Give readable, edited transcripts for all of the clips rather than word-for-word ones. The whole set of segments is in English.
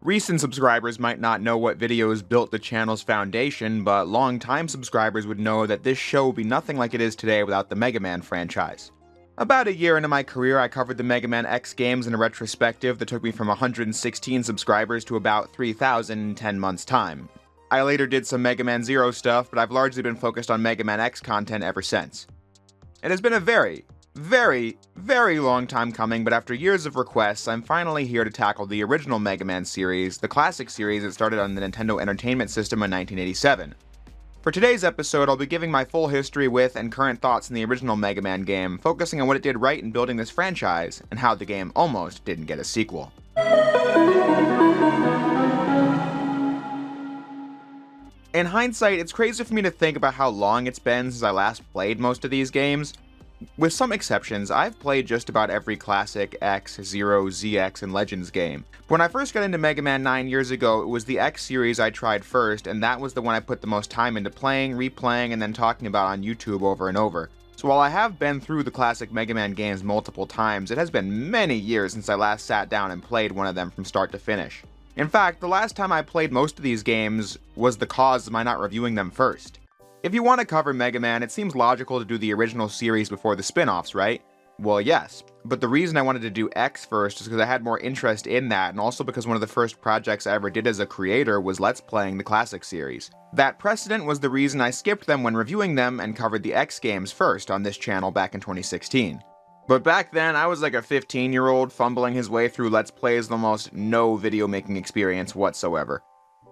Recent subscribers might not know what videos built the channel's foundation, but long-time subscribers would know that this show would be nothing like it is today without the Mega Man franchise. About a year into my career, I covered the Mega Man X games in a retrospective that took me from 116 subscribers to about 3,000 in 10 months' time. I later did some Mega Man Zero stuff, but I've largely been focused on Mega Man X content ever since. It has been a very long time coming, but after years of requests, I'm finally here to tackle the original Mega Man series, the classic series that started on the Nintendo Entertainment System in 1987. For today's episode, I'll be giving my full history with and current thoughts on the original Mega Man game, focusing on what it did right in building this franchise, and how the game almost didn't get a sequel. In hindsight, it's crazy for me to think about how long it's been since I last played most of these games. With some exceptions, I've played just about every classic X, Zero, ZX, and Legends game. When I first got into Mega Man 9 years ago, it was the X series I tried first, and that was the one I put the most time into playing, replaying, and then talking about on YouTube over and over. So while I have been through the classic Mega Man games multiple times, it has been many years since I last sat down and played one of them from start to finish. In fact, the last time I played most of these games was the cause of my not reviewing them first. If you want to cover Mega Man, it seems logical to do the original series before the spin-offs, right? Well, yes, but the reason I wanted to do X first is because I had more interest in that, and also because one of the first projects I ever did as a creator was Let's Playing the classic series. That precedent was the reason I skipped them when reviewing them and covered the X games first on this channel back in 2016. But back then, I was like a 15-year-old fumbling his way through Let's Plays with almost no video making experience whatsoever.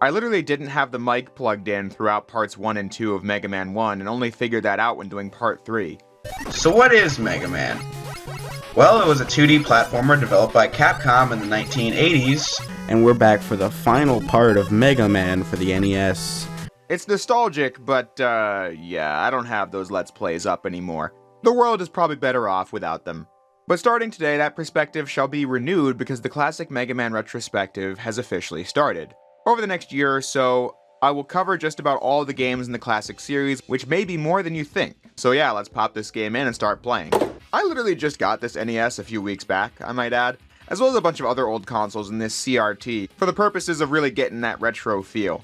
I literally didn't have the mic plugged in throughout parts 1 and 2 of Mega Man 1 and only figured that out when doing part 3. So what is Mega Man? Well, it was a 2D platformer developed by Capcom in the 1980s. And we're back for the final part of Mega Man for the NES. It's nostalgic, but yeah, I don't have those Let's Plays up anymore. The world is probably better off without them. But starting today, that perspective shall be renewed because the classic Mega Man retrospective has officially started. Over the next year or so, I will cover just about all the games in the classic series, which may be more than you think. So yeah, let's pop this game in and start playing. I literally just got this NES a few weeks back, I might add, as well as a bunch of other old consoles in this CRT, for the purposes of really getting that retro feel.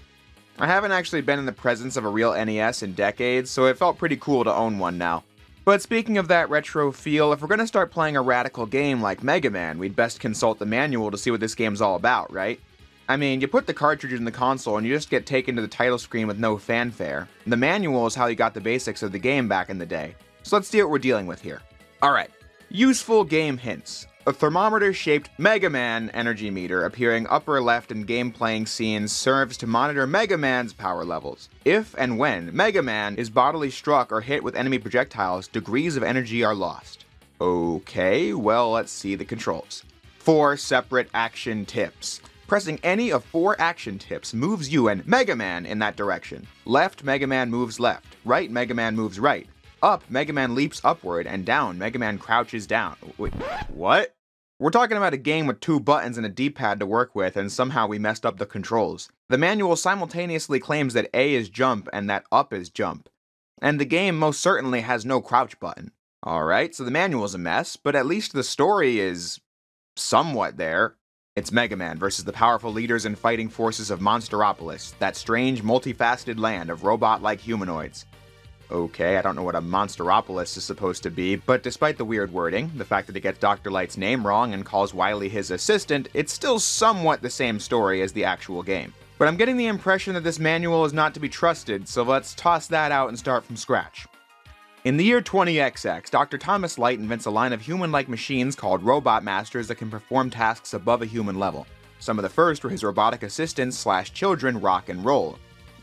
I haven't actually been in the presence of a real NES in decades, so it felt pretty cool to own one now. But speaking of that retro feel, if we're gonna start playing a radical game like Mega Man, we'd best consult the manual to see what this game's all about, right? I mean, you put the cartridge in the console and you just get taken to the title screen with no fanfare. The manual is how you got the basics of the game back in the day. So let's see what we're dealing with here. Alright, useful game hints. A thermometer-shaped Mega Man energy meter appearing upper left in game playing scenes serves to monitor Mega Man's power levels. If and when Mega Man is bodily struck or hit with enemy projectiles, degrees of energy are lost. Okay, well, let's see the controls. 4 separate action tips. Pressing any of 4 action tips moves you and Mega Man in that direction. Left, Mega Man moves left. Right, Mega Man moves right. Up, Mega Man leaps upward, and down, Mega Man crouches down. Wait, what? We're talking about a game with 2 buttons and a D-pad to work with, and somehow we messed up the controls. The manual simultaneously claims that A is jump and that up is jump. And the game most certainly has no crouch button. Alright, so the manual's a mess, but at least the story is somewhat there. It's Mega Man versus the powerful leaders and fighting forces of Monsteropolis, that strange, multifaceted land of robot-like humanoids. Okay, I don't know what a Monsteropolis is supposed to be, but despite the weird wording, the fact that it gets Dr. Light's name wrong and calls Wily his assistant, it's still somewhat the same story as the actual game. But I'm getting the impression that this manual is not to be trusted, so let's toss that out and start from scratch. In the year 20XX, Dr. Thomas Light invents a line of human-like machines called Robot Masters that can perform tasks above a human level. Some of the first were his robotic assistants / children Rock and Roll.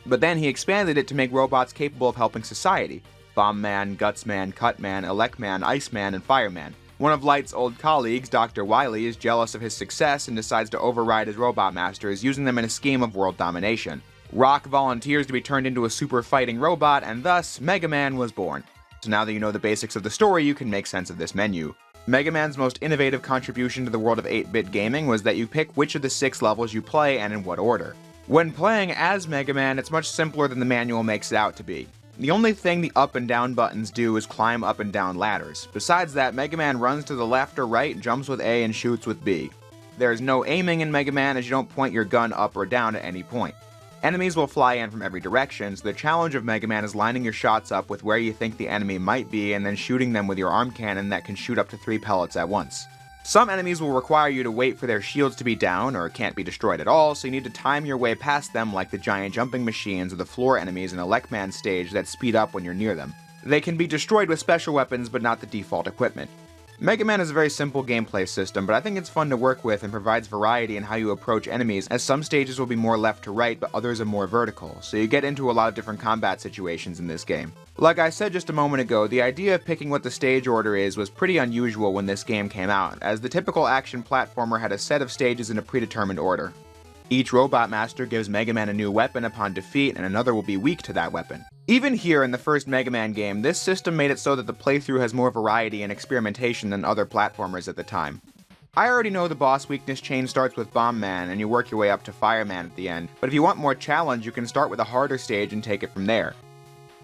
But then he expanded it to make robots capable of helping society. Bomb Man, Guts Man, Cut Man, Elect Man, Iceman, and Fireman. One of Light's old colleagues, Dr. Wily, is jealous of his success and decides to override his Robot Masters, using them in a scheme of world domination. Rock volunteers to be turned into a super fighting robot, and thus, Mega Man was born. So now that you know the basics of the story, you can make sense of this menu. Mega Man's most innovative contribution to the world of 8-bit gaming was that you pick which of the 6 levels you play and in what order. When playing as Mega Man, it's much simpler than the manual makes it out to be. The only thing the up and down buttons do is climb up and down ladders. Besides that, Mega Man runs to the left or right, jumps with A, and shoots with B. There's no aiming in Mega Man, as you don't point your gun up or down at any point. Enemies will fly in from every direction, so the challenge of Mega Man is lining your shots up with where you think the enemy might be and then shooting them with your arm cannon that can shoot up to 3 pellets at once. Some enemies will require you to wait for their shields to be down or can't be destroyed at all, so you need to time your way past them like the giant jumping machines or the floor enemies in Elecman stage that speed up when you're near them. They can be destroyed with special weapons but not the default equipment. Mega Man is a very simple gameplay system, but I think it's fun to work with and provides variety in how you approach enemies, as some stages will be more left to right but others are more vertical, so you get into a lot of different combat situations in this game. Like I said just a moment ago, the idea of picking what the stage order is was pretty unusual when this game came out, as the typical action platformer had a set of stages in a predetermined order. Each Robot Master gives Mega Man a new weapon upon defeat, and another will be weak to that weapon. Even here in the first Mega Man game, this system made it so that the playthrough has more variety and experimentation than other platformers at the time. I already know the boss weakness chain starts with Bomb Man, and you work your way up to Fire Man at the end, but if you want more challenge, you can start with a harder stage and take it from there.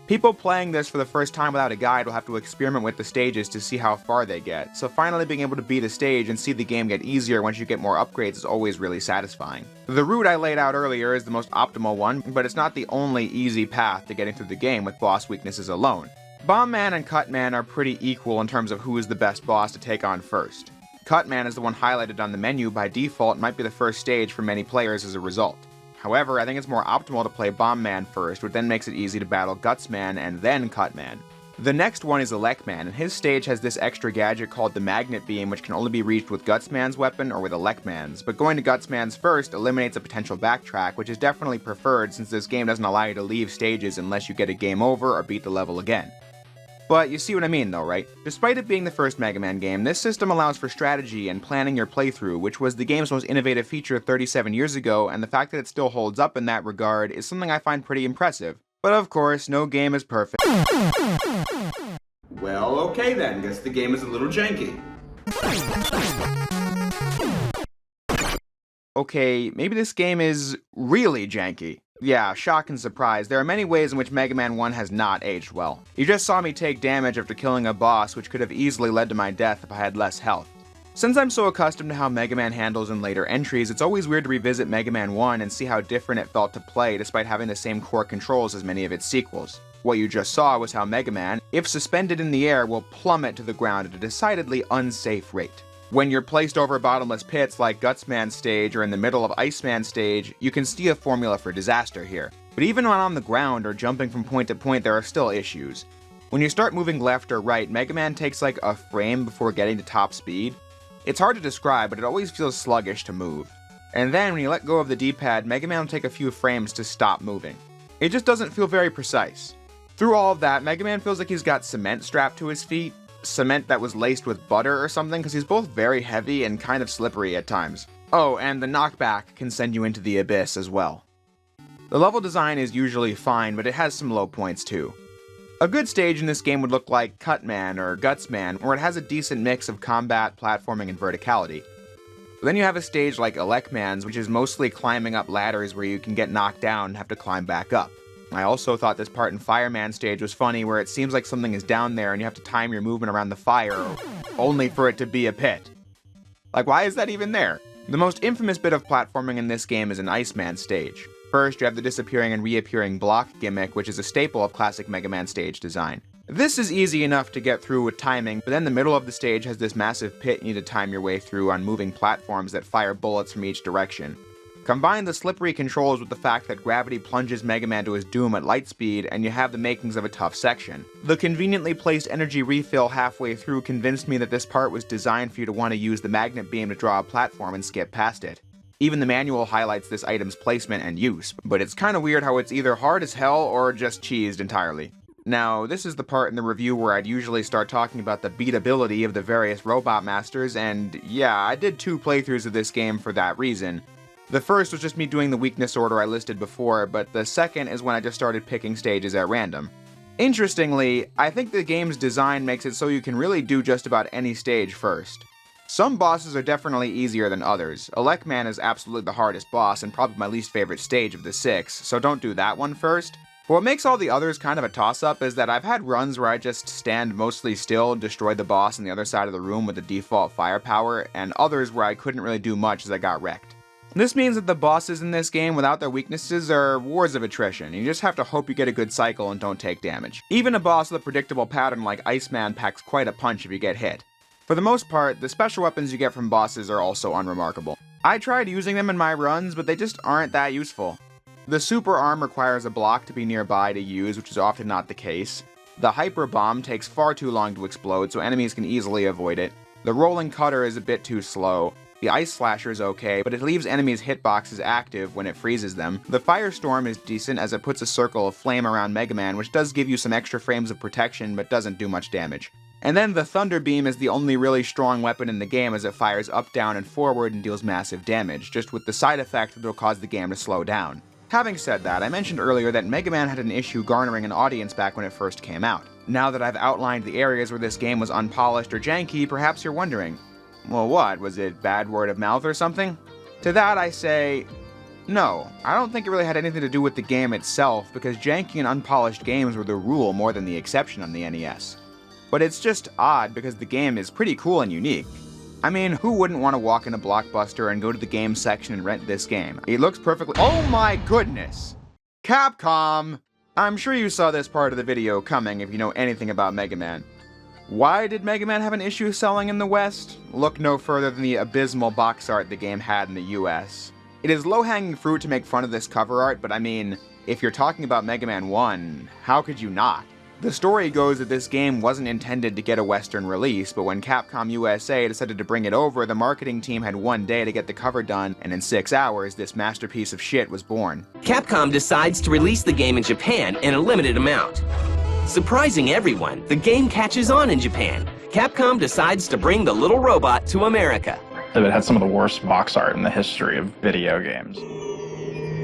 People playing this for the first time without a guide will have to experiment with the stages to see how far they get, so finally being able to beat a stage and see the game get easier once you get more upgrades is always really satisfying. The route I laid out earlier is the most optimal one, but it's not the only easy path to getting through the game with boss weaknesses alone. Bomb Man and Cut Man are pretty equal in terms of who is the best boss to take on first. Cut Man is the one highlighted on the menu by default and might be the first stage for many players as a result. However, I think it's more optimal to play Bomb Man first, which then makes it easy to battle Guts Man and then Cut Man. The next one is Elec Man, and his stage has this extra gadget called the Magnet Beam, which can only be reached with Guts Man's weapon or with Elec Man's, but going to Guts Man's first eliminates a potential backtrack, which is definitely preferred since this game doesn't allow you to leave stages unless you get a game over or beat the level again. But you see what I mean though, right? Despite it being the first Mega Man game, this system allows for strategy and planning your playthrough, which was the game's most innovative feature 37 years ago, and the fact that it still holds up in that regard is something I find pretty impressive. But of course, no game is perfect. Well, okay then, guess the game is a little janky. Okay, maybe this game is really janky. Yeah, shock and surprise, there are many ways in which Mega Man 1 has not aged well. You just saw me take damage after killing a boss, which could have easily led to my death if I had less health. Since I'm so accustomed to how Mega Man handles in later entries, it's always weird to revisit Mega Man 1 and see how different it felt to play despite having the same core controls as many of its sequels. What you just saw was how Mega Man, if suspended in the air, will plummet to the ground at a decidedly unsafe rate. When you're placed over bottomless pits like Gutsman's stage or in the middle of Iceman's stage, you can see a formula for disaster here. But even when on the ground or jumping from point to point, there are still issues. When you start moving left or right, Mega Man takes like a frame before getting to top speed. It's hard to describe, but it always feels sluggish to move. And then when you let go of the D-pad, Mega Man will take a few frames to stop moving. It just doesn't feel very precise. Through all of that, Mega Man feels like he's got cement strapped to his feet. Cement that was laced with butter or something, because he's both very heavy and kind of slippery at times. Oh, and the knockback can send you into the abyss as well. The level design is usually fine, but it has some low points too. A good stage in this game would look like Cut Man or Guts Man, where it has a decent mix of combat, platforming, and verticality. But then you have a stage like Elec Man's, which is mostly climbing up ladders where you can get knocked down and have to climb back up. I also thought this part in Fireman stage was funny, where it seems like something is down there and you have to time your movement around the fire, only for it to be a pit. Like, why is that even there? The most infamous bit of platforming in this game is an Iceman stage. First, you have the disappearing and reappearing block gimmick, which is a staple of classic Mega Man stage design. This is easy enough to get through with timing, but then the middle of the stage has this massive pit you need to time your way through on moving platforms that fire bullets from each direction. Combine the slippery controls with the fact that gravity plunges Mega Man to his doom at light speed, and you have the makings of a tough section. The conveniently placed energy refill halfway through convinced me that this part was designed for you to want to use the magnet beam to draw a platform and skip past it. Even the manual highlights this item's placement and use, but it's kinda weird how it's either hard as hell or just cheesed entirely. Now, this is the part in the review where I'd usually start talking about the beatability of the various Robot Masters, and yeah, I did 2 playthroughs of this game for that reason. The first was just me doing the weakness order I listed before, but the second is when I just started picking stages at random. Interestingly, I think the game's design makes it so you can really do just about any stage first. Some bosses are definitely easier than others. Elec Man is absolutely the hardest boss and probably my least favorite stage of the 6, so don't do that one first. But what makes all the others kind of a toss-up is that I've had runs where I just stand mostly still, destroy the boss on the other side of the room with the default firepower, and others where I couldn't really do much as I got wrecked. This means that the bosses in this game without their weaknesses are wars of attrition. You just have to hope you get a good cycle and don't take damage. Even a boss with a predictable pattern like Iceman packs quite a punch if you get hit. For the most part, the special weapons you get from bosses are also unremarkable. I tried using them in my runs, but they just aren't that useful. The super arm requires a block to be nearby to use, which is often not the case. The hyper bomb takes far too long to explode, so enemies can easily avoid it. The rolling cutter is a bit too slow. The ice slasher is okay, but it leaves enemies' hitboxes active when it freezes them. The firestorm is decent as it puts a circle of flame around Mega Man, which does give you some extra frames of protection, but doesn't do much damage. And then the Thunder Beam is the only really strong weapon in the game as it fires up, down, and forward and deals massive damage, just with the side effect that it'll cause the game to slow down. Having said that, I mentioned earlier that Mega Man had an issue garnering an audience back when it first came out. Now that I've outlined the areas where this game was unpolished or janky, perhaps you're wondering, well what, was it bad word of mouth or something? To that I say, no, I don't think it really had anything to do with the game itself, because janky and unpolished games were the rule more than the exception on the NES. But it's just odd because the game is pretty cool and unique. I mean, who wouldn't want to walk in a Blockbuster and go to the game section and rent this game? It looks perfectly— oh my goodness! Capcom! I'm sure you saw this part of the video coming if you know anything about Mega Man. Why did Mega Man have an issue selling in the West? Look no further than the abysmal box art the game had in the US. It is low-hanging fruit to make fun of this cover art, but I mean, if you're talking about Mega Man 1, how could you not? The story goes that this game wasn't intended to get a Western release, but when Capcom USA decided to bring it over, the marketing team had one day to get the cover done, and in 6 hours, this masterpiece of shit was born. Capcom decides to release the game in Japan in a limited amount. Surprising everyone, the game catches on in Japan. Capcom decides to bring the little robot to America. It had some of the worst box art in the history of video games.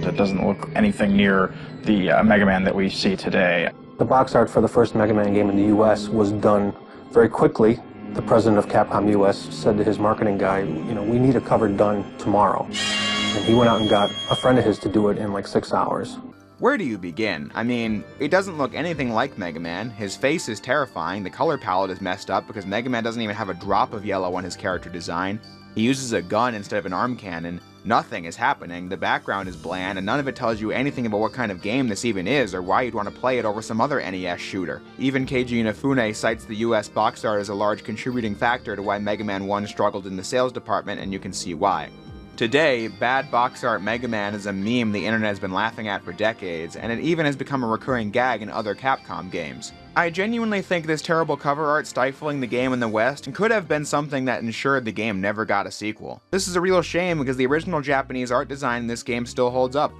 It doesn't look anything near the Mega Man that we see today. The box art for the first Mega Man game in the US was done very quickly. The president of Capcom US said to his marketing guy, we need a cover done tomorrow. And he went out and got a friend of his to do it in like 6 hours. Where do you begin? I mean, it doesn't look anything like Mega Man, his face is terrifying, the color palette is messed up because Mega Man doesn't even have a drop of yellow on his character design, he uses a gun instead of an arm cannon, nothing is happening, the background is bland, and none of it tells you anything about what kind of game this even is or why you'd want to play it over some other NES shooter. Even Keiji Inafune cites the US box art as a large contributing factor to why Mega Man 1 struggled in the sales department, and you can see why. Today, bad box art Mega Man is a meme the internet has been laughing at for decades, and it even has become a recurring gag in other Capcom games. I genuinely think this terrible cover art stifling the game in the West could have been something that ensured the game never got a sequel. This is a real shame because the original Japanese art design in this game still holds up.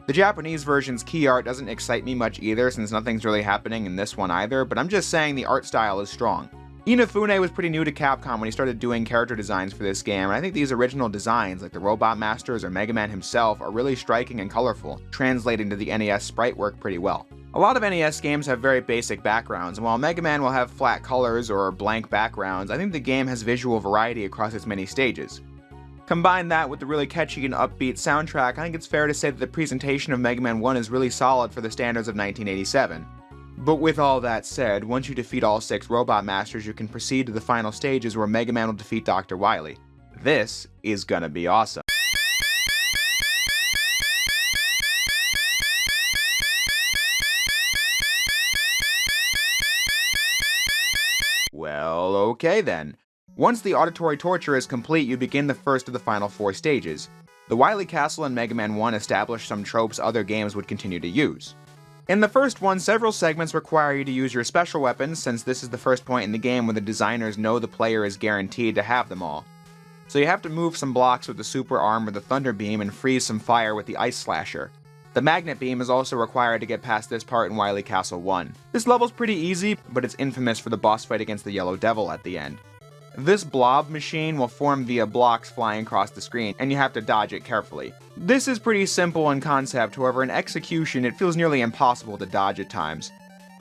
The Japanese version's key art doesn't excite me much either since nothing's really happening in this one either, but I'm just saying the art style is strong. Inafune was pretty new to Capcom when he started doing character designs for this game, and I think these original designs, like the Robot Masters or Mega Man himself, are really striking and colorful, translating to the NES sprite work pretty well. A lot of NES games have very basic backgrounds, and while Mega Man will have flat colors or blank backgrounds, I think the game has visual variety across its many stages. Combine that with the really catchy and upbeat soundtrack, I think it's fair to say that the presentation of Mega Man 1 is really solid for the standards of 1987. But with all that said, once you defeat all 6 Robot Masters, you can proceed to the final stages where Mega Man will defeat Dr. Wily. This is gonna be awesome. Well, okay then. Once the auditory torture is complete, you begin the first of the final 4 stages. The Wily Castle in Mega Man 1 established some tropes other games would continue to use. In the first one, several segments require you to use your special weapons, since this is the first point in the game where the designers know the player is guaranteed to have them all. So you have to move some blocks with the super arm or the thunder beam and freeze some fire with the ice slasher. The magnet beam is also required to get past this part in Wily Castle 1. This level's pretty easy, but it's infamous for the boss fight against the Yellow Devil at the end. This blob machine will form via blocks flying across the screen, and you have to dodge it carefully. This is pretty simple in concept, however in execution it feels nearly impossible to dodge at times.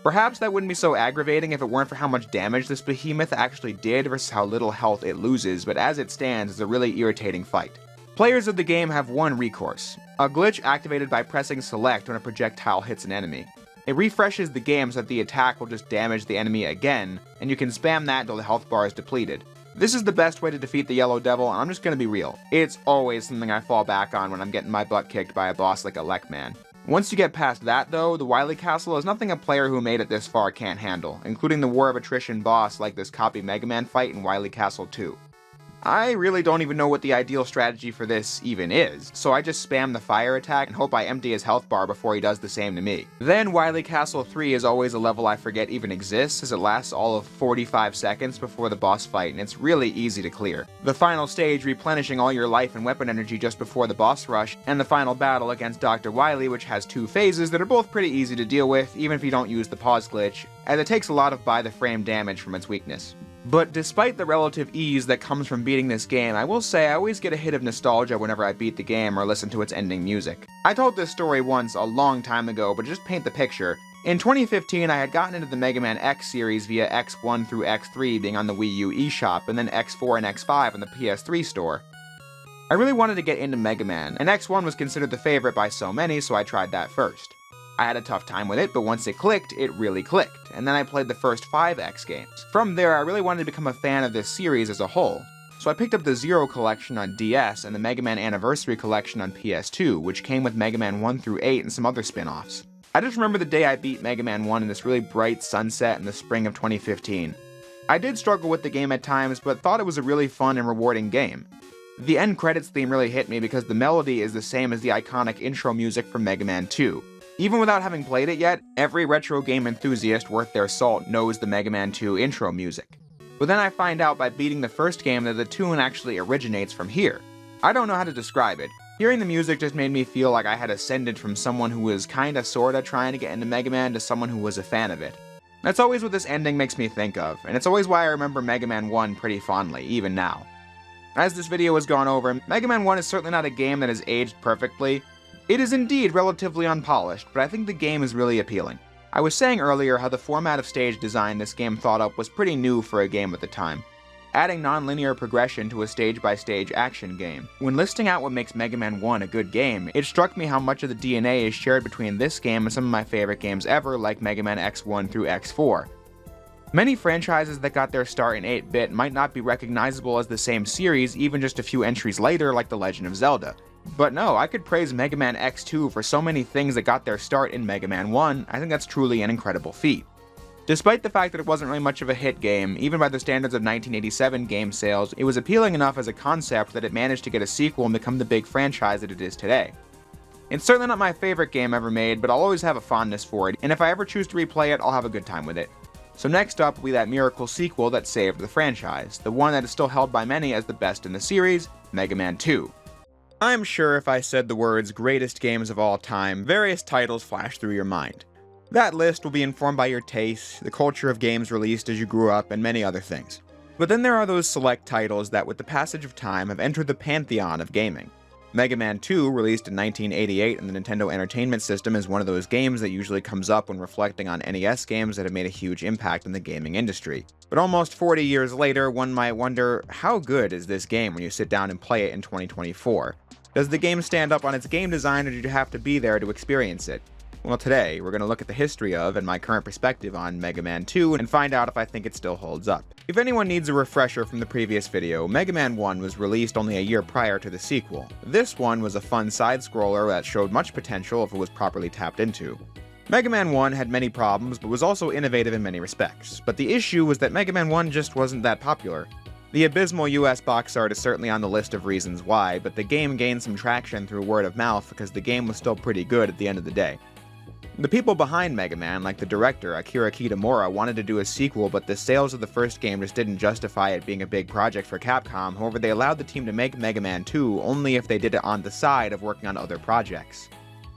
Perhaps that wouldn't be so aggravating if it weren't for how much damage this behemoth actually did versus how little health it loses, but as it stands, it's a really irritating fight. Players of the game have one recourse, a glitch activated by pressing select when a projectile hits an enemy. It refreshes the game so that the attack will just damage the enemy again, and you can spam that until the health bar is depleted. This is the best way to defeat the Yellow Devil, and I'm just gonna be real. It's always something I fall back on when I'm getting my butt kicked by a boss like a Lek-Man. Once you get past that though, the Wily Castle is nothing a player who made it this far can't handle, including the War of Attrition boss like this copy Mega Man fight in Wily Castle 2. I really don't even know what the ideal strategy for this even is, so I just spam the fire attack and hope I empty his health bar before he does the same to me. Then Wily Castle 3 is always a level I forget even exists, as it lasts all of 45 seconds before the boss fight, and it's really easy to clear. The final stage replenishing all your life and weapon energy just before the boss rush, and the final battle against Dr. Wily, which has two phases that are both pretty easy to deal with, even if you don't use the pause glitch, as it takes a lot of by-the-frame damage from its weakness. But despite the relative ease that comes from beating this game, I will say I always get a hit of nostalgia whenever I beat the game or listen to its ending music. I told this story once a long time ago, but just paint the picture. In 2015, I had gotten into the Mega Man X series via X1 through X3 being on the Wii U eShop, and then X4 and X5 on the PS3 store. I really wanted to get into Mega Man, and X1 was considered the favorite by so many, so I tried that first. I had a tough time with it, but once it clicked, it really clicked, and then I played the first 5 X games. From there, I really wanted to become a fan of this series as a whole, so I picked up the Zero Collection on DS and the Mega Man Anniversary Collection on PS2, which came with Mega Man 1 through 8 and some other spin-offs. I just remember the day I beat Mega Man 1 in this really bright sunset in the spring of 2015. I did struggle with the game at times, but thought it was a really fun and rewarding game. The end credits theme really hit me because the melody is the same as the iconic intro music from Mega Man 2. Even without having played it yet, every retro game enthusiast worth their salt knows the Mega Man 2 intro music. But then I find out by beating the first game that the tune actually originates from here. I don't know how to describe it. Hearing the music just made me feel like I had ascended from someone who was kinda sorta trying to get into Mega Man to someone who was a fan of it. That's always what this ending makes me think of, and it's always why I remember Mega Man 1 pretty fondly, even now. As this video has gone over, Mega Man 1 is certainly not a game that has aged perfectly. It is indeed relatively unpolished, but I think the game is really appealing. I was saying earlier how the format of stage design this game thought up was pretty new for a game at the time, adding non-linear progression to a stage-by-stage action game. When listing out what makes Mega Man 1 a good game, it struck me how much of the DNA is shared between this game and some of my favorite games ever, like Mega Man X1 through X4. Many franchises that got their start in 8-bit might not be recognizable as the same series even just a few entries later, like The Legend of Zelda. But no, I could praise Mega Man X2 for so many things that got their start in Mega Man 1, I think that's truly an incredible feat. Despite the fact that it wasn't really much of a hit game, even by the standards of 1987 game sales, it was appealing enough as a concept that it managed to get a sequel and become the big franchise that it is today. It's certainly not my favorite game ever made, but I'll always have a fondness for it, and if I ever choose to replay it, I'll have a good time with it. So next up will be that miracle sequel that saved the franchise, the one that is still held by many as the best in the series, Mega Man 2. I'm sure if I said the words greatest games of all time, various titles flash through your mind. That list will be informed by your tastes, the culture of games released as you grew up, and many other things. But then there are those select titles that with the passage of time have entered the pantheon of gaming. Mega Man 2, released in 1988 in the Nintendo Entertainment System, is one of those games that usually comes up when reflecting on NES games that have made a huge impact in the gaming industry. But almost 40 years later, one might wonder, how good is this game when you sit down and play it in 2024? Does the game stand up on its game design, or did you have to be there to experience it? Well, today, we're going to look at the history of and my current perspective on Mega Man 2 and find out if I think it still holds up. If anyone needs a refresher from the previous video, Mega Man 1 was released only a year prior to the sequel. This one was a fun side-scroller that showed much potential if it was properly tapped into. Mega Man 1 had many problems, but was also innovative in many respects. But the issue was that Mega Man 1 just wasn't that popular. The abysmal US box art is certainly on the list of reasons why, but the game gained some traction through word of mouth because the game was still pretty good at the end of the day. The people behind Mega Man, like the director Akira Kitamura, wanted to do a sequel, but the sales of the first game just didn't justify it being a big project for Capcom. However, they allowed the team to make Mega Man 2 only if they did it on the side of working on other projects.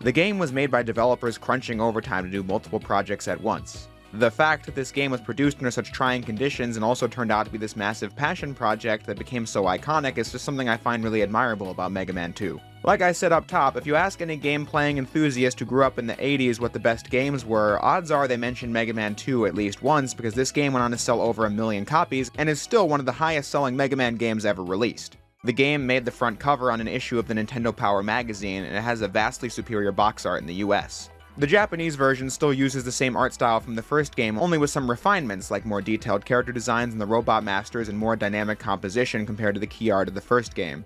The game was made by developers crunching overtime to do multiple projects at once. The fact that this game was produced under such trying conditions and also turned out to be this massive passion project that became so iconic is just something I find really admirable about Mega Man 2. Like I said up top, if you ask any game-playing enthusiast who grew up in the 80s what the best games were, odds are they mention Mega Man 2 at least once, because this game went on to sell over 1 million copies and is still one of the highest-selling Mega Man games ever released. The game made the front cover on an issue of the Nintendo Power magazine, and it has a vastly superior box art in the US. The Japanese version still uses the same art style from the first game, only with some refinements like more detailed character designs in the Robot Masters and more dynamic composition compared to the key art of the first game.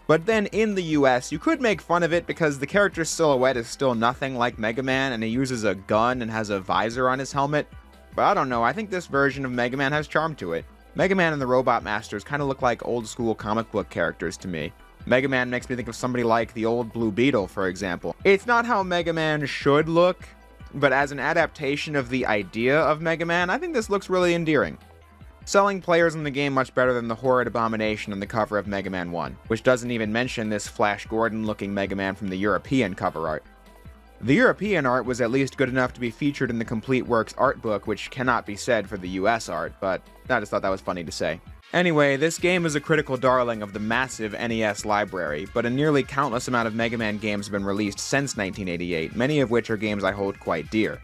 But then in the US, you could make fun of it because the character's silhouette is still nothing like Mega Man, and he uses a gun and has a visor on his helmet. But I don't know, I think this version of Mega Man has charm to it. Mega Man and the Robot Masters kind of look like old school comic book characters to me. Mega Man makes me think of somebody like the old Blue Beetle, for example. It's not how Mega Man should look, but as an adaptation of the idea of Mega Man, I think this looks really endearing. Selling players in the game much better than the horrid abomination on the cover of Mega Man 1, which doesn't even mention this Flash Gordon-looking Mega Man from the European cover art. The European art was at least good enough to be featured in the Complete Works art book, which cannot be said for the US art, but I just thought that was funny to say. Anyway, this game is a critical darling of the massive NES library, but a nearly countless amount of Mega Man games have been released since 1988, many of which are games I hold quite dear.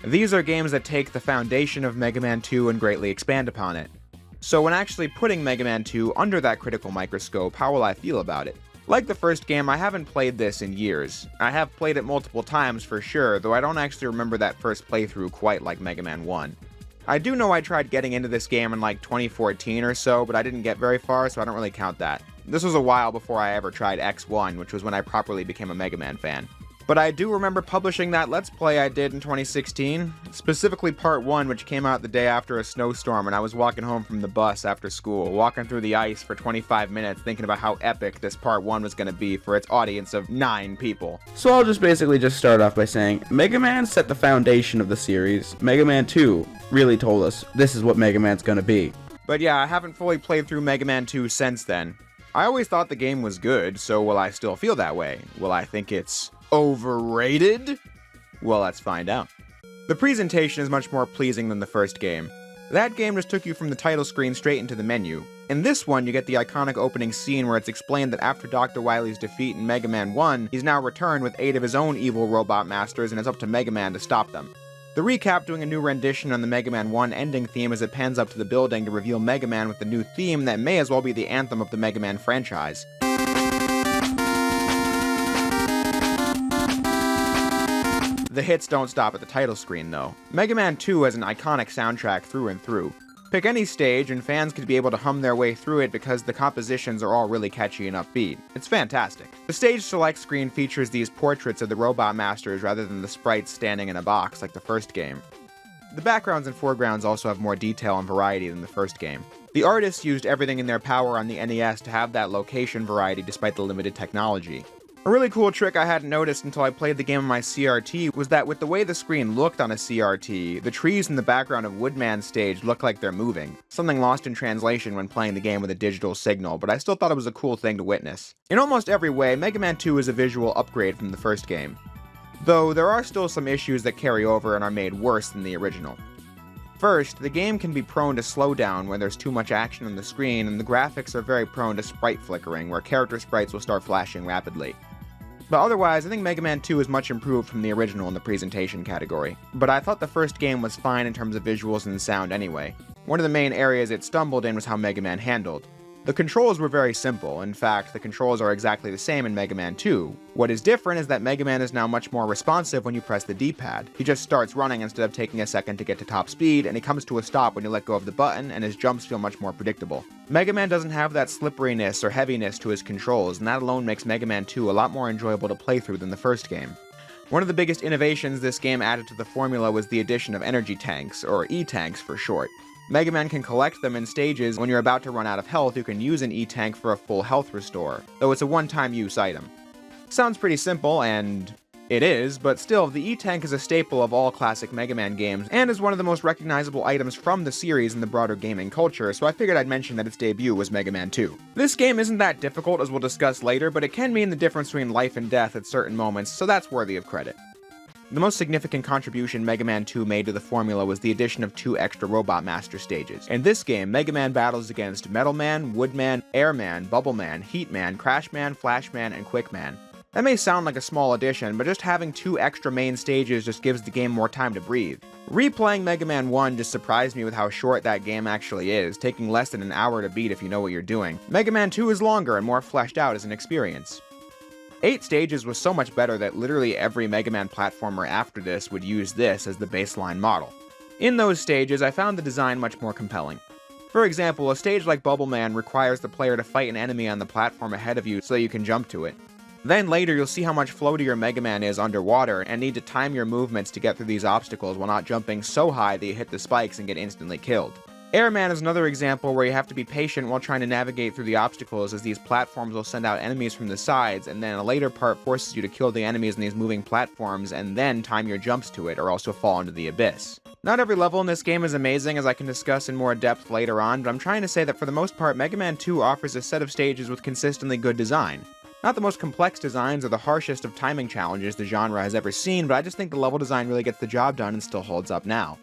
These are games that take the foundation of Mega Man 2 and greatly expand upon it. So when actually putting Mega Man 2 under that critical microscope, how will I feel about it? Like the first game, I haven't played this in years. I have played it multiple times for sure, though I don't actually remember that first playthrough quite like Mega Man 1. I do know I tried getting into this game in like 2014 or so, but I didn't get very far, so I don't really count that. This was a while before I ever tried X1, which was when I properly became a Mega Man fan. But I do remember publishing that Let's Play I did in 2016, specifically Part 1, which came out the day after a snowstorm, and I was walking home from the bus after school, walking through the ice for 25 minutes thinking about how epic this Part 1 was going to be for its audience of 9 people. So I'll just start off by saying, Mega Man set the foundation of the series. Mega Man 2 really told us this is what Mega Man's gonna be. But yeah, I haven't fully played through Mega Man 2 since then. I always thought the game was good, so will I still feel that way? Will I think it's overrated? Well, let's find out. The presentation is much more pleasing than the first game. That game just took you from the title screen straight into the menu. In this one, you get the iconic opening scene where it's explained that after Dr. Wily's defeat in Mega Man 1, he's now returned with 8 of his own evil robot masters, and it's up to Mega Man to stop them. The recap doing a new rendition on the Mega Man 1 ending theme as it pans up to the building to reveal Mega Man with the new theme that may as well be the anthem of the Mega Man franchise. The hits don't stop at the title screen, though. Mega Man 2 has an iconic soundtrack through and through. Pick any stage, and fans could be able to hum their way through it because the compositions are all really catchy and upbeat. It's fantastic. The stage select screen features these portraits of the Robot Masters rather than the sprites standing in a box like the first game. The backgrounds and foregrounds also have more detail and variety than the first game. The artists used everything in their power on the NES to have that location variety despite the limited technology. A really cool trick I hadn't noticed until I played the game on my CRT was that with the way the screen looked on a CRT, the trees in the background of Woodman's stage look like they're moving. Something lost in translation when playing the game with a digital signal, but I still thought it was a cool thing to witness. In almost every way, Mega Man 2 is a visual upgrade from the first game. Though there are still some issues that carry over and are made worse than the original. First, the game can be prone to slowdown when there's too much action on the screen, and the graphics are very prone to sprite flickering, where character sprites will start flashing rapidly. But otherwise, I think Mega Man 2 is much improved from the original in the presentation category. But I thought the first game was fine in terms of visuals and sound anyway. One of the main areas it stumbled in was how Mega Man handled. The controls were very simple. In fact, the controls are exactly the same in Mega Man 2. What is different is that Mega Man is now much more responsive when you press the D-pad. He just starts running instead of taking a second to get to top speed, and he comes to a stop when you let go of the button, and his jumps feel much more predictable. Mega Man doesn't have that slipperiness or heaviness to his controls, and that alone makes Mega Man 2 a lot more enjoyable to play through than the first game. One of the biggest innovations this game added to the formula was the addition of energy tanks, or E-tanks for short. Mega Man can collect them in stages. When you're about to run out of health, you can use an E-tank for a full health restore, though it's a one-time use item. Sounds pretty simple, and it is, but still, the E-tank is a staple of all classic Mega Man games, and is one of the most recognizable items from the series in the broader gaming culture, so I figured I'd mention that its debut was Mega Man 2. This game isn't that difficult, as we'll discuss later, but it can mean the difference between life and death at certain moments, so that's worthy of credit. The most significant contribution Mega Man 2 made to the formula was the addition of 2 extra Robot Master stages. In this game, Mega Man battles against Metal Man, Wood Man, Air Man, Bubble Man, Heat Man, Crash Man, Flash Man, and Quick Man. That may sound like a small addition, but just having 2 extra main stages just gives the game more time to breathe. Replaying Mega Man 1 just surprised me with how short that game actually is, taking less than an hour to beat if you know what you're doing. Mega Man 2 is longer and more fleshed out as an experience. 8 stages was so much better that literally every Mega Man platformer after this would use this as the baseline model. In those stages, I found the design much more compelling. For example, a stage like Bubble Man requires the player to fight an enemy on the platform ahead of you so you can jump to it. Then later you'll see how much floatier Mega Man is underwater and need to time your movements to get through these obstacles while not jumping so high that you hit the spikes and get instantly killed. Airman is another example where you have to be patient while trying to navigate through the obstacles, as these platforms will send out enemies from the sides, and then a later part forces you to kill the enemies in these moving platforms and then time your jumps to it or else you'll fall into the abyss. Not every level in this game is amazing, as I can discuss in more depth later on, but I'm trying to say that for the most part Mega Man 2 offers a set of stages with consistently good design. Not the most complex designs or the harshest of timing challenges the genre has ever seen, but I just think the level design really gets the job done and still holds up now.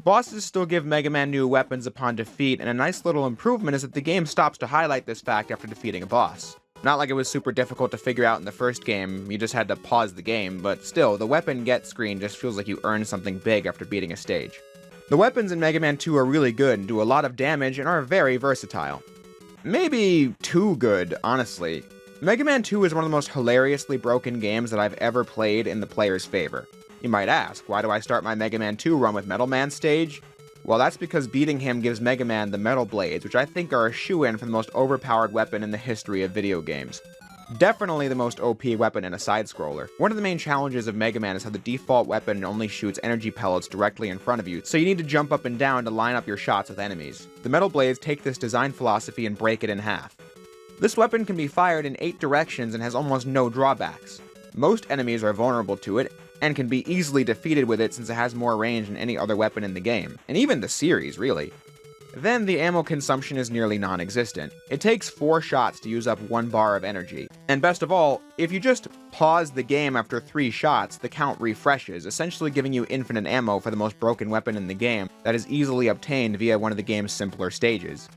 Bosses still give Mega Man new weapons upon defeat, and a nice little improvement is that the game stops to highlight this fact after defeating a boss. Not like it was super difficult to figure out in the first game, you just had to pause the game, but still, the weapon get screen just feels like you earned something big after beating a stage. The weapons in Mega Man 2 are really good and do a lot of damage and are very versatile. Maybe too good, honestly. Mega Man 2 is one of the most hilariously broken games that I've ever played in the player's favor. You might ask, why do I start my Mega Man 2 run with Metal Man stage? Well, that's because beating him gives Mega Man the Metal Blades, which I think are a shoo-in for the most overpowered weapon in the history of video games. Definitely the most OP weapon in a side-scroller. One of the main challenges of Mega Man is how the default weapon only shoots energy pellets directly in front of you, so you need to jump up and down to line up your shots with enemies. The Metal Blades take this design philosophy and break it in half. This weapon can be fired in 8 directions and has almost no drawbacks. Most enemies are vulnerable to it, and can be easily defeated with it since it has more range than any other weapon in the game, and even the series, really. Then the ammo consumption is nearly non-existent. It takes 4 shots to use up 1 bar of energy. And best of all, if you just pause the game after 3 shots, the count refreshes, essentially giving you infinite ammo for the most broken weapon in the game that is easily obtained via one of the game's simpler stages.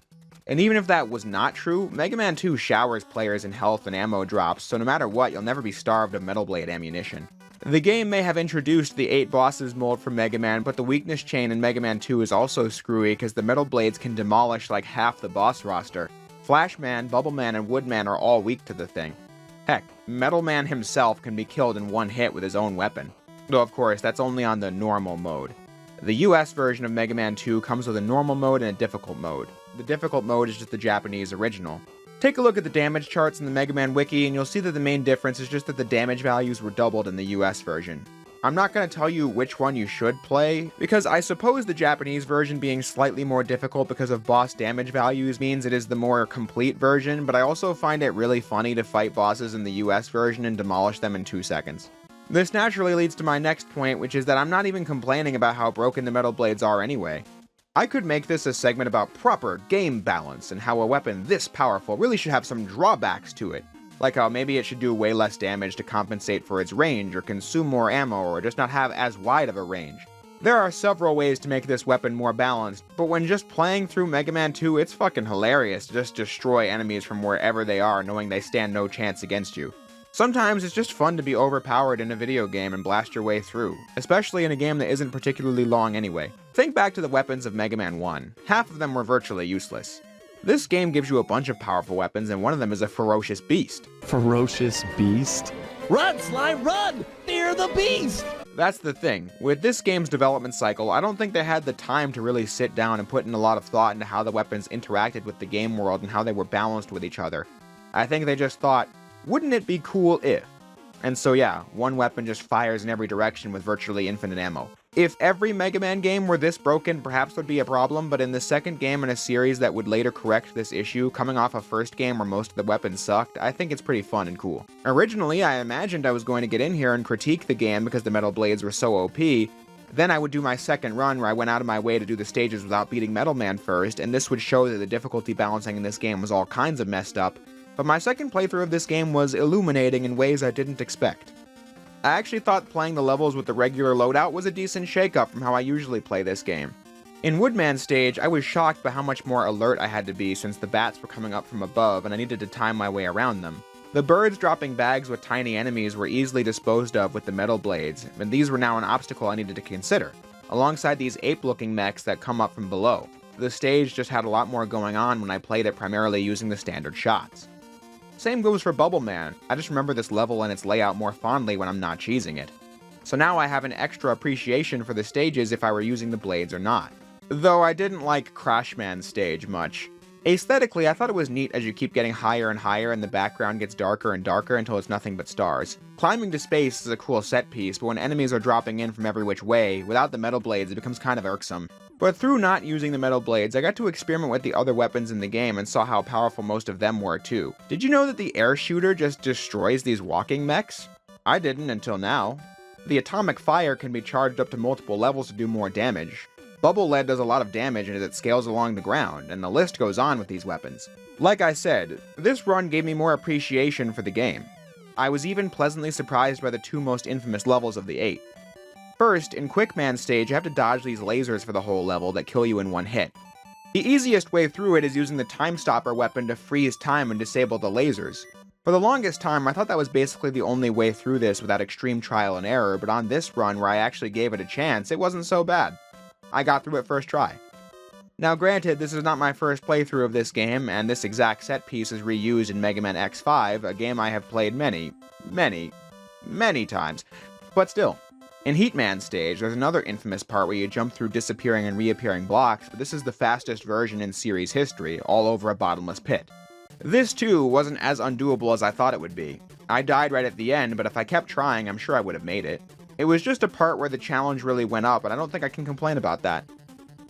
And even if that was not true, Mega Man 2 showers players in health and ammo drops, so no matter what, you'll never be starved of Metal Blade ammunition. The game may have introduced the 8 bosses mold from Mega Man, but the weakness chain in Mega Man 2 is also screwy because the Metal Blades can demolish like half the boss roster. Flash Man, Bubble Man, and Wood Man are all weak to the thing. Heck, Metal Man himself can be killed in 1 hit with his own weapon. Though of course, that's only on the normal mode. The US version of Mega Man 2 comes with a normal mode and a difficult mode. The difficult mode is just the Japanese original. Take a look at the damage charts in the Mega Man wiki and you'll see that the main difference is just that the damage values were doubled in the US version. I'm not going to tell you which one you should play, because I suppose the Japanese version being slightly more difficult because of boss damage values means it is the more complete version, but I also find it really funny to fight bosses in the US version and demolish them in 2 seconds. This naturally leads to my next point, which is that I'm not even complaining about how broken the Metal Blades are anyway. I could make this a segment about proper game balance and how a weapon this powerful really should have some drawbacks to it. Like how maybe it should do way less damage to compensate for its range, or consume more ammo, or just not have as wide of a range. There are several ways to make this weapon more balanced, but when just playing through Mega Man 2, it's fucking hilarious to just destroy enemies from wherever they are knowing they stand no chance against you. Sometimes it's just fun to be overpowered in a video game and blast your way through, especially in a game that isn't particularly long anyway. Think back to the weapons of Mega Man 1. Half of them were virtually useless. This game gives you a bunch of powerful weapons, and one of them is a ferocious beast. Ferocious beast? Run, Sly, run! Fear the beast! That's the thing. With this game's development cycle, I don't think they had the time to really sit down and put in a lot of thought into how the weapons interacted with the game world and how they were balanced with each other. I think they just thought, wouldn't it be cool if? And so yeah, one weapon just fires in every direction with virtually infinite ammo. If every Mega Man game were this broken, perhaps it would be a problem, but in the second game in a series that would later correct this issue, coming off a first game where most of the weapons sucked, I think it's pretty fun and cool. Originally, I imagined I was going to get in here and critique the game because the Metal Blades were so OP. Then I would do my second run where I went out of my way to do the stages without beating Metal Man first, and this would show that the difficulty balancing in this game was all kinds of messed up. But my second playthrough of this game was illuminating in ways I didn't expect. I actually thought playing the levels with the regular loadout was a decent shakeup from how I usually play this game. In Woodman's stage, I was shocked by how much more alert I had to be since the bats were coming up from above and I needed to time my way around them. The birds dropping bags with tiny enemies were easily disposed of with the metal blades, and these were now an obstacle I needed to consider, alongside these ape-looking mechs that come up from below. The stage just had a lot more going on when I played it primarily using the standard shots. Same goes for Bubble Man. I just remember this level and its layout more fondly when I'm not cheesing it. So now I have an extra appreciation for the stages if I were using the blades or not. Though I didn't like Crash Man's stage much. Aesthetically, I thought it was neat as you keep getting higher and higher and the background gets darker and darker until it's nothing but stars. Climbing to space is a cool set piece, but when enemies are dropping in from every which way, without the metal blades it becomes kind of irksome. But through not using the metal blades, I got to experiment with the other weapons in the game and saw how powerful most of them were too. Did you know that the air shooter just destroys these walking mechs? I didn't until now. The atomic fire can be charged up to multiple levels to do more damage. Bubble lead does a lot of damage as it scales along the ground, and the list goes on with these weapons. Like I said, this run gave me more appreciation for the game. I was even pleasantly surprised by the two most infamous levels of the 8. First, in Quick Man stage, you have to dodge these lasers for the whole level that kill you in one hit. The easiest way through it is using the Time Stopper weapon to freeze time and disable the lasers. For the longest time, I thought that was basically the only way through this without extreme trial and error, but on this run where I actually gave it a chance, it wasn't so bad. I got through it first try. Now granted, this is not my first playthrough of this game, and this exact set piece is reused in Mega Man X5, a game I have played many times. But still. In Heat Man stage, there's another infamous part where you jump through disappearing and reappearing blocks, but this is the fastest version in series history, all over a bottomless pit. This too wasn't as undoable as I thought it would be. I died right at the end, but if I kept trying, I'm sure I would have made it. It was just a part where the challenge really went up, and I don't think I can complain about that.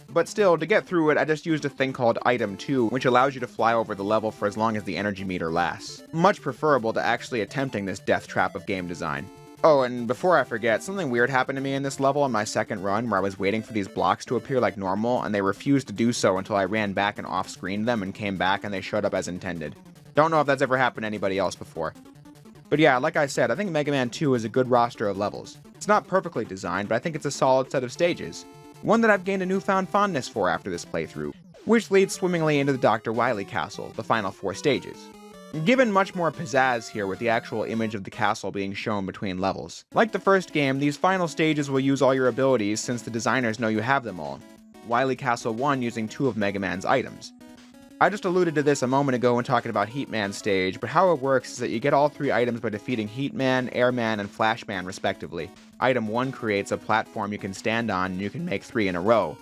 But still, to get through it, I just used a thing called Item 2, which allows you to fly over the level for as long as the energy meter lasts. Much preferable to actually attempting this death trap of game design. Oh, and before I forget, something weird happened to me in this level on my second run where I was waiting for these blocks to appear like normal, and they refused to do so until I ran back and off-screened them and came back and they showed up as intended. Don't know if that's ever happened to anybody else before. But yeah, like I said, I think Mega Man 2 is a good roster of levels. It's not perfectly designed, but I think it's a solid set of stages. One that I've gained a newfound fondness for after this playthrough, which leads swimmingly into the Dr. Wily Castle, the final 4 stages. Given much more pizzazz here with the actual image of the castle being shown between levels. Like the first game, these final stages will use all your abilities since the designers know you have them all. Wily Castle 1 using 2 of Mega Man's items. I just alluded to this a moment ago when talking about Heat Man stage, but how it works is that you get all 3 items by defeating Heat Man, Air Man, and Flash Man respectively. Item 1 creates a platform you can stand on and you can make 3 in a row.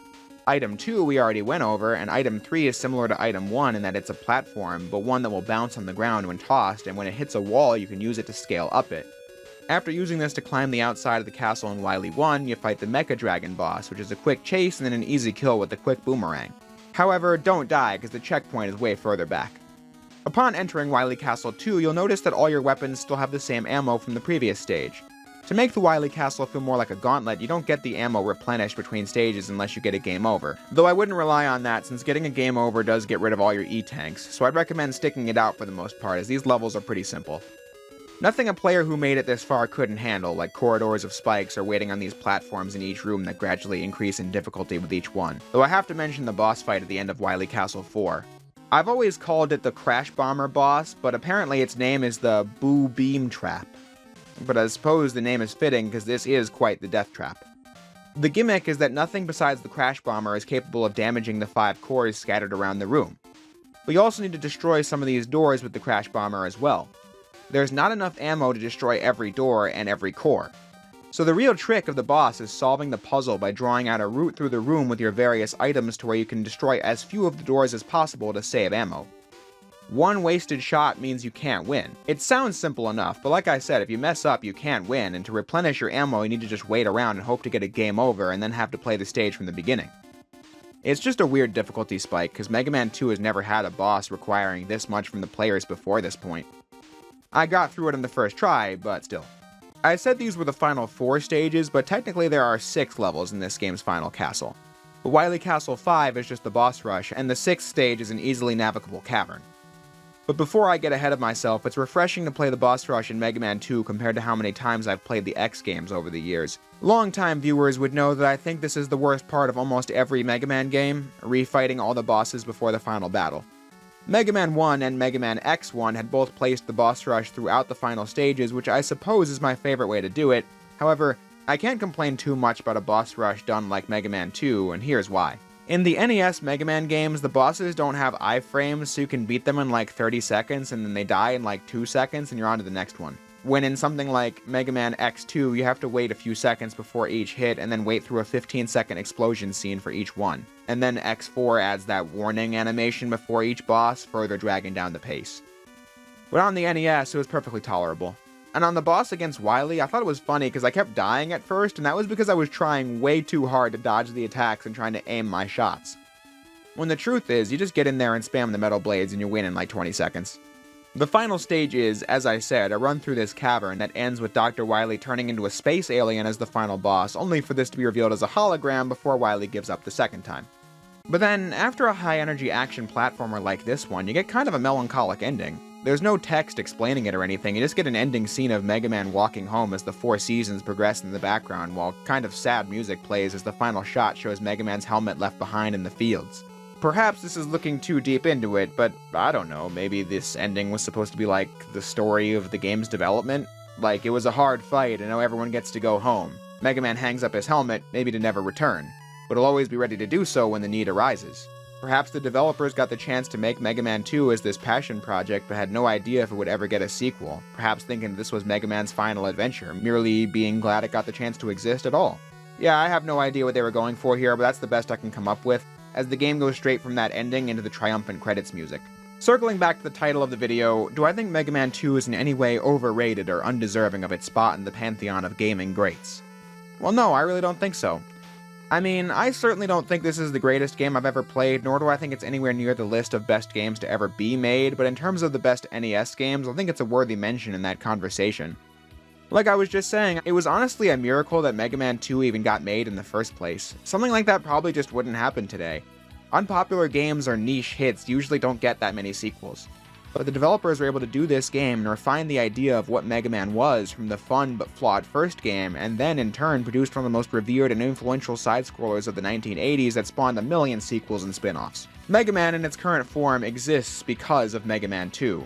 Item 2 we already went over, and Item 3 is similar to Item 1 in that it's a platform, but one that will bounce on the ground when tossed, and when it hits a wall you can use it to scale up it. After using this to climb the outside of the castle in Wily 1, you fight the Mecha Dragon boss, which is a quick chase and then an easy kill with the quick boomerang. However, don't die, because the checkpoint is way further back. Upon entering Wily Castle 2, you'll notice that all your weapons still have the same ammo from the previous stage. To make the Wily Castle feel more like a gauntlet, you don't get the ammo replenished between stages unless you get a game over. Though I wouldn't rely on that since getting a game over does get rid of all your E-tanks, so I'd recommend sticking it out for the most part as these levels are pretty simple. Nothing a player who made it this far couldn't handle, like corridors of spikes or waiting on these platforms in each room that gradually increase in difficulty with each one. Though I have to mention the boss fight at the end of Wily Castle 4. I've always called it the Crash Bomber boss, but apparently its name is the Boo Beam Trap. But I suppose the name is fitting because this is quite the death trap. The gimmick is that nothing besides the Crash Bomber is capable of damaging the 5 cores scattered around the room. But you also need to destroy some of these doors with the Crash Bomber as well. There's not enough ammo to destroy every door and every core. So the real trick of the boss is solving the puzzle by drawing out a route through the room with your various items to where you can destroy as few of the doors as possible to save ammo. One wasted shot means you can't win. It sounds simple enough, but like I said, if you mess up, you can't win, and to replenish your ammo, you need to just wait around and hope to get a game over and then have to play the stage from the beginning. It's just a weird difficulty spike, because Mega Man 2 has never had a boss requiring this much from the players before this point. I got through it on the first try, but still. I said these were the final 4 stages, but technically there are 6 levels in this game's final castle. But Wily Castle 5 is just the boss rush, and the 6th stage is an easily navigable cavern. But before I get ahead of myself, it's refreshing to play the boss rush in Mega Man 2 compared to how many times I've played the X games over the years. Longtime viewers would know that I think this is the worst part of almost every Mega Man game, refighting all the bosses before the final battle. Mega Man 1 and Mega Man X1 had both placed the boss rush throughout the final stages, which I suppose is my favorite way to do it. However, I can't complain too much about a boss rush done like Mega Man 2, and here's why. In the NES Mega Man games, the bosses don't have iframes, so you can beat them in like 30 seconds and then they die in like 2 seconds and you're on to the next one. When in something like Mega Man X2, you have to wait a few seconds before each hit and then wait through a 15-second explosion scene for each one. And then X4 adds that warning animation before each boss, further dragging down the pace. But on the NES, it was perfectly tolerable. And on the boss against Wily, I thought it was funny because I kept dying at first, and that was because I was trying way too hard to dodge the attacks and trying to aim my shots. When the truth is, you just get in there and spam the metal blades and you win in like 20 seconds. The final stage is, as I said, a run through this cavern that ends with Dr. Wily turning into a space alien as the final boss, only for this to be revealed as a hologram before Wily gives up the second time. But then, after a high-energy action platformer like this one, you get kind of a melancholic ending. There's no text explaining it or anything, you just get an ending scene of Mega Man walking home as the four seasons progress in the background, while kind of sad music plays as the final shot shows Mega Man's helmet left behind in the fields. Perhaps this is looking too deep into it, but I don't know, maybe this ending was supposed to be like the story of the game's development? Like, it was a hard fight and now everyone gets to go home. Mega Man hangs up his helmet, maybe to never return, but he'll always be ready to do so when the need arises. Perhaps the developers got the chance to make Mega Man 2 as this passion project but had no idea if it would ever get a sequel, perhaps thinking this was Mega Man's final adventure, merely being glad it got the chance to exist at all. Yeah, I have no idea what they were going for here, but that's the best I can come up with, as the game goes straight from that ending into the triumphant credits music. Circling back to the title of the video, do I think Mega Man 2 is in any way overrated or undeserving of its spot in the pantheon of gaming greats? Well, no, I really don't think so. I mean, I certainly don't think this is the greatest game I've ever played, nor do I think it's anywhere near the list of best games to ever be made, but in terms of the best NES games, I think it's a worthy mention in that conversation. Like I was just saying, it was honestly a miracle that Mega Man 2 even got made in the first place. Something like that probably just wouldn't happen today. Unpopular games or niche hits usually don't get that many sequels. But the developers were able to do this game and refine the idea of what Mega Man was from the fun but flawed first game, and then in turn produced one of the most revered and influential side-scrollers of the 1980s that spawned a million sequels and spin-offs. Mega Man in its current form exists because of Mega Man 2,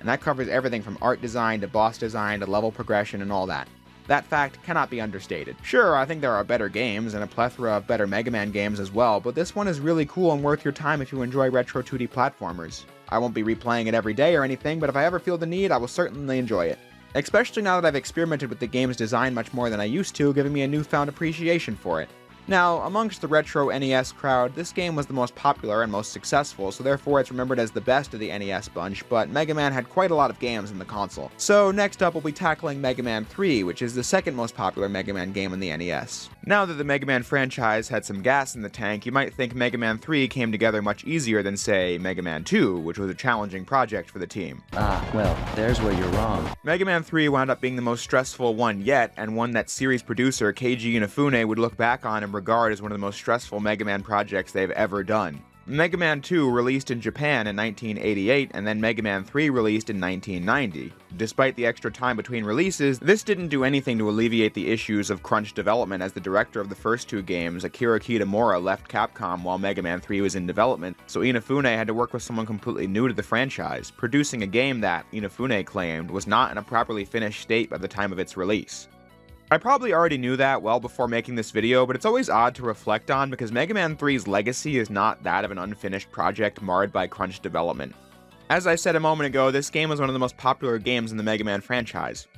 and that covers everything from art design to boss design to level progression and all that. That fact cannot be understated. Sure, I think there are better games and a plethora of better Mega Man games as well, but this one is really cool and worth your time if you enjoy retro 2D platformers. I won't be replaying it every day or anything, but if I ever feel the need, I will certainly enjoy it. Especially now that I've experimented with the game's design much more than I used to, giving me a newfound appreciation for it. Now, amongst the retro NES crowd, this game was the most popular and most successful, so therefore it's remembered as the best of the NES bunch, but Mega Man had quite a lot of games in the console. So next up we'll be tackling Mega Man 3, which is the second most popular Mega Man game in the NES. Now that the Mega Man franchise had some gas in the tank, you might think Mega Man 3 came together much easier than, say, Mega Man 2, which was a challenging project for the team. Well, there's where you're wrong. Mega Man 3 wound up being the most stressful one yet, and one that series producer Keiji Inafune would look back on and regard as one of the most stressful Mega Man projects they've ever done. Mega Man 2 released in Japan in 1988, and then Mega Man 3 released in 1990. Despite the extra time between releases, this didn't do anything to alleviate the issues of crunch development, as the director of the first two games, Akira Kitamura, left Capcom while Mega Man 3 was in development, so Inafune had to work with someone completely new to the franchise, producing a game that, Inafune claimed, was not in a properly finished state by the time of its release. I probably already knew that well before making this video, but it's always odd to reflect on because Mega Man 3's legacy is not that of an unfinished project marred by crunch development. As I said a moment ago, this game was one of the most popular games in the Mega Man franchise,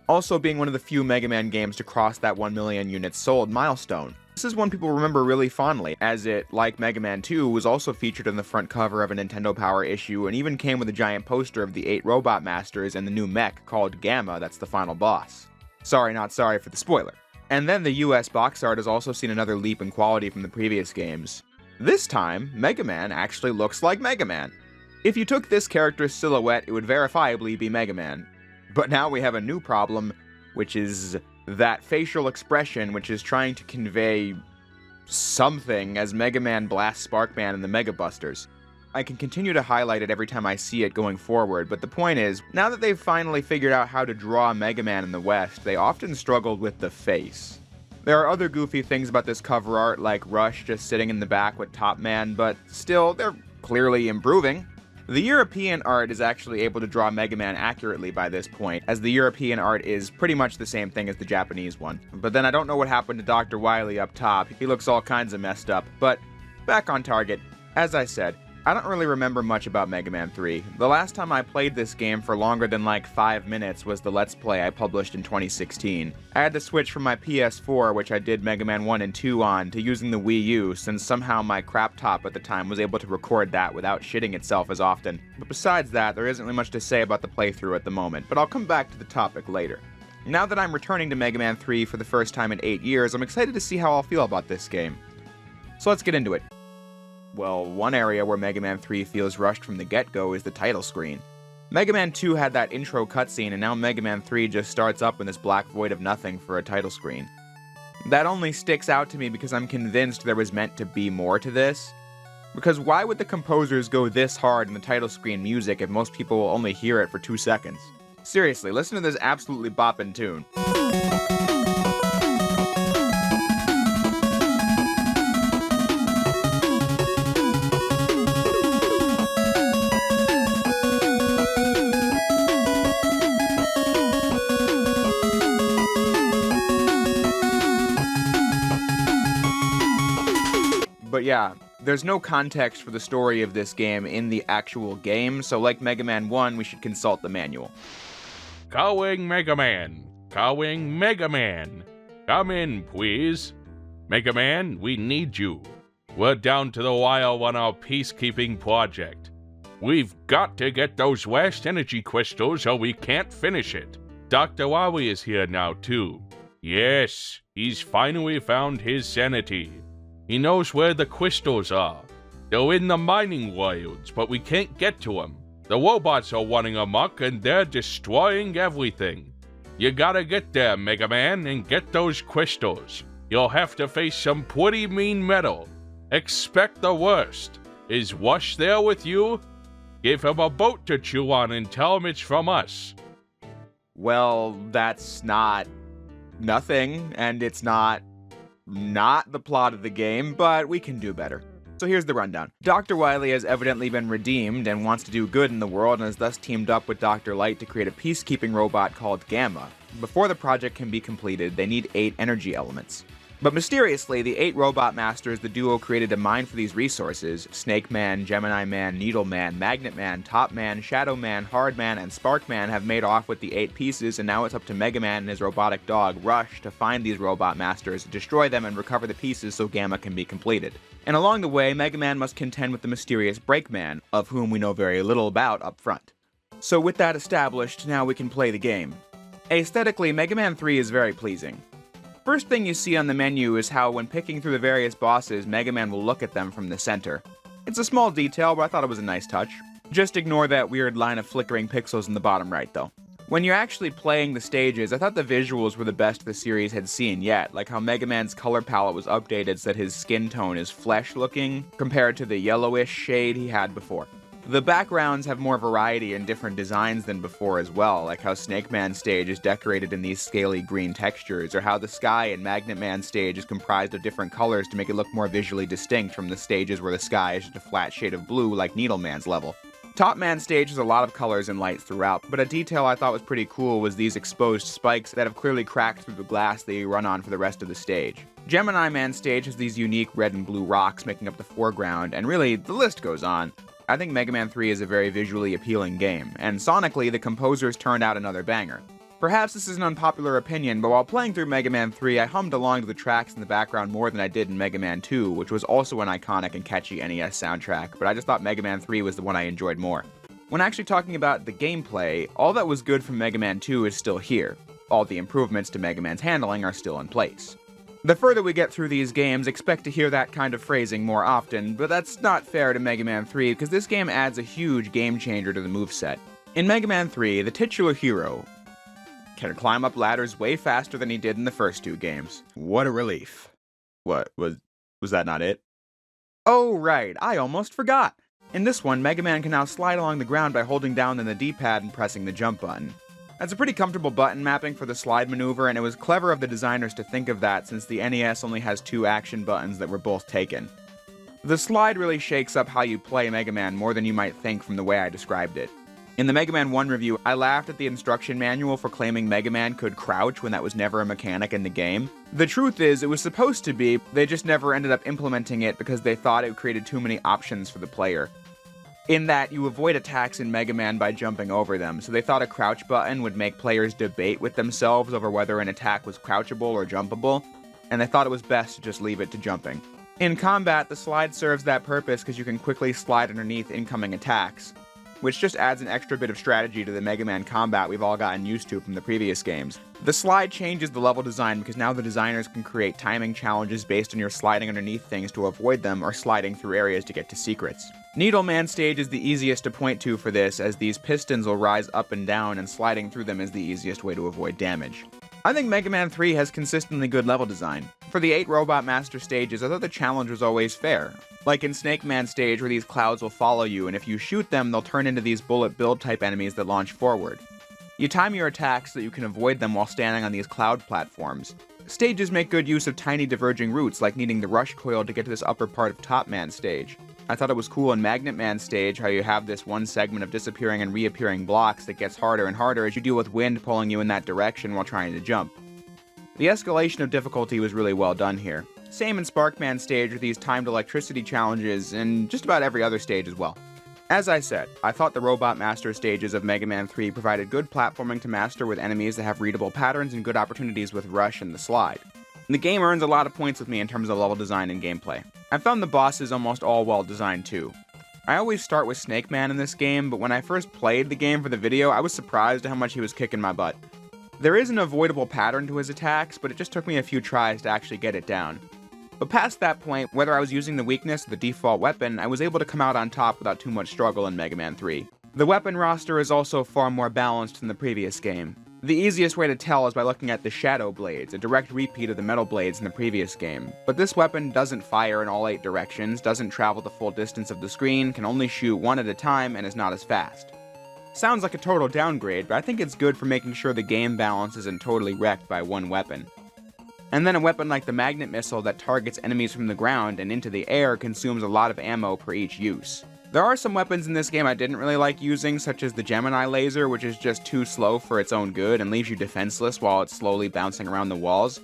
also being one of the few Mega Man games to cross that 1 million units sold milestone. This is one people remember really fondly, as it, like Mega Man 2, was also featured on the front cover of a Nintendo Power issue and even came with a giant poster of the 8 Robot Masters and the new mech called Gamma that's the final boss. Sorry, not sorry for the spoiler. And then the US box art has also seen another leap in quality from the previous games. This time, Mega Man actually looks like Mega Man. If you took this character's silhouette, it would verifiably be Mega Man. But now we have a new problem, which is that facial expression which is trying to convey something as Mega Man blasts Sparkman in the Mega Busters. I can continue to highlight it every time I see it going forward, but the point is, now that they've finally figured out how to draw Mega Man in the West, they often struggled with the face. There are other goofy things about this cover art, like Rush just sitting in the back with Top Man, but still, they're clearly improving. The European art is actually able to draw Mega Man accurately by this point, as the European art is pretty much the same thing as the Japanese one. But then I don't know what happened to Dr. Wily up top, he looks all kinds of messed up. But back on target, as I said, I don't really remember much about Mega Man 3. The last time I played this game for longer than like 5 minutes was the Let's Play I published in 2016. I had to switch from my PS4, which I did Mega Man 1 and 2 on, to using the Wii U, since somehow my crap top at the time was able to record that without shitting itself as often. But besides that, there isn't really much to say about the playthrough at the moment, but I'll come back to the topic later. Now that I'm returning to Mega Man 3 for the first time in 8 years, I'm excited to see how I'll feel about this game. So let's get into it. Well, one area where Mega Man 3 feels rushed from the get-go is the title screen. Mega Man 2 had that intro cutscene, and now Mega Man 3 just starts up in this black void of nothing for a title screen. That only sticks out to me because I'm convinced there was meant to be more to this. Because why would the composers go this hard in the title screen music if most people will only hear it for 2 seconds? Seriously, listen to this absolutely boppin' tune. But yeah, there's no context for the story of this game in the actual game, so like Mega Man 1, we should consult the manual. Calling Mega Man. Calling Mega Man. Come in, please. Mega Man, we need you. We're down to the wire on our peacekeeping project. We've got to get those last energy crystals or we can't finish it. Dr. Wily is here now, too. Yes, he's finally found his sanity. He knows where the crystals are. They're in the mining wilds, but we can't get to them. The robots are running amok and they're destroying everything. You gotta get there, Mega Man, and get those crystals. You'll have to face some pretty mean metal. Expect the worst. Is Wush there with you? Give him a boat to chew on and tell him it's from us. Well, that's not nothing, and it's not the plot of the game, but we can do better. So here's the rundown. Dr. Wily has evidently been redeemed and wants to do good in the world and has thus teamed up with Dr. Light to create a peacekeeping robot called Gamma. Before the project can be completed, they need 8 energy elements. But mysteriously, the 8 robot masters the duo created to mine for these resources, Snake Man, Gemini Man, Needle Man, Magnet Man, Top Man, Shadow Man, Hard Man, and Spark Man have made off with the 8 pieces, and now it's up to Mega Man and his robotic dog, Rush, to find these robot masters, destroy them, and recover the pieces so Gamma can be completed. And along the way, Mega Man must contend with the mysterious Breakman, of whom we know very little about up front. So with that established, now we can play the game. Aesthetically, Mega Man 3 is very pleasing. First thing you see on the menu is how when picking through the various bosses, Mega Man will look at them from the center. It's a small detail, but I thought it was a nice touch. Just ignore that weird line of flickering pixels in the bottom right, though. When you're actually playing the stages, I thought the visuals were the best the series had seen yet, like how Mega Man's color palette was updated so that his skin tone is flesh-looking, compared to the yellowish shade he had before. The backgrounds have more variety and different designs than before as well, like how Snake Man's stage is decorated in these scaly green textures, or how the sky in Magnet Man's stage is comprised of different colors to make it look more visually distinct from the stages where the sky is just a flat shade of blue like Needle Man's level. Top Man's stage has a lot of colors and lights throughout, but a detail I thought was pretty cool was these exposed spikes that have clearly cracked through the glass that you run on for the rest of the stage. Gemini Man's stage has these unique red and blue rocks making up the foreground, and really, the list goes on. I think Mega Man 3 is a very visually appealing game, and sonically, the composers turned out another banger. Perhaps this is an unpopular opinion, but while playing through Mega Man 3, I hummed along to the tracks in the background more than I did in Mega Man 2, which was also an iconic and catchy NES soundtrack, but I just thought Mega Man 3 was the one I enjoyed more. When actually talking about the gameplay, all that was good from Mega Man 2 is still here. All the improvements to Mega Man's handling are still in place. The further we get through these games, expect to hear that kind of phrasing more often, but that's not fair to Mega Man 3 because this game adds a huge game changer to the moveset. In Mega Man 3, the titular hero can climb up ladders way faster than he did in the first 2 games. What a relief. What, was that not it? Oh right, I almost forgot! In this one, Mega Man can now slide along the ground by holding down on the D-pad and pressing the jump button. That's a pretty comfortable button mapping for the slide maneuver, and it was clever of the designers to think of that since the NES only has 2 action buttons that were both taken. The slide really shakes up how you play Mega Man more than you might think from the way I described it. In the Mega Man 1 review, I laughed at the instruction manual for claiming Mega Man could crouch when that was never a mechanic in the game. The truth is, it was supposed to be, they just never ended up implementing it because they thought it created too many options for the player. In that, you avoid attacks in Mega Man by jumping over them, so they thought a crouch button would make players debate with themselves over whether an attack was crouchable or jumpable, and they thought it was best to just leave it to jumping. In combat, the slide serves that purpose because you can quickly slide underneath incoming attacks, which just adds an extra bit of strategy to the Mega Man combat we've all gotten used to from the previous games. The slide changes the level design because now the designers can create timing challenges based on your sliding underneath things to avoid them or sliding through areas to get to secrets. Needle Man stage is the easiest to point to for this, as these pistons will rise up and down and sliding through them is the easiest way to avoid damage. I think Mega Man 3 has consistently good level design. For the 8 Robot Master stages, I thought the challenge was always fair. Like in Snake Man stage, where these clouds will follow you, and if you shoot them, they'll turn into these bullet build type enemies that launch forward. You time your attacks so that you can avoid them while standing on these cloud platforms. Stages make good use of tiny diverging routes, like needing the rush coil to get to this upper part of Top Man stage. I thought it was cool in Magnet Man stage how you have this one segment of disappearing and reappearing blocks that gets harder and harder as you deal with wind pulling you in that direction while trying to jump. The escalation of difficulty was really well done here. Same in Sparkman stage with these timed electricity challenges, and just about every other stage as well. As I said, I thought the Robot Master stages of Mega Man 3 provided good platforming to master with enemies that have readable patterns and good opportunities with Rush and the Slide. The game earns a lot of points with me in terms of level design and gameplay. I found the bosses almost all well designed too. I always start with Snake Man in this game, but when I first played the game for the video, I was surprised at how much he was kicking my butt. There is an avoidable pattern to his attacks, but it just took me a few tries to actually get it down. But past that point, whether I was using the weakness or the default weapon, I was able to come out on top without too much struggle in Mega Man 3. The weapon roster is also far more balanced than the previous game. The easiest way to tell is by looking at the Shadow Blades, a direct repeat of the Metal Blades in the previous game. But this weapon doesn't fire in all 8 directions, doesn't travel the full distance of the screen, can only shoot one at a time, and is not as fast. Sounds like a total downgrade, but I think it's good for making sure the game balance isn't totally wrecked by one weapon. And then a weapon like the Magnet Missile that targets enemies from the ground and into the air consumes a lot of ammo per each use. There are some weapons in this game I didn't really like using, such as the Gemini Laser, which is just too slow for its own good and leaves you defenseless while it's slowly bouncing around the walls.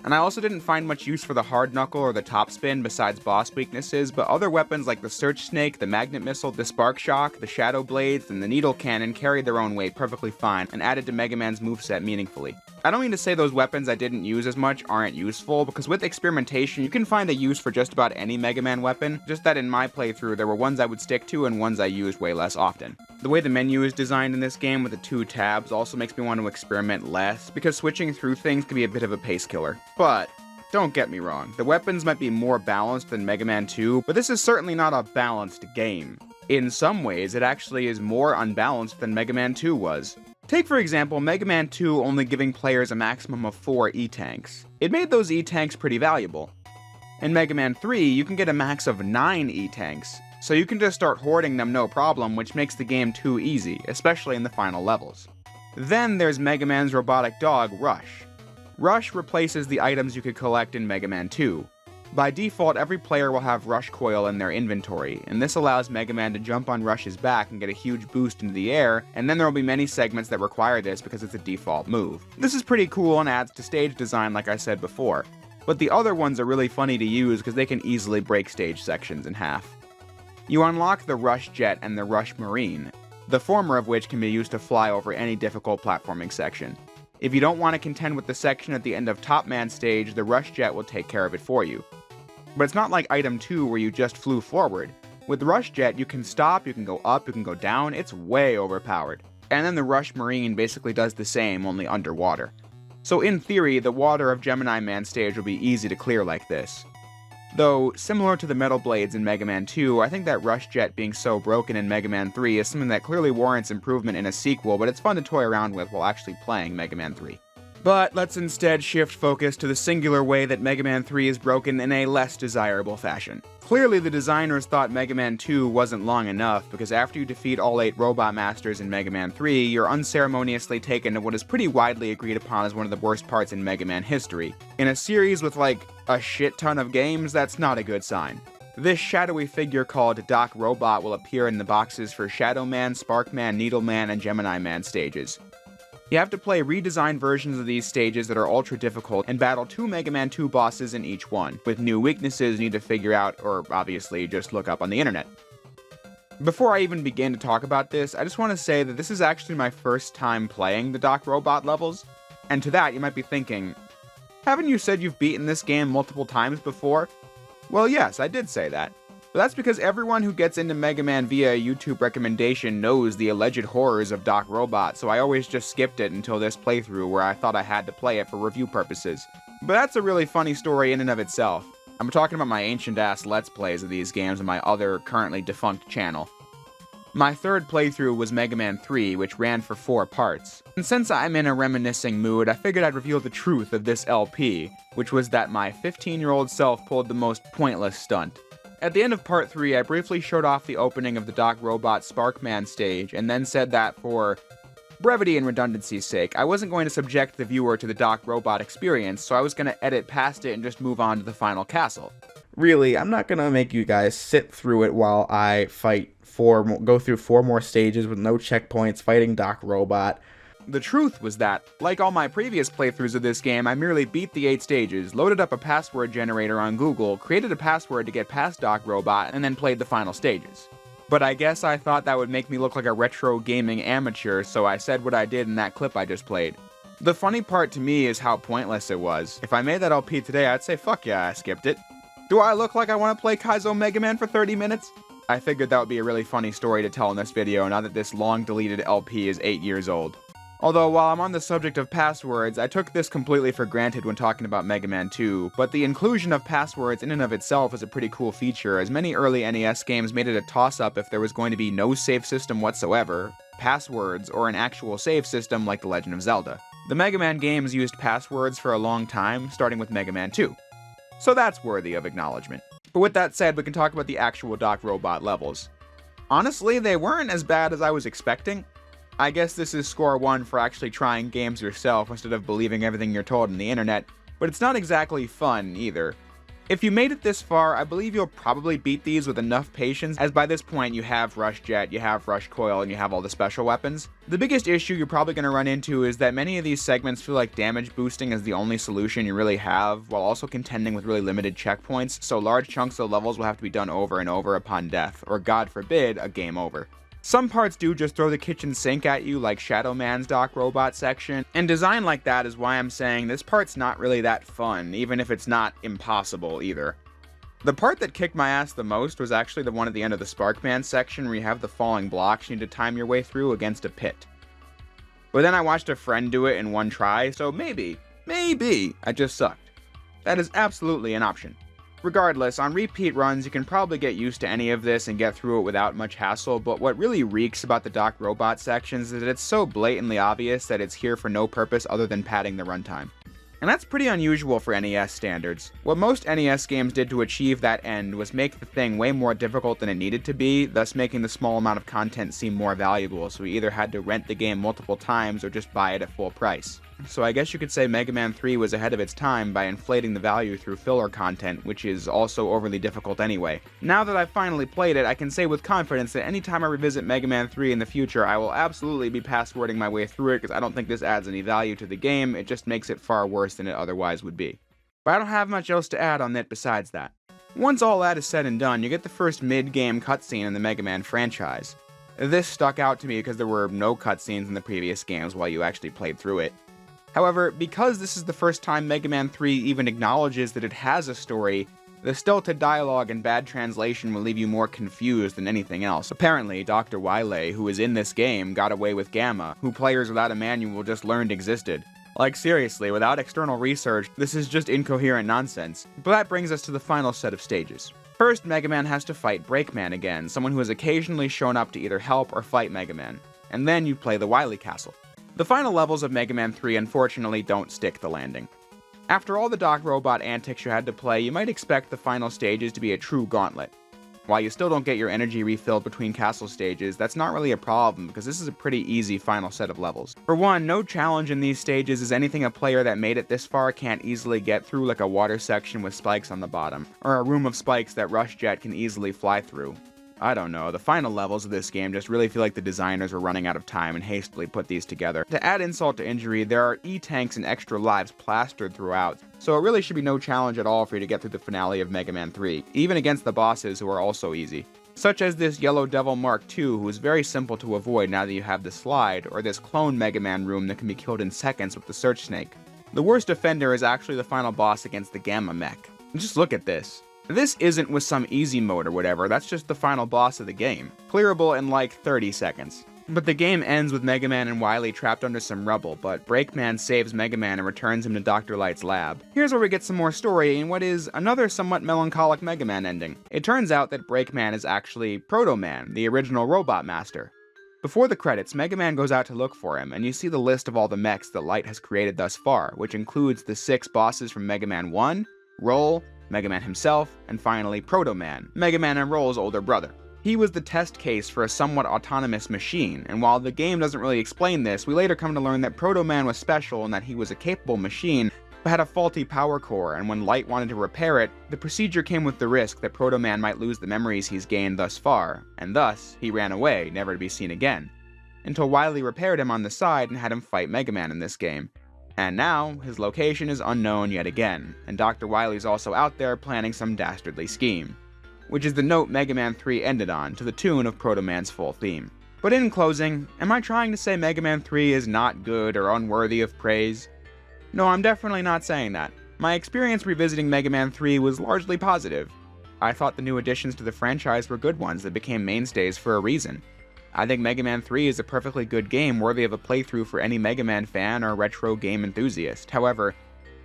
And I also didn't find much use for the Hard Knuckle or the Top Spin besides boss weaknesses, but other weapons like the Search Snake, the Magnet Missile, the Spark Shock, the Shadow Blades, and the Needle Cannon carried their own weight perfectly fine and added to Mega Man's moveset meaningfully. I don't mean to say those weapons I didn't use as much aren't useful, because with experimentation you can find a use for just about any Mega Man weapon, just that in my playthrough there were ones I would stick to and ones I used way less often. The way the menu is designed in this game with the 2 tabs also makes me want to experiment less, because switching through things can be a bit of a pace killer. But don't get me wrong, the weapons might be more balanced than Mega Man 2, but this is certainly not a balanced game. In some ways, it actually is more unbalanced than Mega Man 2 was. Take for example, Mega Man 2 only giving players a maximum of 4 E-Tanks. It made those E-Tanks pretty valuable. In Mega Man 3, you can get a max of 9 E-Tanks, so you can just start hoarding them no problem, which makes the game too easy, especially in the final levels. Then there's Mega Man's robotic dog, Rush. Rush replaces the items you could collect in Mega Man 2. By default, every player will have Rush Coil in their inventory, and this allows Mega Man to jump on Rush's back and get a huge boost into the air, and then there will be many segments that require this because it's a default move. This is pretty cool and adds to stage design like I said before, but the other ones are really funny to use because they can easily break stage sections in half. You unlock the Rush Jet and the Rush Marine, the former of which can be used to fly over any difficult platforming section. If you don't want to contend with the section at the end of Top Man stage, the Rush Jet will take care of it for you. But it's not like Item 2 where you just flew forward. With Rush Jet, you can stop, you can go up, you can go down, it's way overpowered. And then the Rush Marine basically does the same, only underwater. So in theory, the water of Gemini Man stage will be easy to clear like this. Though, similar to the Metal Blades in Mega Man 2, I think that Rush Jet being so broken in Mega Man 3 is something that clearly warrants improvement in a sequel, but it's fun to toy around with while actually playing Mega Man 3. But let's instead shift focus to the singular way that Mega Man 3 is broken in a less desirable fashion. Clearly the designers thought Mega Man 2 wasn't long enough, because after you defeat all 8 Robot Masters in Mega Man 3, you're unceremoniously taken to what is pretty widely agreed upon as one of the worst parts in Mega Man history. In a series with like a shit ton of games, that's not a good sign. This shadowy figure called Doc Robot will appear in the boxes for Shadow Man, Spark Man, Needle Man, and Gemini Man stages. You have to play redesigned versions of these stages that are ultra difficult and battle 2 Mega Man 2 bosses in each one, with new weaknesses you need to figure out or obviously just look up on the internet. Before I even begin to talk about this, I just want to say that this is actually my first time playing the Doc Robot levels, and to that you might be thinking, haven't you said you've beaten this game multiple times before? Well yes, I did say that. But that's because everyone who gets into Mega Man via a YouTube recommendation knows the alleged horrors of Doc Robot, so I always just skipped it until this playthrough where I thought I had to play it for review purposes. But that's a really funny story in and of itself. I'm talking about my ancient-ass Let's Plays of these games on my other, currently defunct channel. My third playthrough was Mega Man 3, which ran for 4 parts. And since I'm in a reminiscing mood, I figured I'd reveal the truth of this LP, which was that my 15-year-old self pulled the most pointless stunt. At the end of part 3, I briefly showed off the opening of the Doc Robot Sparkman stage, and then said that for brevity and redundancy's sake, I wasn't going to subject the viewer to the Doc Robot experience, so I was going to edit past it and just move on to the final castle. Really, I'm not gonna make you guys sit through it while I go through 4 more stages with no checkpoints, fighting Doc Robot. The truth was that, like all my previous playthroughs of this game, I merely beat the 8 stages, loaded up a password generator on Google, created a password to get past Doc Robot, and then played the final stages. But I guess I thought that would make me look like a retro gaming amateur, so I said what I did in that clip I just played. The funny part to me is how pointless it was. If I made that LP today, I'd say fuck yeah, I skipped it. Do I look like I want to play Kaizo Mega Man for 30 minutes? I figured that would be a really funny story to tell in this video now that this long-deleted LP is 8 years old. Although, while I'm on the subject of passwords, I took this completely for granted when talking about Mega Man 2, but the inclusion of passwords in and of itself is a pretty cool feature, as many early NES games made it a toss-up if there was going to be no save system whatsoever, passwords, or an actual save system like The Legend of Zelda. The Mega Man games used passwords for a long time, starting with Mega Man 2. So that's worthy of acknowledgement. But with that said, we can talk about the actual Doc Robot levels. Honestly, they weren't as bad as I was expecting. I guess this is score 1 for actually trying games yourself instead of believing everything you're told on the internet, but it's not exactly fun either. If you made it this far, I believe you'll probably beat these with enough patience, as by this point you have Rush Jet, you have Rush Coil, and you have all the special weapons. The biggest issue you're probably going to run into is that many of these segments feel like damage boosting is the only solution you really have, while also contending with really limited checkpoints, so large chunks of levels will have to be done over and over upon death, or God forbid, a game over. Some parts do just throw the kitchen sink at you, like Shadow Man's Doc Robot section, and design like that is why I'm saying this part's not really that fun, even if it's not impossible either. The part that kicked my ass the most was actually the one at the end of the Sparkman section where you have the falling blocks you need to time your way through against a pit. But then I watched a friend do it in one try, so maybe I just sucked. That is absolutely an option. Regardless, on repeat runs, you can probably get used to any of this and get through it without much hassle, but what really reeks about the Doc Robot sections is that it's so blatantly obvious that it's here for no purpose other than padding the runtime. And that's pretty unusual for NES standards. What most NES games did to achieve that end was make the thing way more difficult than it needed to be, thus making the small amount of content seem more valuable, so we either had to rent the game multiple times or just buy it at full price. So I guess you could say Mega Man 3 was ahead of its time by inflating the value through filler content, which is also overly difficult anyway. Now that I've finally played it, I can say with confidence that anytime I revisit Mega Man 3 in the future, I will absolutely be passwording my way through it because I don't think this adds any value to the game, it just makes it far worse than it otherwise would be. But I don't have much else to add on it besides that. Once all that is said and done, you get the first mid-game cutscene in the Mega Man franchise. This stuck out to me because there were no cutscenes in the previous games while you actually played through it. However, because this is the first time Mega Man 3 even acknowledges that it has a story, the stilted dialogue and bad translation will leave you more confused than anything else. Apparently, Dr. Wily, who is in this game, got away with Gamma, who players without a manual just learned existed. Like seriously, without external research, this is just incoherent nonsense. But that brings us to the final set of stages. First, Mega Man has to fight Breakman again, someone who has occasionally shown up to either help or fight Mega Man. And then you play the Wily Castle. The final levels of Mega Man 3 unfortunately don't stick the landing. After all the Doc Robot antics you had to play, you might expect the final stages to be a true gauntlet. While you still don't get your energy refilled between castle stages, that's not really a problem because this is a pretty easy final set of levels. For one, no challenge in these stages is anything a player that made it this far can't easily get through, like a water section with spikes on the bottom, or a room of spikes that Rush Jet can easily fly through. I don't know, the final levels of this game just really feel like the designers were running out of time and hastily put these together. To add insult to injury, there are E-tanks and extra lives plastered throughout, so it really should be no challenge at all for you to get through the finale of Mega Man 3, even against the bosses who are also easy. Such as this Yellow Devil Mark II, who is very simple to avoid now that you have the slide, or this clone Mega Man room that can be killed in seconds with the Search Snake. The worst offender is actually the final boss against the Gamma Mech. Just look at this. This isn't with some easy mode or whatever, that's just the final boss of the game, clearable in like 30 seconds. But the game ends with Mega Man and Wily trapped under some rubble, but Breakman saves Mega Man and returns him to Dr. Light's lab. Here's where we get some more story in what is another somewhat melancholic Mega Man ending. It turns out that Breakman is actually Proto Man, the original Robot Master. Before the credits, Mega Man goes out to look for him, and you see the list of all the mechs that Light has created thus far, which includes the 6 bosses from Mega Man 1, Roll, Mega Man himself, and finally Proto Man, Mega Man and Roll's older brother. He was the test case for a somewhat autonomous machine, and while the game doesn't really explain this, we later come to learn that Proto Man was special and that he was a capable machine, but had a faulty power core, and when Light wanted to repair it, the procedure came with the risk that Proto Man might lose the memories he's gained thus far, and thus, he ran away, never to be seen again. Until Wily repaired him on the side and had him fight Mega Man in this game. And now, his location is unknown yet again, and Dr. Wily's also out there planning some dastardly scheme. Which is the note Mega Man 3 ended on, to the tune of Proto Man's full theme. But in closing, am I trying to say Mega Man 3 is not good or unworthy of praise? No, I'm definitely not saying that. My experience revisiting Mega Man 3 was largely positive. I thought the new additions to the franchise were good ones that became mainstays for a reason. I think Mega Man 3 is a perfectly good game worthy of a playthrough for any Mega Man fan or retro game enthusiast. However,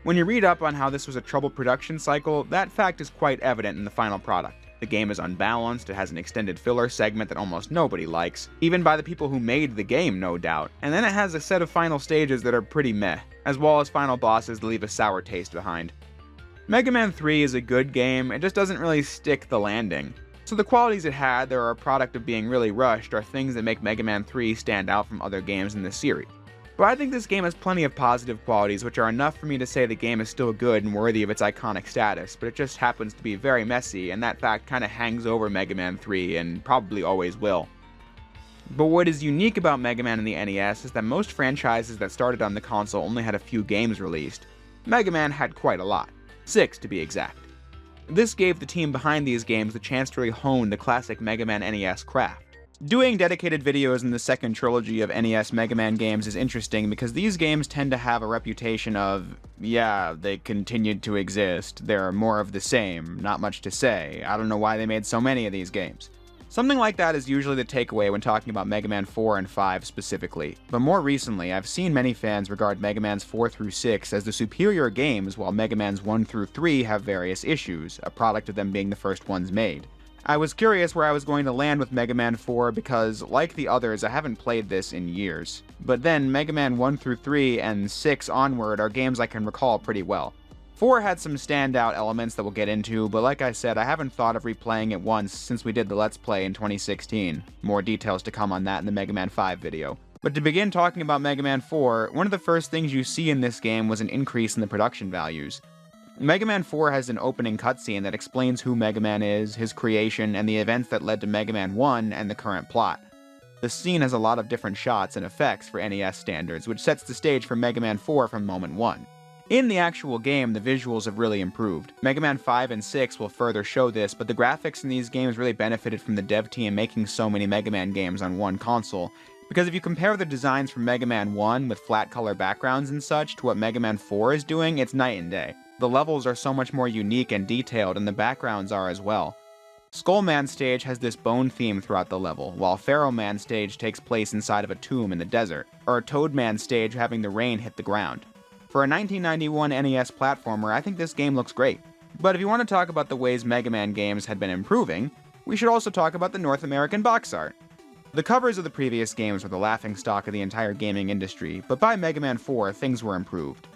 when you read up on how this was a troubled production cycle, that fact is quite evident in the final product. The game is unbalanced, it has an extended filler segment that almost nobody likes, even by the people who made the game, no doubt, and then it has a set of final stages that are pretty meh, as well as final bosses that leave a sour taste behind. Mega Man 3 is a good game, it just doesn't really stick the landing. So the qualities it had that are a product of being really rushed are things that make Mega Man 3 stand out from other games in this series. But I think this game has plenty of positive qualities which are enough for me to say the game is still good and worthy of its iconic status, but it just happens to be very messy, and that fact kinda hangs over Mega Man 3 and probably always will. But what is unique about Mega Man and the NES is that most franchises that started on the console only had a few games released. Mega Man had quite a lot. 6 to be exact. This gave the team behind these games the chance to really hone the classic Mega Man NES craft. Doing dedicated videos in the second trilogy of NES Mega Man games is interesting because these games tend to have a reputation of, yeah, they continued to exist, they're more of the same, not much to say, I don't know why they made so many of these games. Something like that is usually the takeaway when talking about Mega Man 4 and 5 specifically, but more recently I've seen many fans regard Mega Mans 4 through 6 as the superior games while Mega Mans 1 through 3 have various issues, a product of them being the first ones made. I was curious where I was going to land with Mega Man 4 because, like the others, I haven't played this in years. But then Mega Man 1 through 3 and 6 onward are games I can recall pretty well. 4 had some standout elements that we'll get into, but like I said, I haven't thought of replaying it once since we did the Let's Play in 2016. More details to come on that in the Mega Man 5 video. But to begin talking about Mega Man 4, one of the first things you see in this game was an increase in the production values. Mega Man 4 has an opening cutscene that explains who Mega Man is, his creation, and the events that led to Mega Man 1 and the current plot. The scene has a lot of different shots and effects for NES standards, which sets the stage for Mega Man 4 from moment 1. In the actual game, the visuals have really improved. Mega Man 5 and 6 will further show this, but the graphics in these games really benefited from the dev team making so many Mega Man games on one console, because if you compare the designs from Mega Man 1 with flat color backgrounds and such to what Mega Man 4 is doing, it's night and day. The levels are so much more unique and detailed, and the backgrounds are as well. Skullman Stage has this bone theme throughout the level, while Pharaoh Man Stage takes place inside of a tomb in the desert, or Toadman Stage having the rain hit the ground. For a 1991 NES platformer, I think this game looks great. But if you want to talk about the ways Mega Man games had been improving, we should also talk about the North American box art. The covers of the previous games were the laughingstock of the entire gaming industry, but by Mega Man 4, things were improved.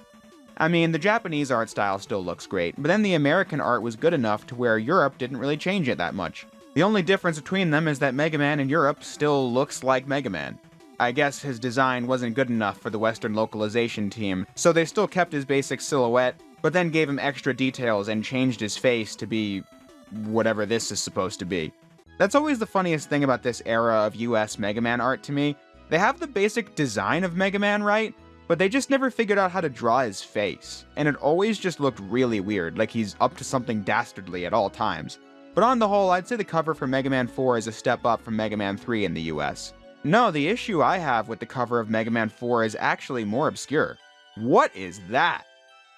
I mean, the Japanese art style still looks great, but then the American art was good enough to where Europe didn't really change it that much. The only difference between them is that Mega Man in Europe still looks like Mega Man. I guess his design wasn't good enough for the Western localization team, so they still kept his basic silhouette, but then gave him extra details and changed his face to be whatever this is supposed to be. That's always the funniest thing about this era of US Mega Man art to me. They have the basic design of Mega Man right, but they just never figured out how to draw his face, and it always just looked really weird, like he's up to something dastardly at all times. But on the whole, I'd say the cover for Mega Man 4 is a step up from Mega Man 3 in the US. No, the issue I have with the cover of Mega Man 4 is actually more obscure. What is that?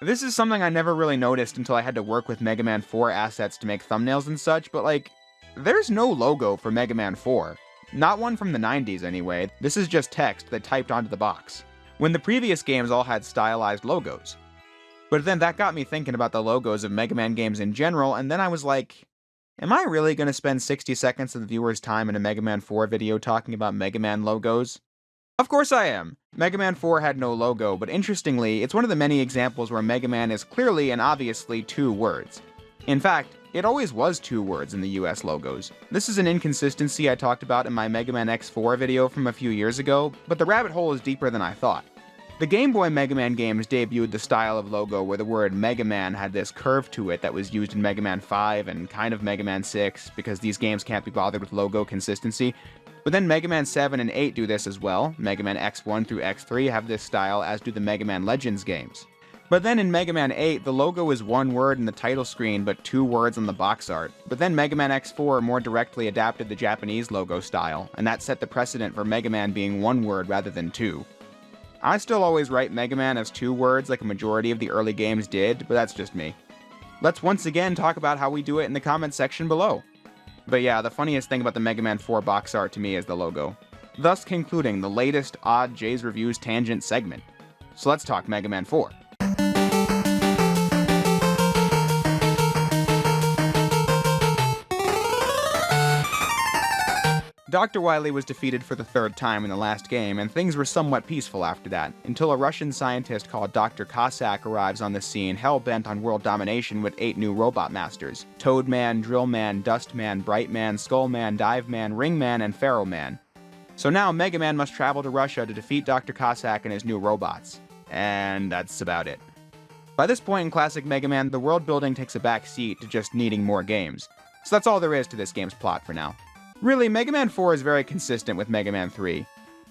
This is something I never really noticed until I had to work with Mega Man 4 assets to make thumbnails and such, but like, there's no logo for Mega Man 4. Not one from the 90s anyway, this is just text that typed onto the box, when the previous games all had stylized logos. But then that got me thinking about the logos of Mega Man games in general, and then I was like, am I really going to spend 60 seconds of the viewer's time in a Mega Man 4 video talking about Mega Man logos? Of course I am! Mega Man 4 had no logo, but interestingly, it's one of the many examples where Mega Man is clearly and obviously 2 words. In fact, it always was 2 words in the US logos. This is an inconsistency I talked about in my Mega Man X4 video from a few years ago, but the rabbit hole is deeper than I thought. The Game Boy Mega Man games debuted the style of logo where the word Mega Man had this curve to it that was used in Mega Man 5 and kind of Mega Man 6, because these games can't be bothered with logo consistency. But then Mega Man 7 and 8 do this as well. Mega Man X1 through X3 have this style, as do the Mega Man Legends games. But then in Mega Man 8, the logo is 1 word in the title screen but 2 words on the box art. But then Mega Man X4 more directly adapted the Japanese logo style, and that set the precedent for Mega Man being 1 word rather than 2. I still always write Mega Man as 2 words like a majority of the early games did, but that's just me. Let's once again talk about how we do it in the comments section below. But yeah, the funniest thing about the Mega Man 4 box art to me is the logo. Thus concluding the latest Odd J's Reviews Tangent segment. So let's talk Mega Man 4. Dr. Wily was defeated for the 3rd time in the last game, and things were somewhat peaceful after that, until a Russian scientist called Dr. Cossack arrives on the scene hell-bent on world domination with 8 new robot masters: Toad Man, Drill Man, Dust Man, Bright Man, Skull Man, Dive Man, Ring Man, and Pharaoh Man. So now Mega Man must travel to Russia to defeat Dr. Cossack and his new robots. And that's about it. By this point in classic Mega Man, the world building takes a back seat to just needing more games. So that's all there is to this game's plot for now. Really, Mega Man 4 is very consistent with Mega Man 3.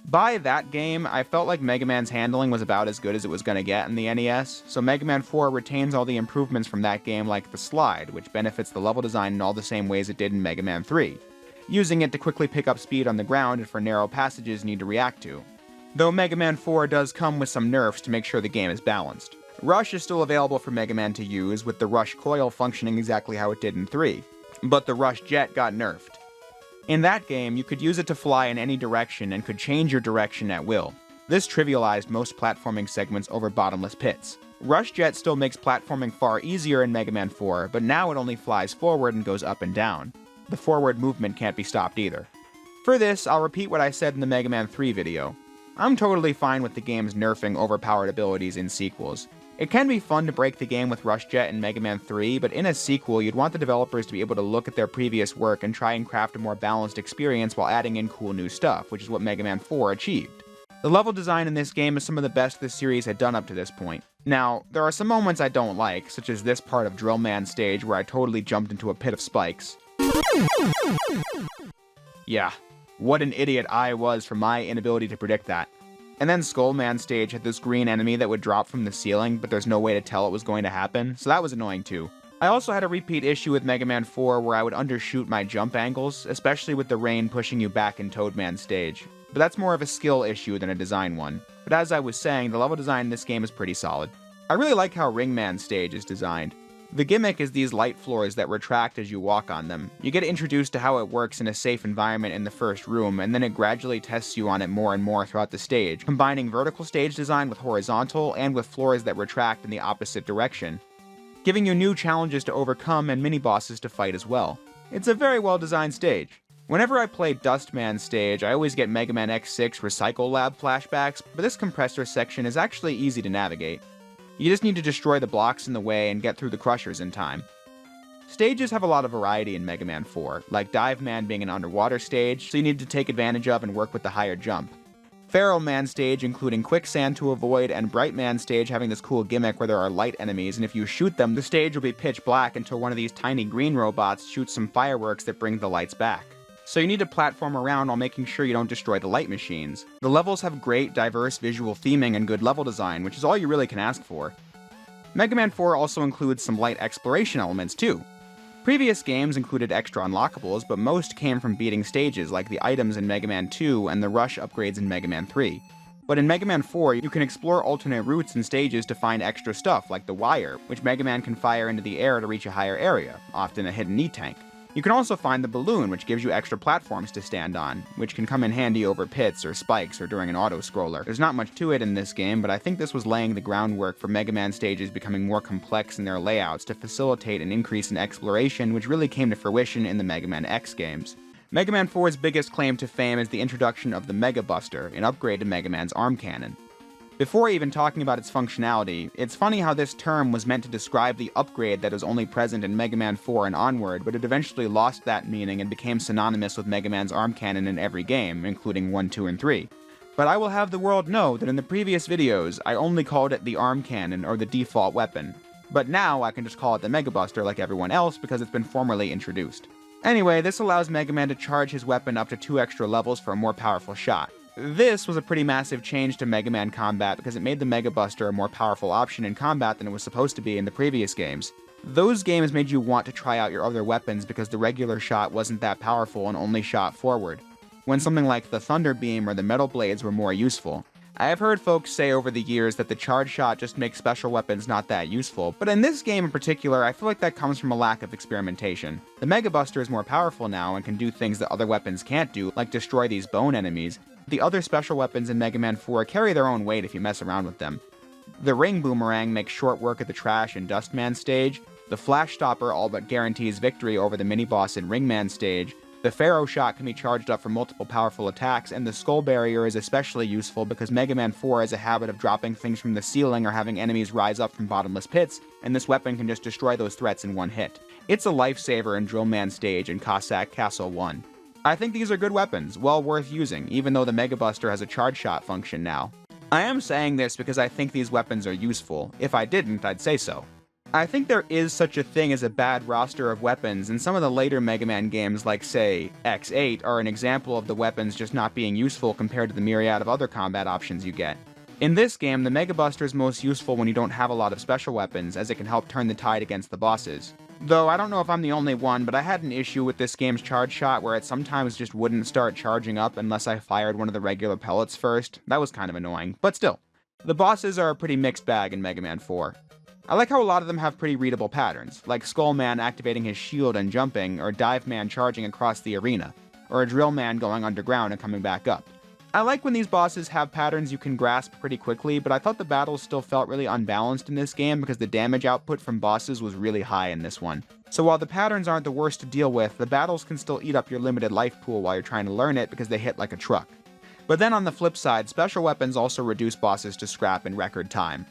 By that game, I felt like Mega Man's handling was about as good as it was going to get in the NES, so Mega Man 4 retains all the improvements from that game, like the slide, which benefits the level design in all the same ways it did in Mega Man 3, using it to quickly pick up speed on the ground and for narrow passages you need to react to. Though Mega Man 4 does come with some nerfs to make sure the game is balanced. Rush is still available for Mega Man to use, with the Rush coil functioning exactly how it did in 3, but the Rush jet got nerfed. In that game, you could use it to fly in any direction and could change your direction at will. This trivialized most platforming segments over bottomless pits. Rush Jet still makes platforming far easier in Mega Man 4, but now it only flies forward and goes up and down. The forward movement can't be stopped either. For this, I'll repeat what I said in the Mega Man 3 video. I'm totally fine with the game's nerfing overpowered abilities in sequels. It can be fun to break the game with Rush Jet in Mega Man 3, but in a sequel, you'd want the developers to be able to look at their previous work and try and craft a more balanced experience while adding in cool new stuff, which is what Mega Man 4 achieved. The level design in this game is some of the best this series had done up to this point. Now, there are some moments I don't like, such as this part of Drill Man's stage where I totally jumped into a pit of spikes. Yeah, what an idiot I was for my inability to predict that. And then Skull Man stage had this green enemy that would drop from the ceiling, but there's no way to tell it was going to happen, so that was annoying too. I also had a repeat issue with Mega Man 4 where I would undershoot my jump angles, especially with the rain pushing you back in Toad Man stage. But that's more of a skill issue than a design one. But as I was saying, the level design in this game is pretty solid. I really like how Ring Man stage is designed. The gimmick is these light floors that retract as you walk on them. You get introduced to how it works in a safe environment in the first room, and then it gradually tests you on it more and more throughout the stage, combining vertical stage design with horizontal and with floors that retract in the opposite direction, giving you new challenges to overcome and mini-bosses to fight as well. It's a very well-designed stage. Whenever I play Dust Man stage, I always get Mega Man X6 Recycle Lab flashbacks, but this compressor section is actually easy to navigate. You just need to destroy the blocks in the way and get through the crushers in time. Stages have a lot of variety in Mega Man 4, like Dive Man being an underwater stage, so you need to take advantage of and work with the higher jump. Feral Man stage including quicksand to avoid, and Bright Man stage having this cool gimmick where there are light enemies, and if you shoot them, the stage will be pitch black until one of these tiny green robots shoots some fireworks that bring the lights back. So you need to platform around while making sure you don't destroy the light machines. The levels have great, diverse visual theming and good level design, which is all you really can ask for. Mega Man 4 also includes some light exploration elements too. Previous games included extra unlockables, but most came from beating stages like the items in Mega Man 2 and the rush upgrades in Mega Man 3. But in Mega Man 4, you can explore alternate routes and stages to find extra stuff like the wire, which Mega Man can fire into the air to reach a higher area, often a hidden E-tank. You can also find the balloon, which gives you extra platforms to stand on, which can come in handy over pits or spikes or during an auto-scroller. There's not much to it in this game, but I think this was laying the groundwork for Mega Man stages becoming more complex in their layouts to facilitate an increase in exploration, which really came to fruition in the Mega Man X games. Mega Man 4's biggest claim to fame is the introduction of the Mega Buster, an upgrade to Mega Man's arm cannon. Before even talking about its functionality, it's funny how this term was meant to describe the upgrade that was only present in Mega Man 4 and onward, but it eventually lost that meaning and became synonymous with Mega Man's arm cannon in every game, including 1, 2, and 3. But I will have the world know that in the previous videos, I only called it the arm cannon or the default weapon. But now I can just call it the Mega Buster like everyone else because it's been formally introduced. Anyway, this allows Mega Man to charge his weapon up to 2 extra levels for a more powerful shot. This was a pretty massive change to Mega Man combat because it made the Mega Buster a more powerful option in combat than it was supposed to be in the previous games. Those games made you want to try out your other weapons because the regular shot wasn't that powerful and only shot forward, when something like the Thunder Beam or the Metal Blades were more useful. I have heard folks say over the years that the charge shot just makes special weapons not that useful, but in this game in particular, I feel like that comes from a lack of experimentation. The Mega Buster is more powerful now and can do things that other weapons can't do, like destroy these bone enemies. The other special weapons in Mega Man 4 carry their own weight if you mess around with them. The Ring Boomerang makes short work of the Trash and Dust Man stage, the Flash Stopper all but guarantees victory over the mini-boss in Ring Man stage, the Pharaoh Shot can be charged up for multiple powerful attacks, and the Skull Barrier is especially useful because Mega Man 4 has a habit of dropping things from the ceiling or having enemies rise up from bottomless pits, and this weapon can just destroy those threats in one hit. It's a lifesaver in Drill Man stage and Cossack Castle 1. I think these are good weapons, well worth using, even though the Mega Buster has a charge shot function now. I am saying this because I think these weapons are useful. If I didn't, I'd say so. I think there is such a thing as a bad roster of weapons, and some of the later Mega Man games like, say, X8 are an example of the weapons just not being useful compared to the myriad of other combat options you get. In this game, the Mega Buster is most useful when you don't have a lot of special weapons, as it can help turn the tide against the bosses. Though I don't know if I'm the only one, but I had an issue with this game's charge shot where it sometimes just wouldn't start charging up unless I fired one of the regular pellets first. That was kind of annoying, but still. The bosses are a pretty mixed bag in Mega Man 4. I like how a lot of them have pretty readable patterns, like Skull Man activating his shield and jumping, or Dive Man charging across the arena, or a Drill Man going underground and coming back up. I like when these bosses have patterns you can grasp pretty quickly, but I thought the battles still felt really unbalanced in this game because the damage output from bosses was really high in this one. So while the patterns aren't the worst to deal with, the battles can still eat up your limited life pool while you're trying to learn it because they hit like a truck. But then on the flip side, special weapons also reduce bosses to scrap in record time.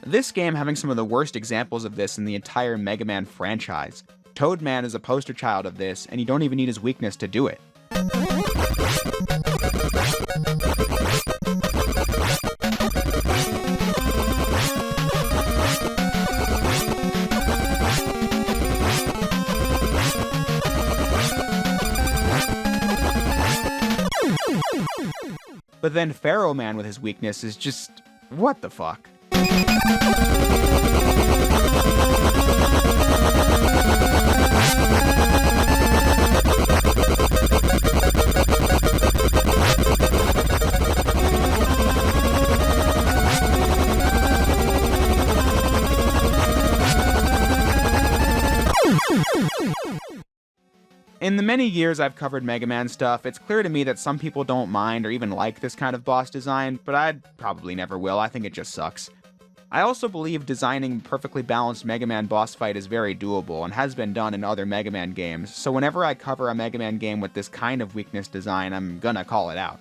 This game having some of the worst examples of this in the entire Mega Man franchise. Toadman is a poster child of this, and you don't even need his weakness to do it. But then Pharaoh Man with his weakness is just... what the fuck? In the many years I've covered Mega Man stuff, it's clear to me that some people don't mind or even like this kind of boss design, but I probably never will. I think it just sucks. I also believe designing a perfectly balanced Mega Man boss fight is very doable and has been done in other Mega Man games, so whenever I cover a Mega Man game with this kind of weakness design, I'm gonna call it out.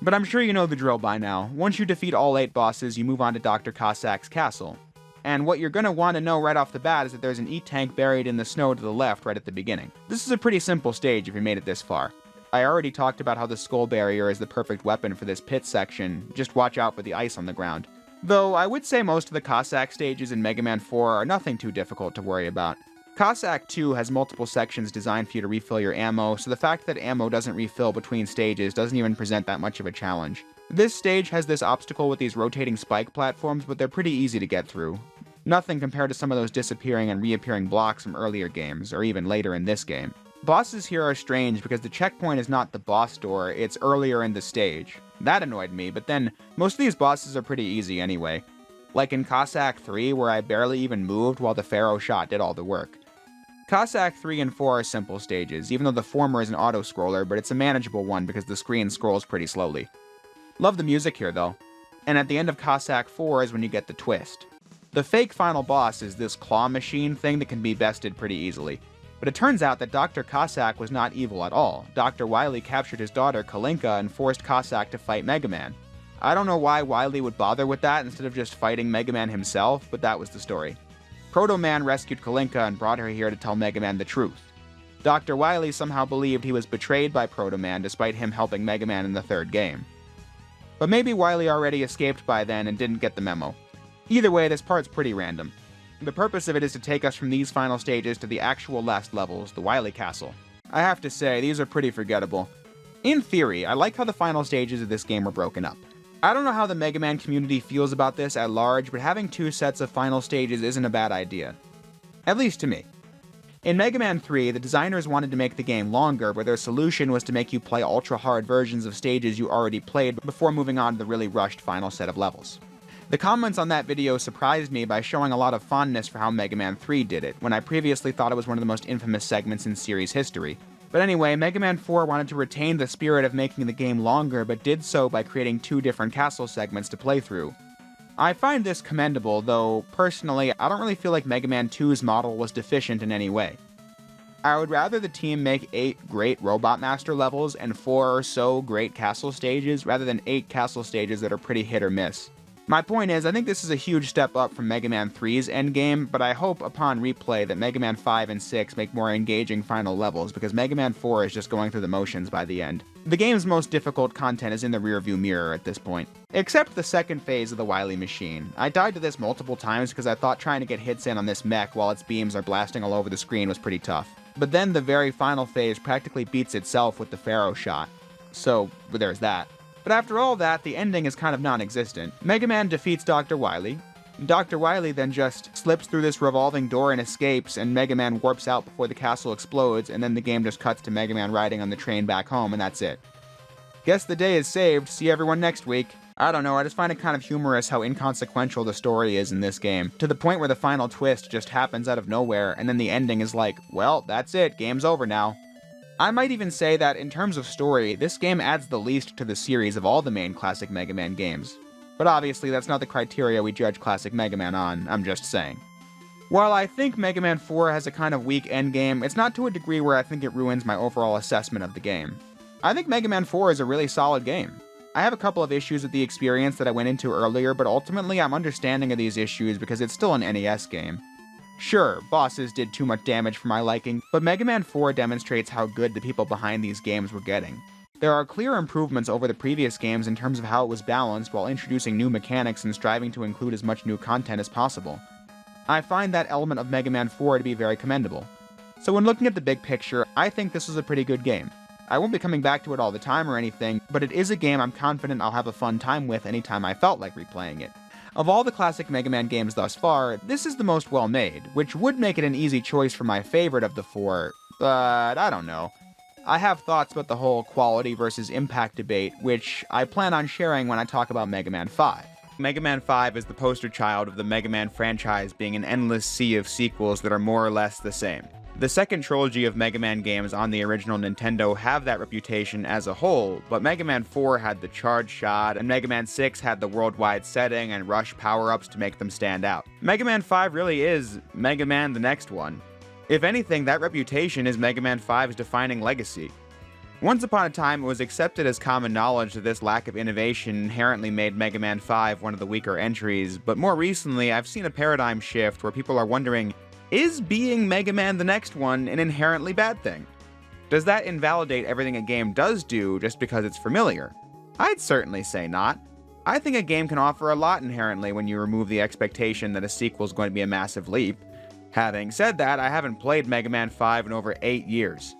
But I'm sure you know the drill by now. Once you defeat all 8 bosses, you move on to Dr. Cossack's castle. And what you're going to want to know right off the bat is that there's an E-tank buried in the snow to the left right at the beginning. This is a pretty simple stage if you made it this far. I already talked about how the skull barrier is the perfect weapon for this pit section, just watch out for the ice on the ground. Though I would say most of the Cossack stages in Mega Man 4 are nothing too difficult to worry about. Cossack 2 has multiple sections designed for you to refill your ammo, so the fact that ammo doesn't refill between stages doesn't even present that much of a challenge. This stage has this obstacle with these rotating spike platforms, but they're pretty easy to get through. Nothing compared to some of those disappearing and reappearing blocks from earlier games, or even later in this game. Bosses here are strange because the checkpoint is not the boss door, it's earlier in the stage. That annoyed me, but then most of these bosses are pretty easy anyway. Like in Cossack 3, where I barely even moved while the Pharaoh shot did all the work. Cossack 3 and 4 are simple stages, even though the former is an auto-scroller, but it's a manageable one because the screen scrolls pretty slowly. Love the music here though. And at the end of Cossack 4 is when you get the twist. The fake final boss is this claw machine thing that can be bested pretty easily. But it turns out that Dr. Cossack was not evil at all. Dr. Wily captured his daughter, Kalinka, and forced Cossack to fight Mega Man. I don't know why Wily would bother with that instead of just fighting Mega Man himself, but that was the story. Proto Man rescued Kalinka and brought her here to tell Mega Man the truth. Dr. Wily somehow believed he was betrayed by Proto Man despite him helping Mega Man in the third game. But maybe Wily already escaped by then and didn't get the memo. Either way, this part's pretty random. The purpose of it is to take us from these final stages to the actual last levels, the Wily Castle. I have to say, these are pretty forgettable. In theory, I like how the final stages of this game were broken up. I don't know how the Mega Man community feels about this at large, but having two sets of final stages isn't a bad idea. At least to me. In Mega Man 3, the designers wanted to make the game longer, but their solution was to make you play ultra-hard versions of stages you already played before moving on to the really rushed final set of levels. The comments on that video surprised me by showing a lot of fondness for how Mega Man 3 did it, when I previously thought it was one of the most infamous segments in series history. But anyway, Mega Man 4 wanted to retain the spirit of making the game longer, but did so by creating two different castle segments to play through. I find this commendable, though personally, I don't really feel like Mega Man 2's model was deficient in any way. I would rather the team make 8 great Robot Master levels and 4 or so great castle stages, rather than 8 castle stages that are pretty hit or miss. My point is, I think this is a huge step up from Mega Man 3's endgame, but I hope upon replay that Mega Man 5 and 6 make more engaging final levels, because Mega Man 4 is just going through the motions by the end. The game's most difficult content is in the rearview mirror at this point. Except the second phase of the Wily machine. I died to this multiple times because I thought trying to get hits in on this mech while its beams are blasting all over the screen was pretty tough. But then the very final phase practically beats itself with the Pharaoh shot. So, there's that. But after all that, the ending is kind of non-existent. Mega Man defeats Dr. Wily. Dr. Wily then just slips through this revolving door and escapes, and Mega Man warps out before the castle explodes, and then the game just cuts to Mega Man riding on the train back home, and that's it. Guess the day is saved. See everyone next week. I don't know, I just find it kind of humorous how inconsequential the story is in this game, to the point where the final twist just happens out of nowhere, and then the ending is like, well, that's it, game's over now. I might even say that in terms of story, this game adds the least to the series of all the main classic Mega Man games. But obviously that's not the criteria we judge classic Mega Man on, I'm just saying. While I think Mega Man 4 has a kind of weak endgame, it's not to a degree where I think it ruins my overall assessment of the game. I think Mega Man 4 is a really solid game. I have a couple of issues with the experience that I went into earlier, but ultimately I'm understanding of these issues because it's still an NES game. Sure, bosses did too much damage for my liking, but Mega Man 4 demonstrates how good the people behind these games were getting. There are clear improvements over the previous games in terms of how it was balanced while introducing new mechanics and striving to include as much new content as possible. I find that element of Mega Man 4 to be very commendable. So when looking at the big picture, I think this was a pretty good game. I won't be coming back to it all the time or anything, but it is a game I'm confident I'll have a fun time with anytime I felt like replaying it. Of all the classic Mega Man games thus far, this is the most well-made, which would make it an easy choice for my favorite of the 4, but I don't know. I have thoughts about the whole quality versus impact debate, which I plan on sharing when I talk about Mega Man 5. Mega Man 5 is the poster child of the Mega Man franchise being an endless sea of sequels that are more or less the same. The second trilogy of Mega Man games on the original Nintendo have that reputation as a whole, but Mega Man 4 had the charge shot, and Mega Man 6 had the worldwide setting and rush power-ups to make them stand out. Mega Man 5 really is Mega Man the next one. If anything, that reputation is Mega Man 5's defining legacy. Once upon a time, it was accepted as common knowledge that this lack of innovation inherently made Mega Man 5 one of the weaker entries, but more recently, I've seen a paradigm shift where people are wondering, is being Mega Man the next one an inherently bad thing? Does that invalidate everything a game does do just because it's familiar? I'd certainly say not. I think a game can offer a lot inherently when you remove the expectation that a sequel is going to be a massive leap. Having said that, I haven't played Mega Man 5 in over 8 years.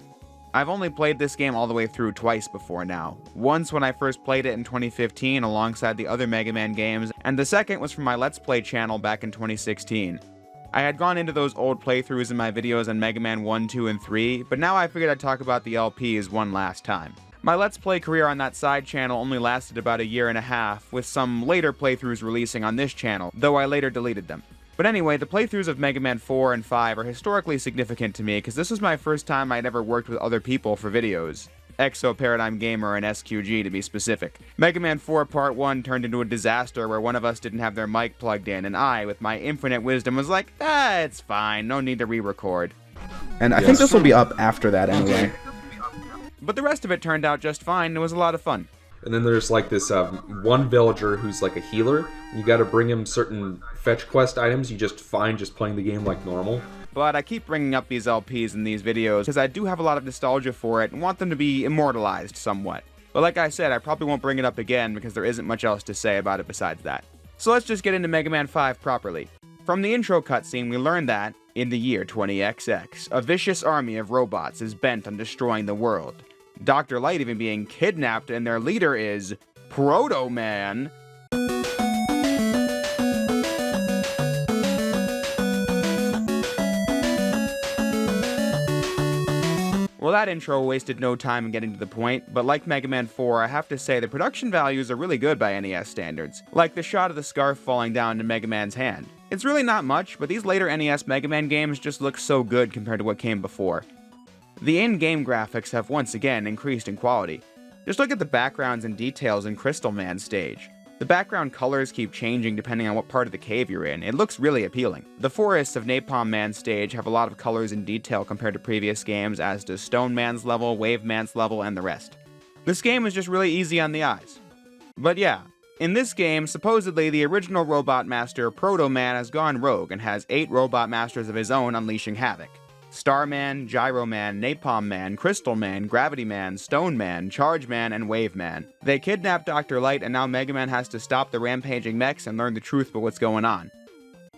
I've only played this game all the way through twice before now. Once when I first played it in 2015 alongside the other Mega Man games, and the second was from my Let's Play channel back in 2016. I had gone into those old playthroughs in my videos on Mega Man 1, 2, and 3, but now I figured I'd talk about the LPs one last time. My Let's Play career on that side channel only lasted about a year and a half, with some later playthroughs releasing on this channel, though I later deleted them. But anyway, the playthroughs of Mega Man 4 and 5 are historically significant to me because this was my first time I'd ever worked with other people for videos. Exo Paradigm Gamer and SQG to be specific. Mega Man 4 Part 1 turned into a disaster where one of us didn't have their mic plugged in, and I, with my infinite wisdom, was like, it's fine, no need to re-record. And I think this will be up after that anyway. But the rest of it turned out just fine, and it was a lot of fun. And then there's like this one villager who's like a healer. You gotta bring him certain fetch quest items you just find just playing the game like normal. But I keep bringing up these LPs in these videos because I do have a lot of nostalgia for it and want them to be immortalized somewhat. But like I said, I probably won't bring it up again because there isn't much else to say about it besides that. So let's just get into Mega Man 5 properly. From the intro cutscene, we learn that, in the year 20XX, a vicious army of robots is bent on destroying the world. Dr. Light even being kidnapped, and their leader is Proto Man. Well, that intro wasted no time in getting to the point, but like Mega Man 4, I have to say the production values are really good by NES standards, like the shot of the scarf falling down to Mega Man's hand. It's really not much, but these later NES Mega Man games just look so good compared to what came before. The in-game graphics have once again increased in quality. Just look at the backgrounds and details in Crystal Man's stage. The background colors keep changing depending on what part of the cave you're in. It looks really appealing. The forests of Napalm Man's stage have a lot of colors and detail compared to previous games, as does Stone Man's level, Wave Man's level, and the rest. This game is just really easy on the eyes. But yeah, in this game, supposedly the original Robot Master, Proto Man, has gone rogue and has 8 Robot Masters of his own unleashing havoc. Starman, Gyro Man, Napalm Man, Crystal Man, Gravity Man, Stone Man, Charge Man, and Wave Man. They kidnapped Dr. Light, and now Mega Man has to stop the rampaging mechs and learn the truth about what's going on.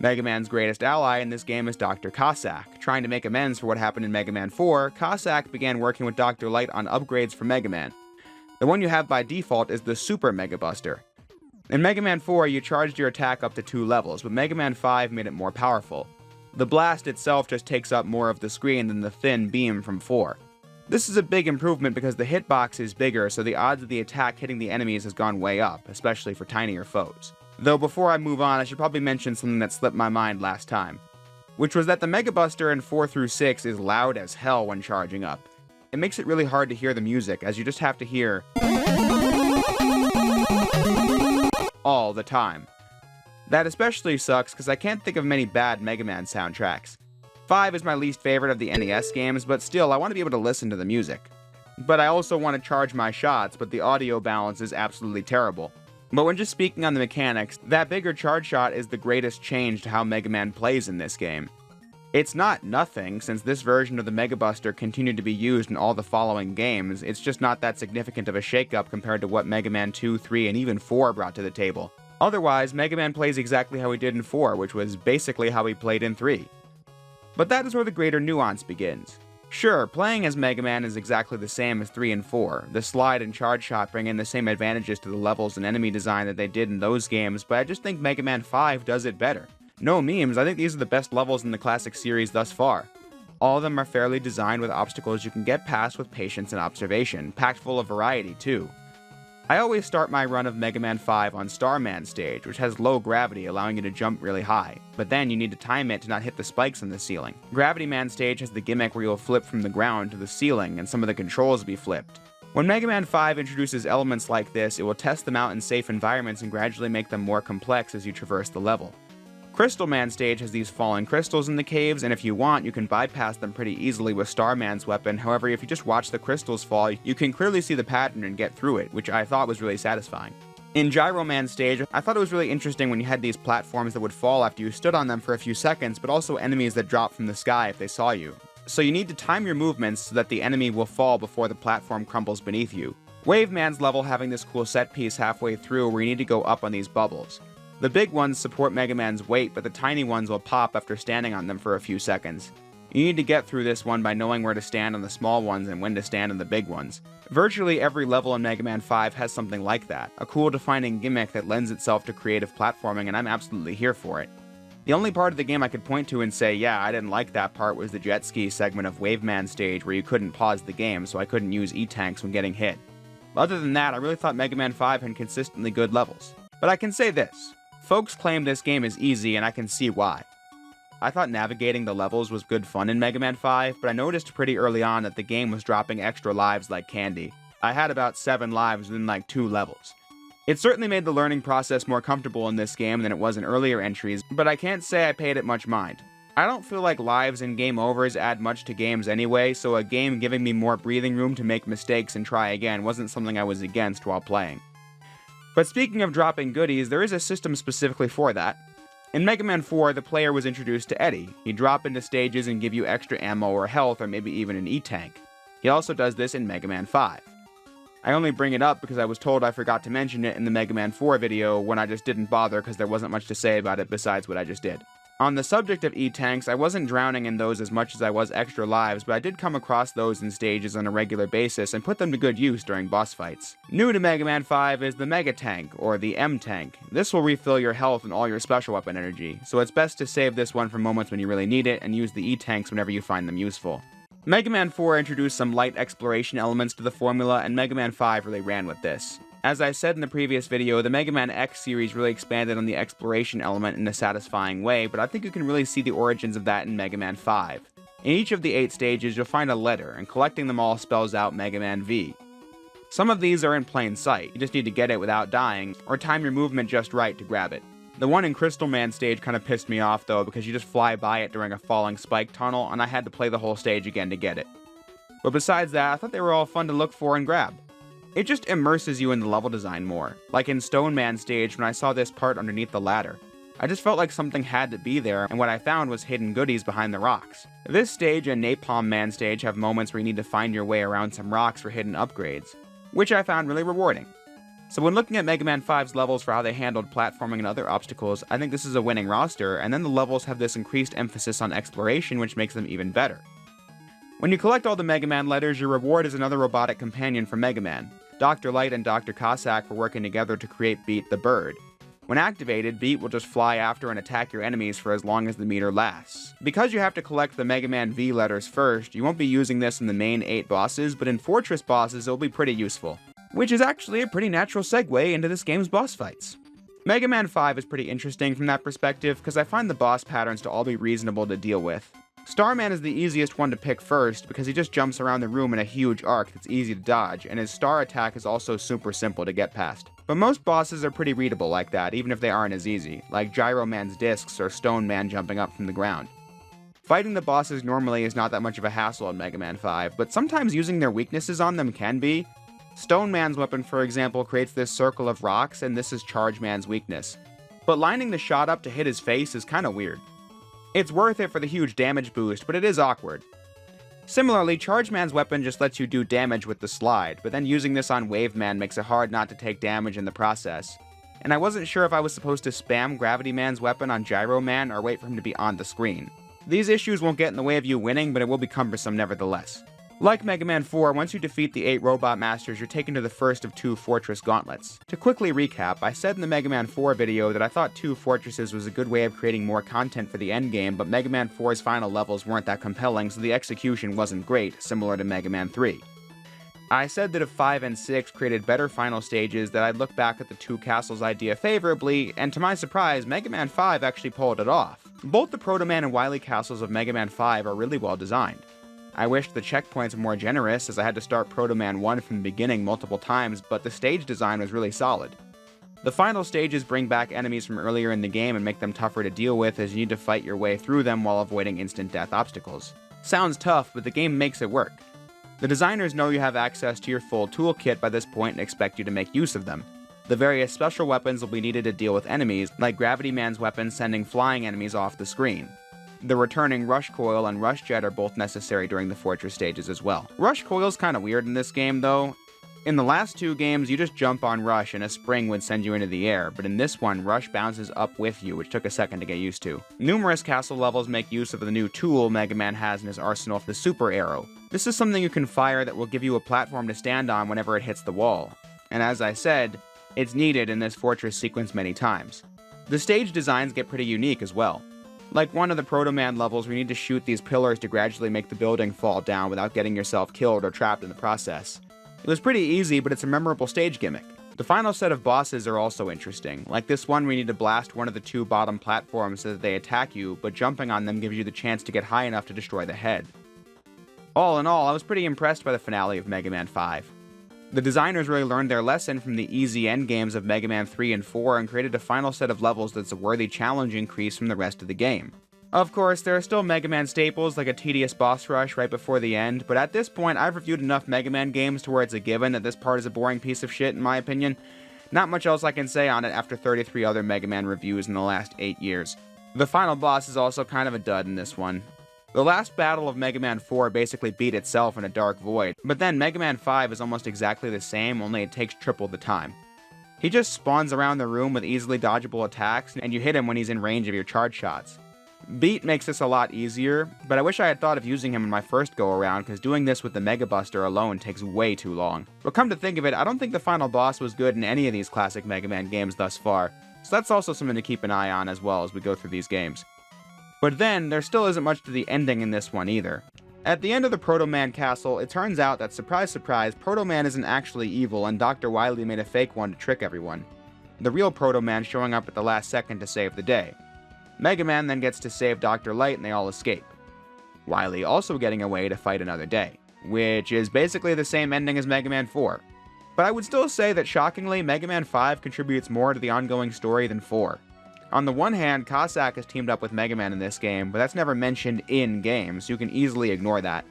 Mega Man's greatest ally in this game is Dr. Cossack. Trying to make amends for what happened in Mega Man 4, Cossack began working with Dr. Light on upgrades for Mega Man. The one you have by default is the Super Mega Buster. In Mega Man 4, you charged your attack up to 2 levels, but Mega Man 5 made it more powerful. The blast itself just takes up more of the screen than the thin beam from 4. This is a big improvement because the hitbox is bigger, so the odds of the attack hitting the enemies has gone way up, especially for tinier foes. Though before I move on, I should probably mention something that slipped my mind last time, which was that the Mega Buster in 4 through 6 is loud as hell when charging up. It makes it really hard to hear the music, as you just have to hear all the time. That especially sucks because I can't think of many bad Mega Man soundtracks. 5 is my least favorite of the NES games, but still I want to be able to listen to the music. But I also want to charge my shots, but the audio balance is absolutely terrible. But when just speaking on the mechanics, that bigger charge shot is the greatest change to how Mega Man plays in this game. It's not nothing, since this version of the Mega Buster continued to be used in all the following games. It's just not that significant of a shakeup compared to what Mega Man 2, 3, and even 4 brought to the table. Otherwise, Mega Man plays exactly how he did in 4, which was basically how he played in 3. But that is where the greater nuance begins. Sure, playing as Mega Man is exactly the same as 3 and 4. The slide and charge shot bring in the same advantages to the levels and enemy design that they did in those games, but I just think Mega Man 5 does it better. No memes, I think these are the best levels in the classic series thus far. All of them are fairly designed with obstacles you can get past with patience and observation, packed full of variety too. I always start my run of Mega Man 5 on Starman stage, which has low gravity, allowing you to jump really high, but then you need to time it to not hit the spikes on the ceiling. Gravity Man stage has the gimmick where you'll flip from the ground to the ceiling, and some of the controls will be flipped. When Mega Man 5 introduces elements like this, it will test them out in safe environments and gradually make them more complex as you traverse the level. Crystal Man stage has these falling crystals in the caves, and if you want, you can bypass them pretty easily with Starman's weapon. However, if you just watch the crystals fall, you can clearly see the pattern and get through it, which I thought was really satisfying. In Gyro Man stage, I thought it was really interesting when you had these platforms that would fall after you stood on them for a few seconds, but also enemies that drop from the sky if they saw you. So you need to time your movements so that the enemy will fall before the platform crumbles beneath you. Wave Man's level having this cool set piece halfway through where you need to go up on these bubbles. The big ones support Mega Man's weight, but the tiny ones will pop after standing on them for a few seconds. You need to get through this one by knowing where to stand on the small ones and when to stand on the big ones. Virtually every level in Mega Man 5 has something like that, a cool defining gimmick that lends itself to creative platforming, and I'm absolutely here for it. The only part of the game I could point to and say, yeah, I didn't like that part was the jet ski segment of Wave Man stage where you couldn't pause the game, so I couldn't use E-Tanks when getting hit. Other than that, I really thought Mega Man 5 had consistently good levels. But I can say this. Folks claim this game is easy, and I can see why. I thought navigating the levels was good fun in Mega Man 5, but I noticed pretty early on that the game was dropping extra lives like candy. I had about 7 lives within like 2 levels. It certainly made the learning process more comfortable in this game than it was in earlier entries, but I can't say I paid it much mind. I don't feel like lives and game overs add much to games anyway, so a game giving me more breathing room to make mistakes and try again wasn't something I was against while playing. But speaking of dropping goodies, there is a system specifically for that. In Mega Man 4, the player was introduced to Eddie. He'd drop into stages and give you extra ammo or health, or maybe even an E-Tank. He also does this in Mega Man 5. I only bring it up because I was told I forgot to mention it in the Mega Man 4 video when I just didn't bother because there wasn't much to say about it besides what I just did. On the subject of E-Tanks, I wasn't drowning in those as much as I was extra lives, but I did come across those in stages on a regular basis and put them to good use during boss fights. New to Mega Man 5 is the Mega Tank, or the M-Tank. This will refill your health and all your special weapon energy, so it's best to save this one for moments when you really need it and use the E-Tanks whenever you find them useful. Mega Man 4 introduced some light exploration elements to the formula, and Mega Man 5 really ran with this. As I said in the previous video, the Mega Man X series really expanded on the exploration element in a satisfying way, but I think you can really see the origins of that in Mega Man 5. In each of the 8 stages, you'll find a letter, and collecting them all spells out Mega Man V. Some of these are in plain sight, you just need to get it without dying, or time your movement just right to grab it. The one in Crystal Man stage kind of pissed me off though, because you just fly by it during a falling spike tunnel, and I had to play the whole stage again to get it. But besides that, I thought they were all fun to look for and grab. It just immerses you in the level design more, like in Stone Man stage when I saw this part underneath the ladder. I just felt like something had to be there, and what I found was hidden goodies behind the rocks. This stage and Napalm Man stage have moments where you need to find your way around some rocks for hidden upgrades, which I found really rewarding. So when looking at Mega Man 5's levels for how they handled platforming and other obstacles, I think this is a winning roster, and then the levels have this increased emphasis on exploration which makes them even better. When you collect all the Mega Man letters, your reward is another robotic companion for Mega Man. Dr. Light and Dr. Cossack were working together to create Beat the Bird. When activated, Beat will just fly after and attack your enemies for as long as the meter lasts. Because you have to collect the Mega Man V letters first, you won't be using this in the main 8 bosses, but in Fortress bosses it'll be pretty useful. Which is actually a pretty natural segue into this game's boss fights. Mega Man 5 is pretty interesting from that perspective, because I find the boss patterns to all be reasonable to deal with. Starman is the easiest one to pick first because he just jumps around the room in a huge arc that's easy to dodge, and his star attack is also super simple to get past. But most bosses are pretty readable like that, even if they aren't as easy, like Gyro Man's discs or Stone Man jumping up from the ground. Fighting the bosses normally is not that much of a hassle in Mega Man 5, but sometimes using their weaknesses on them can be. Stone Man's weapon, for example, creates this circle of rocks, and this is Charge Man's weakness. But lining the shot up to hit his face is kinda weird. It's worth it for the huge damage boost, but it is awkward. Similarly, Charge Man's weapon just lets you do damage with the slide, but then using this on Wave Man makes it hard not to take damage in the process. And I wasn't sure if I was supposed to spam Gravity Man's weapon on Gyro Man or wait for him to be on the screen. These issues won't get in the way of you winning, but it will be cumbersome nevertheless. Like Mega Man 4, once you defeat the 8 Robot Masters, you're taken to the first of 2 Fortress Gauntlets. To quickly recap, I said in the Mega Man 4 video that I thought 2 Fortresses was a good way of creating more content for the endgame, but Mega Man 4's final levels weren't that compelling, so the execution wasn't great, similar to Mega Man 3. I said that if 5 and 6 created better final stages, that I'd look back at the 2 castles idea favorably, and to my surprise, Mega Man 5 actually pulled it off. Both the Proto Man and Wily castles of Mega Man 5 are really well designed. I wish the checkpoints were more generous, as I had to start Proto Man 1 from the beginning multiple times, but the stage design was really solid. The final stages bring back enemies from earlier in the game and make them tougher to deal with, as you need to fight your way through them while avoiding instant death obstacles. Sounds tough, but the game makes it work. The designers know you have access to your full toolkit by this point and expect you to make use of them. The various special weapons will be needed to deal with enemies, like Gravity Man's weapon sending flying enemies off the screen. The returning Rush Coil and Rush Jet are both necessary during the Fortress stages as well. Rush Coil's kinda weird in this game though. In the last 2 games, you just jump on Rush and a spring would send you into the air, but in this one, Rush bounces up with you, which took a second to get used to. Numerous castle levels make use of the new tool Mega Man has in his arsenal, the Super Arrow. This is something you can fire that will give you a platform to stand on whenever it hits the wall. And as I said, it's needed in this Fortress sequence many times. The stage designs get pretty unique as well. Like one of the Proto Man levels where you need to shoot these pillars to gradually make the building fall down without getting yourself killed or trapped in the process. It was pretty easy, but it's a memorable stage gimmick. The final set of bosses are also interesting, like this one where you need to blast one of the 2 bottom platforms so that they attack you, but jumping on them gives you the chance to get high enough to destroy the head. All in all, I was pretty impressed by the finale of Mega Man 5. The designers really learned their lesson from the easy endgames of Mega Man 3 and 4 and created a final set of levels that's a worthy challenge increase from the rest of the game. Of course, there are still Mega Man staples like a tedious boss rush right before the end, but at this point I've reviewed enough Mega Man games to where it's a given that this part is a boring piece of shit in my opinion. Not much else I can say on it after 33 other Mega Man reviews in the last 8 years. The final boss is also kind of a dud in this one. The last battle of Mega Man 4 basically beat itself in a dark void, but then Mega Man 5 is almost exactly the same, only it takes triple the time. He just spawns around the room with easily dodgeable attacks, and you hit him when he's in range of your charge shots. Beat makes this a lot easier, but I wish I had thought of using him in my first go around, because doing this with the Mega Buster alone takes way too long. But come to think of it, I don't think the final boss was good in any of these classic Mega Man games thus far, so that's also something to keep an eye on as well as we go through these games. But then, there still isn't much to the ending in this one either. At the end of the Proto Man castle, it turns out that, surprise surprise, Proto Man isn't actually evil and Dr. Wily made a fake one to trick everyone. The real Proto Man showing up at the last second to save the day. Mega Man then gets to save Dr. Light and they all escape. Wily also getting away to fight another day, which is basically the same ending as Mega Man 4. But I would still say that shockingly, Mega Man 5 contributes more to the ongoing story than 4. On the one hand, Cossack is teamed up with Mega Man in this game, but that's never mentioned in-game, so you can easily ignore that.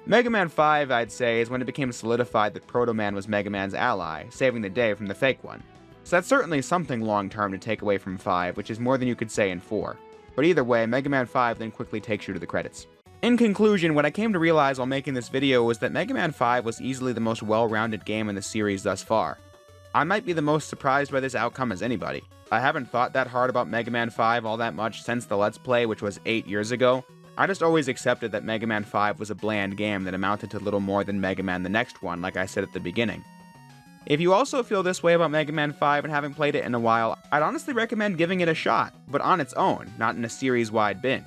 Mega Man 5, I'd say, is when it became solidified that Proto Man was Mega Man's ally, saving the day from the fake one. So that's certainly something long-term to take away from 5, which is more than you could say in 4. But either way, Mega Man 5 then quickly takes you to the credits. In conclusion, what I came to realize while making this video was that Mega Man 5 was easily the most well-rounded game in the series thus far. I might be the most surprised by this outcome as anybody. I haven't thought that hard about Mega Man 5 all that much since the Let's Play, which was 8 years ago. I just always accepted that Mega Man 5 was a bland game that amounted to little more than Mega Man the next one, like I said at the beginning. If you also feel this way about Mega Man 5 and haven't played it in a while, I'd honestly recommend giving it a shot, but on its own, not in a series-wide binge.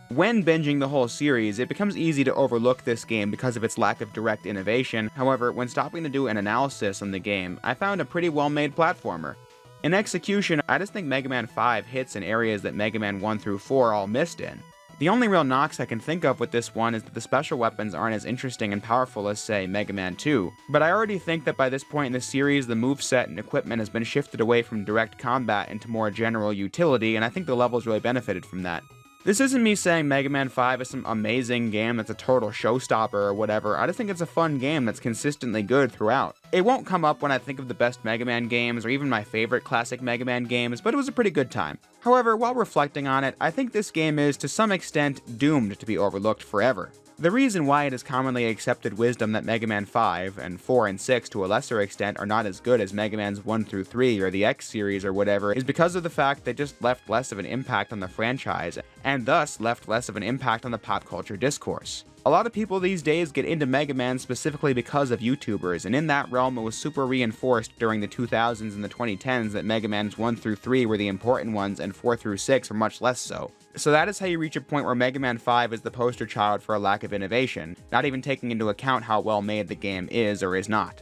When binging the whole series, it becomes easy to overlook this game because of its lack of direct innovation. However, when stopping to do an analysis on the game, I found a pretty well-made platformer. In execution, I just think Mega Man 5 hits in areas that Mega Man 1 through 4 all missed in. The only real knocks I can think of with this one is that the special weapons aren't as interesting and powerful as, say, Mega Man 2, but I already think that by this point in the series, the moveset and equipment has been shifted away from direct combat into more general utility, and I think the levels really benefited from that. This isn't me saying Mega Man 5 is some amazing game that's a total showstopper or whatever. I just think it's a fun game that's consistently good throughout. It won't come up when I think of the best Mega Man games or even my favorite classic Mega Man games, but it was a pretty good time. However, while reflecting on it, I think this game is, to some extent, doomed to be overlooked forever. The reason why it is commonly accepted wisdom that Mega Man 5, and 4 and 6 to a lesser extent, are not as good as Mega Man's 1 through 3 or the X series or whatever is because of the fact they just left less of an impact on the franchise, and thus left less of an impact on the pop culture discourse. A lot of people these days get into Mega Man specifically because of YouTubers, and in that realm it was super reinforced during the 2000s and the 2010s that Mega Man's 1 through 3 were the important ones and 4 through 6 were much less so. So that is how you reach a point where Mega Man 5 is the poster child for a lack of innovation, not even taking into account how well made the game is or is not.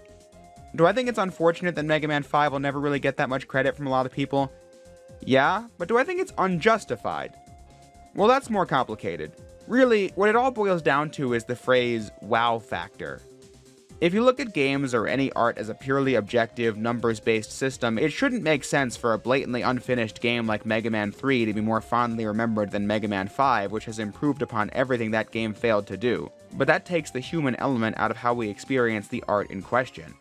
Do I think it's unfortunate that Mega Man 5 will never really get that much credit from a lot of people? Yeah, but do I think it's unjustified? Well, that's more complicated. Really, what it all boils down to is the phrase wow factor. If you look at games or any art as a purely objective, numbers-based system, it shouldn't make sense for a blatantly unfinished game like Mega Man 3 to be more fondly remembered than Mega Man 5, which has improved upon everything that game failed to do. But that takes the human element out of how we experience the art in question.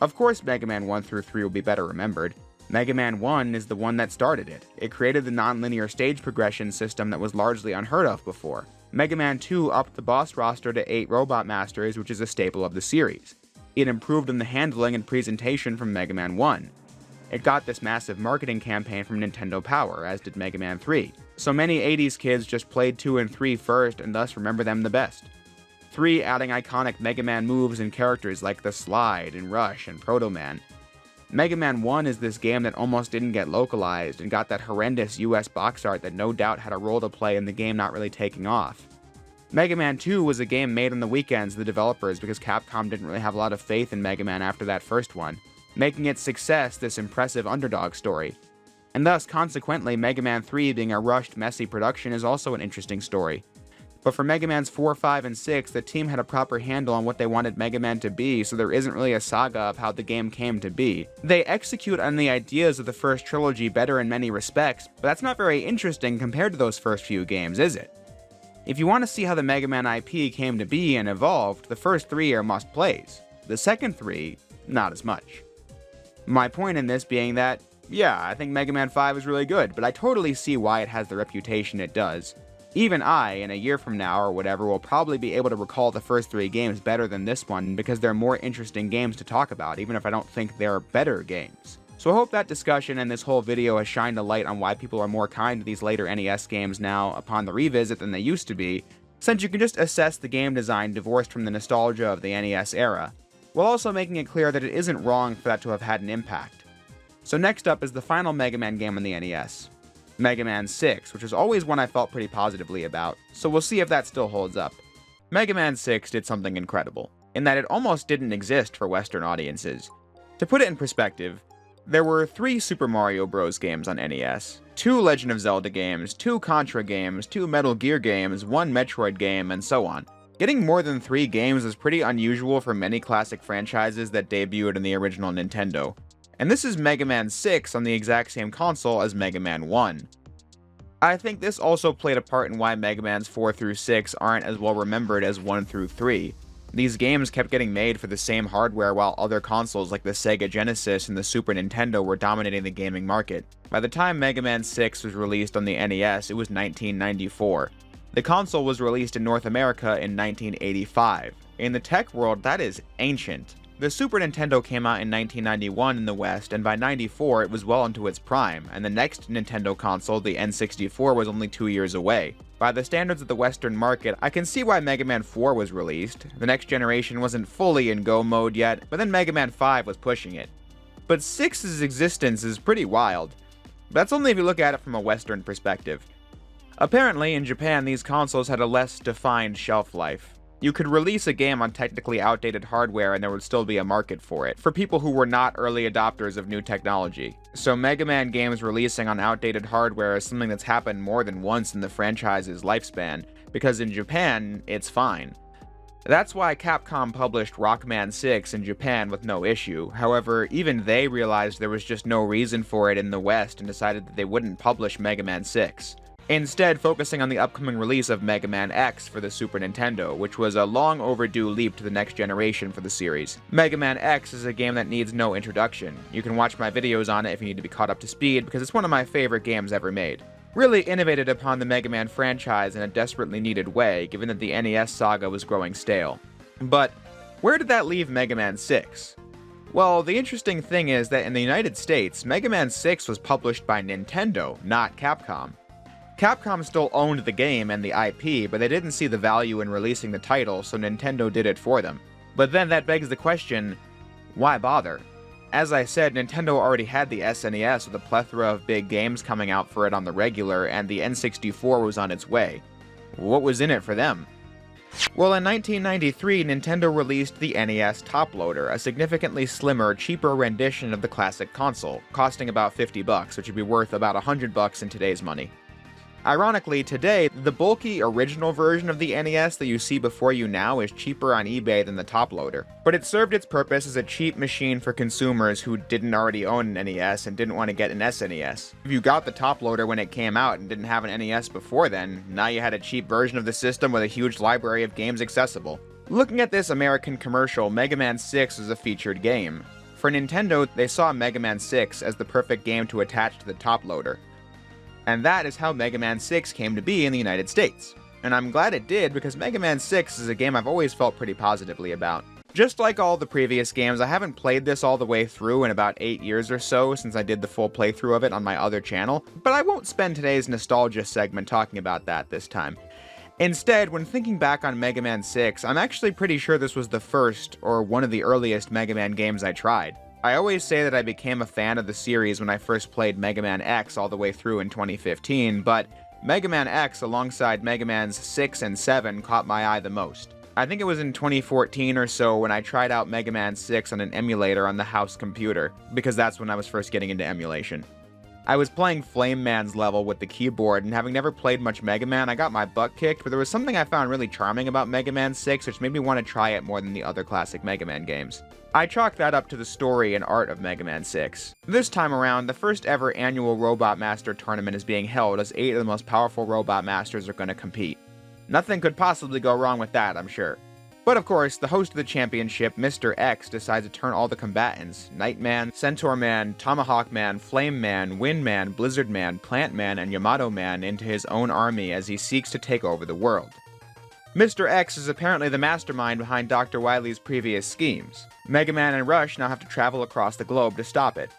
Of course Mega Man 1 through 3 will be better remembered. Mega Man 1 is the one that started it. It created the non-linear stage progression system that was largely unheard of before. Mega Man 2 upped the boss roster to 8 Robot Masters, which is a staple of the series. It improved on the handling and presentation from Mega Man 1. It got this massive marketing campaign from Nintendo Power, as did Mega Man 3. So many 80s kids just played 2 and 3 first and thus remember them the best. 3 adding iconic Mega Man moves and characters like the Slide and Rush and Proto Man. Mega Man 1 is this game that almost didn't get localized and got that horrendous US box art that no doubt had a role to play in the game not really taking off. Mega Man 2 was a game made on the weekends of the developers because Capcom didn't really have a lot of faith in Mega Man after that first one, making its success this impressive underdog story. And thus, consequently, Mega Man 3 being a rushed, messy production is also an interesting story. But for Mega Man's 4, 5, and 6, the team had a proper handle on what they wanted Mega Man to be, so there isn't really a saga of how the game came to be. They execute on the ideas of the first trilogy better in many respects, but that's not very interesting compared to those first few games, is it? If you want to see how the Mega Man IP came to be and evolved, the first 3 are must-plays. The second 3, not as much. My point in this being that, yeah, I think Mega Man 5 is really good, but I totally see why it has the reputation it does. Even I, in a year from now or whatever, will probably be able to recall the first 3 games better than this one because they're more interesting games to talk about, even if I don't think they're better games. So I hope that discussion and this whole video has shined a light on why people are more kind to these later NES games now upon the revisit than they used to be, since you can just assess the game design divorced from the nostalgia of the NES era, while also making it clear that it isn't wrong for that to have had an impact. So next up is the final Mega Man game on the NES. Mega Man 6, which was always one I felt pretty positively about, so we'll see if that still holds up. Mega Man 6 did something incredible, in that it almost didn't exist for Western audiences. To put it in perspective, there were 3 Super Mario Bros. Games on NES, 2 Legend of Zelda games, 2 Contra games, 2 Metal Gear games, 1 Metroid game, and so on. Getting more than 3 games is pretty unusual for many classic franchises that debuted in the original Nintendo. And this is Mega Man 6 on the exact same console as Mega Man 1. I think this also played a part in why Mega Man's 4 through 6 aren't as well remembered as 1 through 3. These games kept getting made for the same hardware while other consoles like the Sega Genesis and the Super Nintendo were dominating the gaming market. By the time Mega Man 6 was released on the NES, it was 1994. The console was released in North America in 1985. In the tech world, that is ancient. The Super Nintendo came out in 1991 in the West, and by 94 it was well into its prime, and the next Nintendo console, the N64, was only 2 years away. By the standards of the Western market, I can see why Mega Man 4 was released. The next generation wasn't fully in go mode yet, but then Mega Man 5 was pushing it. But 6's existence is pretty wild. That's only if you look at it from a Western perspective. Apparently, in Japan, these consoles had a less defined shelf life. You could release a game on technically outdated hardware and there would still be a market for it, for people who were not early adopters of new technology. So Mega Man games releasing on outdated hardware is something that's happened more than once in the franchise's lifespan, because in Japan, it's fine. That's why Capcom published Rockman 6 in Japan with no issue. However, even they realized there was just no reason for it in the West and decided that they wouldn't publish Mega Man 6. Instead, focusing on the upcoming release of Mega Man X for the Super Nintendo, which was a long overdue leap to the next generation for the series. Mega Man X is a game that needs no introduction. You can watch my videos on it if you need to be caught up to speed, because it's one of my favorite games ever made. Really innovated upon the Mega Man franchise in a desperately needed way, given that the NES saga was growing stale. But where did that leave Mega Man 6? Well, the interesting thing is that in the United States, Mega Man 6 was published by Nintendo, not Capcom. Capcom still owned the game and the IP, but they didn't see the value in releasing the title, so Nintendo did it for them. But then that begs the question, why bother? As I said, Nintendo already had the SNES with a plethora of big games coming out for it on the regular, and the N64 was on its way. What was in it for them? Well, in 1993, Nintendo released the NES Top Loader, a significantly slimmer, cheaper rendition of the classic console, costing about $50, which would be worth about $100 in today's money. Ironically, today, the bulky original version of the NES that you see before you now is cheaper on eBay than the top loader, but it served its purpose as a cheap machine for consumers who didn't already own an NES and didn't want to get an SNES. If you got the top loader when it came out and didn't have an NES before then, now you had a cheap version of the system with a huge library of games accessible. Looking at this American commercial, Mega Man 6 was a featured game. For Nintendo, they saw Mega Man 6 as the perfect game to attach to the top loader. And that is how Mega Man 6 came to be in the United States. And I'm glad it did, because Mega Man 6 is a game I've always felt pretty positively about. Just like all the previous games, I haven't played this all the way through in about 8 years or so since I did the full playthrough of it on my other channel, but I won't spend today's nostalgia segment talking about that this time. Instead, when thinking back on Mega Man 6, I'm actually pretty sure this was the first, or one of the earliest Mega Man games I tried. I always say that I became a fan of the series when I first played Mega Man X all the way through in 2015, but Mega Man X alongside Mega Man's 6 and 7 caught my eye the most. I think it was in 2014 or so when I tried out Mega Man 6 on an emulator on the house computer, because that's when I was first getting into emulation. I was playing Flame Man's level with the keyboard, and having never played much Mega Man, I got my butt kicked, but there was something I found really charming about Mega Man 6 which made me want to try it more than the other classic Mega Man games. I chalked that up to the story and art of Mega Man 6. This time around, the first ever annual Robot Master tournament is being held as 8 of the most powerful Robot Masters are going to compete. Nothing could possibly go wrong with that, I'm sure. But of course, the host of the championship, Mr. X, decides to turn all the combatants, Nightman, Centaur Man, Tomahawk Man, Flame Man, Wind Man, Blizzard Man, Plant Man, and Yamato Man into his own army as he seeks to take over the world. Mr. X is apparently the mastermind behind Dr. Wily's previous schemes. Mega Man and Rush now have to travel across the globe to stop it.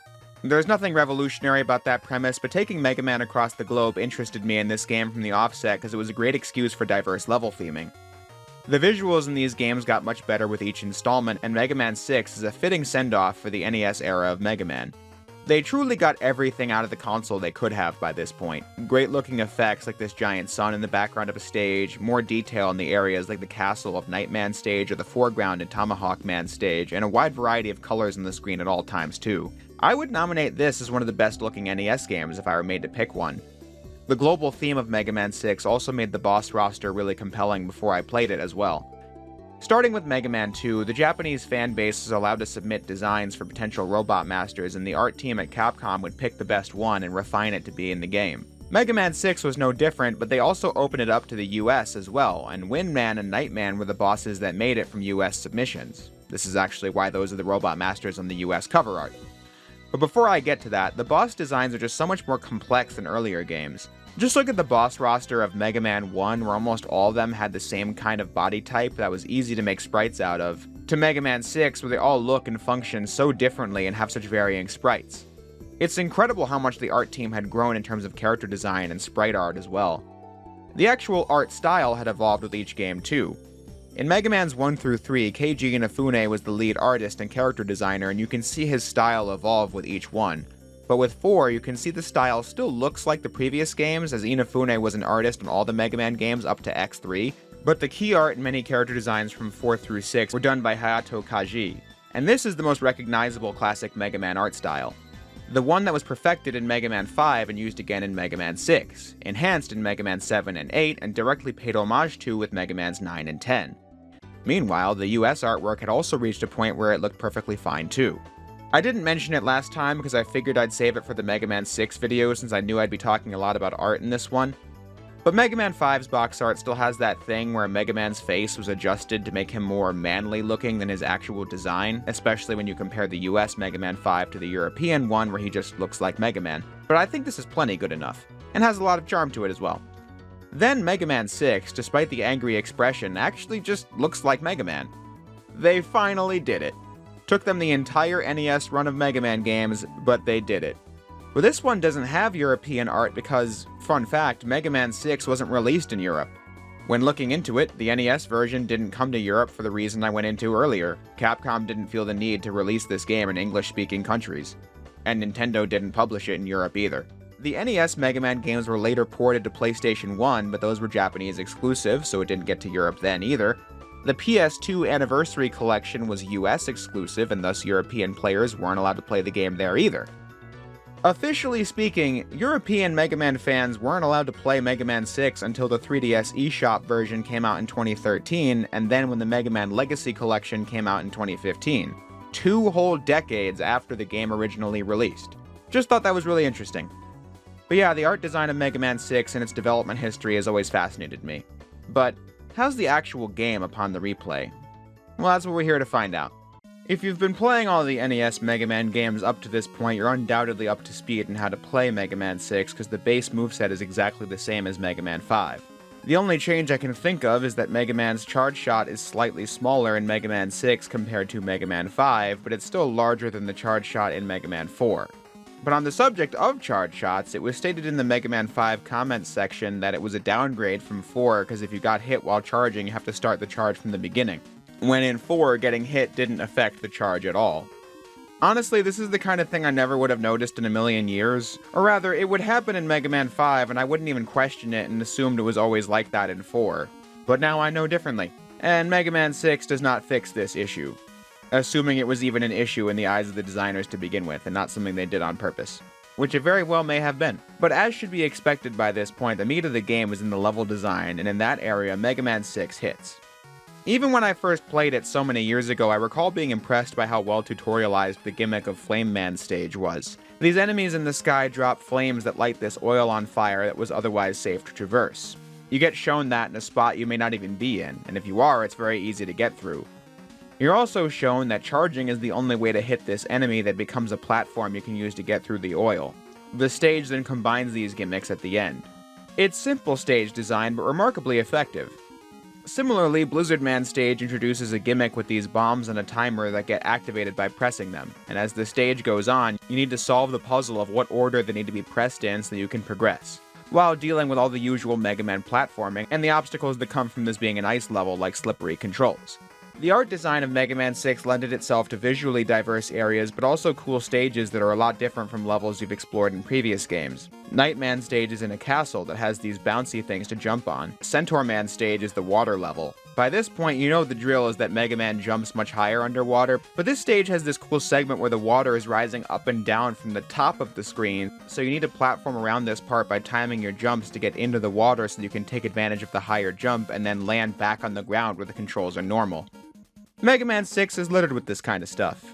There's nothing revolutionary about that premise, but taking Mega Man across the globe interested me in this game from the offset because it was a great excuse for diverse level theming. The visuals in these games got much better with each installment, and Mega Man 6 is a fitting send-off for the NES era of Mega Man. They truly got everything out of the console they could have by this point. Great looking effects like this giant sun in the background of a stage, more detail in the areas like the castle of Nightman stage or the foreground in Tomahawk Man stage, and a wide variety of colors on the screen at all times too. I would nominate this as one of the best looking NES games if I were made to pick one. The global theme of Mega Man 6 also made the boss roster really compelling before I played it as well. Starting with Mega Man 2, the Japanese fan base is allowed to submit designs for potential Robot Masters, and the art team at Capcom would pick the best one and refine it to be in the game. Mega Man 6 was no different, but they also opened it up to the US as well, and Wind Man and Nightman were the bosses that made it from US submissions. This is actually why those are the Robot Masters on the US cover art. But before I get to that, the boss designs are just so much more complex than earlier games. Just look at the boss roster of Mega Man 1, where almost all of them had the same kind of body type that was easy to make sprites out of, to Mega Man 6, where they all look and function so differently and have such varying sprites. It's incredible how much the art team had grown in terms of character design and sprite art as well. The actual art style had evolved with each game too. In Mega Man's 1 through 3, Keiji Inafune was the lead artist and character designer, and you can see his style evolve with each one. But with 4, you can see the style still looks like the previous games, as Inafune was an artist on all the Mega Man games up to X3, but the key art and many character designs from 4 through 6 were done by Hayato Kaji, and this is the most recognizable classic Mega Man art style. The one that was perfected in Mega Man 5 and used again in Mega Man 6, enhanced in Mega Man 7 and 8, and directly paid homage to with Mega Man's 9 and 10. Meanwhile, the US artwork had also reached a point where it looked perfectly fine too. I didn't mention it last time because I figured I'd save it for the Mega Man 6 video since I knew I'd be talking a lot about art in this one. But Mega Man 5's box art still has that thing where Mega Man's face was adjusted to make him more manly looking than his actual design, especially when you compare the US Mega Man 5 to the European one where he just looks like Mega Man. But I think this is plenty good enough, and has a lot of charm to it as well. Then Mega Man 6, despite the angry expression, actually just looks like Mega Man. They finally did it. Took them the entire NES run of Mega Man games, but they did it. But this one doesn't have European art because, fun fact, Mega Man 6 wasn't released in Europe. When looking into it, the NES version didn't come to Europe for the reason I went into earlier. Capcom didn't feel the need to release this game in English-speaking countries. And Nintendo didn't publish it in Europe either. The NES Mega Man games were later ported to PlayStation 1, but those were Japanese exclusive, so it didn't get to Europe then either. The PS2 Anniversary Collection was US exclusive, and thus European players weren't allowed to play the game there either. Officially speaking, European Mega Man fans weren't allowed to play Mega Man 6 until the 3DS eShop version came out in 2013, and then when the Mega Man Legacy Collection came out in 2015. 2 whole decades after the game originally released. Just thought that was really interesting. But yeah, the art design of Mega Man 6 and its development history has always fascinated me. But how's the actual game upon the replay? Well, that's what we're here to find out. If you've been playing all the NES Mega Man games up to this point, you're undoubtedly up to speed in how to play Mega Man 6 because the base moveset is exactly the same as Mega Man 5. The only change I can think of is that Mega Man's charge shot is slightly smaller in Mega Man 6 compared to Mega Man 5, but it's still larger than the charge shot in Mega Man 4. But on the subject of charge shots, it was stated in the Mega Man 5 comments section that it was a downgrade from 4 because if you got hit while charging, you have to start the charge from the beginning. When in 4, getting hit didn't affect the charge at all. Honestly, this is the kind of thing I never would have noticed in a million years. Or rather, it would happen in Mega Man 5 and I wouldn't even question it and assumed it was always like that in 4. But now I know differently. And Mega Man 6 does not fix this issue. Assuming it was even an issue in the eyes of the designers to begin with and not something they did on purpose. Which it very well may have been. But as should be expected by this point, the meat of the game was in the level design, and in that area, Mega Man 6 hits. Even when I first played it so many years ago, I recall being impressed by how well tutorialized the gimmick of Flame Man stage was. These enemies in the sky drop flames that light this oil on fire that was otherwise safe to traverse. You get shown that in a spot you may not even be in, and if you are, it's very easy to get through. You're also shown that charging is the only way to hit this enemy that becomes a platform you can use to get through the oil. The stage then combines these gimmicks at the end. It's simple stage design, but remarkably effective. Similarly, Blizzard Man stage introduces a gimmick with these bombs and a timer that get activated by pressing them, and as the stage goes on, you need to solve the puzzle of what order they need to be pressed in so that you can progress, while dealing with all the usual Mega Man platforming and the obstacles that come from this being an ice level like slippery controls. The art design of Mega Man 6 lended itself to visually diverse areas, but also cool stages that are a lot different from levels you've explored in previous games. Nightman stage is in a castle that has these bouncy things to jump on. Centaur Man stage is the water level. By this point, you know the drill is that Mega Man jumps much higher underwater, but this stage has this cool segment where the water is rising up and down from the top of the screen, so you need to platform around this part by timing your jumps to get into the water so you can take advantage of the higher jump and then land back on the ground where the controls are normal. Mega Man 6 is littered with this kind of stuff.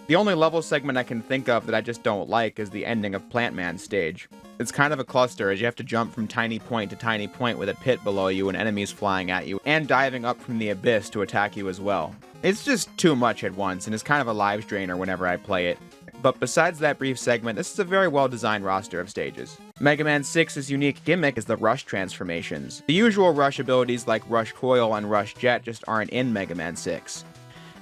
The only level segment I can think of that I just don't like is the ending of Plant Man stage. It's kind of a cluster as you have to jump from tiny point to tiny point with a pit below you and enemies flying at you, and diving up from the abyss to attack you as well. It's just too much at once, and it's kind of a lives drainer whenever I play it. But besides that brief segment, this is a very well designed roster of stages. Mega Man 6's unique gimmick is the Rush transformations. The usual Rush abilities like Rush Coil and Rush Jet just aren't in Mega Man 6.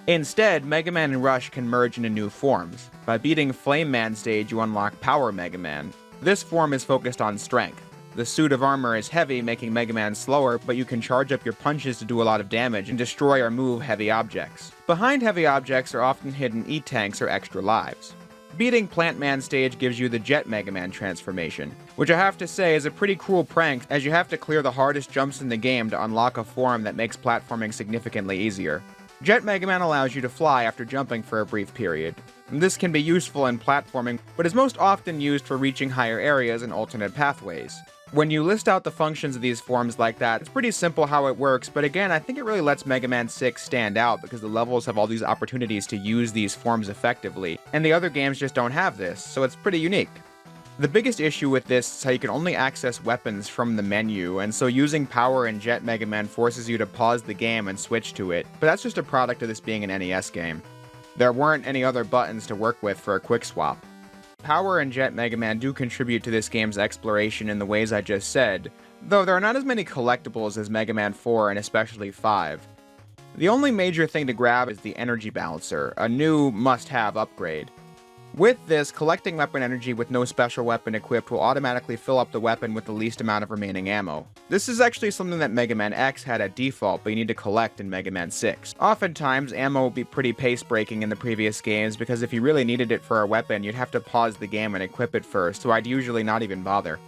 Instead, Mega Man and Rush can merge into new forms. By beating Flame Man stage, you unlock Power Mega Man. This form is focused on strength. The suit of armor is heavy, making Mega Man slower, but you can charge up your punches to do a lot of damage and destroy or move heavy objects. Behind heavy objects are often hidden E-tanks or extra lives. Beating Plant Man stage gives you the Jet Mega Man transformation, which I have to say is a pretty cruel prank as you have to clear the hardest jumps in the game to unlock a form that makes platforming significantly easier. Jet Mega Man allows you to fly after jumping for a brief period. This can be useful in platforming, but is most often used for reaching higher areas and alternate pathways. When you list out the functions of these forms like that, it's pretty simple how it works, but again, I think it really lets Mega Man 6 stand out because the levels have all these opportunities to use these forms effectively, and the other games just don't have this, so it's pretty unique. The biggest issue with this is how you can only access weapons from the menu, and so using Power and Jet Mega Man forces you to pause the game and switch to it, but that's just a product of this being an NES game. There weren't any other buttons to work with for a quick swap. Power and Jet Mega Man do contribute to this game's exploration in the ways I just said, though there are not as many collectibles as Mega Man 4 and especially 5. The only major thing to grab is the Energy Balancer, a new must-have upgrade. With this, collecting weapon energy with no special weapon equipped will automatically fill up the weapon with the least amount of remaining ammo. This is actually something that Mega Man X had at default, but you need to collect in Mega Man 6. Oftentimes, ammo will be pretty pace-breaking in the previous games, because if you really needed it for a weapon, you'd have to pause the game and equip it first, so I'd usually not even bother.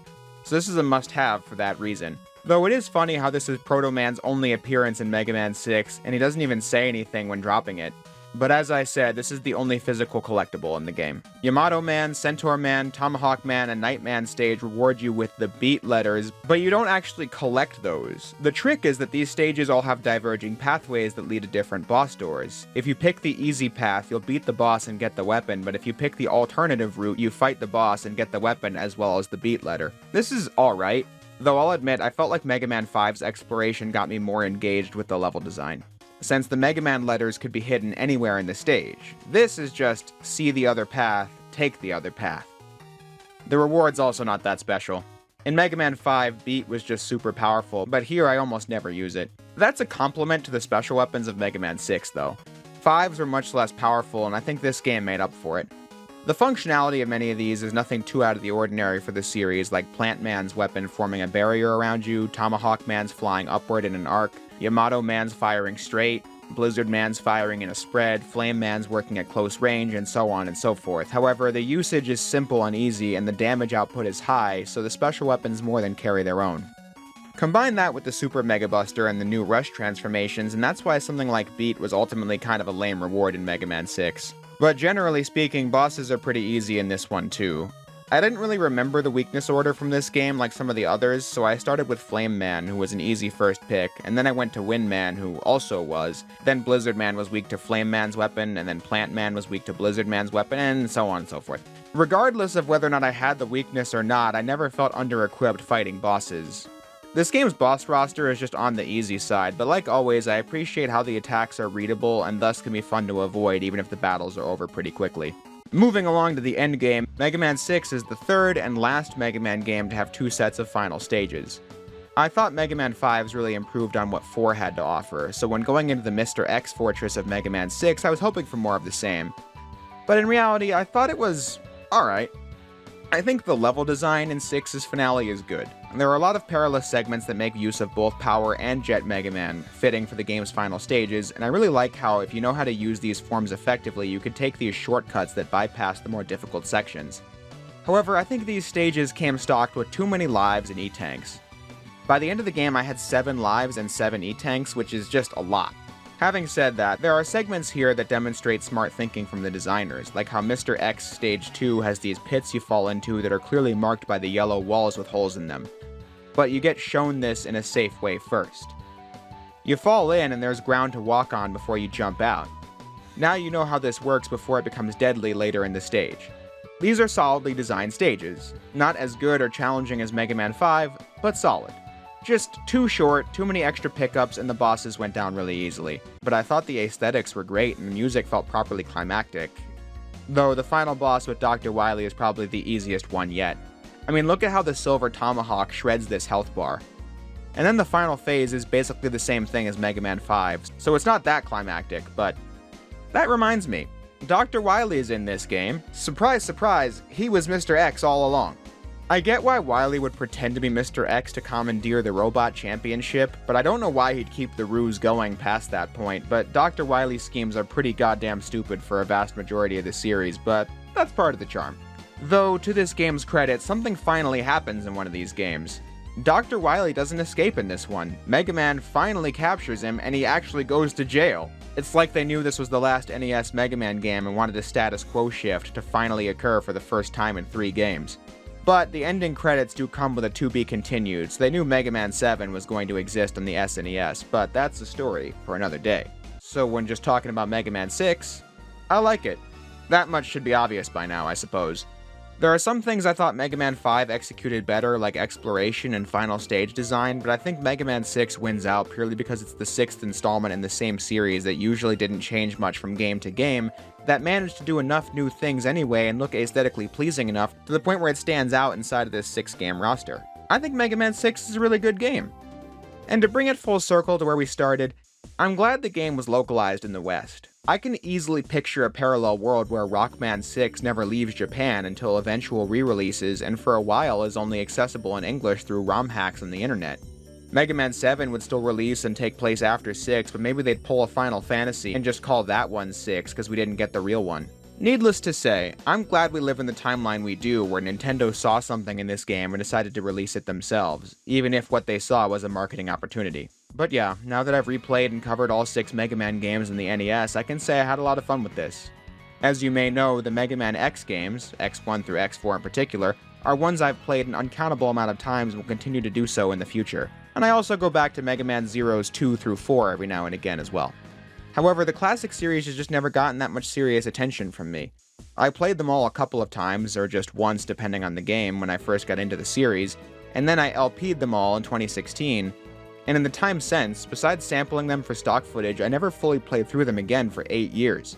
So this is a must-have for that reason. Though it is funny how this is Proto Man's only appearance in Mega Man 6, and he doesn't even say anything when dropping it. But as I said, this is the only physical collectible in the game. Yamato Man, Centaur Man, Tomahawk Man, and Night Man stage reward you with the beat letters, but you don't actually collect those. The trick is that these stages all have diverging pathways that lead to different boss doors. If you pick the easy path, you'll beat the boss and get the weapon, but if you pick the alternative route, you fight the boss and get the weapon as well as the beat letter. This is alright, though I'll admit I felt like Mega Man 5's exploration got me more engaged with the level design, since the Mega Man letters could be hidden anywhere in the stage. This is just see the other path, take the other path. The reward's also not that special. In Mega Man 5, Beat was just super powerful, but here I almost never use it. That's a compliment to the special weapons of Mega Man 6 though. 5s were much less powerful, and I think this game made up for it. The functionality of many of these is nothing too out of the ordinary for the series, like Plant Man's weapon forming a barrier around you, Tomahawk Man's flying upward in an arc, Yamato Man's firing straight, Blizzard Man's firing in a spread, Flame Man's working at close range, and so on and so forth. However, the usage is simple and easy, and the damage output is high, so the special weapons more than carry their own. Combine that with the Super Mega Buster and the new Rush transformations, and that's why something like Beat was ultimately kind of a lame reward in Mega Man 6. But generally speaking, bosses are pretty easy in this one too. I didn't really remember the weakness order from this game like some of the others, so I started with Flame Man, who was an easy first pick, and then I went to Wind Man, who also was. Then Blizzard Man was weak to Flame Man's weapon, and then Plant Man was weak to Blizzard Man's weapon, and so on and so forth. Regardless of whether or not I had the weakness or not, I never felt under-equipped fighting bosses. This game's boss roster is just on the easy side, but like always, I appreciate how the attacks are readable and thus can be fun to avoid even if the battles are over pretty quickly. Moving along to the end game, Mega Man 6 is the third and last Mega Man game to have 2 sets of final stages. I thought Mega Man 5's really improved on what 4 had to offer, so when going into the Mr. X Fortress of Mega Man 6, I was hoping for more of the same. But in reality, I thought it was alright. I think the level design in 6's finale is good. There are a lot of perilous segments that make use of both Power and Jet Mega Man, fitting for the game's final stages, and I really like how if you know how to use these forms effectively, you could take these shortcuts that bypass the more difficult sections. However, I think these stages came stocked with too many lives and E-Tanks. By the end of the game, I had 7 lives and 7 E-Tanks, which is just a lot. Having said that, there are segments here that demonstrate smart thinking from the designers, like how Mr. X Stage 2 has these pits you fall into that are clearly marked by the yellow walls with holes in them. But you get shown this in a safe way first. You fall in and there's ground to walk on before you jump out. Now you know how this works before it becomes deadly later in the stage. These are solidly designed stages. Not as good or challenging as Mega Man 5, but solid. Just too short, too many extra pickups, and the bosses went down really easily. But I thought the aesthetics were great and the music felt properly climactic. Though the final boss with Dr. Wily is probably the easiest one yet. I mean, look at how the Silver Tomahawk shreds this health bar. And then the final phase is basically the same thing as Mega Man 5, so it's not that climactic, but that reminds me, Dr. Wily is in this game. Surprise, surprise, he was Mr. X all along. I get why Wily would pretend to be Mr. X to commandeer the Robot Championship, but I don't know why he'd keep the ruse going past that point, but Dr. Wily's schemes are pretty goddamn stupid for a vast majority of the series, but that's part of the charm. Though, to this game's credit, something finally happens in one of these games. Dr. Wily doesn't escape in this one. Mega Man finally captures him, and he actually goes to jail. It's like they knew this was the last NES Mega Man game and wanted a status quo shift to finally occur for the first time in 3 games. But the ending credits do come with a to be continued, so they knew Mega Man 7 was going to exist on the SNES, but that's a story for another day. So when just talking about Mega Man 6, I like it. That much should be obvious by now, I suppose. There are some things I thought Mega Man 5 executed better, like exploration and final stage design, but I think Mega Man 6 wins out purely because it's the 6th installment in the same series that usually didn't change much from game to game, that managed to do enough new things anyway and look aesthetically pleasing enough to the point where it stands out inside of this 6-game roster. I think Mega Man 6 is a really good game. And to bring it full circle to where we started, I'm glad the game was localized in the West. I can easily picture a parallel world where Rockman 6 never leaves Japan until eventual re-releases and for a while is only accessible in English through ROM hacks on the internet. Mega Man 7 would still release and take place after 6, but maybe they'd pull a Final Fantasy and just call that one 6 because we didn't get the real one. Needless to say, I'm glad we live in the timeline we do where Nintendo saw something in this game and decided to release it themselves, even if what they saw was a marketing opportunity. But yeah, now that I've replayed and covered all 6 Mega Man games in the NES, I can say I had a lot of fun with this. As you may know, the Mega Man X games, X1 through X4 in particular, are ones I've played an uncountable amount of times and will continue to do so in the future. And I also go back to Mega Man Zeros 2 through 4 every now and again as well. However, the classic series has just never gotten that much serious attention from me. I played them all a couple of times, or just once depending on the game, when I first got into the series, and then I LP'd them all in 2016, and in the time since, besides sampling them for stock footage, I never fully played through them again for 8 years.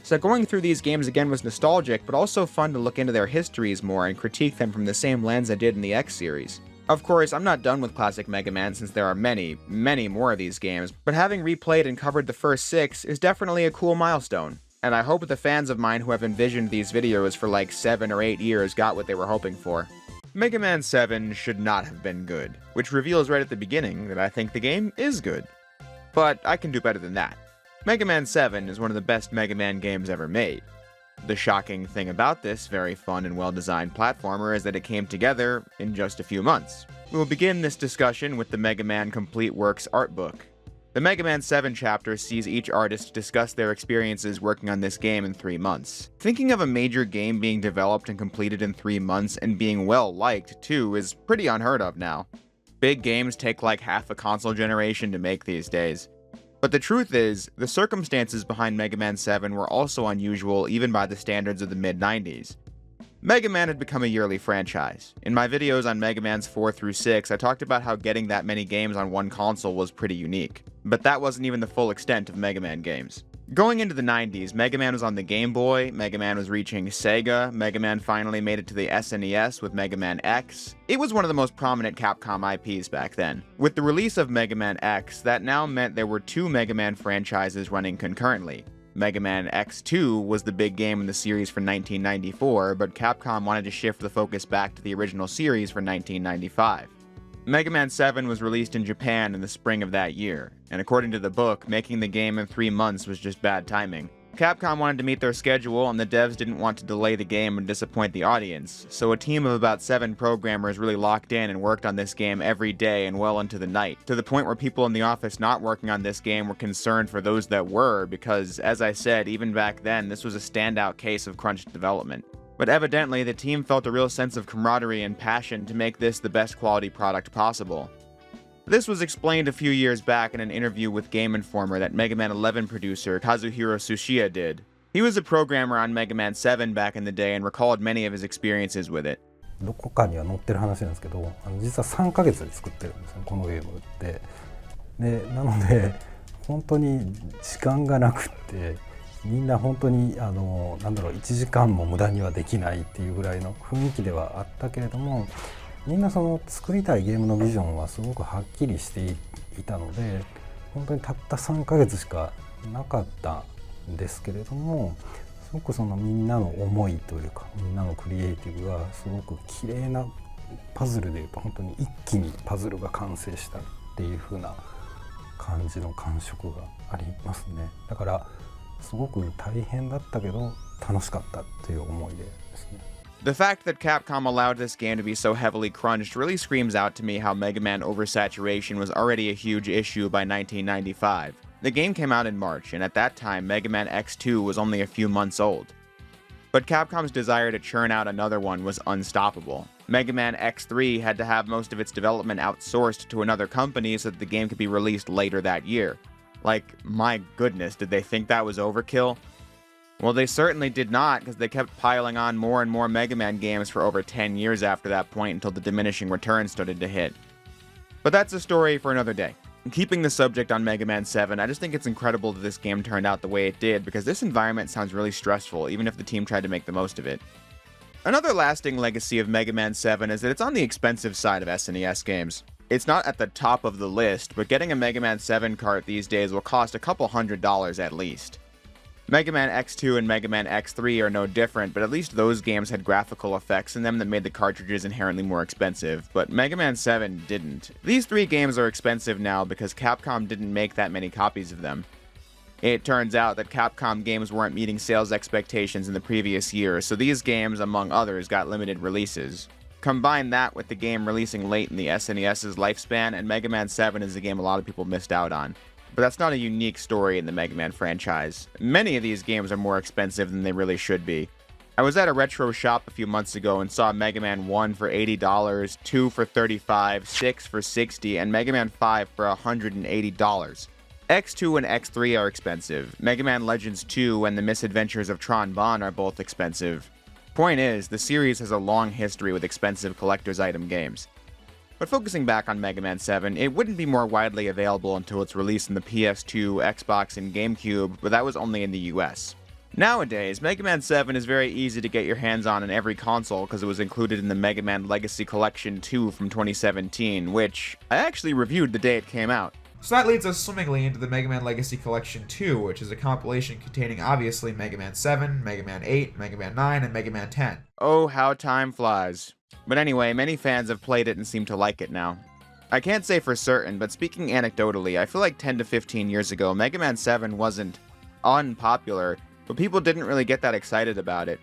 So going through these games again was nostalgic, but also fun to look into their histories more and critique them from the same lens I did in the X series. Of course, I'm not done with classic Mega Man since there are many, many more of these games, but having replayed and covered the first 6 is definitely a cool milestone, and I hope the fans of mine who have envisioned these videos for like 7 or 8 years got what they were hoping for. Mega Man 7 should not have been good, which reveals right at the beginning that I think the game is good. But I can do better than that. Mega Man 7 is one of the best Mega Man games ever made. The shocking thing about this very fun and well-designed platformer is that it came together in just a few months. We will begin this discussion with the Mega Man Complete Works art book. The Mega Man 7 chapter sees each artist discuss their experiences working on this game in 3 months. Thinking of a major game being developed and completed in 3 months and being well liked, too, is pretty unheard of now. Big games take like half a console generation to make these days. But the truth is, the circumstances behind Mega Man 7 were also unusual even by the standards of the mid-90s. Mega Man had become a yearly franchise. In my videos on Mega Man's 4 through 6, I talked about how getting that many games on one console was pretty unique. But that wasn't even the full extent of Mega Man games. Going into the 90s, Mega Man was on the Game Boy, Mega Man was reaching Sega, Mega Man finally made it to the SNES with Mega Man X. It was one of the most prominent Capcom IPs back then. With the release of Mega Man X, that now meant there were 2 Mega Man franchises running concurrently. Mega Man X2 was the big game in the series for 1994, but Capcom wanted to shift the focus back to the original series for 1995. Mega Man 7 was released in Japan in the spring of that year, and according to the book, making the game in 3 months was just bad timing. Capcom wanted to meet their schedule, and the devs didn't want to delay the game and disappoint the audience, so a team of about 7 programmers really locked in and worked on this game every day and well into the night, to the point where people in the office not working on this game were concerned for those that were, because, as I said, even back then, this was a standout case of crunched development. But evidently, the team felt a real sense of camaraderie and passion to make this the best quality product possible. This was explained a few years back in an interview with Game Informer that Mega Man 11 producer Kazuhiro Tsuchiya did. He was a programmer on Mega Man 7 back in the day and recalled many of his experiences with it. どこかには載ってる話なんですけど、実は3ヶ月で作ってるんですね、このゲームって。で、なので本当に時間がなくって、みんな本当に1時間も無駄にはできないっていうぐらいの雰囲気ではあったけれども、みんなその作りたいゲームのビジョンはすごくはっきりしていたので、本当にたった3ヶ月しかなかったんですけれども、すごくそのみんなの思いというか、みんなのクリエイティブがすごく綺麗なパズルでいうと本当に一気にパズルが完成したっていう風な感じの感触がありますね。だからすごく大変だったけど楽しかったっていう思い出ですね。The fact that Capcom allowed this game to be so heavily crunched really screams out to me how Mega Man oversaturation was already a huge issue by 1995. The game came out in March, and at that time, Mega Man X2 was only a few months old. But Capcom's desire to churn out another one was unstoppable. Mega Man X3 had to have most of its development outsourced to another company so that the game could be released later that year. Like, my goodness, did they think that was overkill? Well, they certainly did not, because they kept piling on more and more Mega Man games for over 10 years after that point until the diminishing returns started to hit. But that's a story for another day. Keeping the subject on Mega Man 7, I just think it's incredible that this game turned out the way it did, because this environment sounds really stressful, even if the team tried to make the most of it. Another lasting legacy of Mega Man 7 is that it's on the expensive side of SNES games. It's not at the top of the list, but getting a Mega Man 7 cart these days will cost a couple $100s at least. Mega Man X2 and Mega Man X3 are no different, but at least those games had graphical effects in them that made the cartridges inherently more expensive, but Mega Man 7 didn't. These 3 games are expensive now because Capcom didn't make that many copies of them. It turns out that Capcom games weren't meeting sales expectations in the previous year, so these games, among others, got limited releases. Combine that with the game releasing late in the SNES's lifespan, and Mega Man 7 is a game a lot of people missed out on. But that's not a unique story in the Mega Man franchise. Many of these games are more expensive than they really should be. I was at a retro shop a few months ago and saw Mega Man 1 for $80, 2 for $35, 6 for $60, and Mega Man 5 for $180. X2 and X3 are expensive. Mega Man Legends 2 and The Misadventures of Tron Bonne are both expensive. Point is, the series has a long history with expensive collector's item games. But focusing back on Mega Man 7, it wouldn't be more widely available until its release in the PS2, Xbox, and GameCube, but that was only in the US. Nowadays, Mega Man 7 is very easy to get your hands on every console because it was included in the Mega Man Legacy Collection 2 from 2017, which I actually reviewed the day it came out. So that leads us swimmingly into the Mega Man Legacy Collection 2, which is a compilation containing obviously Mega Man 7, Mega Man 8, Mega Man 9, and Mega Man 10. Oh, how time flies. But anyway, many fans have played it and seem to like it now. I can't say for certain, but speaking anecdotally, I feel like 10 to 15 years ago, Mega Man 7 wasn't unpopular, but people didn't really get that excited about it.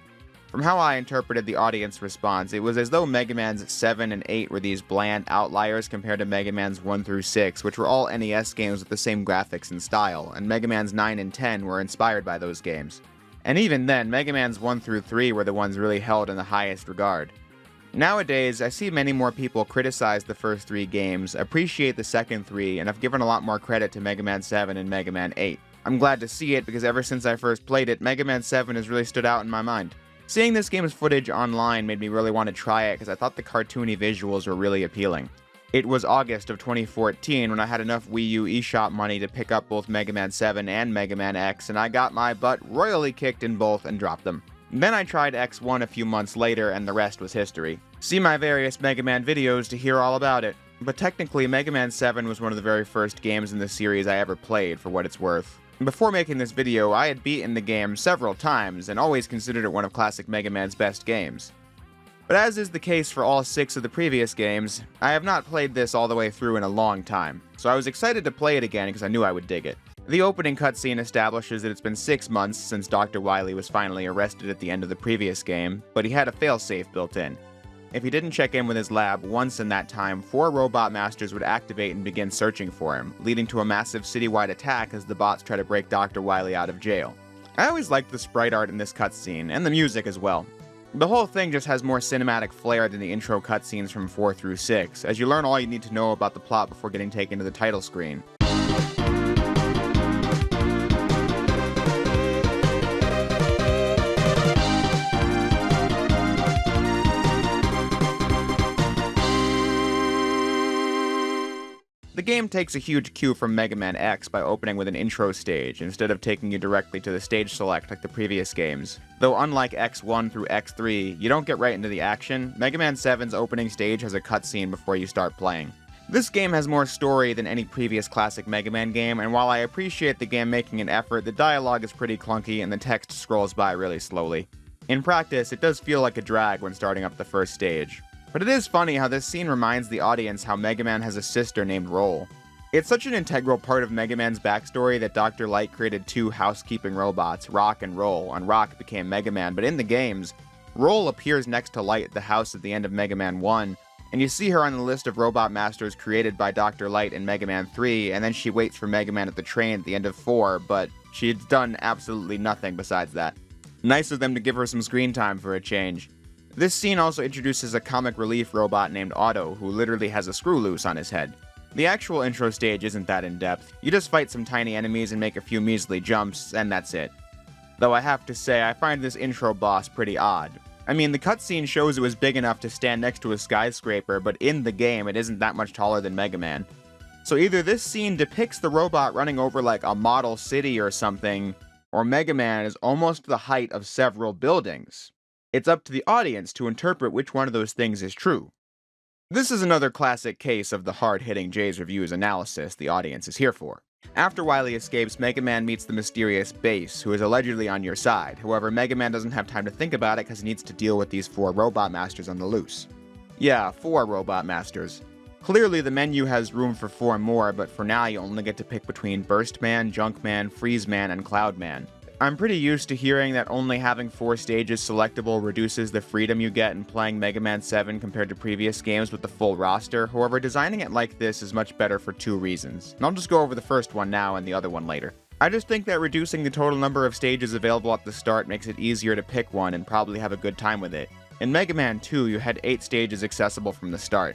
From how I interpreted the audience response, it was as though Mega Man's 7 and 8 were these bland outliers compared to Mega Man's 1 through 6, which were all NES games with the same graphics and style, and Mega Man's 9 and 10 were inspired by those games. And even then, Mega Man's 1 through 3 were the ones really held in the highest regard. Nowadays, I see many more people criticize the first 3 games, appreciate the second 3, and have given a lot more credit to Mega Man 7 and Mega Man 8. I'm glad to see it because ever since I first played it, Mega Man 7 has really stood out in my mind. Seeing this game's footage online made me really want to try it because I thought the cartoony visuals were really appealing. It was August of 2014 when I had enough Wii U eShop money to pick up both Mega Man 7 and Mega Man X, and I got my butt royally kicked in both and dropped them. Then I tried X1 a few months later and the rest was history. See my various Mega Man videos to hear all about it. But technically, Mega Man 7 was one of the very first games in the series I ever played, for what it's worth. Before making this video, I had beaten the game several times and always considered it one of classic Mega Man's best games. But as is the case for all 6 of the previous games, I have not played this all the way through in a long time, so I was excited to play it again because I knew I would dig it. The opening cutscene establishes that it's been 6 months since Dr. Wily was finally arrested at the end of the previous game, but he had a failsafe built in. If he didn't check in with his lab once in that time, 4 robot masters would activate and begin searching for him, leading to a massive citywide attack as the bots try to break Dr. Wily out of jail. I always liked the sprite art in this cutscene, and the music as well. The whole thing just has more cinematic flair than the intro cutscenes from 4 through 6, as you learn all you need to know about the plot before getting taken to the title screen. The game takes a huge cue from Mega Man X by opening with an intro stage, instead of taking you directly to the stage select like the previous games. Though unlike X1 through X3, you don't get right into the action, Mega Man 7's opening stage has a cutscene before you start playing. This game has more story than any previous classic Mega Man game, and while I appreciate the game making an effort, the dialogue is pretty clunky and the text scrolls by really slowly. In practice, it does feel like a drag when starting up the first stage. But it is funny how this scene reminds the audience how Mega Man has a sister named Roll. It's such an integral part of Mega Man's backstory that Dr. Light created 2 housekeeping robots, Rock and Roll, and Rock became Mega Man, but in the games, Roll appears next to Light at the house at the end of Mega Man 1, and you see her on the list of robot masters created by Dr. Light in Mega Man 3, and then she waits for Mega Man at the train at the end of 4, but she's done absolutely nothing besides that. Nice of them to give her some screen time for a change. This scene also introduces a comic relief robot named Otto, who literally has a screw loose on his head. The actual intro stage isn't that in-depth. You just fight some tiny enemies and make a few measly jumps, and that's it. Though I have to say, I find this intro boss pretty odd. I mean, the cutscene shows it was big enough to stand next to a skyscraper, but in the game, it isn't that much taller than Mega Man. So either this scene depicts the robot running over like a model city or something, or Mega Man is almost the height of several buildings. It's up to the audience to interpret which one of those things is true. This is another classic case of the hard-hitting Jay's Reviews analysis the audience is here for. After Wily escapes, Mega Man meets the mysterious Bass, who is allegedly on your side. However, Mega Man doesn't have time to think about it because he needs to deal with these 4 robot masters on the loose. Yeah, 4 robot masters. Clearly the menu has room for 4 more, but for now you only get to pick between Burst Man, Junk Man, Freeze Man, and Cloud Man. I'm pretty used to hearing that only having 4 stages selectable reduces the freedom you get in playing Mega Man 7 compared to previous games with the full roster. However, designing it like this is much better for 2 reasons, and I'll just go over the first one now and the other one later. I just think that reducing the total number of stages available at the start makes it easier to pick one and probably have a good time with it. In Mega Man 2, you had 8 stages accessible from the start.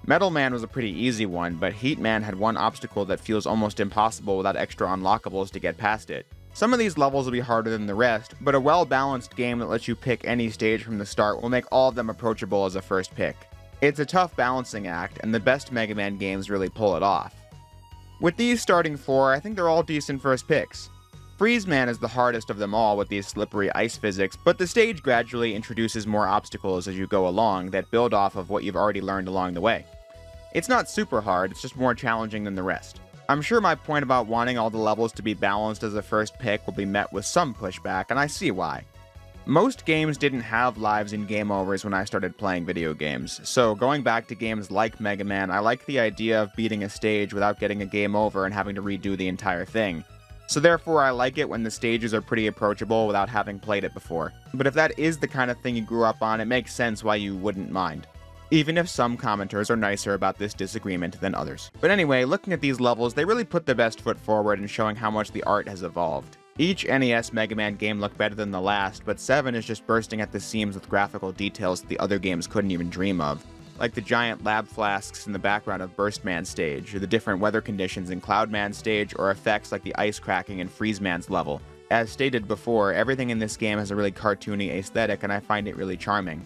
Metal Man was a pretty easy one, but Heat Man had one obstacle that feels almost impossible without extra unlockables to get past it. Some of these levels will be harder than the rest, but a well-balanced game that lets you pick any stage from the start will make all of them approachable as a first pick. It's a tough balancing act, and the best Mega Man games really pull it off. With these starting 4, I think they're all decent first picks. Freeze Man is the hardest of them all with these slippery ice physics, but the stage gradually introduces more obstacles as you go along that build off of what you've already learned along the way. It's not super hard, it's just more challenging than the rest. I'm sure my point about wanting all the levels to be balanced as a first pick will be met with some pushback, and I see why. Most games didn't have lives and game overs when I started playing video games, so going back to games like Mega Man, I like the idea of beating a stage without getting a game over and having to redo the entire thing. So therefore I like it when the stages are pretty approachable without having played it before. But if that is the kind of thing you grew up on, it makes sense why you wouldn't mind. Even if some commenters are nicer about this disagreement than others. But anyway, looking at these levels, they really put their best foot forward in showing how much the art has evolved. Each NES Mega Man game looked better than the last, but 7 is just bursting at the seams with graphical details that the other games couldn't even dream of. Like the giant lab flasks in the background of Burst Man stage, or the different weather conditions in Cloud Man stage, or effects like the ice cracking in Freeze Man's level. As stated before, everything in this game has a really cartoony aesthetic, and I find it really charming.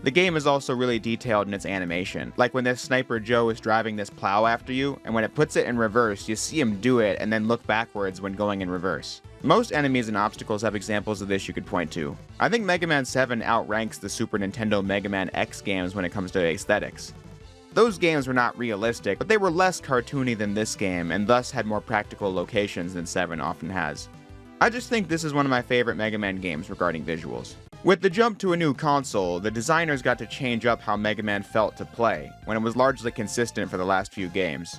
The game is also really detailed in its animation, like when this Sniper Joe is driving this plow after you, and when it puts it in reverse, you see him do it and then look backwards when going in reverse. Most enemies and obstacles have examples of this you could point to. I think Mega Man 7 outranks the Super Nintendo Mega Man X games when it comes to aesthetics. Those games were not realistic, but they were less cartoony than this game, and thus had more practical locations than 7 often has. I just think this is one of my favorite Mega Man games regarding visuals. With the jump to a new console, the designers got to change up how Mega Man felt to play, when it was largely consistent for the last few games.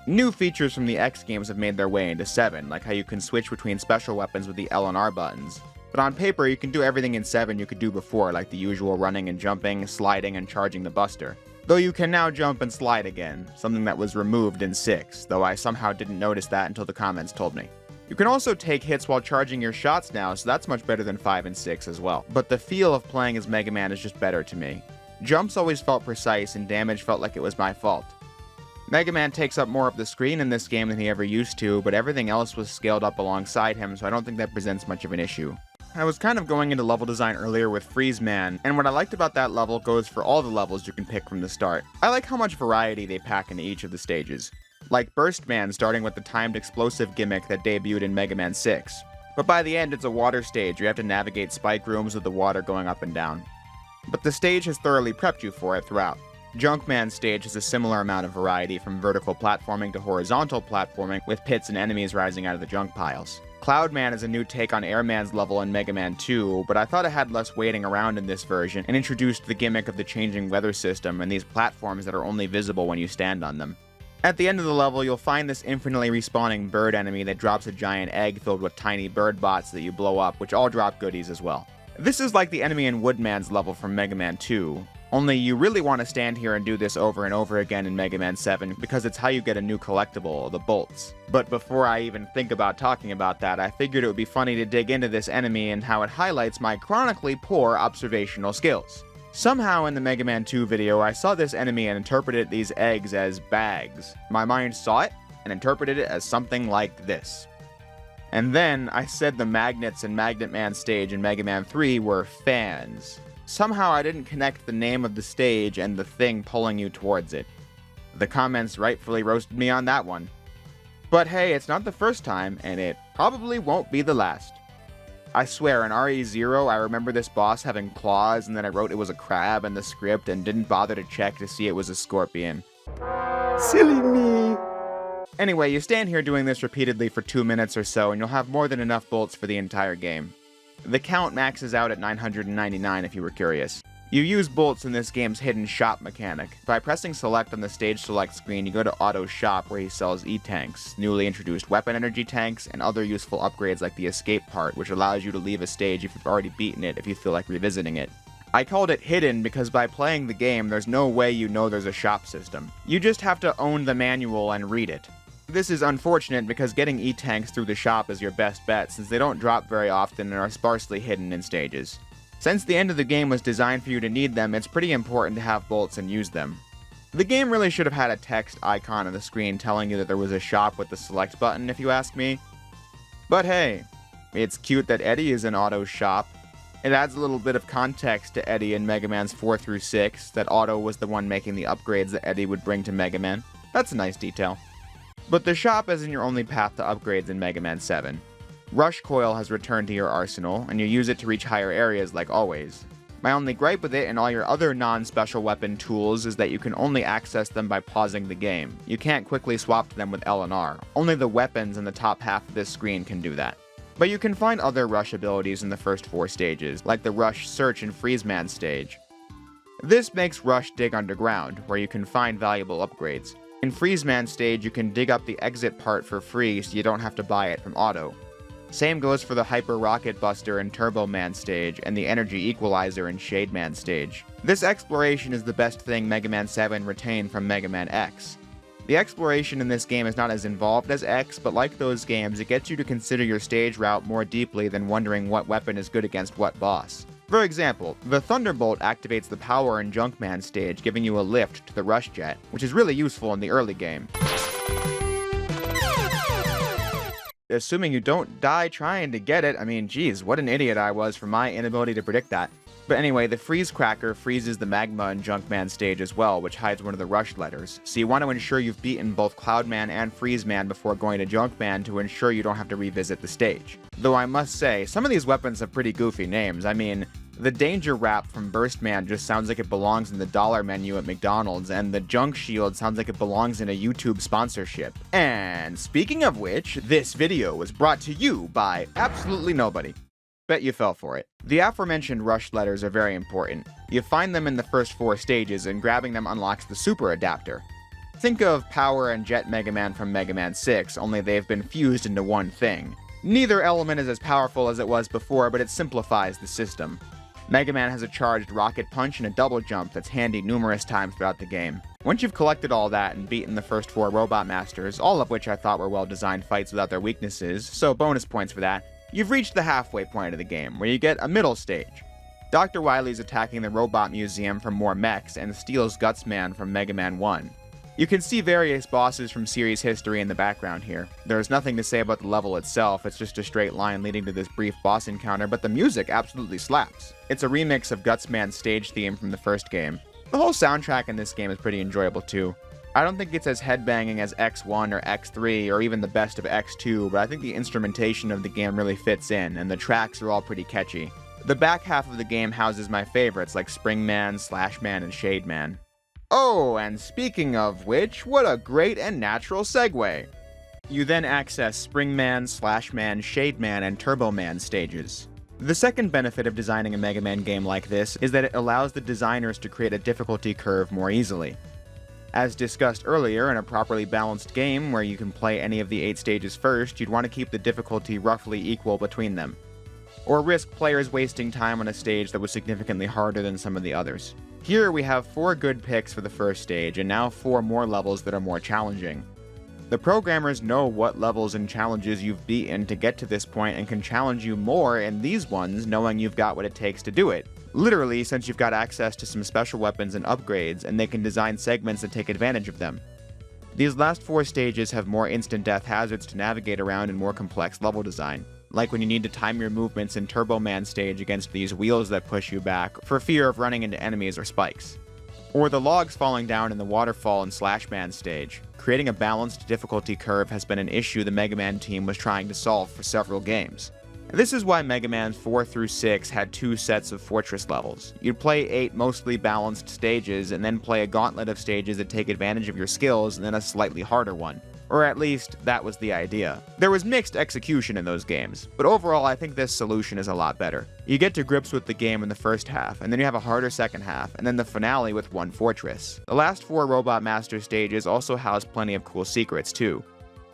New features from the X games have made their way into 7, like how you can switch between special weapons with the L and R buttons. But on paper, you can do everything in 7 you could do before, like the usual running and jumping, sliding, and charging the buster. Though you can now jump and slide again, something that was removed in 6, though I somehow didn't notice that until the comments told me. You can also take hits while charging your shots now, so that's much better than 5 and 6 as well. But the feel of playing as Mega Man is just better to me. Jumps always felt precise, and damage felt like it was my fault. Mega Man takes up more of the screen in this game than he ever used to, but everything else was scaled up alongside him, so I don't think that presents much of an issue. I was kind of going into level design earlier with Freeze Man, and what I liked about that level goes for all the levels you can pick from the start. I like how much variety they pack into each of the stages. Like Burst Man starting with the timed explosive gimmick that debuted in Mega Man 6. But by the end, it's a water stage where you have to navigate spike rooms with the water going up and down. But the stage has thoroughly prepped you for it throughout. Junkman stage has a similar amount of variety from vertical platforming to horizontal platforming with pits and enemies rising out of the junk piles. Cloudman is a new take on Airman's level in Mega Man 2, but I thought it had less waiting around in this version and introduced the gimmick of the changing weather system and these platforms that are only visible when you stand on them. At the end of the level, you'll find this infinitely respawning bird enemy that drops a giant egg filled with tiny bird bots that you blow up, which all drop goodies as well. This is like the enemy in Woodman's level from Mega Man 2, only you really want to stand here and do this over and over again in Mega Man 7 because it's how you get a new collectible, the bolts. But before I even think about talking about that, I figured it would be funny to dig into this enemy and how it highlights my chronically poor observational skills. Somehow in the Mega Man 2 video, I saw this enemy and interpreted these eggs as bags. My mind saw it and interpreted it as something like this. And then I said the magnets in Magnet Man stage in Mega Man 3 were fans. Somehow I didn't connect the name of the stage and the thing pulling you towards it. The comments rightfully roasted me on that one. But hey, it's not the first time, and it probably won't be the last. I swear, in RE0, I remember this boss having claws, and then I wrote it was a crab in the script and didn't bother to check to see it was a scorpion. Silly me! Anyway, you stand here doing this repeatedly for 2 minutes or so, and you'll have more than enough bolts for the entire game. The count maxes out at 999 if you were curious. You use bolts in this game's hidden shop mechanic. By pressing select on the stage select screen, you go to Otto's shop where he sells E-tanks, newly introduced weapon energy tanks, and other useful upgrades like the escape part, which allows you to leave a stage if you've already beaten it if you feel like revisiting it. I called it hidden because by playing the game, there's no way you know there's a shop system. You just have to own the manual and read it. This is unfortunate because getting E-tanks through the shop is your best bet since they don't drop very often and are sparsely hidden in stages. Since the end of the game was designed for you to need them, it's pretty important to have bolts and use them. The game really should have had a text icon on the screen telling you that there was a shop with the select button if you ask me. But hey, it's cute that Eddie is in Otto's shop. It adds a little bit of context to Eddie in Mega Man's 4 through 6, that Otto was the one making the upgrades that Eddie would bring to Mega Man. That's a nice detail. But the shop isn't your only path to upgrades in Mega Man 7. Rush Coil has returned to your arsenal, and you use it to reach higher areas like always. My only gripe with it and all your other non-special weapon tools is that you can only access them by pausing the game. You can't quickly swap to them with L and R. Only the weapons in the top half of this screen can do that. But you can find other Rush abilities in the first 4 stages, like the Rush Search and Freeze Man stage. This makes Rush dig underground, where you can find valuable upgrades. In Freeze Man stage, you can dig up the exit part for free so you don't have to buy it from Otto. Same goes for the Hyper Rocket Buster and Turbo Man stage, and the Energy Equalizer and Shade Man stage. This exploration is the best thing Mega Man 7 retained from Mega Man X. The exploration in this game is not as involved as X, but like those games, it gets you to consider your stage route more deeply than wondering what weapon is good against what boss. For example, the Thunderbolt activates the Power and Junkman stage, giving you a lift to the Rush Jet, which is really useful in the early game. Assuming you don't die trying to get it, I mean, geez, what an idiot I was for my inability to predict that. But anyway, the Freeze Cracker freezes the Magma and Junkman stage as well, which hides one of the Rush letters, so you want to ensure you've beaten both Cloudman and Freeze Man before going to Junkman to ensure you don't have to revisit the stage. Though I must say, some of these weapons have pretty goofy names. I mean, the Danger Wrap from Burst Man just sounds like it belongs in the dollar menu at McDonald's, and the Junk Shield sounds like it belongs in a YouTube sponsorship. And speaking of which, this video was brought to you by absolutely nobody. Bet you fell for it. The aforementioned Rush letters are very important. You find them in the first 4 stages, and grabbing them unlocks the Super Adapter. Think of Power and Jet Mega Man from Mega Man 6, only they've been fused into one thing. Neither element is as powerful as it was before, but it simplifies the system. Mega Man has a charged rocket punch and a double jump that's handy numerous times throughout the game. Once you've collected all that and beaten the first 4 Robot Masters, all of which I thought were well-designed fights without their weaknesses, so bonus points for that, you've reached the halfway point of the game, where you get a middle stage. Dr. Wily's attacking the Robot Museum for more mechs and steals Gutsman from Mega Man 1. You can see various bosses from series history in the background here. There's nothing to say about the level itself, it's just a straight line leading to this brief boss encounter, but the music absolutely slaps. It's a remix of Gutsman's stage theme from the first game. The whole soundtrack in this game is pretty enjoyable too. I don't think it's as headbanging as X1 or X3 or even the best of X2, but I think the instrumentation of the game really fits in, and the tracks are all pretty catchy. The back half of the game houses my favorites like Spring Man, Slash Man, and Shade Man. Oh, and speaking of which, what a great and natural segue! You then access Spring Man, Slash Man, Shade Man, and Turbo Man stages. The second benefit of designing a Mega Man game like this is that it allows the designers to create a difficulty curve more easily. As discussed earlier, in a properly balanced game where you can play any of the 8 stages first, you'd want to keep the difficulty roughly equal between them, or risk players wasting time on a stage that was significantly harder than some of the others. Here we have 4 good picks for the first stage, and now 4 more levels that are more challenging. The programmers know what levels and challenges you've beaten to get to this point and can challenge you more in these ones knowing you've got what it takes to do it. Literally, since you've got access to some special weapons and upgrades, and they can design segments that take advantage of them. These last 4 stages have more instant death hazards to navigate around and more complex level design, like when you need to time your movements in Turbo Man stage against these wheels that push you back for fear of running into enemies or spikes. Or the logs falling down in the waterfall in Slash Man stage. Creating a balanced difficulty curve has been an issue the Mega Man team was trying to solve for several games. This is why Mega Man 4 through 6 had 2 sets of fortress levels. You'd play 8 mostly balanced stages, and then play a gauntlet of stages that take advantage of your skills, and then a slightly harder one. Or at least, that was the idea. There was mixed execution in those games, but overall I think this solution is a lot better. You get to grips with the game in the first half, and then you have a harder second half, and then the finale with one fortress. The last 4 Robot Master stages also house plenty of cool secrets too,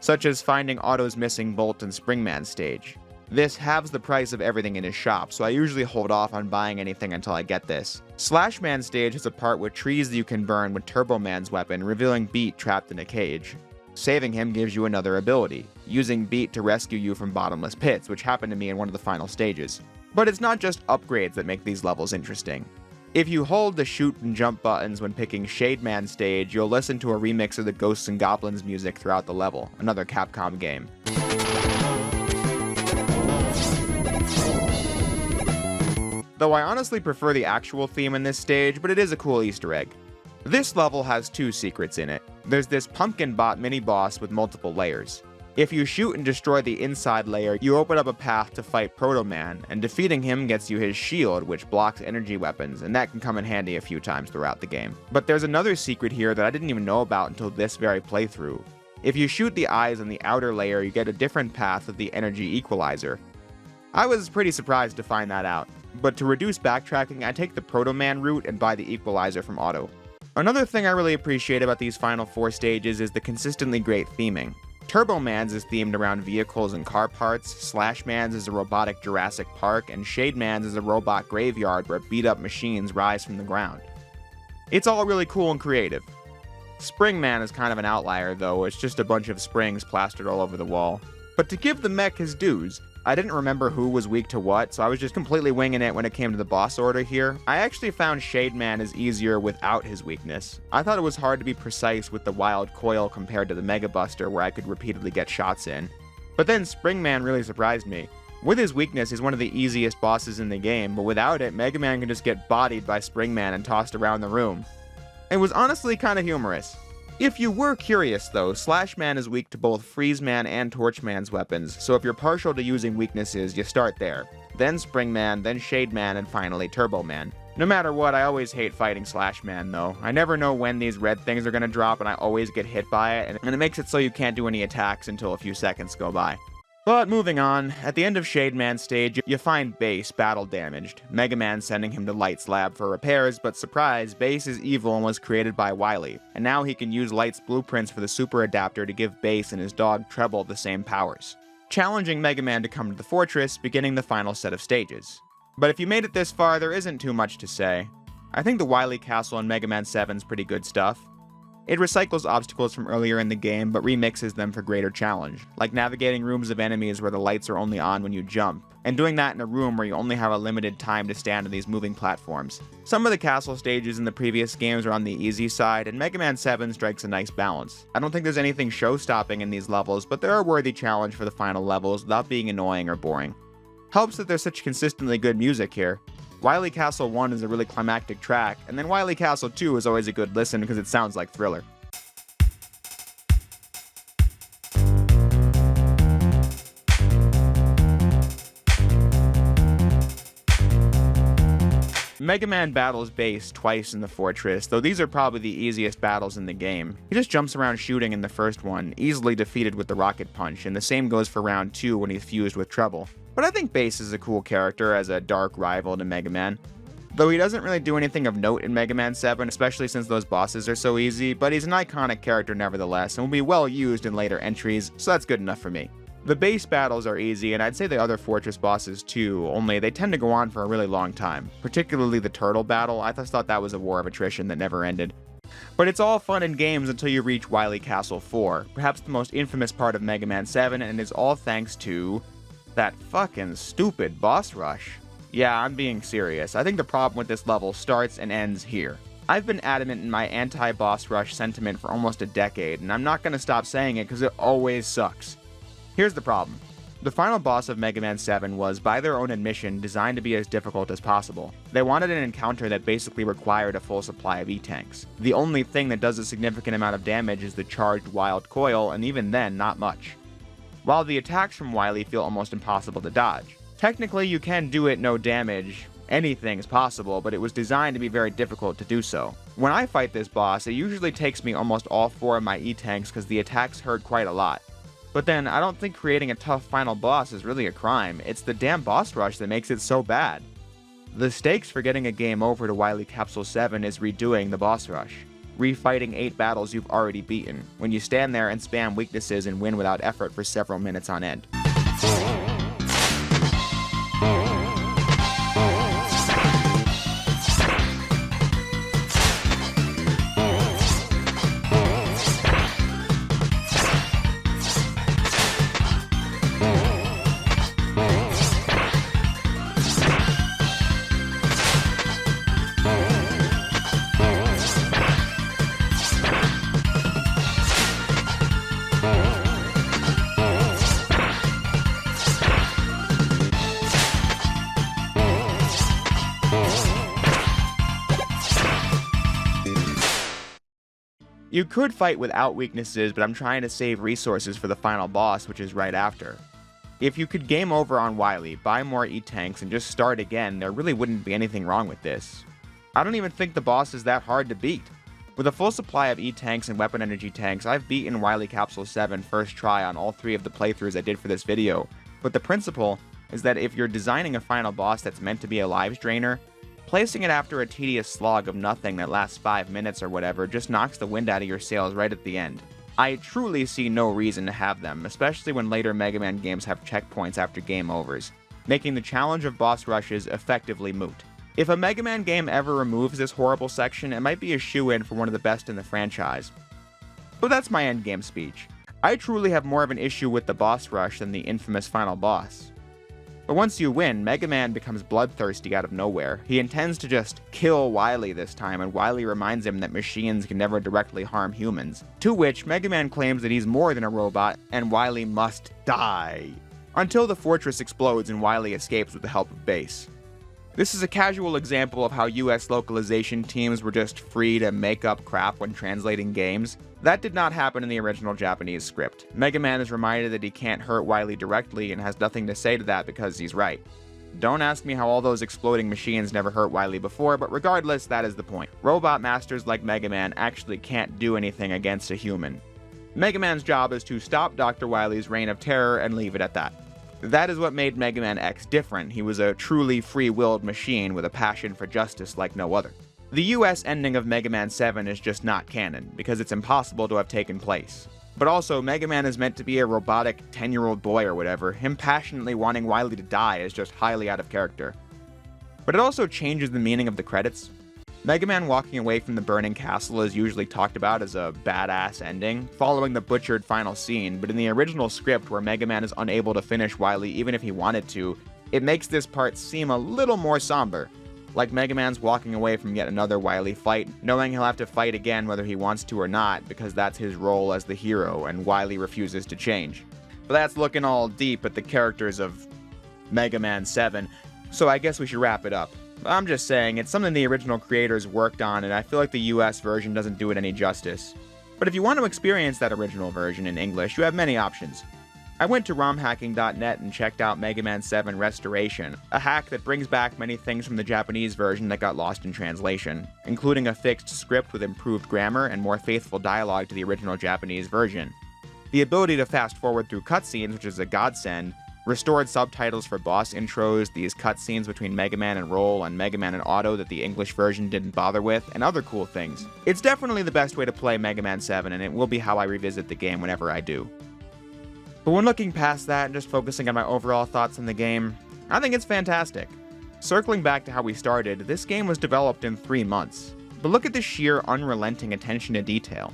such as finding Otto's missing Bolt and Springman stage. This halves the price of everything in his shop, so I usually hold off on buying anything until I get this. Slashman stage has a part with trees that you can burn with Turbo Man's weapon, revealing Beat trapped in a cage. Saving him gives you another ability, using Beat to rescue you from bottomless pits, which happened to me in one of the final stages. But it's not just upgrades that make these levels interesting. If you hold the shoot and jump buttons when picking Shade Man stage, you'll listen to a remix of the Ghosts and Goblins music throughout the level, another Capcom game. Though I honestly prefer the actual theme in this stage, but it is a cool Easter egg. This level has 2 secrets in it. There's this pumpkin bot mini-boss with multiple layers. If you shoot and destroy the inside layer, you open up a path to fight Proto Man, and defeating him gets you his shield, which blocks energy weapons, and that can come in handy a few times throughout the game. But there's another secret here that I didn't even know about until this very playthrough. If you shoot the eyes on the outer layer, you get a different path with the energy equalizer. I was pretty surprised to find that out, but to reduce backtracking, I take the Proto Man route and buy the equalizer from Otto. Another thing I really appreciate about these final 4 stages is the consistently great theming. Turbo Man's is themed around vehicles and car parts, Slash Man's is a robotic Jurassic Park, and Shade Man's is a robot graveyard where beat-up machines rise from the ground. It's all really cool and creative. Spring Man is kind of an outlier though, it's just a bunch of springs plastered all over the wall. But to give the mech his dues, I didn't remember who was weak to what, so I was just completely winging it when it came to the boss order here. I actually found Shade Man is easier without his weakness. I thought it was hard to be precise with the Wild Coil compared to the Mega Buster where I could repeatedly get shots in. But then Spring Man really surprised me. With his weakness, he's one of the easiest bosses in the game, but without it, Mega Man can just get bodied by Spring Man and tossed around the room. It was honestly kinda humorous. If you were curious though, Slash Man is weak to both Freeze Man and Torch Man's weapons, so if you're partial to using weaknesses, you start there. Then Spring Man, then Shade Man, and finally Turbo Man. No matter what, I always hate fighting Slash Man though. I never know when these red things are gonna drop and I always get hit by it, and it makes it so you can't do any attacks until a few seconds go by. But moving on, at the end of Shade Man's stage, you find Bass battle damaged. Mega Man sending him to Light's lab for repairs, but surprise, Bass is evil and was created by Wily, and now he can use Light's blueprints for the super adapter to give Bass and his dog Treble the same powers, challenging Mega Man to come to the fortress, beginning the final set of stages. But if you made it this far, there isn't too much to say. I think the Wily Castle in Mega Man 7's pretty good stuff. It recycles obstacles from earlier in the game, but remixes them for greater challenge, like navigating rooms of enemies where the lights are only on when you jump, and doing that in a room where you only have a limited time to stand on these moving platforms. Some of the castle stages in the previous games are on the easy side, and Mega Man 7 strikes a nice balance. I don't think there's anything show-stopping in these levels, but they're a worthy challenge for the final levels without being annoying or boring. Helps that there's such consistently good music here. Wily Castle 1 is a really climactic track, and then Wily Castle 2 is always a good listen because it sounds like Thriller. Mega Man battles Bass twice in the fortress, though these are probably the easiest battles in the game. He just jumps around shooting in the first one, easily defeated with the rocket punch, and the same goes for round 2 when he's fused with Treble. But I think Bass is a cool character as a dark rival to Mega Man. Though he doesn't really do anything of note in Mega Man 7, especially since those bosses are so easy, but he's an iconic character nevertheless, and will be well used in later entries, so that's good enough for me. The Bass battles are easy, and I'd say the other fortress bosses too, only they tend to go on for a really long time. Particularly the turtle battle, I just thought that was a war of attrition that never ended. But it's all fun and games until you reach Wily Castle 4, perhaps the most infamous part of Mega Man 7, and it's all thanks to that fucking stupid boss rush. Yeah, I'm being serious. I think the problem with this level starts and ends here. I've been adamant in my anti-boss rush sentiment for almost a decade, and I'm not gonna stop saying it because it always sucks. Here's the problem. The final boss of Mega Man 7 was, by their own admission, designed to be as difficult as possible. They wanted an encounter that basically required a full supply of E-Tanks. The only thing that does a significant amount of damage is the charged Wild Coil, and even then, not much. While the attacks from Wily feel almost impossible to dodge. Technically, you can do it no damage. Anything is possible, but it was designed to be very difficult to do so. When I fight this boss, it usually takes me almost all 4 of my E-tanks because the attacks hurt quite a lot. But then, I don't think creating a tough final boss is really a crime. It's the damn boss rush that makes it so bad. The stakes for getting a game over to Wily Capsule 7 is redoing the boss rush. Refighting 8 battles you've already beaten, when you stand there and spam weaknesses and win without effort for several minutes on end. You could fight without weaknesses, but I'm trying to save resources for the final boss, which is right after. If you could game over on Wily, buy more E-tanks, and just start again, there really wouldn't be anything wrong with this. I don't even think the boss is that hard to beat. With a full supply of E-tanks and weapon energy tanks, I've beaten Wily Capsule 7 first try on all 3 of the playthroughs I did for this video, but the principle is that if you're designing a final boss that's meant to be a lives drainer, placing it after a tedious slog of nothing that lasts 5 minutes or whatever just knocks the wind out of your sails right at the end. I truly see no reason to have them, especially when later Mega Man games have checkpoints after game overs, making the challenge of boss rushes effectively moot. If a Mega Man game ever removes this horrible section, it might be a shoo-in for one of the best in the franchise. But that's my endgame speech. I truly have more of an issue with the boss rush than the infamous final boss. But once you win, Mega Man becomes bloodthirsty out of nowhere. He intends to just kill Wily this time, and Wily reminds him that machines can never directly harm humans. To which, Mega Man claims that he's more than a robot, and Wily must die. Until the fortress explodes and Wily escapes with the help of Bass. This is a casual example of how US localization teams were just free to make up crap when translating games. That did not happen in the original Japanese script. Mega Man is reminded that he can't hurt Wily directly and has nothing to say to that because he's right. Don't ask me how all those exploding machines never hurt Wily before, but regardless, that is the point. Robot masters like Mega Man actually can't do anything against a human. Mega Man's job is to stop Dr. Wily's reign of terror and leave it at that. That is what made Mega Man X different. He was a truly free-willed machine with a passion for justice like no other. The US ending of Mega Man 7 is just not canon, because it's impossible to have taken place. But also, Mega Man is meant to be a robotic 10-year-old boy or whatever. Him passionately wanting Wily to die is just highly out of character. But it also changes the meaning of the credits. Mega Man walking away from the burning castle is usually talked about as a badass ending, following the butchered final scene, but in the original script where Mega Man is unable to finish Wily even if he wanted to, it makes this part seem a little more somber. Like Mega Man's walking away from yet another Wily fight, knowing he'll have to fight again whether he wants to or not, because that's his role as the hero and Wily refuses to change. But that's looking all deep at the characters of Mega Man 7, so I guess we should wrap it up. I'm just saying, it's something the original creators worked on, and I feel like the US version doesn't do it any justice. But if you want to experience that original version in English, you have many options. I went to romhacking.net and checked out Mega Man 7 Restoration, a hack that brings back many things from the Japanese version that got lost in translation, including a fixed script with improved grammar and more faithful dialogue to the original Japanese version. The ability to fast forward through cutscenes, which is a godsend, restored subtitles for boss intros, these cutscenes between Mega Man and Roll and Mega Man and Auto that the English version didn't bother with, and other cool things. It's definitely the best way to play Mega Man 7, and it will be how I revisit the game whenever I do. But when looking past that and just focusing on my overall thoughts on the game, I think it's fantastic. Circling back to how we started, this game was developed in 3 months, but look at the sheer unrelenting attention to detail.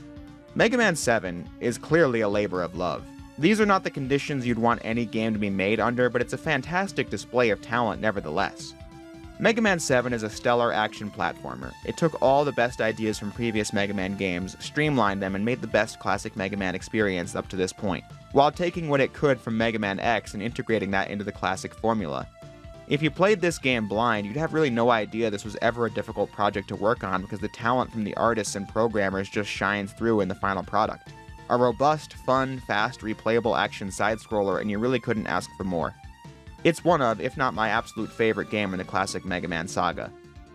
Mega Man 7 is clearly a labor of love. These are not the conditions you'd want any game to be made under, but it's a fantastic display of talent nevertheless. Mega Man 7 is a stellar action platformer. It took all the best ideas from previous Mega Man games, streamlined them, and made the best classic Mega Man experience up to this point, while taking what it could from Mega Man X and integrating that into the classic formula. If you played this game blind, you'd have really no idea this was ever a difficult project to work on because the talent from the artists and programmers just shines through in the final product. A robust, fun, fast, replayable action side-scroller, and you really couldn't ask for more. It's one of, if not my absolute favorite game in the classic Mega Man saga.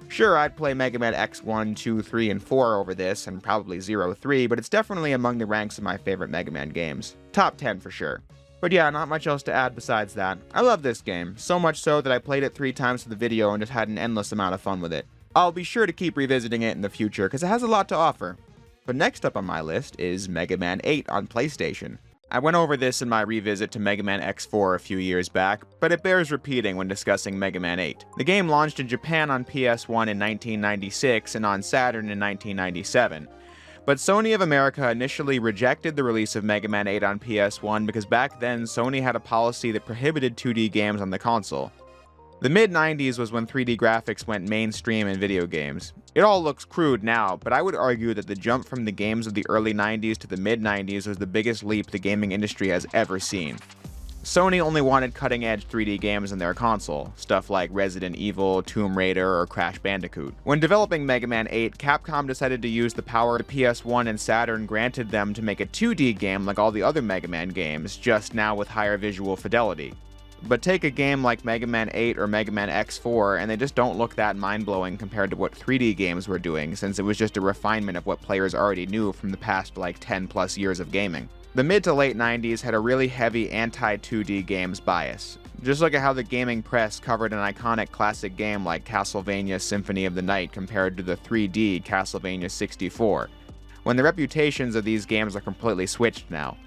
Sure, I'd play Mega Man X1, 2, 3, and 4 over this, and probably 0, 3, but it's definitely among the ranks of my favorite Mega Man games. Top 10 for sure. But yeah, not much else to add besides that. I love this game, so much so that I played it 3 times for the video and just had an endless amount of fun with it. I'll be sure to keep revisiting it in the future, because it has a lot to offer. But next up on my list is Mega Man 8 on PlayStation. I went over this in my revisit to Mega Man X4 a few years back, but it bears repeating when discussing Mega Man 8. The game launched in Japan on PS1 in 1996 and on Saturn in 1997. But Sony of America initially rejected the release of Mega Man 8 on PS1 because back then Sony had a policy that prohibited 2D games on the console. The mid-90s was when 3D graphics went mainstream in video games. It all looks crude now, but I would argue that the jump from the games of the early 90s to the mid-90s was the biggest leap the gaming industry has ever seen. Sony only wanted cutting-edge 3D games on their console, stuff like Resident Evil, Tomb Raider, or Crash Bandicoot. When developing Mega Man 8, Capcom decided to use the power the PS1 and Saturn granted them to make a 2D game like all the other Mega Man games, just now with higher visual fidelity. But take a game like Mega Man 8 or Mega Man X4 and they just don't look that mind-blowing compared to what 3D games were doing, since it was just a refinement of what players already knew from the past like 10 plus years of gaming. The mid to late 90s had a really heavy anti-2D games bias. Just look at how the gaming press covered an iconic classic game like Castlevania Symphony of the Night compared to the 3D Castlevania 64, when the reputations of these games are completely switched now.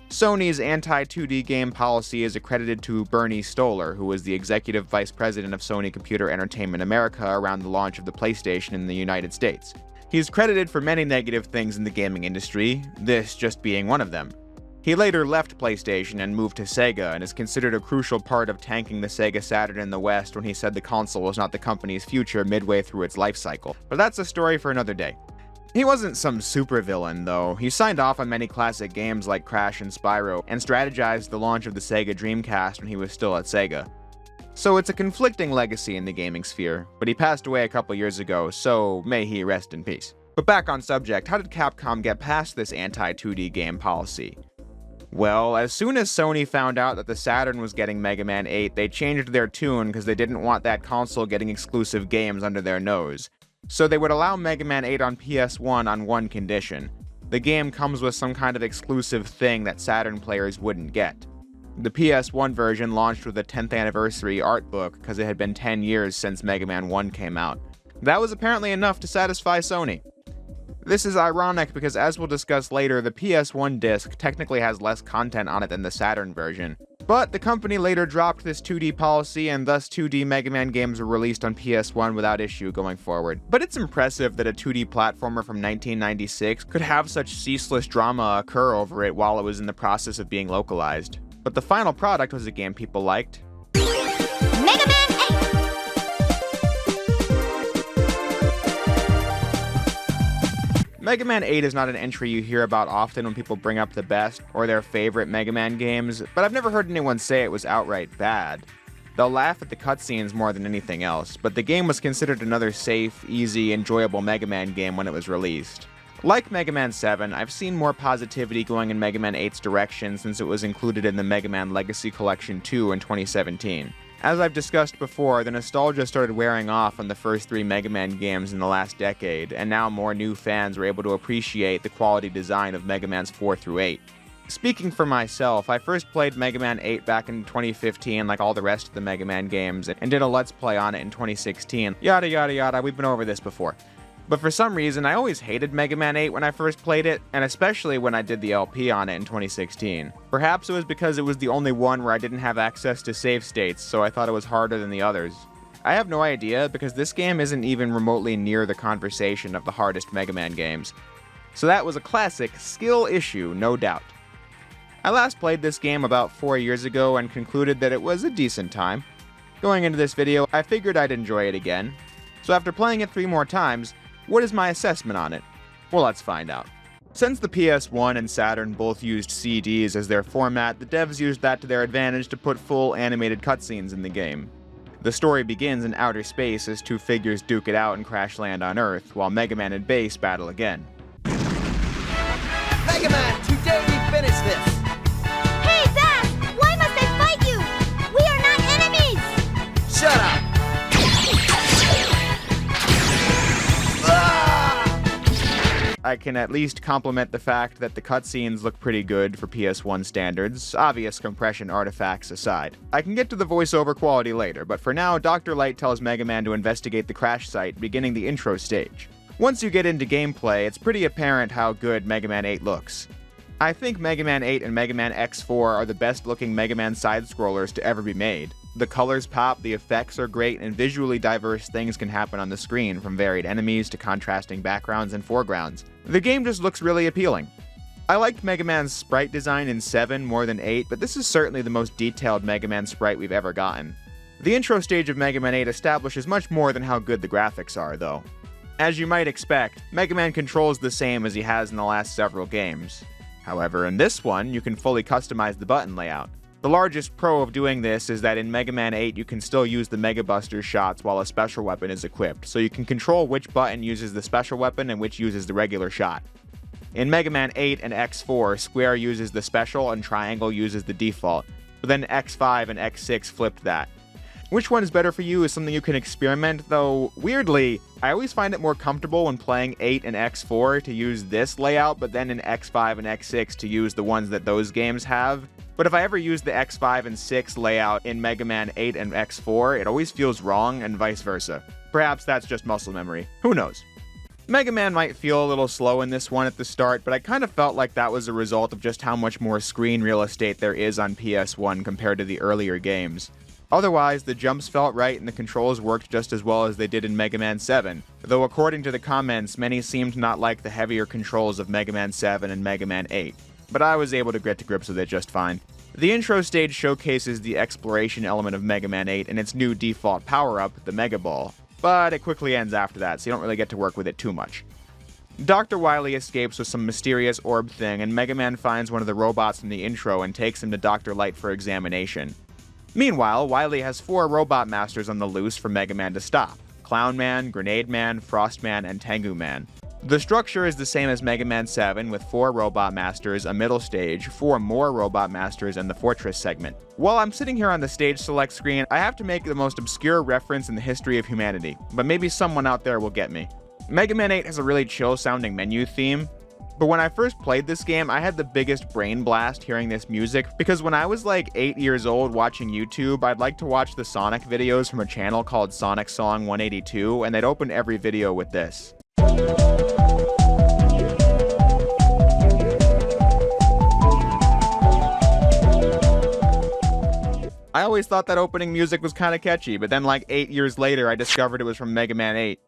Sony's anti-2D game policy is accredited to Bernie Stolar, who was the executive vice president of Sony Computer Entertainment America around the launch of the PlayStation in the United States. He's credited for many negative things in the gaming industry, this just being one of them. He later left PlayStation and moved to Sega, and is considered a crucial part of tanking the Sega Saturn in the West when he said the console was not the company's future midway through its life cycle. But that's a story for another day. He wasn't some supervillain, though. He signed off on many classic games like Crash and Spyro, and strategized the launch of the Sega Dreamcast when he was still at Sega. So it's a conflicting legacy in the gaming sphere, but he passed away a couple years ago, so may he rest in peace. But back on subject, how did Capcom get past this anti-2D game policy? Well, as soon as Sony found out that the Saturn was getting Mega Man 8, they changed their tune because they didn't want that console getting exclusive games under their nose. So they would allow Mega Man 8 on PS1 on one condition. The game comes with some kind of exclusive thing that Saturn players wouldn't get. The PS1 version launched with a 10th anniversary art book because it had been 10 years since Mega Man 1 came out. That was apparently enough to satisfy Sony. This is ironic because, as we'll discuss later, the PS1 disc technically has less content on it than the Saturn version. But the company later dropped this 2D policy, and thus 2D Mega Man games were released on PS1 without issue going forward. But it's impressive that a 2D platformer from 1996 could have such ceaseless drama occur over it while it was in the process of being localized. But the final product was a game people liked. Mega Man 8! Mega Man 8 is not an entry you hear about often when people bring up the best or their favorite Mega Man games, but I've never heard anyone say it was outright bad. They'll laugh at the cutscenes more than anything else, but the game was considered another safe, easy, enjoyable Mega Man game when it was released. Like Mega Man 7, I've seen more positivity going in Mega Man 8's direction since it was included in the Mega Man Legacy Collection 2 in 2017. As I've discussed before, the nostalgia started wearing off on the first 3 Mega Man games in the last decade, and now more new fans were able to appreciate the quality design of Mega Man's 4 through 8. Speaking for myself, I first played Mega Man 8 back in 2015 like all the rest of the Mega Man games, and did a Let's Play on it in 2016. Yada yada yada, we've been over this before. But for some reason, I always hated Mega Man 8 when I first played it, and especially when I did the LP on it in 2016. Perhaps it was because it was the only one where I didn't have access to save states, so I thought it was harder than the others. I have no idea, because this game isn't even remotely near the conversation of the hardest Mega Man games. So that was a classic skill issue, no doubt. I last played this game about 4 years ago and concluded that it was a decent time. Going into this video, I figured I'd enjoy it again. So after playing it 3 more times, what is my assessment on it? Well, let's find out. Since the PS1 and Saturn both used CDs as their format, the devs used that to their advantage to put full animated cutscenes in the game. The story begins in outer space as 2 figures duke it out and crash land on Earth, while Mega Man and Bass battle again. Mega Man, today we finish this! Hey, Bass! Why must I fight you? We are not enemies! Shut up! I can at least compliment the fact that the cutscenes look pretty good for PS1 standards, obvious compression artifacts aside. I can get to the voiceover quality later, but for now, Dr. Light tells Mega Man to investigate the crash site, beginning the intro stage. Once you get into gameplay, it's pretty apparent how good Mega Man 8 looks. I think Mega Man 8 and Mega Man X4 are the best looking Mega Man side-scrollers to ever be made. The colors pop, the effects are great, and visually diverse things can happen on the screen, from varied enemies to contrasting backgrounds and foregrounds. The game just looks really appealing. I liked Mega Man's sprite design in 7 more than 8, but this is certainly the most detailed Mega Man sprite we've ever gotten. The intro stage of Mega Man 8 establishes much more than how good the graphics are, though. As you might expect, Mega Man controls the same as he has in the last several games. However, in this one, you can fully customize the button layout. The largest pro of doing this is that in Mega Man 8 you can still use the Mega Buster shots while a special weapon is equipped, so you can control which button uses the special weapon and which uses the regular shot. In Mega Man 8 and X4, Square uses the special and Triangle uses the default, but then X5 and X6 flipped that. Which one is better for you is something you can experiment, though weirdly, I always find it more comfortable when playing 8 and X4 to use this layout, but then in X5 and X6 to use the ones that those games have. But if I ever use the X5 and 6 layout in Mega Man 8 and X4, it always feels wrong and vice versa. Perhaps that's just muscle memory. Who knows? Mega Man might feel a little slow in this one at the start, but I kind of felt like that was a result of just how much more screen real estate there is on PS1 compared to the earlier games. Otherwise, the jumps felt right and the controls worked just as well as they did in Mega Man 7, though according to the comments, many seemed to not like the heavier controls of Mega Man 7 and Mega Man 8. But I was able to get to grips with it just fine. The intro stage showcases the exploration element of Mega Man 8 and its new default power-up, the Mega Ball, but it quickly ends after that, so you don't really get to work with it too much. Dr. Wily escapes with some mysterious orb thing, and Mega Man finds one of the robots in the intro and takes him to Dr. Light for examination. Meanwhile, Wily has 4 robot masters on the loose for Mega Man to stop: Clown Man, Grenade Man, Frost Man, and Tengu Man. The structure is the same as Mega Man 7, with 4 Robot Masters, a middle stage, 4 more Robot Masters, and the Fortress segment. While I'm sitting here on the stage select screen, I have to make the most obscure reference in the history of humanity, but maybe someone out there will get me. Mega Man 8 has a really chill-sounding menu theme, but when I first played this game, I had the biggest brain blast hearing this music, because when I was like 8 years old watching YouTube, I'd like to watch the Sonic videos from a channel called Sonic Song 182, and they'd open every video with this. I always thought that opening music was kinda catchy, but then like 8 years later I discovered it was from Mega Man 8.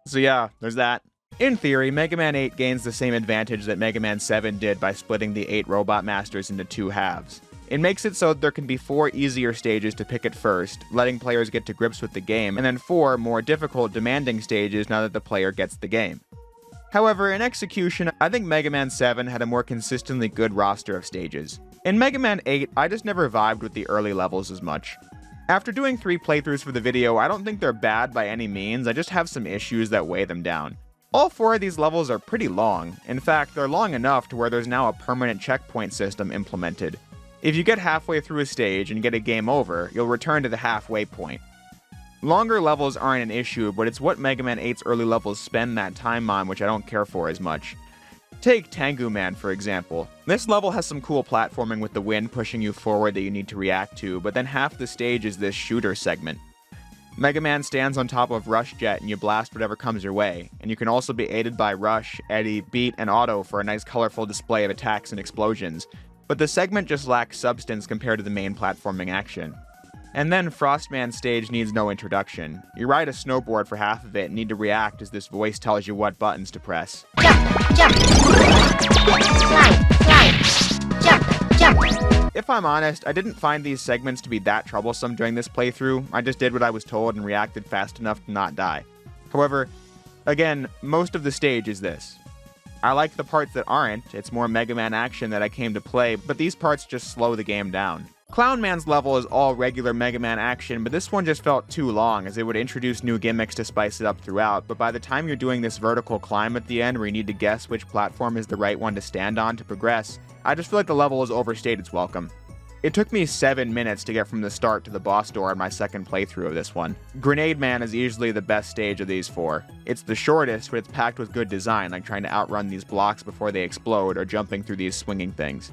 So yeah, there's that. In theory, Mega Man 8 gains the same advantage that Mega Man 7 did by splitting the 8 Robot Masters into 2 halves. It makes it so that there can be 4 easier stages to pick at first, letting players get to grips with the game, and then 4 more difficult, demanding stages now that the player gets the game. However, in execution, I think Mega Man 7 had a more consistently good roster of stages. In Mega Man 8, I just never vibed with the early levels as much. After doing 3 playthroughs for the video, I don't think they're bad by any means, I just have some issues that weigh them down. All 4 of these levels are pretty long. In fact, they're long enough to where there's now a permanent checkpoint system implemented. If you get halfway through a stage and get a game over, you'll return to the halfway point. Longer levels aren't an issue, but it's what Mega Man 8's early levels spend that time on which I don't care for as much. Take Tengu Man, for example. This level has some cool platforming with the wind pushing you forward that you need to react to, but then half the stage is this shooter segment. Mega Man stands on top of Rush Jet and you blast whatever comes your way, and you can also be aided by Rush, Eddie, Beat, and Auto for a nice colorful display of attacks and explosions, but the segment just lacks substance compared to the main platforming action. And then Frostman's stage needs no introduction. You ride a snowboard for half of it and need to react as this voice tells you what buttons to press. Jump! Slide! Jump! If I'm honest, I didn't find these segments to be that troublesome during this playthrough. I just did what I was told and reacted fast enough to not die. However, again, most of the stage is this. I like the parts that aren't, it's more Mega Man action that I came to play, but these parts just slow the game down. Clown Man's level is all regular Mega Man action, but this one just felt too long, as it would introduce new gimmicks to spice it up throughout, but by the time you're doing this vertical climb at the end where you need to guess which platform is the right one to stand on to progress, I just feel like the level has overstayed its welcome. It took me 7 minutes to get from the start to the boss door on my second playthrough of this one. Grenade Man is easily the best stage of these 4. It's the shortest, but it's packed with good design, like trying to outrun these blocks before they explode or jumping through these swinging things.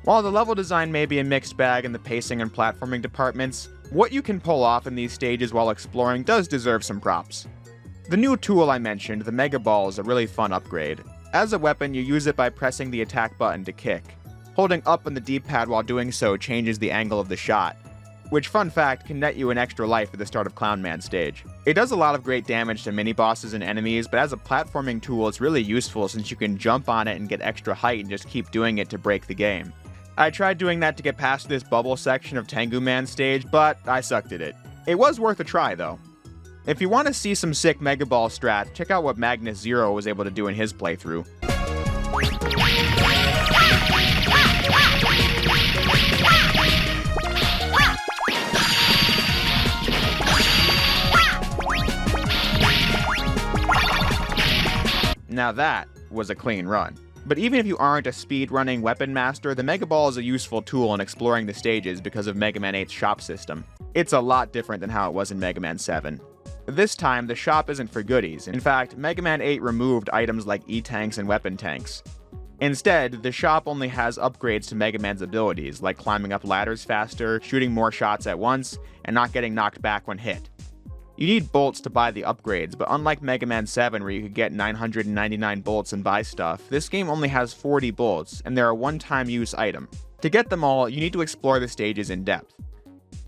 While the level design may be a mixed bag in the pacing and platforming departments, what you can pull off in these stages while exploring does deserve some props. The new tool I mentioned, the Mega Ball, is a really fun upgrade. As a weapon, you use it by pressing the attack button to kick. Holding up on the D-pad while doing so changes the angle of the shot, which, fun fact, can net you an extra life at the start of Clown Man stage. It does a lot of great damage to mini-bosses and enemies, but as a platforming tool it's really useful since you can jump on it and get extra height and just keep doing it to break the game. I tried doing that to get past this bubble section of Tengu Man stage, but I sucked at it. It was worth a try though. If you want to see some sick Mega Ball strats, check out what Magnus Zero was able to do in his playthrough. Now that was a clean run. But even if you aren't a speedrunning weapon master, the Mega Ball is a useful tool in exploring the stages because of Mega Man 8's shop system. It's a lot different than how it was in Mega Man 7. This time, the shop isn't for goodies. In fact, Mega Man 8 removed items like E-tanks and weapon tanks. Instead, the shop only has upgrades to Mega Man's abilities, like climbing up ladders faster, shooting more shots at once, and not getting knocked back when hit. You need bolts to buy the upgrades, but unlike Mega Man 7 where you could get 999 bolts and buy stuff, this game only has 40 bolts, and they're a one-time use item. To get them all, you need to explore the stages in depth.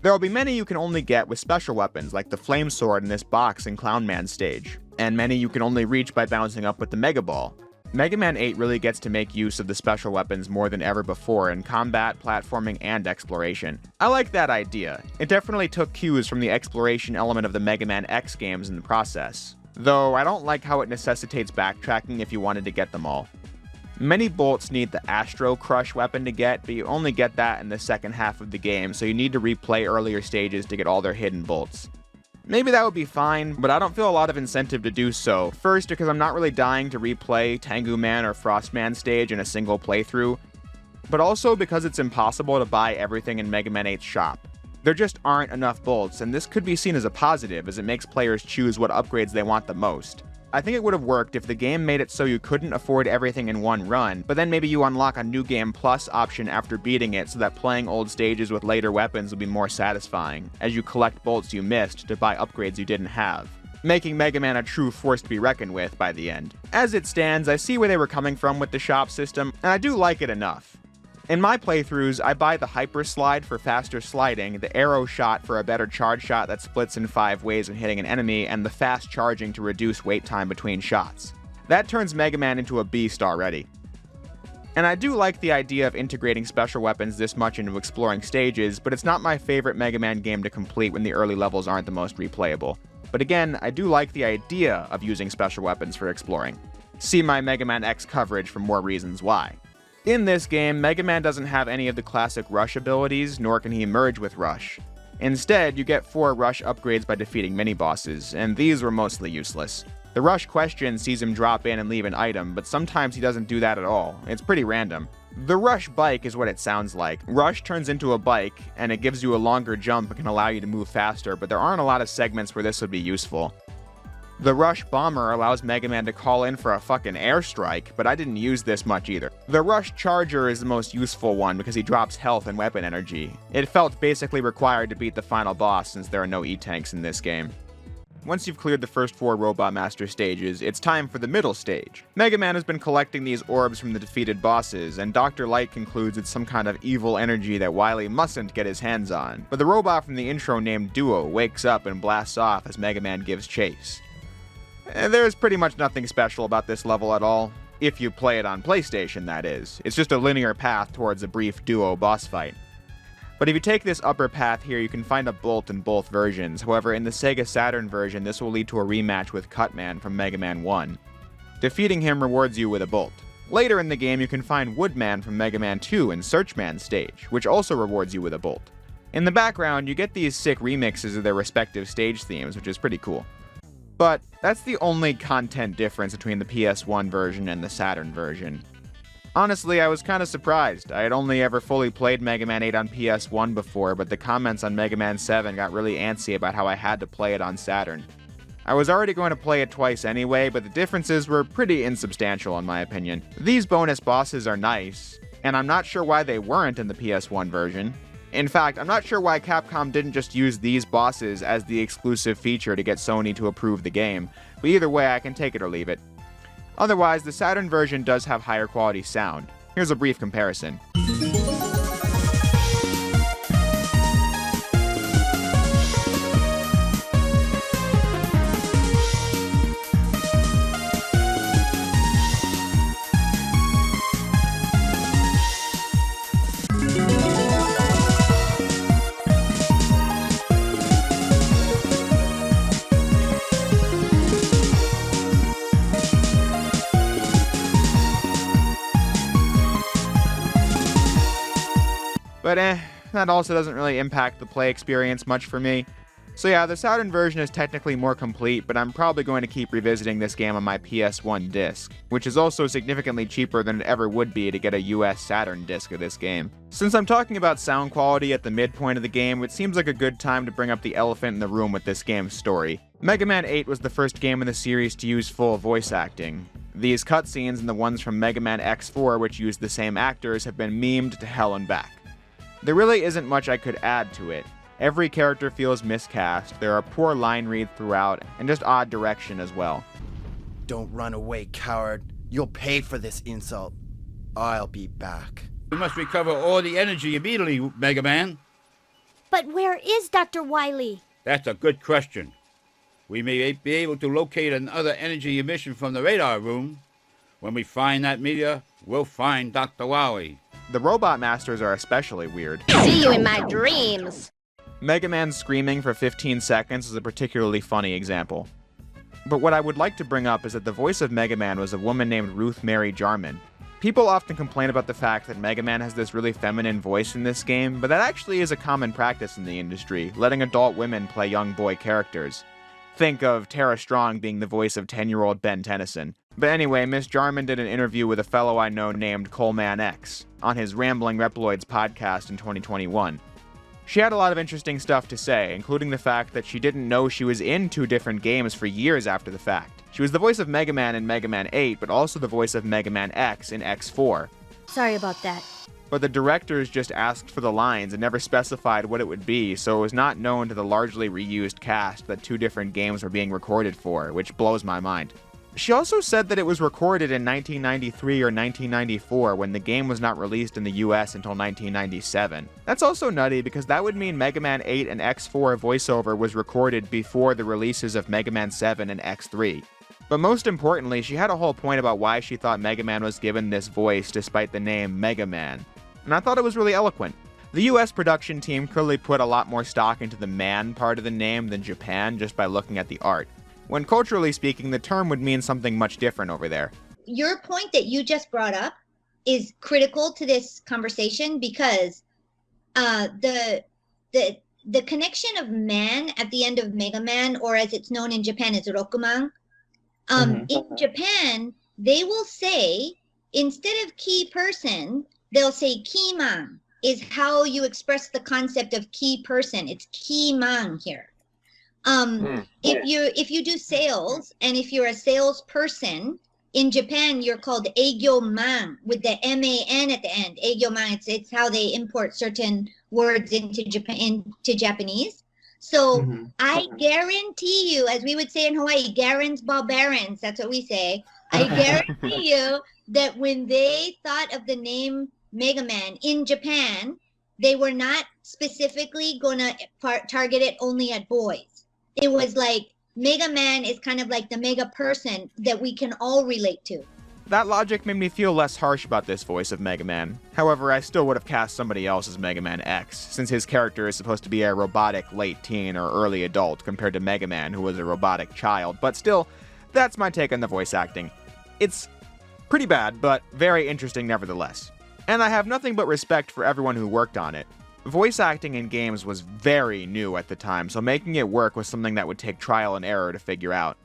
There will be many you can only get with special weapons, like the Flame Sword in this box in Clown Man stage, and many you can only reach by bouncing up with the Mega Ball. Mega Man 8 really gets to make use of the special weapons more than ever before in combat, platforming, and exploration. I like that idea. It definitely took cues from the exploration element of the Mega Man X games in the process, though I don't like how it necessitates backtracking if you wanted to get them all. Many bolts need the Astro Crush weapon to get, but you only get that in the second half of the game, so you need to replay earlier stages to get all their hidden bolts. Maybe that would be fine, but I don't feel a lot of incentive to do so. First, because I'm not really dying to replay Tengu Man or Frost Man stage in a single playthrough, but also because it's impossible to buy everything in Mega Man 8's shop. There just aren't enough bolts, and this could be seen as a positive as it makes players choose what upgrades they want the most. I think it would have worked if the game made it so you couldn't afford everything in one run, but then maybe you unlock a New Game Plus option after beating it so that playing old stages with later weapons will be more satisfying, as you collect bolts you missed to buy upgrades you didn't have, making Mega Man a true force to be reckoned with by the end. As it stands, I see where they were coming from with the shop system, and I do like it enough. In my playthroughs, I buy the Hyper Slide for faster sliding, the Arrow Shot for a better charge shot that splits in 5 ways when hitting an enemy, and the fast charging to reduce wait time between shots. That turns Mega Man into a beast already. And I do like the idea of integrating special weapons this much into exploring stages, but it's not my favorite Mega Man game to complete when the early levels aren't the most replayable. But again, I do like the idea of using special weapons for exploring. See my Mega Man X coverage for more reasons why. In this game, Mega Man doesn't have any of the classic Rush abilities, nor can he merge with Rush. Instead, you get 4 Rush upgrades by defeating mini-bosses, and these were mostly useless. The Rush question sees him drop in and leave an item, but sometimes he doesn't do that at all. It's pretty random. The Rush bike is what it sounds like. Rush turns into a bike, and it gives you a longer jump and can allow you to move faster, but there aren't a lot of segments where this would be useful. The Rush Bomber allows Mega Man to call in for a fucking airstrike, but I didn't use this much either. The Rush Charger is the most useful one because he drops health and weapon energy. It felt basically required to beat the final boss since there are no E-tanks in this game. Once you've cleared the first 4 Robot Master stages, it's time for the middle stage. Mega Man has been collecting these orbs from the defeated bosses, and Dr. Light concludes it's some kind of evil energy that Wily mustn't get his hands on. But the robot from the intro named Duo wakes up and blasts off as Mega Man gives chase. There's pretty much nothing special about this level at all. If you play it on PlayStation, that is. It's just a linear path towards a brief Duo boss fight. But if you take this upper path here, you can find a bolt in both versions. However, in the Sega Saturn version, this will lead to a rematch with Cutman from Mega Man 1. Defeating him rewards you with a bolt. Later in the game, you can find Woodman from Mega Man 2 in Searchman stage, which also rewards you with a bolt. In the background, you get these sick remixes of their respective stage themes, which is pretty cool. But that's the only content difference between the PS1 version and the Saturn version. Honestly, I was kind of surprised. I had only ever fully played Mega Man 8 on PS1 before, but the comments on Mega Man 7 got really antsy about how I had to play it on Saturn. I was already going to play it twice anyway, but the differences were pretty insubstantial in my opinion. These bonus bosses are nice, and I'm not sure why they weren't in the PS1 version. In fact, I'm not sure why Capcom didn't just use these bosses as the exclusive feature to get Sony to approve the game, but either way I can take it or leave it. Otherwise, the Saturn version does have higher quality sound. Here's a brief comparison. But that also doesn't really impact the play experience much for me. So yeah, the Saturn version is technically more complete, but I'm probably going to keep revisiting this game on my PS1 disc, which is also significantly cheaper than it ever would be to get a US Saturn disc of this game. Since I'm talking about sound quality at the midpoint of the game, it seems like a good time to bring up the elephant in the room with this game's story. Mega Man 8 was the first game in the series to use full voice acting. These cutscenes and the ones from Mega Man X4, which used the same actors, have been memed to hell and back. There really isn't much I could add to it. Every character feels miscast, there are poor line reads throughout, and just odd direction as well. Don't run away, coward. You'll pay for this insult. I'll be back. We must recover all the energy immediately, Mega Man. But where is Dr. Wily? That's a good question. We may be able to locate another energy emission from the radar room. When we find that meteor, we'll find Dr. Wily. The Robot Masters are especially weird. See you in my dreams. Mega Man screaming for 15 seconds is a particularly funny example. But what I would like to bring up is that the voice of Mega Man was a woman named Ruth Mary Jarman. People often complain about the fact that Mega Man has this really feminine voice in this game, but that actually is a common practice in the industry, letting adult women play young boy characters. Think of Tara Strong being the voice of 10-year-old Ben Tennyson. But anyway, Miss Jarman did an interview with a fellow I know named Coleman X on his Rambling Reploids podcast in 2021. She had a lot of interesting stuff to say, including the fact that she didn't know she was in two different games for years after the fact. She was the voice of Mega Man in Mega Man 8, but also the voice of Mega Man X in X4. Sorry about that. But the directors just asked for the lines and never specified what it would be, so it was not known to the largely reused cast that two different games were being recorded for, which blows my mind. She also said that it was recorded in 1993 or 1994 when the game was not released in the US until 1997. That's also nutty because that would mean Mega Man 8 and X4 voiceover was recorded before the releases of Mega Man 7 and X3. But most importantly, she had a whole point about why she thought Mega Man was given this voice despite the name Mega Man. And I thought it was really eloquent. The US production team clearly put a lot more stock into the man part of the name than Japan just by looking at the art, when culturally speaking, the term would mean something much different over there. Your point that you just brought up is critical to this conversation because the connection of man at the end of Mega Man, or as it's known in Japan as Rokuman, in Japan, they will say, instead of key person, they'll say keyman is how you express the concept of key person. It's keyman here. If you do sales and if you're a salesperson in Japan, you're called eigyoman with the man at the end. Eigyoman, it's how they import certain words into Japanese. So I guarantee you, as we would say in Hawaii, garans barbarans, that's what we say. I guarantee you that when they thought of the name Mega Man in Japan, they were not specifically going to target it only at boys. It was like Mega Man is kind of like the mega person that we can all relate to. That logic made me feel less harsh about this voice of Mega Man. However, I still would have cast somebody else as Mega Man X, since his character is supposed to be a robotic late teen or early adult compared to Mega Man, who was a robotic child. But still, that's my take on the voice acting. It's pretty bad, but very interesting nevertheless. And I have nothing but respect for everyone who worked on it. Voice acting in games was very new at the time, so making it work was something that would take trial and error to figure out.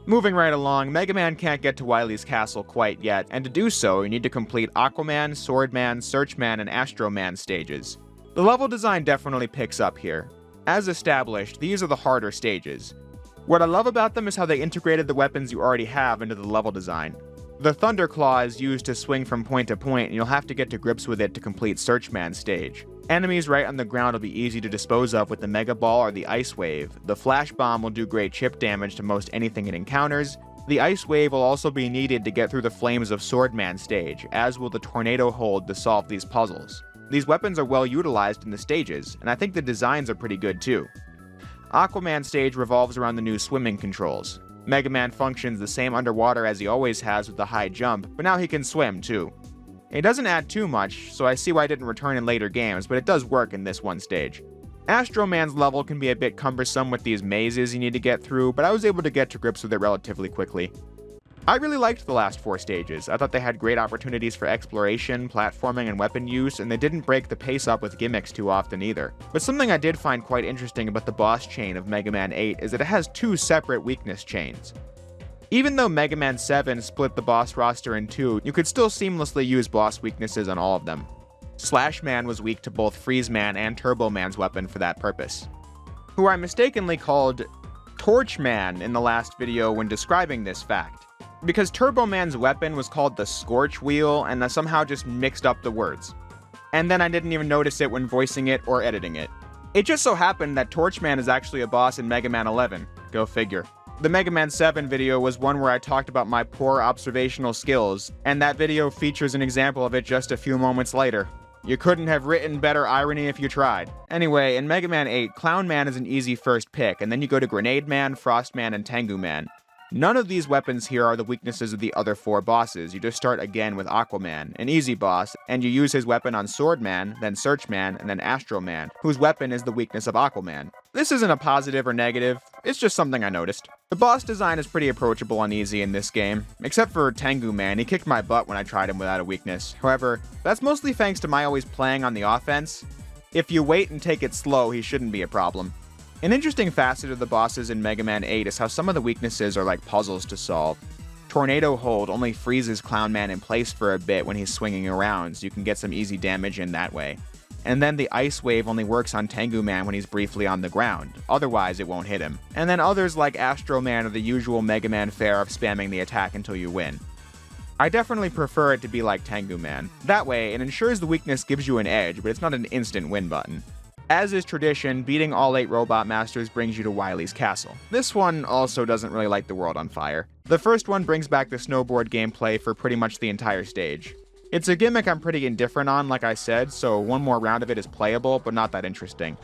Moving right along, Mega Man can't get to Wily's castle quite yet, and to do so, you need to complete Aquaman, Swordman, Searchman, and Astroman stages. The level design definitely picks up here. As established, these are the harder stages. What I love about them is how they integrated the weapons you already have into the level design. The Thunder Claw is used to swing from point to point, and you'll have to get to grips with it to complete Searchman's stage. Enemies right on the ground will be easy to dispose of with the Mega Ball or the Ice Wave. The Flash Bomb will do great chip damage to most anything it encounters. The Ice Wave will also be needed to get through the flames of Swordman's stage, as will the Tornado Hold to solve these puzzles. These weapons are well utilized in the stages, and I think the designs are pretty good too. Aquaman stage revolves around the new swimming controls. Mega Man functions the same underwater as he always has with the high jump, but now he can swim too. It doesn't add too much, so I see why it didn't return in later games, but it does work in this one stage. Astro Man's level can be a bit cumbersome with these mazes you need to get through, but I was able to get to grips with it relatively quickly. I really liked the last 4 stages. I thought they had great opportunities for exploration, platforming, and weapon use, and they didn't break the pace up with gimmicks too often either. But something I did find quite interesting about the boss chain of Mega Man 8 is that it has 2 separate weakness chains. Even though Mega Man 7 split the boss roster in 2, you could still seamlessly use boss weaknesses on all of them. Slash Man was weak to both Freeze Man and Turbo Man's weapon for that purpose, who I mistakenly called Torch Man in the last video when describing this fact, because Turbo Man's weapon was called the Scorch Wheel, and I somehow just mixed up the words. And then I didn't even notice it when voicing it or editing it. It just so happened that Torch Man is actually a boss in Mega Man 11. Go figure. The Mega Man 7 video was one where I talked about my poor observational skills, and that video features an example of it just a few moments later. You couldn't have written better irony if you tried. Anyway, in Mega Man 8, Clown Man is an easy first pick, and then you go to Grenade Man, Frost Man, and Tengu Man. None of these weapons here are the weaknesses of the other 4 bosses. You just start again with Aquaman, an easy boss, and you use his weapon on Swordman, then Searchman, and then Astro Man, whose weapon is the weakness of Aquaman. This isn't a positive or negative, it's just something I noticed. The boss design is pretty approachable and easy in this game, except for Tengu Man. He kicked my butt when I tried him without a weakness. However, that's mostly thanks to my always playing on the offense. If you wait and take it slow, he shouldn't be a problem. An interesting facet of the bosses in Mega Man 8 is how some of the weaknesses are like puzzles to solve. Tornado Hold only freezes Clown Man in place for a bit when he's swinging around, so you can get some easy damage in that way. And then the Ice Wave only works on Tengu Man when he's briefly on the ground, otherwise it won't hit him. And then others like Astro Man are the usual Mega Man fare of spamming the attack until you win. I definitely prefer it to be like Tengu Man. That way, it ensures the weakness gives you an edge, but it's not an instant win button. As is tradition, beating all 8 Robot Masters brings you to Wily's castle. This one also doesn't really light the world on fire. The first one brings back the snowboard gameplay for pretty much the entire stage. It's a gimmick I'm pretty indifferent on, like I said, so one more round of it is playable, but not that interesting.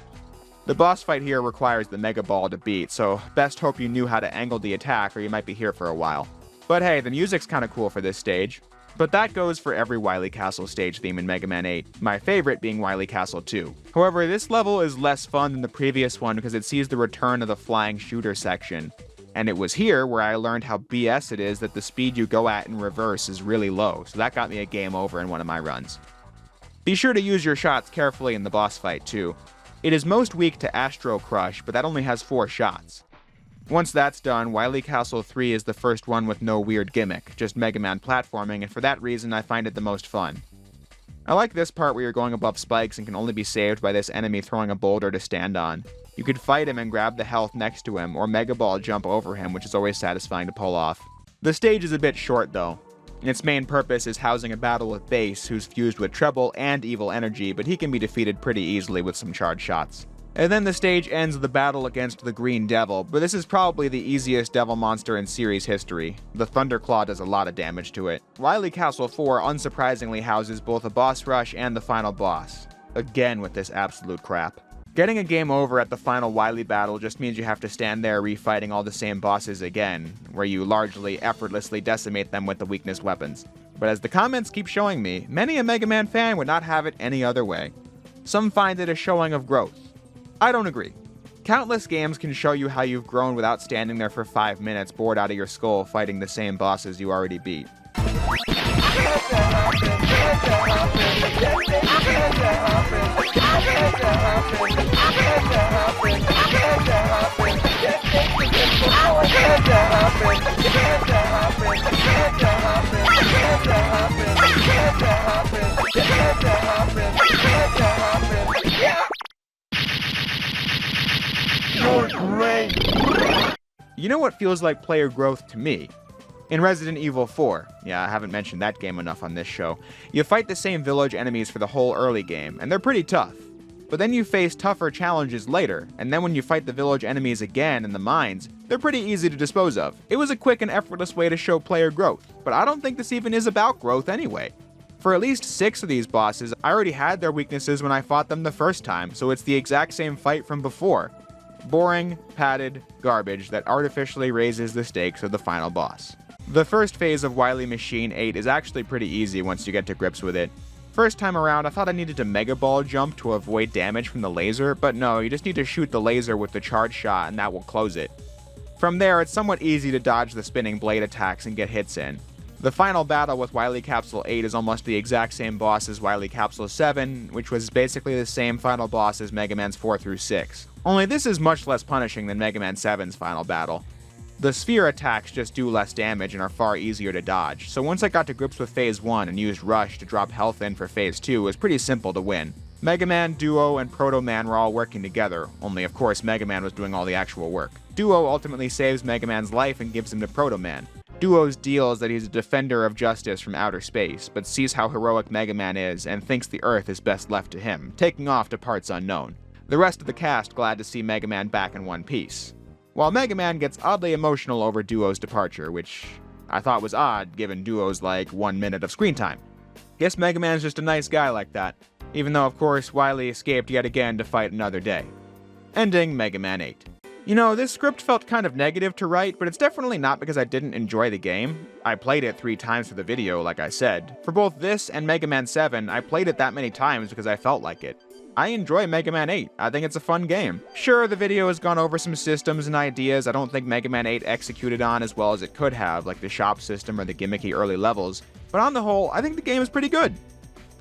The boss fight here requires the Mega Ball to beat, so best hope you knew how to angle the attack or you might be here for a while. But hey, the music's kinda cool for this stage. But that goes for every Wily Castle stage theme in Mega Man 8, my favorite being Wily Castle 2. However, this level is less fun than the previous one because it sees the return of the flying shooter section. And it was here where I learned how BS it is that the speed you go at in reverse is really low, so that got me a game over in one of my runs. Be sure to use your shots carefully in the boss fight too. It is most weak to Astro Crush, but that only has 4 shots. Once that's done, Wily Castle 3 is the first one with no weird gimmick, just Mega Man platforming, and for that reason I find it the most fun. I like this part where you're going above spikes and can only be saved by this enemy throwing a boulder to stand on. You could fight him and grab the health next to him, or Mega Ball jump over him, which is always satisfying to pull off. The stage is a bit short though. Its main purpose is housing a battle with Bass, who's fused with Treble and Evil Energy, but he can be defeated pretty easily with some charge shots. And then the stage ends with the battle against the Green Devil, but this is probably the easiest devil monster in series history. The Thunderclaw does a lot of damage to it. Wily Castle 4 unsurprisingly houses both a boss rush and the final boss. Again with this absolute crap. Getting a game over at the final Wily battle just means you have to stand there refighting all the same bosses again, where you largely effortlessly decimate them with the weakness weapons. But as the comments keep showing me, many a Mega Man fan would not have it any other way. Some find it a showing of growth. I don't agree. Countless games can show you how you've grown without standing there for 5 minutes bored out of your skull fighting the same bosses you already beat. great! You know what feels like player growth to me? In Resident Evil 4, yeah, I haven't mentioned that game enough on this show, you fight the same village enemies for the whole early game, and they're pretty tough. But then you face tougher challenges later, and then when you fight the village enemies again in the mines, they're pretty easy to dispose of. It was a quick and effortless way to show player growth, but I don't think this even is about growth anyway. For at least 6 of these bosses, I already had their weaknesses when I fought them the first time, so it's the exact same fight from before. Boring, padded garbage that artificially raises the stakes of the final boss. The first phase of Wily Machine 8 is actually pretty easy once you get to grips with it. First time around, I thought I needed to Mega Ball jump to avoid damage from the laser, but no, you just need to shoot the laser with the charge shot and that will close it. From there, it's somewhat easy to dodge the spinning blade attacks and get hits in. The final battle with Wily Capsule 8 is almost the exact same boss as Wily Capsule 7, which was basically the same final boss as Mega Man's 4 through 6. Only this is much less punishing than Mega Man 7's final battle. The sphere attacks just do less damage and are far easier to dodge, so once I got to grips with Phase 1 and used Rush to drop health in for Phase 2, it was pretty simple to win. Mega Man, Duo, and Proto Man were all working together, only of course Mega Man was doing all the actual work. Duo ultimately saves Mega Man's life and gives him to Proto Man. Duo's deal is that he's a defender of justice from outer space, but sees how heroic Mega Man is and thinks the Earth is best left to him, taking off to parts unknown. The rest of the cast glad to see Mega Man back in one piece. While Mega Man gets oddly emotional over Duo's departure, which I thought was odd given Duo's like 1 minute of screen time. Guess Mega Man's just a nice guy like that, even though of course Wily escaped yet again to fight another day. Ending Mega Man 8. You know, this script felt kind of negative to write, but it's definitely not because I didn't enjoy the game. I played it 3 times for the video, like I said. For both this and Mega Man 7, I played it that many times because I felt like it. I enjoy Mega Man 8. I think it's a fun game. Sure, the video has gone over some systems and ideas I don't think Mega Man 8 executed on as well as it could have, like the shop system or the gimmicky early levels, but on the whole, I think the game is pretty good.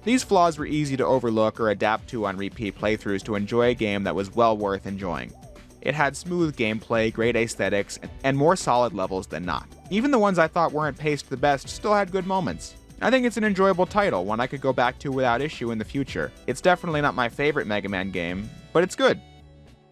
These flaws were easy to overlook or adapt to on repeat playthroughs to enjoy a game that was well worth enjoying. It had smooth gameplay, great aesthetics, and more solid levels than not. Even the ones I thought weren't paced the best still had good moments. I think it's an enjoyable title, one I could go back to without issue in the future. It's definitely not my favorite Mega Man game, but it's good.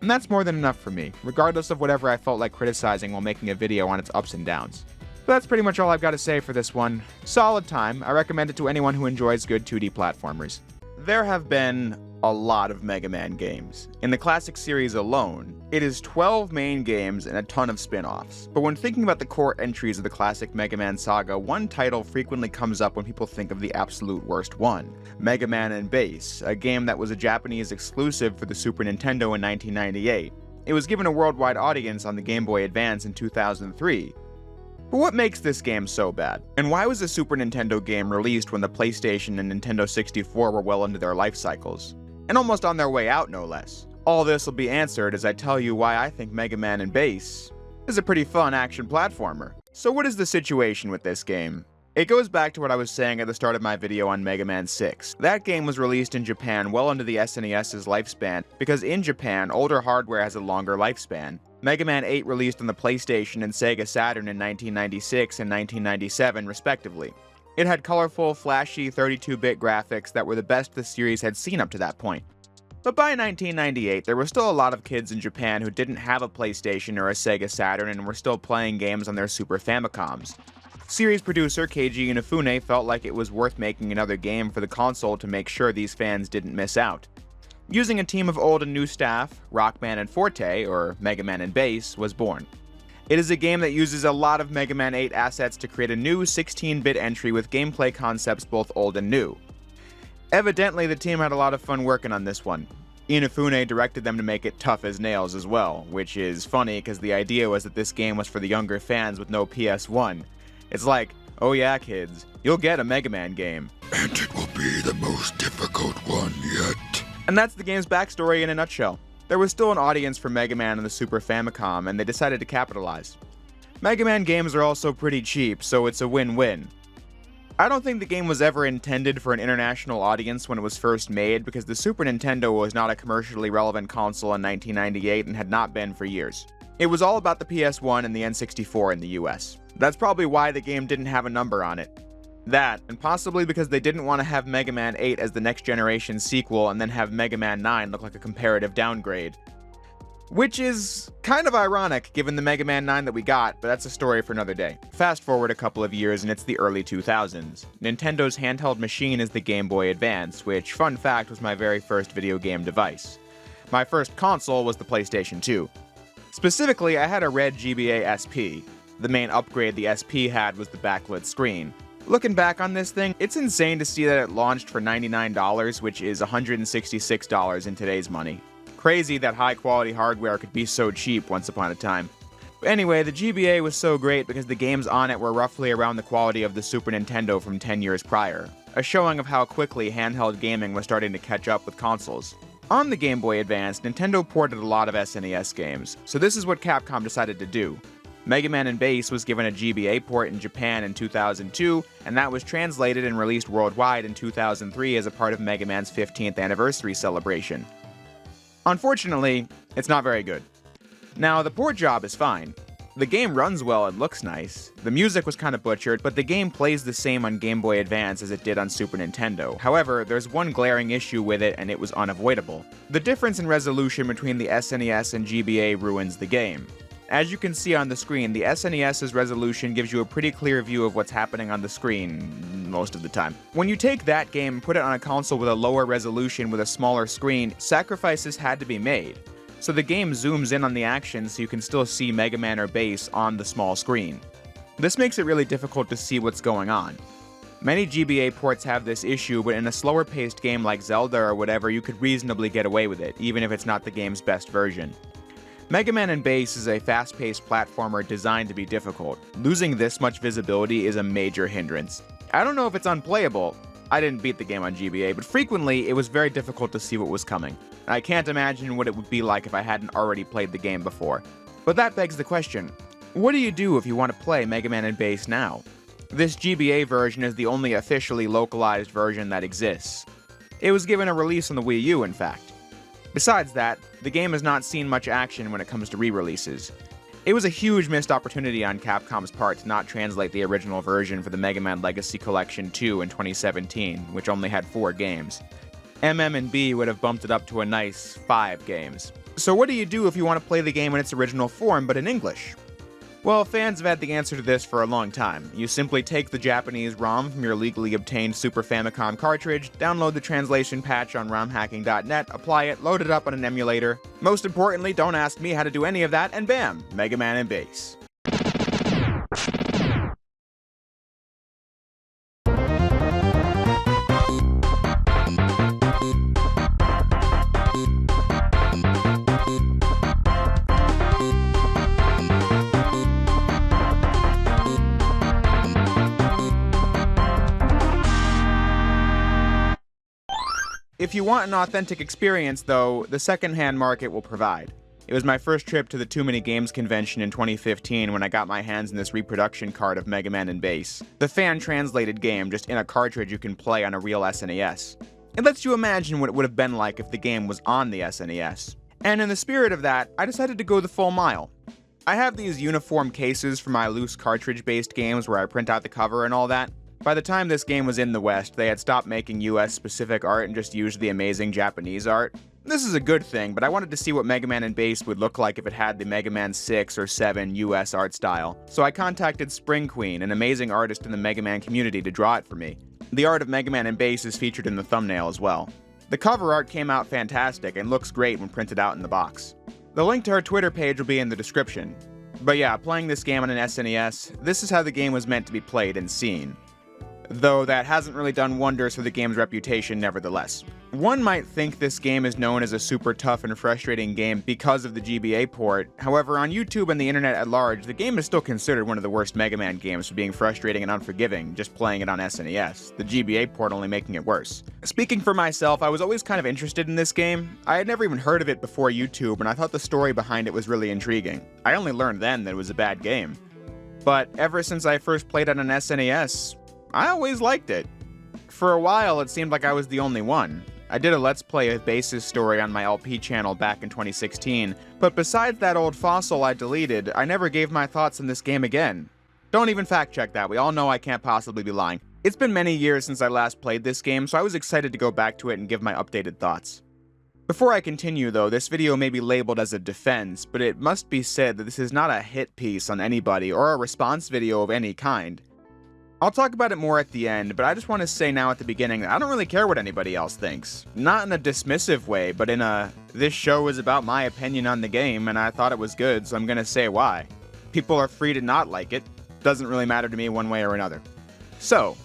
And that's more than enough for me, regardless of whatever I felt like criticizing while making a video on its ups and downs. But that's pretty much all I've got to say for this one. Solid time. I recommend it to anyone who enjoys good 2D platformers. There have been a lot of Mega Man games. In the classic series alone, it is 12 main games and a ton of spin-offs. But when thinking about the core entries of the classic Mega Man saga, one title frequently comes up when people think of the absolute worst one, Mega Man and Bass, a game that was a Japanese exclusive for the Super Nintendo in 1998. It was given a worldwide audience on the Game Boy Advance in 2003. But what makes this game so bad? And why was a Super Nintendo game released when the PlayStation and Nintendo 64 were well into their life cycles? And almost on their way out, no less. All this will be answered as I tell you why I think Mega Man and Bass is a pretty fun action platformer. So what is the situation with this game? It goes back to what I was saying at the start of my video on Mega Man 6. That game was released in Japan well into the SNES's lifespan, because in Japan, older hardware has a longer lifespan. Mega Man 8 released on the PlayStation and Sega Saturn in 1996 and 1997, respectively. It had colorful, flashy 32-bit graphics that were the best the series had seen up to that point. But by 1998, there were still a lot of kids in Japan who didn't have a PlayStation or a Sega Saturn and were still playing games on their Super Famicoms. Series producer Keiji Inafune felt like it was worth making another game for the console to make sure these fans didn't miss out. Using a team of old and new staff, Rockman and Forte, or Mega Man and Bass, was born. It is a game that uses a lot of Mega Man 8 assets to create a new 16-bit entry with gameplay concepts both old and new. Evidently, the team had a lot of fun working on this one. Inafune directed them to make it tough as nails as well, which is funny because the idea was that this game was for the younger fans with no PS1. It's like, oh yeah kids, you'll get a Mega Man game. And it will be the most difficult one yet. And that's the game's backstory in a nutshell. There was still an audience for Mega Man on the Super Famicom, and they decided to capitalize. Mega Man games are also pretty cheap, so it's a win-win. I don't think the game was ever intended for an international audience when it was first made, because the Super Nintendo was not a commercially relevant console in 1998 and had not been for years. It was all about the PS1 and the N64 in the US. That's probably why the game didn't have a number on it. That, and possibly because they didn't want to have Mega Man 8 as the next generation sequel and then have Mega Man 9 look like a comparative downgrade. Which is kind of ironic given the Mega Man 9 that we got, but that's a story for another day. Fast forward a couple of years and it's the early 2000s. Nintendo's handheld machine is the Game Boy Advance, which, fun fact, was my very first video game device. My first console was the PlayStation 2. Specifically, I had a red GBA SP. The main upgrade the SP had was the backlit screen. Looking back on this thing, it's insane to see that it launched for $99, which is $166 in today's money. Crazy that high-quality hardware could be so cheap once upon a time. But anyway, the GBA was so great because the games on it were roughly around the quality of the Super Nintendo from 10 years prior, a showing of how quickly handheld gaming was starting to catch up with consoles. On the Game Boy Advance, Nintendo ported a lot of SNES games, so this is what Capcom decided to do. Mega Man & Bass was given a GBA port in Japan in 2002, and that was translated and released worldwide in 2003 as a part of Mega Man's 15th anniversary celebration. Unfortunately, it's not very good. Now, the port job is fine. The game runs well and looks nice. The music was kind of butchered, but the game plays the same on Game Boy Advance as it did on Super Nintendo. However, there's one glaring issue with it, and it was unavoidable. The difference in resolution between the SNES and GBA ruins the game. As you can see on the screen, the SNES's resolution gives you a pretty clear view of what's happening on the screen, most of the time. When you take that game and put it on a console with a lower resolution with a smaller screen, sacrifices had to be made. So the game zooms in on the action so you can still see Mega Man or Bass on the small screen. This makes it really difficult to see what's going on. Many GBA ports have this issue, but in a slower paced game like Zelda or whatever, you could reasonably get away with it, even if it's not the game's best version. Mega Man & Bass is a fast-paced platformer designed to be difficult. Losing this much visibility is a major hindrance. I don't know if it's unplayable. I didn't beat the game on GBA, but frequently it was very difficult to see what was coming. I can't imagine what it would be like if I hadn't already played the game before. But that begs the question, what do you do if you want to play Mega Man & Bass now? This GBA version is the only officially localized version that exists. It was given a release on the Wii U, in fact. Besides that, the game has not seen much action when it comes to re-releases. It was a huge missed opportunity on Capcom's part to not translate the original version for the Mega Man Legacy Collection 2 in 2017, which only had 4 games. MM&B would have bumped it up to a nice 5 games. So what do you do if you want to play the game in its original form but in English? Well, fans have had the answer to this for a long time. You simply take the Japanese ROM from your legally obtained Super Famicom cartridge, download the translation patch on romhacking.net, apply it, load it up on an emulator. Most importantly, don't ask me how to do any of that, and bam, Mega Man & Bass. If you want an authentic experience, though, the secondhand market will provide. It was my first trip to the Too Many Games convention in 2015 when I got my hands on this reproduction card of Mega Man & Bass. The fan-translated game, just in a cartridge you can play on a real SNES. It lets you imagine what it would have been like if the game was on the SNES. And in the spirit of that, I decided to go the full mile. I have these uniform cases for my loose cartridge-based games where I print out the cover and all that. By the time this game was in the West, they had stopped making US-specific art and just used the amazing Japanese art. This is a good thing, but I wanted to see what Mega Man & Bass would look like if it had the Mega Man 6 or 7 US art style. So I contacted Spring Queen, an amazing artist in the Mega Man community, to draw it for me. The art of Mega Man & Bass is featured in the thumbnail as well. The cover art came out fantastic and looks great when printed out in the box. The link to her Twitter page will be in the description. But yeah, playing this game on an SNES, this is how the game was meant to be played and seen. Though that hasn't really done wonders for the game's reputation nevertheless. One might think this game is known as a super tough and frustrating game because of the GBA port. However, on YouTube and the internet at large, the game is still considered one of the worst Mega Man games for being frustrating and unforgiving, just playing it on SNES, the GBA port only making it worse. Speaking for myself, I was always kind of interested in this game. I had never even heard of it before YouTube, and I thought the story behind it was really intriguing. I only learned then that it was a bad game. But ever since I first played on an SNES, I always liked it. For a while, it seemed like I was the only one. I did a Let's Play of Bass's story on my LP channel back in 2016, but besides that old fossil I deleted, I never gave my thoughts on this game again. Don't even fact check that, we all know I can't possibly be lying. It's been many years since I last played this game, so I was excited to go back to it and give my updated thoughts. Before I continue though, this video may be labeled as a defense, but it must be said that this is not a hit piece on anybody or a response video of any kind. I'll talk about it more at the end, but I just want to say now at the beginning that I don't really care what anybody else thinks. Not in a dismissive way, but in a, this show is about my opinion on the game and I thought it was good, so I'm gonna say why. People are free to not like it. Doesn't really matter to me one way or another. So,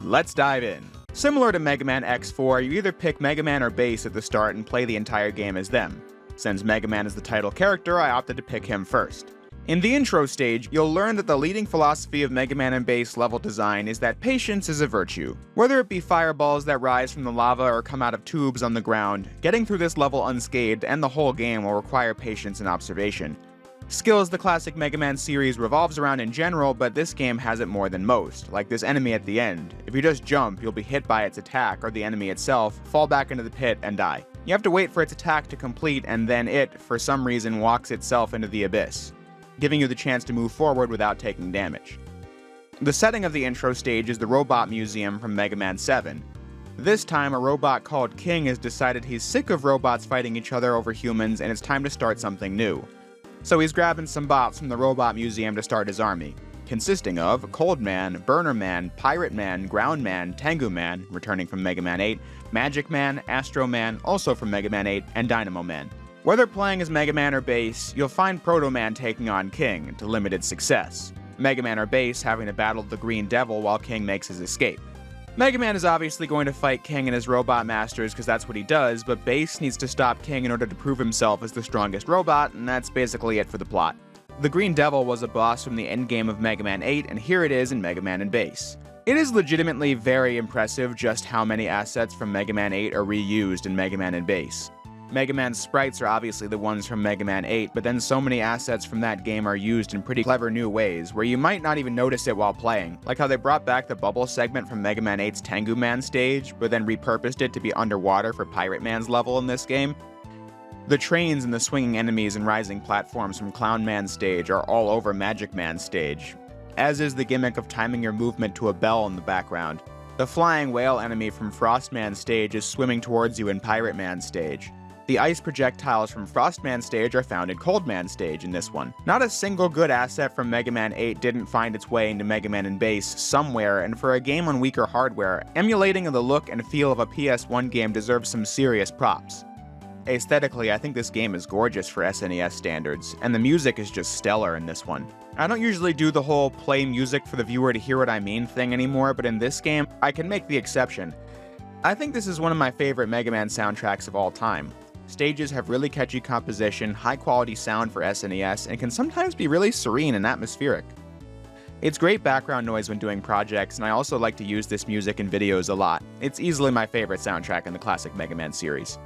let's dive in. Similar to Mega Man X4, you either pick Mega Man or Bass at the start and play the entire game as them. Since Mega Man is the title character, I opted to pick him first. In the intro stage, you'll learn that the leading philosophy of Mega Man and Bass level design is that patience is a virtue. Whether it be fireballs that rise from the lava or come out of tubes on the ground, getting through this level unscathed and the whole game will require patience and observation. Skills the classic Mega Man series revolves around in general, but this game has it more than most, like this enemy at the end. If you just jump, you'll be hit by its attack or the enemy itself, fall back into the pit, and die. You have to wait for its attack to complete, and then it, for some reason, walks itself into the abyss, giving you the chance to move forward without taking damage. The setting of the intro stage is the Robot Museum from Mega Man 7. This time, a robot called King has decided he's sick of robots fighting each other over humans and it's time to start something new. So he's grabbing some bots from the Robot Museum to start his army, consisting of Cold Man, Burner Man, Pirate Man, Ground Man, Tengu Man, returning from Mega Man 8, Magic Man, Astro Man, also from Mega Man 8, and Dynamo Man. Whether playing as Mega Man or Bass, you'll find Proto Man taking on King, to limited success. Mega Man or Bass having to battle the Green Devil while King makes his escape. Mega Man is obviously going to fight King and his robot masters because that's what he does, but Bass needs to stop King in order to prove himself as the strongest robot, and that's basically it for the plot. The Green Devil was a boss from the endgame of Mega Man 8, and here it is in Mega Man and Bass. It is legitimately very impressive just how many assets from Mega Man 8 are reused in Mega Man and Bass. Mega Man's sprites are obviously the ones from Mega Man 8, but then so many assets from that game are used in pretty clever new ways, where you might not even notice it while playing, like how they brought back the bubble segment from Mega Man 8's Tengu Man stage, but then repurposed it to be underwater for Pirate Man's level in this game. The trains and the swinging enemies and rising platforms from Clown Man's stage are all over Magic Man's stage, as is the gimmick of timing your movement to a bell in the background. The flying whale enemy from Frost Man's stage is swimming towards you in Pirate Man's stage. The ice projectiles from Frost Man's stage are found in Cold Man's stage in this one. Not a single good asset from Mega Man 8 didn't find its way into Mega Man and Bass somewhere, and for a game on weaker hardware, emulating the look and feel of a PS1 game deserves some serious props. Aesthetically, I think this game is gorgeous for SNES standards, and the music is just stellar in this one. I don't usually do the whole play music for the viewer to hear what I mean thing anymore, but in this game, I can make the exception. I think this is one of my favorite Mega Man soundtracks of all time. Stages have really catchy composition, high quality sound for SNES, and can sometimes be really serene and atmospheric. It's great background noise when doing projects, and I also like to use this music in videos a lot. It's easily my favorite soundtrack in the classic Mega Man series.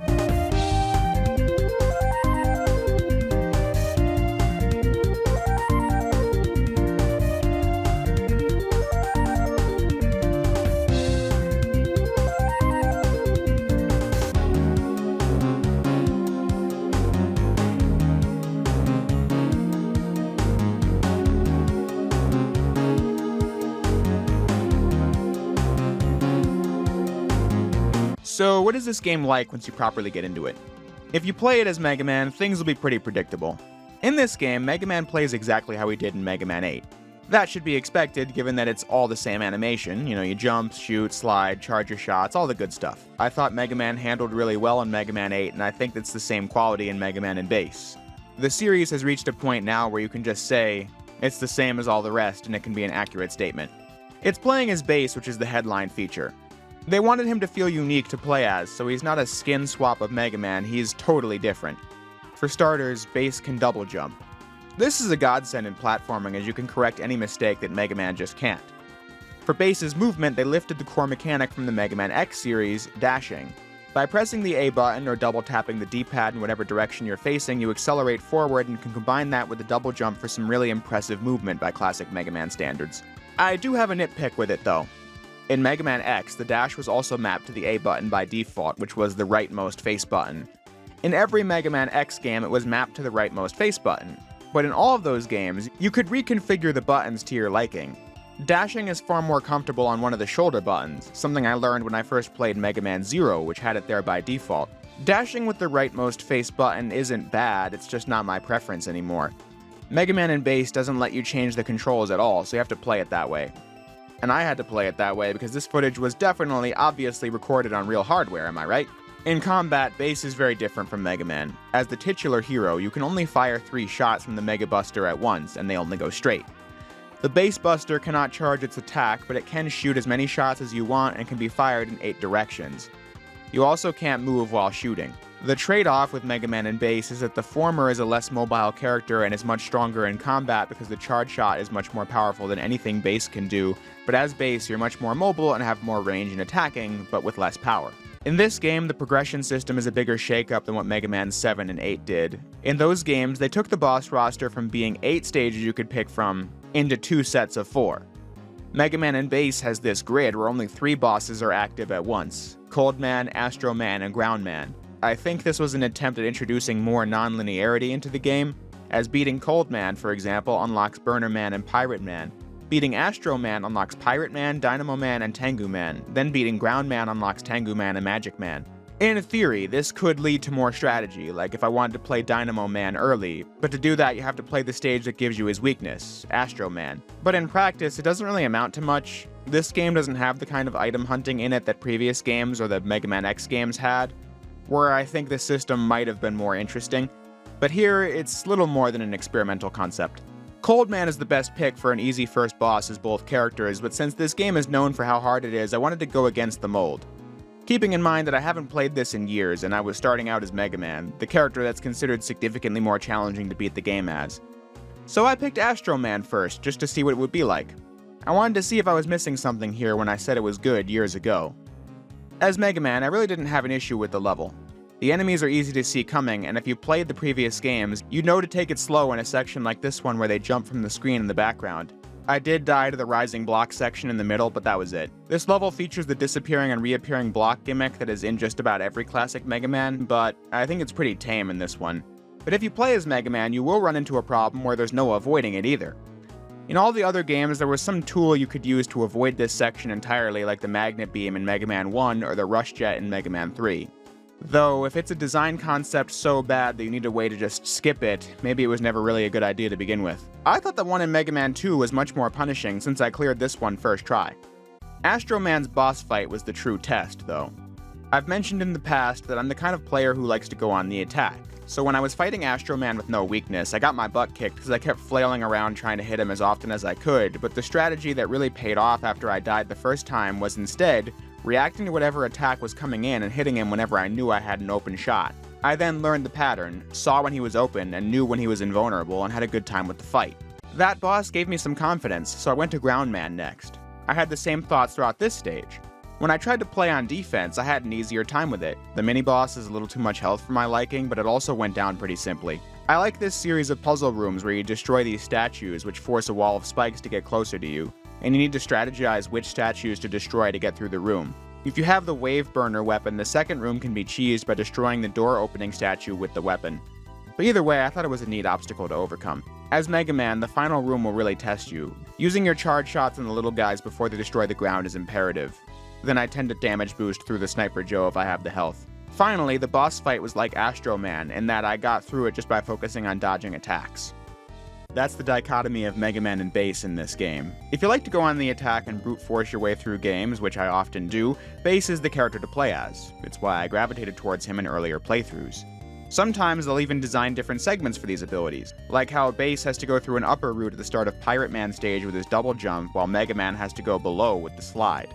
So what is this game like once you properly get into it? If you play it as Mega Man, things will be pretty predictable. In this game, Mega Man plays exactly how he did in Mega Man 8. That should be expected given that it's all the same animation, you jump, shoot, slide, charge your shots, all the good stuff. I thought Mega Man handled really well in Mega Man 8, and I think that's the same quality in Mega Man and Bass. The series has reached a point now where you can just say, it's the same as all the rest, and it can be an accurate statement. It's playing as Bass, which is the headline feature. They wanted him to feel unique to play as, so he's not a skin swap of Mega Man, he's totally different. For starters, Bass can double jump. This is a godsend in platforming as you can correct any mistake that Mega Man just can't. For Bass's movement, they lifted the core mechanic from the Mega Man X series, dashing. By pressing the A button or double tapping the D-pad in whatever direction you're facing, you accelerate forward and can combine that with the double jump for some really impressive movement by classic Mega Man standards. I do have a nitpick with it though. In Mega Man X, the dash was also mapped to the A button by default, which was the rightmost face button. In every Mega Man X game, it was mapped to the rightmost face button. But in all of those games, you could reconfigure the buttons to your liking. Dashing is far more comfortable on one of the shoulder buttons, something I learned when I first played Mega Man 0, which had it there by default. Dashing with the rightmost face button isn't bad, it's just not my preference anymore. Mega Man and Bass doesn't let you change the controls at all, so you have to play it that way. And I had to play it that way because this footage was definitely obviously recorded on real hardware, am I right? In combat, Bass is very different from Mega Man. As the titular hero, you can only fire 3 shots from the Mega Buster at once, and they only go straight. The Bass Buster cannot charge its attack, but it can shoot as many shots as you want and can be fired in 8 directions. You also can't move while shooting. The trade-off with Mega Man and Bass is that the former is a less mobile character and is much stronger in combat because the charge shot is much more powerful than anything Bass can do, but as Bass you're much more mobile and have more range in attacking, but with less power. In this game, the progression system is a bigger shakeup than what Mega Man 7 and 8 did. In those games, they took the boss roster from being 8 stages you could pick from into 2 sets of 4. Mega Man and Bass has this grid where only 3 bosses are active at once: Cold Man, Astro Man, and Ground Man. I think this was an attempt at introducing more non-linearity into the game, as beating Cold Man, for example, unlocks Burner Man and Pirate Man. Beating Astro Man unlocks Pirate Man, Dynamo Man, and Tengu Man. Then beating Ground Man unlocks Tengu Man and Magic Man. In theory, this could lead to more strategy, like if I wanted to play Dynamo Man early, but to do that you have to play the stage that gives you his weakness, Astro Man. But in practice, it doesn't really amount to much. This game doesn't have the kind of item hunting in it that previous games or the Mega Man X games had, where I think the system might have been more interesting, but here it's little more than an experimental concept. Cold Man is the best pick for an easy first boss as both characters, but since this game is known for how hard it is, I wanted to go against the mold. Keeping in mind that I haven't played this in years and I was starting out as Mega Man, the character that's considered significantly more challenging to beat the game as. So I picked Astro Man first, just to see what it would be like. I wanted to see if I was missing something here when I said it was good years ago. As Mega Man, I really didn't have an issue with the level. The enemies are easy to see coming, and if you played the previous games, you'd know to take it slow in a section like this one where they jump from the screen in the background. I did die to the rising block section in the middle, but that was it. This level features the disappearing and reappearing block gimmick that is in just about every classic Mega Man, but I think it's pretty tame in this one. But if you play as Mega Man, you will run into a problem where there's no avoiding it either. In all the other games, there was some tool you could use to avoid this section entirely, like the Magnet Beam in Mega Man 1 or the Rush Jet in Mega Man 3. Though, if it's a design concept so bad that you need a way to just skip it, maybe it was never really a good idea to begin with. I thought the one in Mega Man 2 was much more punishing since I cleared this one first try. Astro Man's boss fight was the true test, though. I've mentioned in the past that I'm the kind of player who likes to go on the attack, so when I was fighting Astro Man with no weakness, I got my butt kicked because I kept flailing around trying to hit him as often as I could, but the strategy that really paid off after I died the first time was instead reacting to whatever attack was coming in and hitting him whenever I knew I had an open shot. I then learned the pattern, saw when he was open, and knew when he was invulnerable, and had a good time with the fight. That boss gave me some confidence, so I went to Ground Man next. I had the same thoughts throughout this stage. When I tried to play on defense, I had an easier time with it. The mini-boss is a little too much health for my liking, but it also went down pretty simply. I like this series of puzzle rooms where you destroy these statues, which force a wall of spikes to get closer to you, and you need to strategize which statues to destroy to get through the room. If you have the Wave Burner weapon, the second room can be cheesed by destroying the door opening statue with the weapon. But either way, I thought it was a neat obstacle to overcome. As Mega Man, the final room will really test you. Using your charge shots on the little guys before they destroy the ground is imperative. Then I tend to damage boost through the Sniper Joe if I have the health. Finally, the boss fight was like Astro Man in that I got through it just by focusing on dodging attacks. That's the dichotomy of Mega Man and Bass in this game. If you like to go on the attack and brute force your way through games, which I often do, Bass is the character to play as. It's why I gravitated towards him in earlier playthroughs. Sometimes they'll even design different segments for these abilities, like how Bass has to go through an upper route at the start of Pirate Man stage with his double jump, while Mega Man has to go below with the slide.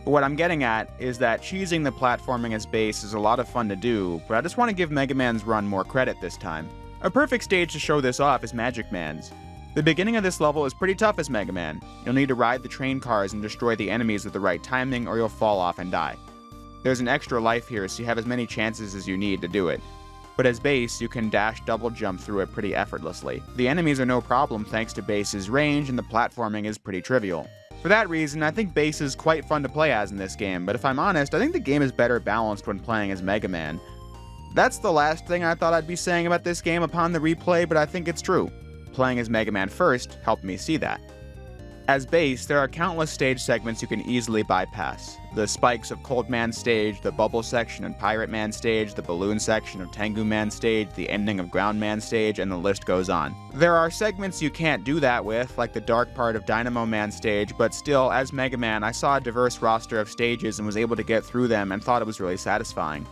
But what I'm getting at is that cheesing the platforming as Bass is a lot of fun to do, but I just want to give Mega Man's run more credit this time. A perfect stage to show this off is Magic Man's. The beginning of this level is pretty tough as Mega Man. You'll need to ride the train cars and destroy the enemies with the right timing or you'll fall off and die. There's an extra life here, so you have as many chances as you need to do it. But as Bass, you can dash double jump through it pretty effortlessly. The enemies are no problem thanks to Bass's range, and the platforming is pretty trivial. For that reason, I think Bass is quite fun to play as in this game, but if I'm honest, I think the game is better balanced when playing as Mega Man. That's the last thing I thought I'd be saying about this game upon the replay, but I think it's true. Playing as Mega Man first helped me see that. As base, there are countless stage segments you can easily bypass. The spikes of Cold Man stage, the bubble section and Pirate Man stage, the balloon section of Tengu Man stage, the ending of Ground Man stage, and the list goes on. There are segments you can't do that with, like the dark part of Dynamo Man stage, but still, as Mega Man, I saw a diverse roster of stages and was able to get through them and thought it was really satisfying.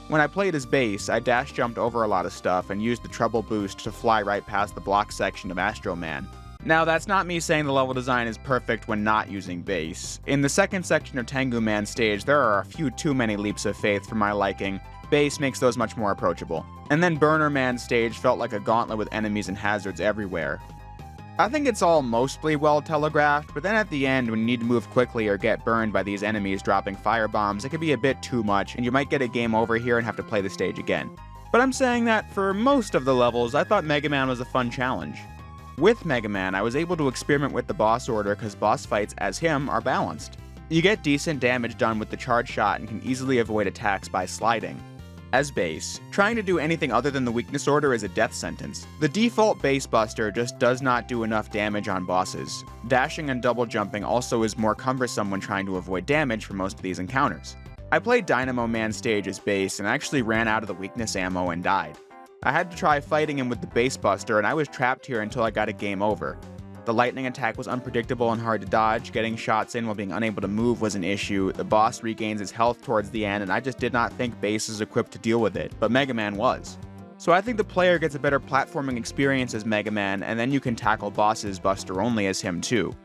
When I played as base, I dash jumped over a lot of stuff and used the treble boost to fly right past the block section of Astro Man. Now, that's not me saying the level design is perfect when not using base. In the second section of Tengu Man stage, there are a few too many leaps of faith for my liking. Base makes those much more approachable. And then Burner Man stage felt like a gauntlet with enemies and hazards everywhere. I think it's all mostly well telegraphed, but then at the end, when you need to move quickly or get burned by these enemies dropping firebombs, it can be a bit too much, and you might get a game over here and have to play the stage again. But I'm saying that for most of the levels, I thought Mega Man was a fun challenge. With Mega Man, I was able to experiment with the boss order because boss fights as him are balanced. You get decent damage done with the charge shot and can easily avoid attacks by sliding. As base, trying to do anything other than the weakness order is a death sentence. The default base buster just does not do enough damage on bosses. Dashing and double jumping also is more cumbersome when trying to avoid damage for most of these encounters. I played Dynamo Man stage as base and actually ran out of the weakness ammo and died. I had to try fighting him with the base buster and I was trapped here until I got a game over. The lightning attack was unpredictable and hard to dodge, getting shots in while being unable to move was an issue, the boss regains his health towards the end and I just did not think base is equipped to deal with it, but Mega Man was. So I think the player gets a better platforming experience as Mega Man and then you can tackle bosses buster only as him too.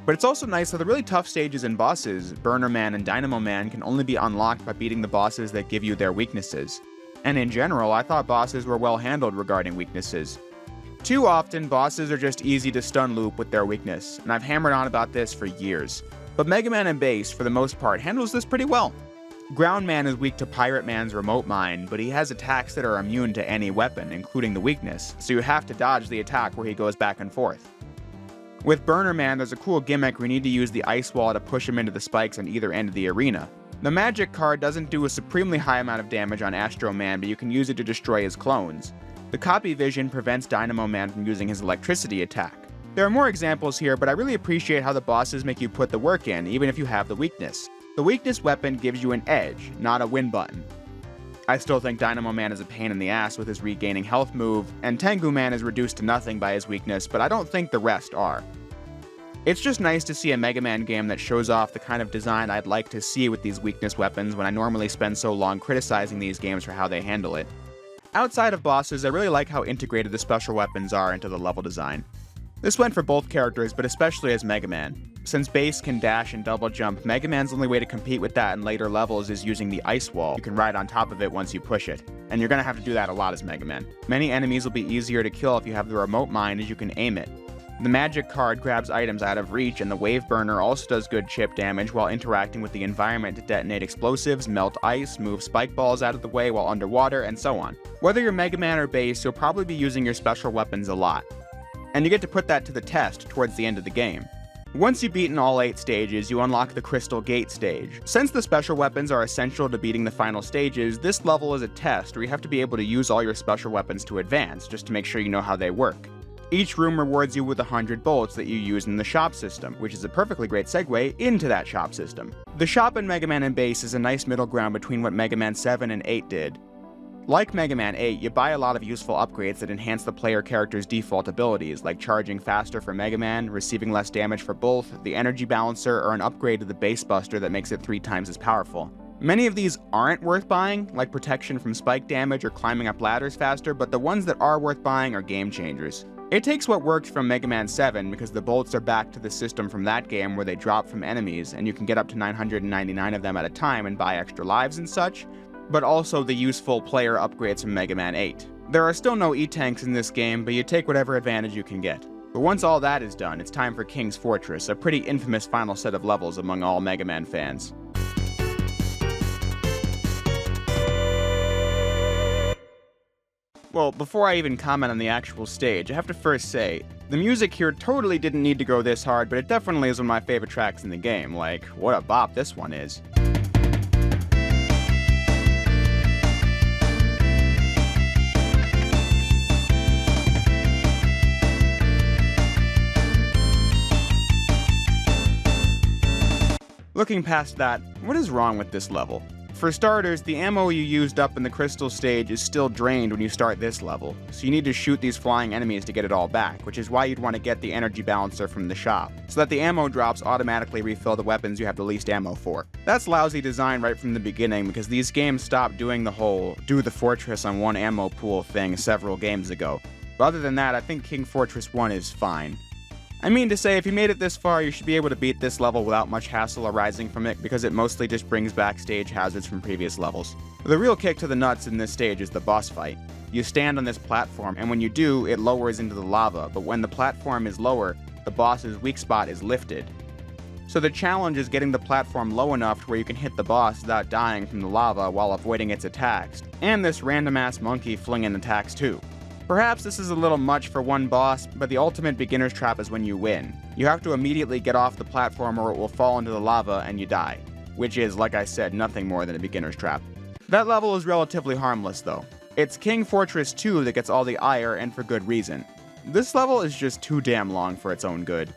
But it's also nice that the really tough stages and bosses, Burner Man and Dynamo Man, can only be unlocked by beating the bosses that give you their weaknesses. And in general, I thought bosses were well handled regarding weaknesses. Too often, bosses are just easy to stun loop with their weakness, and I've hammered on about this for years. But Mega Man and Base, for the most part, handles this pretty well. Ground Man is weak to Pirate Man's remote mine, but he has attacks that are immune to any weapon, including the weakness, so you have to dodge the attack where he goes back and forth. With Burner Man, there's a cool gimmick where you need to use the ice wall to push him into the spikes on either end of the arena. The magic card doesn't do a supremely high amount of damage on Astro Man, but you can use it to destroy his clones. The copy vision prevents Dynamo Man from using his electricity attack. There are more examples here, but I really appreciate how the bosses make you put the work in, even if you have the weakness. The weakness weapon gives you an edge, not a win button. I still think Dynamo Man is a pain in the ass with his regaining health move, and Tengu Man is reduced to nothing by his weakness, but I don't think the rest are. It's just nice to see a Mega Man game that shows off the kind of design I'd like to see with these weakness weapons when I normally spend so long criticizing these games for how they handle it. Outside of bosses, I really like how integrated the special weapons are into the level design. This went for both characters, but especially as Mega Man. Since Base can dash and double jump, Mega Man's only way to compete with that in later levels is using the ice wall. You can ride on top of it once you push it, and you're gonna have to do that a lot as Mega Man. Many enemies will be easier to kill if you have the remote mine, as you can aim it. The magic card grabs items out of reach, and the wave burner also does good chip damage while interacting with the environment to detonate explosives, melt ice, move spike balls out of the way while underwater, and so on. Whether you're Mega Man or Base, you'll probably be using your special weapons a lot. And you get to put that to the test towards the end of the game. Once you've beaten all 8 stages, you unlock the Crystal Gate stage. Since the special weapons are essential to beating the final stages, this level is a test where you have to be able to use all your special weapons to advance, just to make sure you know how they work. Each room rewards you with 100 bolts that you use in the shop system, which is a perfectly great segue into that shop system. The shop in Mega Man and Base is a nice middle ground between what Mega Man 7 and 8 did. Like Mega Man 8, you buy a lot of useful upgrades that enhance the player character's default abilities, like charging faster for Mega Man, receiving less damage for both, the energy balancer, or an upgrade to the base buster that makes it 3 times as powerful. Many of these aren't worth buying, like protection from spike damage or climbing up ladders faster, but the ones that are worth buying are game changers. It takes what worked from Mega Man 7 because the bolts are back to the system from that game where they drop from enemies and you can get up to 999 of them at a time and buy extra lives and such, but also the useful player upgrades from Mega Man 8. There are still no E-Tanks in this game, but you take whatever advantage you can get. But once all that is done, it's time for King's Fortress, a pretty infamous final set of levels among all Mega Man fans. Well, before I even comment on the actual stage, I have to first say, the music here totally didn't need to go this hard, but it definitely is one of my favorite tracks in the game. Like, what a bop this one is. Looking past that, what is wrong with this level? For starters, the ammo you used up in the crystal stage is still drained when you start this level, so you need to shoot these flying enemies to get it all back, which is why you'd want to get the energy balancer from the shop, so that the ammo drops automatically refill the weapons you have the least ammo for. That's lousy design right from the beginning because these games stopped doing the whole do the fortress on one ammo pool thing several games ago. But other than that, I think King Fortress 1 is fine. I mean to say, if you made it this far, you should be able to beat this level without much hassle arising from it because it mostly just brings back stage hazards from previous levels. The real kick to the nuts in this stage is the boss fight. You stand on this platform, and when you do, it lowers into the lava, but when the platform is lower, the boss's weak spot is lifted. So the challenge is getting the platform low enough to where you can hit the boss without dying from the lava while avoiding its attacks, and this random-ass monkey flinging attacks too. Perhaps this is a little much for one boss, but the ultimate beginner's trap is when you win. You have to immediately get off the platform or it will fall into the lava and you die, which is, like I said, nothing more than a beginner's trap. That level is relatively harmless though. It's King Fortress 2 that gets all the ire, and for good reason. This level is just too damn long for its own good.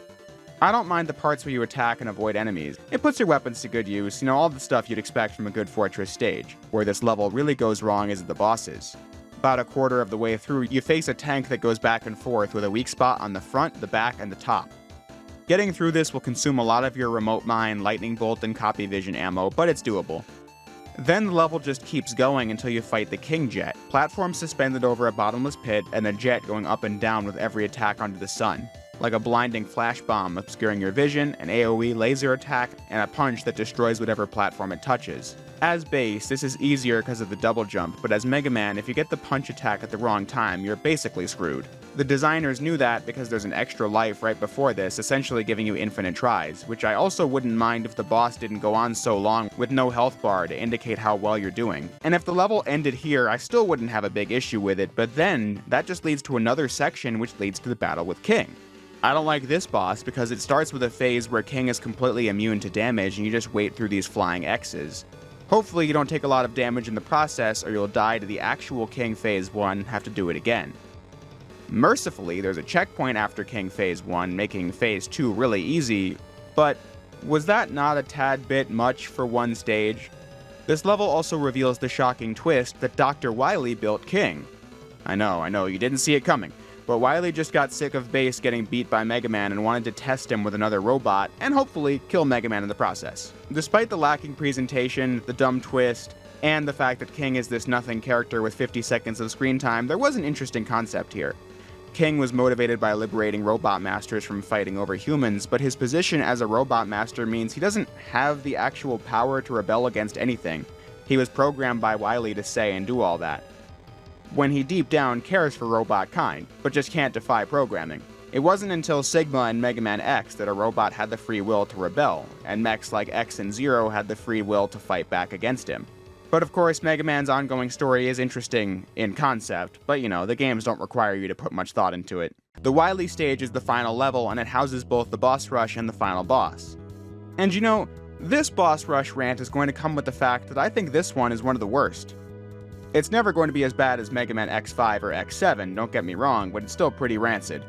I don't mind the parts where you attack and avoid enemies. It puts your weapons to good use, all the stuff you'd expect from a good Fortress stage. Where this level really goes wrong is at the bosses. About a quarter of the way through, you face a tank that goes back and forth with a weak spot on the front, the back, and the top. Getting through this will consume a lot of your remote mine, lightning bolt, and copy vision ammo, but it's doable. Then the level just keeps going until you fight the King Jet, platform suspended over a bottomless pit and a jet going up and down with every attack onto the sun. Like a blinding flash bomb obscuring your vision, an AoE laser attack, and a punch that destroys whatever platform it touches. As base, this is easier because of the double jump, but as Mega Man, if you get the punch attack at the wrong time, you're basically screwed. The designers knew that because there's an extra life right before this, essentially giving you infinite tries, which I also wouldn't mind if the boss didn't go on so long with no health bar to indicate how well you're doing. And if the level ended here, I still wouldn't have a big issue with it, but then that just leads to another section which leads to the battle with King. I don't like this boss because it starts with a phase where King is completely immune to damage and you just wait through these flying X's. Hopefully you don't take a lot of damage in the process or you'll die to the actual King Phase 1 and have to do it again. Mercifully, there's a checkpoint after King Phase 1, making Phase 2 really easy, but was that not a tad bit much for one stage? This level also reveals the shocking twist that Dr. Wily built King. I know, you didn't see it coming. But Wily just got sick of Bass getting beat by Mega Man and wanted to test him with another robot, and hopefully kill Mega Man in the process. Despite the lacking presentation, the dumb twist, and the fact that King is this nothing character with 50 seconds of screen time, there was an interesting concept here. King was motivated by liberating robot masters from fighting over humans, but his position as a robot master means he doesn't have the actual power to rebel against anything. He was programmed by Wily to say and do all that, when he deep down cares for robot kind, but just can't defy programming. It wasn't until Sigma and Mega Man X that a robot had the free will to rebel, and mechs like X and Zero had the free will to fight back against him. But of course, Mega Man's ongoing story is interesting in concept, but the games don't require you to put much thought into it. The Wily stage is the final level, and it houses both the boss rush and the final boss. And this boss rush rant is going to come with the fact that I think this one is one of the worst. It's never going to be as bad as Mega Man X5 or X7, don't get me wrong, but it's still pretty rancid.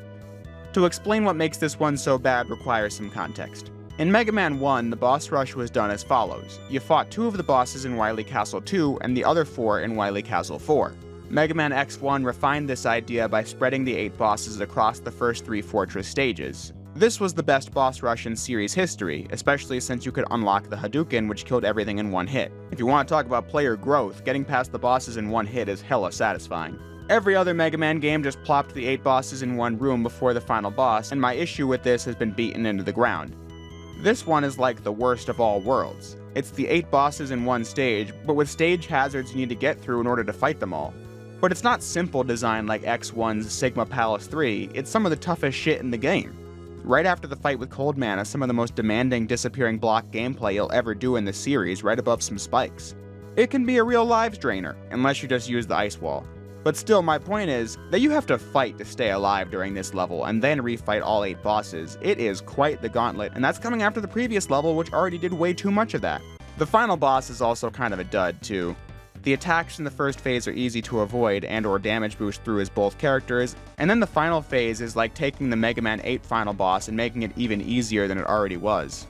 To explain what makes this one so bad requires some context. In Mega Man 1, the boss rush was done as follows. You fought 2 of the bosses in Wily Castle 2 and the other 4 in Wily Castle 4. Mega Man X1 refined this idea by spreading the 8 bosses across the first 3 fortress stages. This was the best boss rush in series history, especially since you could unlock the Hadouken, which killed everything in one hit. If you want to talk about player growth, getting past the bosses in one hit is hella satisfying. Every other Mega Man game just plopped the 8 bosses in one room before the final boss, and my issue with this has been beaten into the ground. This one is like the worst of all worlds. It's the 8 bosses in one stage, but with stage hazards you need to get through in order to fight them all. But it's not simple design like X1's Sigma Palace 3, it's some of the toughest shit in the game. Right after the fight with Cold Man is some of the most demanding disappearing block gameplay you'll ever do in the series, right above some spikes. It can be a real lives drainer, unless you just use the ice wall. But still, my point is that you have to fight to stay alive during this level, and then refight all 8 bosses. It is quite the gauntlet, and that's coming after the previous level, which already did way too much of that. The final boss is also kind of a dud, too. The attacks in the first phase are easy to avoid and or damage boost through as both characters, and then the final phase is like taking the Mega Man 8 final boss and making it even easier than it already was.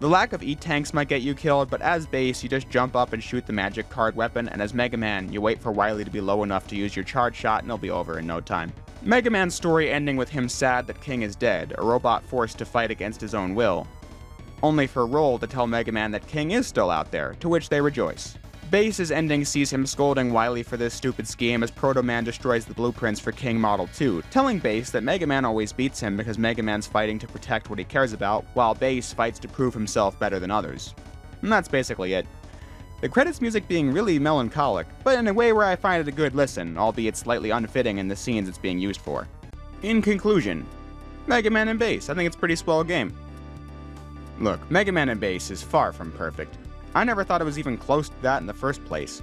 The lack of E-tanks might get you killed, but as base, you just jump up and shoot the magic card weapon, and as Mega Man, you wait for Wily to be low enough to use your charge shot and it'll be over in no time. Mega Man's story ending with him sad that King is dead, a robot forced to fight against his own will, only for Roll to tell Mega Man that King is still out there, to which they rejoice. Base's ending sees him scolding Wily for this stupid scheme as Proto Man destroys the blueprints for King Model 2, telling Base that Mega Man always beats him because Mega Man's fighting to protect what he cares about, while Base fights to prove himself better than others. And that's basically it. The credits music being really melancholic, but in a way where I find it a good listen, albeit slightly unfitting in the scenes it's being used for. In conclusion, Mega Man and Base, I think it's a pretty swell game. Look, Mega Man and Base is far from perfect. I never thought it was even close to that in the first place.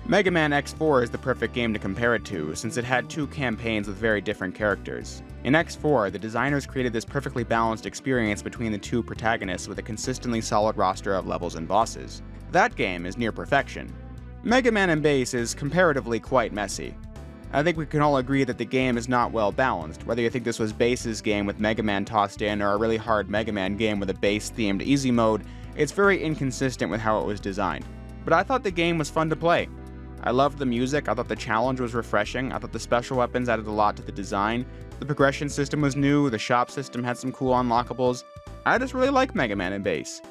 Mega Man X4 is the perfect game to compare it to, since it had two campaigns with very different characters. In X4, the designers created this perfectly balanced experience between the two protagonists with a consistently solid roster of levels and bosses. That game is near perfection. Mega Man and Base is comparatively quite messy. I think we can all agree that the game is not well balanced, whether you think this was Base's game with Mega Man tossed in or a really hard Mega Man game with a Base-themed easy mode. It's very inconsistent with how it was designed. But I thought the game was fun to play. I loved the music, I thought the challenge was refreshing, I thought the special weapons added a lot to the design, the progression system was new, the shop system had some cool unlockables. I just really like Mega Man and Base.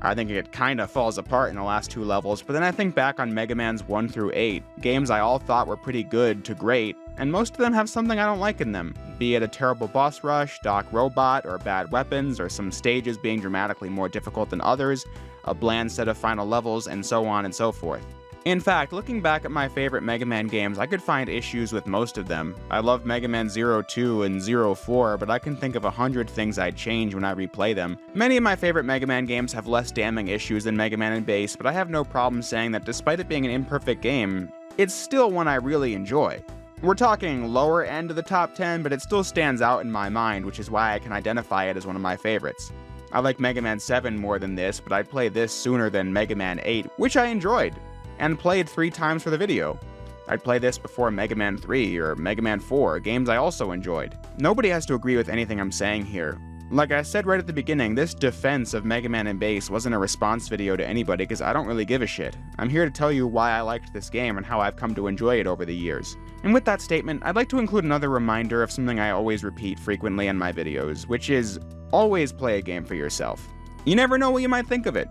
I think it kinda falls apart in the last two levels, but then I think back on Mega Man's 1 through 8, games I all thought were pretty good to great, and most of them have something I don't like in them, be it a terrible boss rush, Doc Robot, or bad weapons, or some stages being dramatically more difficult than others, a bland set of final levels, and so on and so forth. In fact, looking back at my favorite Mega Man games, I could find issues with most of them. I love Mega Man 02 and 04, but I can think of 100 things I'd change when I replay them. Many of my favorite Mega Man games have less damning issues than Mega Man and Base, but I have no problem saying that despite it being an imperfect game, it's still one I really enjoy. We're talking lower end of the top 10, but it still stands out in my mind, which is why I can identify it as one of my favorites. I like Mega Man 7 more than this, but I'd play this sooner than Mega Man 8, which I enjoyed, and played 3 times for the video. I'd play this before Mega Man 3 or Mega Man 4, games I also enjoyed. Nobody has to agree with anything I'm saying here. Like I said right at the beginning, this defense of Mega Man and Base wasn't a response video to anybody because I don't really give a shit. I'm here to tell you why I liked this game and how I've come to enjoy it over the years. And with that statement, I'd like to include another reminder of something I always repeat frequently in my videos, which is always play a game for yourself. You never know what you might think of it.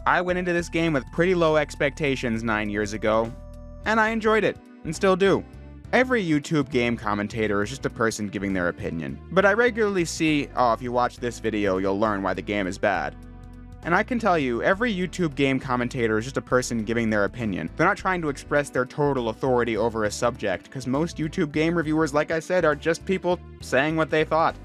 I went into this game with pretty low expectations 9 years ago, and I enjoyed it, and still do. Every YouTube game commentator is just a person giving their opinion, but I regularly see, oh, if you watch this video, you'll learn why the game is bad. And I can tell you, every YouTube game commentator is just a person giving their opinion. They're not trying to express their total authority over a subject, because most YouTube game reviewers, like I said, are just people saying what they thought.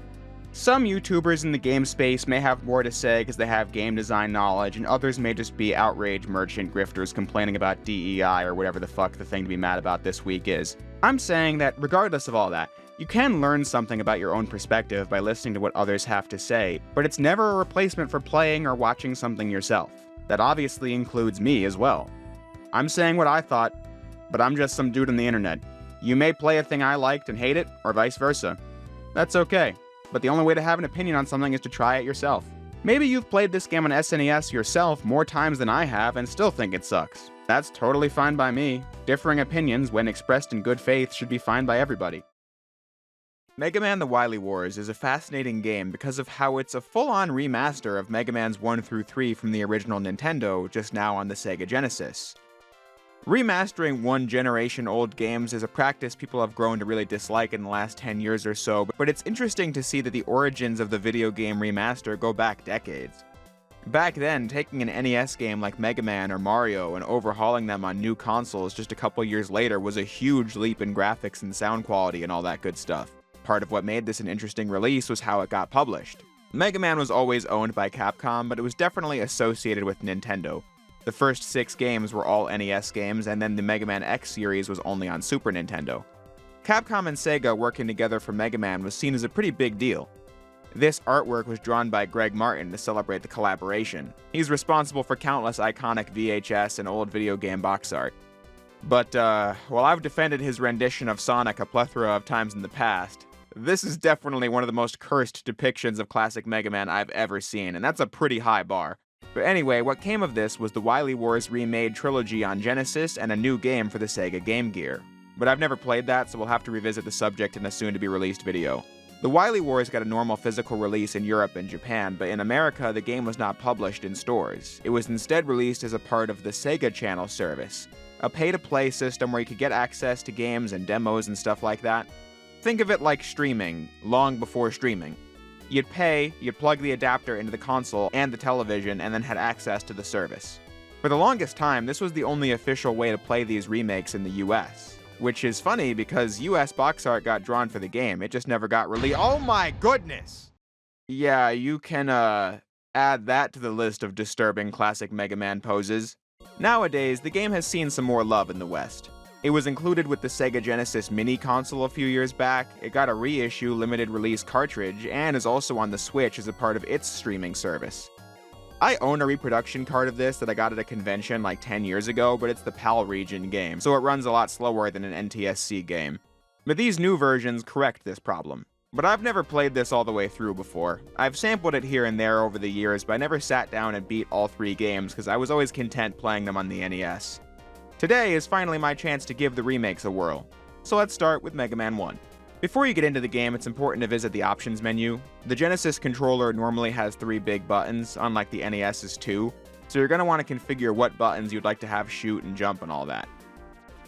Some YouTubers in the game space may have more to say because they have game design knowledge, and others may just be outrage merchant grifters complaining about DEI or whatever the fuck the thing to be mad about this week is. I'm saying that regardless of all that, you can learn something about your own perspective by listening to what others have to say, but it's never a replacement for playing or watching something yourself. That obviously includes me as well. I'm saying what I thought, but I'm just some dude on the internet. You may play a thing I liked and hate it, or vice versa. That's okay. But the only way to have an opinion on something is to try it yourself. Maybe you've played this game on SNES yourself more times than I have and still think it sucks. That's totally fine by me. Differing opinions, when expressed in good faith, should be fine by everybody. Mega Man The Wily Wars is a fascinating game because of how it's a full-on remaster of Mega Man's 1 through 3 from the original Nintendo, just now on the Sega Genesis. Remastering one-generation-old games is a practice people have grown to really dislike in the last 10 years or so, but it's interesting to see that the origins of the video game remaster go back decades. Back then, taking an NES game like Mega Man or Mario and overhauling them on new consoles just a couple years later was a huge leap in graphics and sound quality and all that good stuff. Part of what made this an interesting release was how it got published. Mega Man was always owned by Capcom, but it was definitely associated with Nintendo. The first 6 games were all NES games, and then the Mega Man X series was only on Super Nintendo. Capcom and Sega working together for Mega Man was seen as a pretty big deal. This artwork was drawn by Greg Martin to celebrate the collaboration. He's responsible for countless iconic VHS and old video game box art. But, while I've defended his rendition of Sonic a plethora of times in the past, This is definitely one of the most cursed depictions of classic Mega Man I've ever seen, and that's a pretty high bar. But anyway, what came of this was the Wily Wars remade trilogy on Genesis and a new game for the Sega Game Gear. But I've never played that, so we'll have to revisit the subject in a soon-to-be-released video. The Wily Wars got a normal physical release in Europe and Japan, but in America, the game was not published in stores. It was instead released as a part of the Sega Channel service, a pay-to-play system where you could get access to games and demos and stuff like that. Think of it like streaming, long before streaming. You'd pay, you'd plug the adapter into the console and the television, and then had access to the service. For the longest time, this was the only official way to play these remakes in the US. Which is funny because US box art got drawn for the game, it just never got released. Oh my goodness! Yeah, you can, add that to the list of disturbing classic Mega Man poses. Nowadays, the game has seen some more love in the West. It was included with the Sega Genesis Mini console a few years back, it got a reissue limited release cartridge, and is also on the Switch as a part of its streaming service. I own a reproduction card of this that I got at a convention like 10 years ago, but it's the PAL region game, so it runs a lot slower than an NTSC game. But these new versions correct this problem. But I've never played this all the way through before. I've sampled it here and there over the years, but I never sat down and beat all 3 games because I was always content playing them on the NES. Today is finally my chance to give the remakes a whirl. So let's start with Mega Man 1. Before you get into the game, it's important to visit the options menu. The Genesis controller normally has 3 big buttons, unlike the NES's 2, so you're going to want to configure what buttons you'd like to have shoot and jump and all that.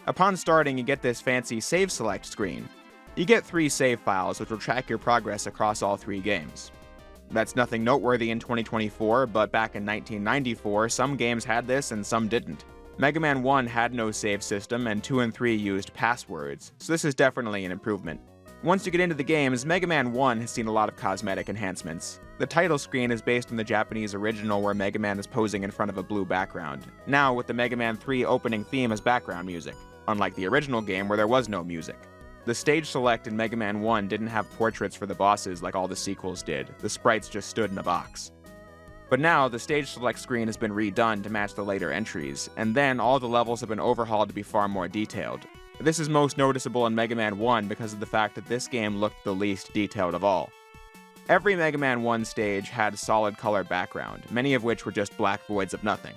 Upon starting, you get this fancy save select screen. You get 3 save files, which will track your progress across all 3 games. That's nothing noteworthy in 2024, but back in 1994, some games had this and some didn't. Mega Man 1 had no save system, and 2 and 3 used passwords, so this is definitely an improvement. Once you get into the games, Mega Man 1 has seen a lot of cosmetic enhancements. The title screen is based on the Japanese original where Mega Man is posing in front of a blue background, now with the Mega Man 3 opening theme as background music, unlike the original game where there was no music. The stage select in Mega Man 1 didn't have portraits for the bosses like all the sequels did, the sprites just stood in a box. But now, the stage select screen has been redone to match the later entries, and then all the levels have been overhauled to be far more detailed. This is most noticeable in Mega Man 1 because of the fact that this game looked the least detailed of all. Every Mega Man 1 stage had a solid color background, many of which were just black voids of nothing.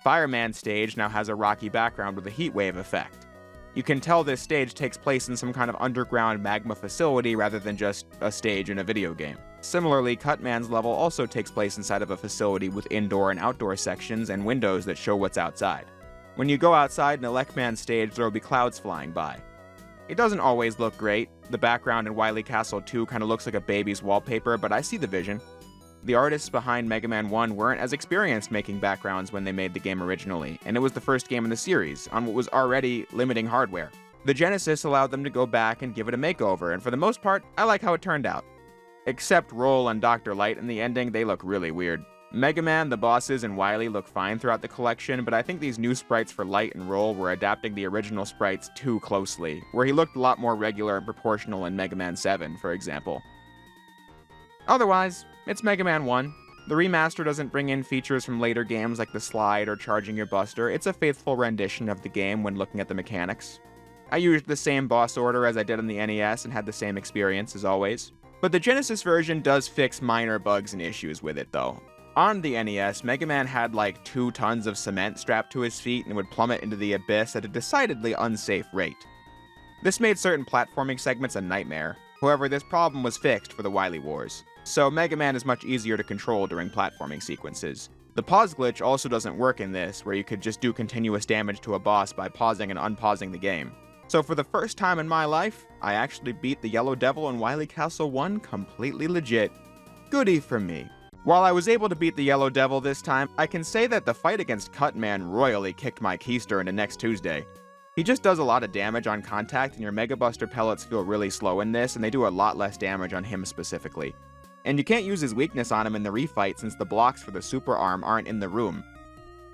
Fireman stage now has a rocky background with a heat wave effect. You can tell this stage takes place in some kind of underground magma facility rather than just a stage in a video game. Similarly, Cutman's level also takes place inside of a facility with indoor and outdoor sections and windows that show what's outside. When you go outside in Elecman's stage, there will be clouds flying by. It doesn't always look great. The background in Wily Castle 2 kind of looks like a baby's wallpaper, but I see the vision. The artists behind Mega Man 1 weren't as experienced making backgrounds when they made the game originally, and it was the first game in the series, on what was already limiting hardware. The Genesis allowed them to go back and give it a makeover, and for the most part, I like how it turned out. Except Roll and Dr. Light in the ending, they look really weird. Mega Man, the bosses, and Wily look fine throughout the collection, but I think these new sprites for Light and Roll were adapting the original sprites too closely, where he looked a lot more regular and proportional in Mega Man 7, for example. Otherwise, it's Mega Man 1. The remaster doesn't bring in features from later games like the slide or charging your buster. It's a faithful rendition of the game when looking at the mechanics. I used the same boss order as I did on the NES and had the same experience as always. But the Genesis version does fix minor bugs and issues with it though. On the NES, Mega Man had like 2 tons of cement strapped to his feet and would plummet into the abyss at a decidedly unsafe rate. This made certain platforming segments a nightmare. However, this problem was fixed for the Wily Wars, so Mega Man is much easier to control during platforming sequences. The pause glitch also doesn't work in this, where you could just do continuous damage to a boss by pausing and unpausing the game. So for the first time in my life, I actually beat the Yellow Devil in Wily Castle 1 completely legit. Goody for me. While I was able to beat the Yellow Devil this time, I can say that the fight against Cutman royally kicked my keister into next Tuesday. He just does a lot of damage on contact, and your Mega Buster pellets feel really slow in this, and they do a lot less damage on him specifically. And you can't use his weakness on him in the refight since the blocks for the super arm aren't in the room.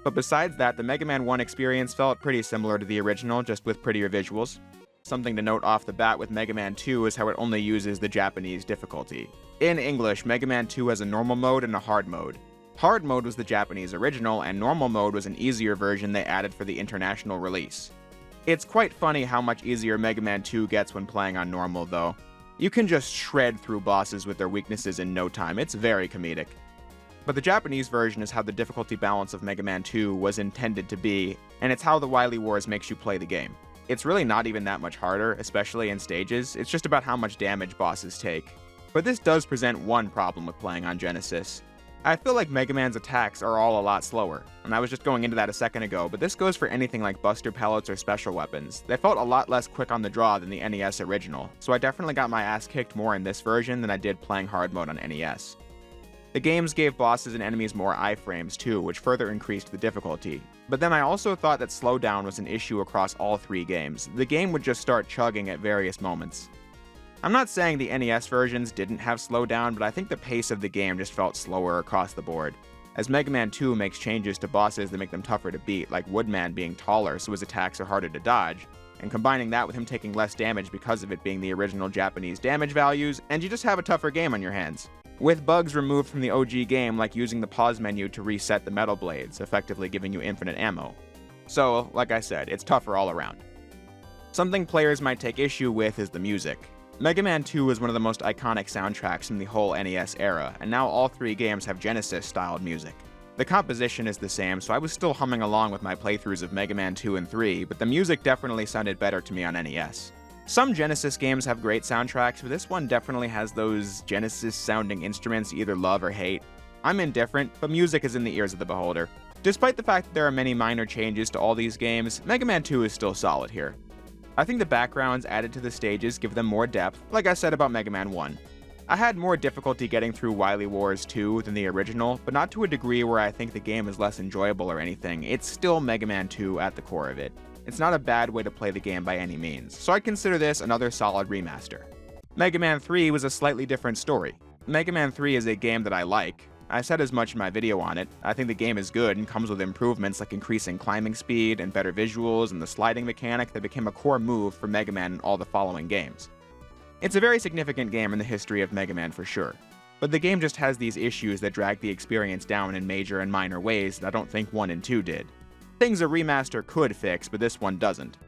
But besides that, the Mega Man 1 experience felt pretty similar to the original, just with prettier visuals. Something to note off the bat with Mega Man 2 is how it only uses the Japanese difficulty. In English, Mega Man 2 has a normal mode and a hard mode. Hard mode was the Japanese original, and normal mode was an easier version they added for the international release. It's quite funny how much easier Mega Man 2 gets when playing on normal though. You can just shred through bosses with their weaknesses in no time, it's very comedic. But the Japanese version is how the difficulty balance of Mega Man 2 was intended to be, and it's how the Wily Wars makes you play the game. It's really not even that much harder, especially in stages, it's just about how much damage bosses take. But this does present one problem with playing on Genesis. I feel like Mega Man's attacks are all a lot slower, and I was just going into that a second ago, but this goes for anything like Buster Pellets or special weapons. They felt a lot less quick on the draw than the NES original, so I definitely got my ass kicked more in this version than I did playing hard mode on NES. The games gave bosses and enemies more iframes too, which further increased the difficulty. But then I also thought that slowdown was an issue across all three games. The game would just start chugging at various moments. I'm not saying the NES versions didn't have slowdown, but I think the pace of the game just felt slower across the board. As Mega Man 2 makes changes to bosses that make them tougher to beat, like Woodman being taller so his attacks are harder to dodge, and combining that with him taking less damage because of it being the original Japanese damage values, and you just have a tougher game on your hands. With bugs removed from the OG game, like using the pause menu to reset the metal blades, effectively giving you infinite ammo. So, like I said, it's tougher all around. Something players might take issue with is the music. Mega Man 2 is one of the most iconic soundtracks from the whole NES era, and now all three games have Genesis-styled music. The composition is the same, so I was still humming along with my playthroughs of Mega Man 2 and 3, but the music definitely sounded better to me on NES. Some Genesis games have great soundtracks, but this one definitely has those Genesis-sounding instruments you either love or hate. I'm indifferent, but music is in the ears of the beholder. Despite the fact that there are many minor changes to all these games, Mega Man 2 is still solid here. I think the backgrounds added to the stages give them more depth, like I said about Mega Man 1. I had more difficulty getting through Wily Wars 2 than the original, but not to a degree where I think the game is less enjoyable or anything. It's still Mega Man 2 at the core of it. It's not a bad way to play the game by any means, so I'd consider this another solid remaster. Mega Man 3 was a slightly different story. Mega Man 3 is a game that I like. I said as much in my video on it. I think the game is good and comes with improvements like increasing climbing speed and better visuals and the sliding mechanic that became a core move for Mega Man in all the following games. It's a very significant game in the history of Mega Man for sure, but the game just has these issues that drag the experience down in major and minor ways that I don't think 1 and 2 did. Things a remaster could fix, but this one doesn't.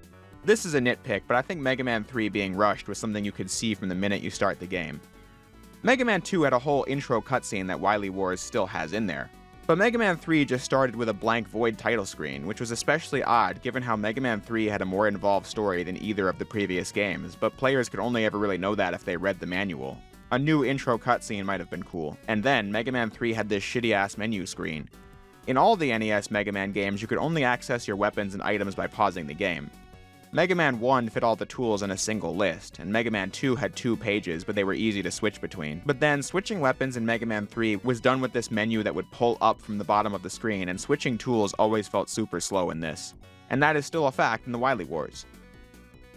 This is a nitpick, but I think Mega Man 3 being rushed was something you could see from the minute you start the game. Mega Man 2 had a whole intro cutscene that Wily Wars still has in there, but Mega Man 3 just started with a blank void title screen, which was especially odd given how Mega Man 3 had a more involved story than either of the previous games, but players could only ever really know that if they read the manual. A new intro cutscene might have been cool, and then Mega Man 3 had this shitty-ass menu screen. In all the NES Mega Man games, you could only access your weapons and items by pausing the game. Mega Man 1 fit all the tools in a single list, and Mega Man 2 had 2 pages, but they were easy to switch between. But then, switching weapons in Mega Man 3 was done with this menu that would pull up from the bottom of the screen, and switching tools always felt super slow in this. And that is still a fact in the Wily Wars.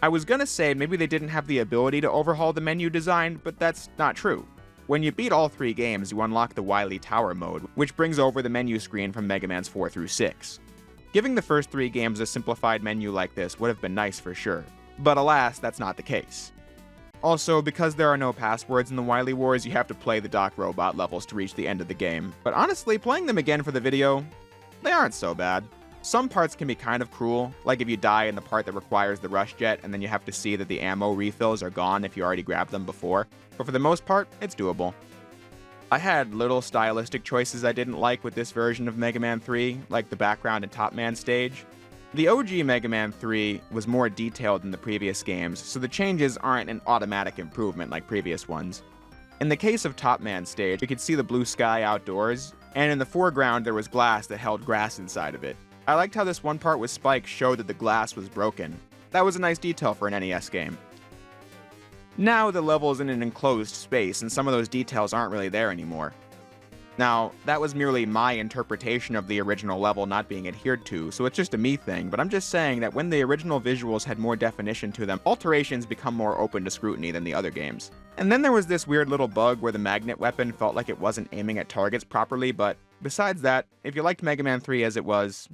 I was gonna say maybe they didn't have the ability to overhaul the menu design, but that's not true. When you beat all 3 games, you unlock the Wily Tower mode, which brings over the menu screen from Mega Man's 4 through 6. Giving the first 3 games a simplified menu like this would have been nice for sure, but alas, that's not the case. Also, because there are no passwords in the Wily Wars, you have to play the Doc Robot levels to reach the end of the game, but honestly, playing them again for the video, they aren't so bad. Some parts can be kind of cruel, like if you die in the part that requires the rush jet and then you have to see that the ammo refills are gone if you already grabbed them before, but for the most part, it's doable. I had little stylistic choices I didn't like with this version of Mega Man 3, like the background and Top Man stage. The OG Mega Man 3 was more detailed than the previous games, so the changes aren't an automatic improvement like previous ones. In the case of Top Man stage, you could see the blue sky outdoors, and in the foreground there was glass that held grass inside of it. I liked how this one part with Spike showed that the glass was broken. That was a nice detail for an NES game. Now the level is in an enclosed space, and some of those details aren't really there anymore. Now, that was merely my interpretation of the original level not being adhered to, so it's just a me thing, but I'm just saying that when the original visuals had more definition to them, alterations become more open to scrutiny than the other games. And then there was this weird little bug where the magnet weapon felt like it wasn't aiming at targets properly, but besides that, if you liked Mega Man 3 as it was,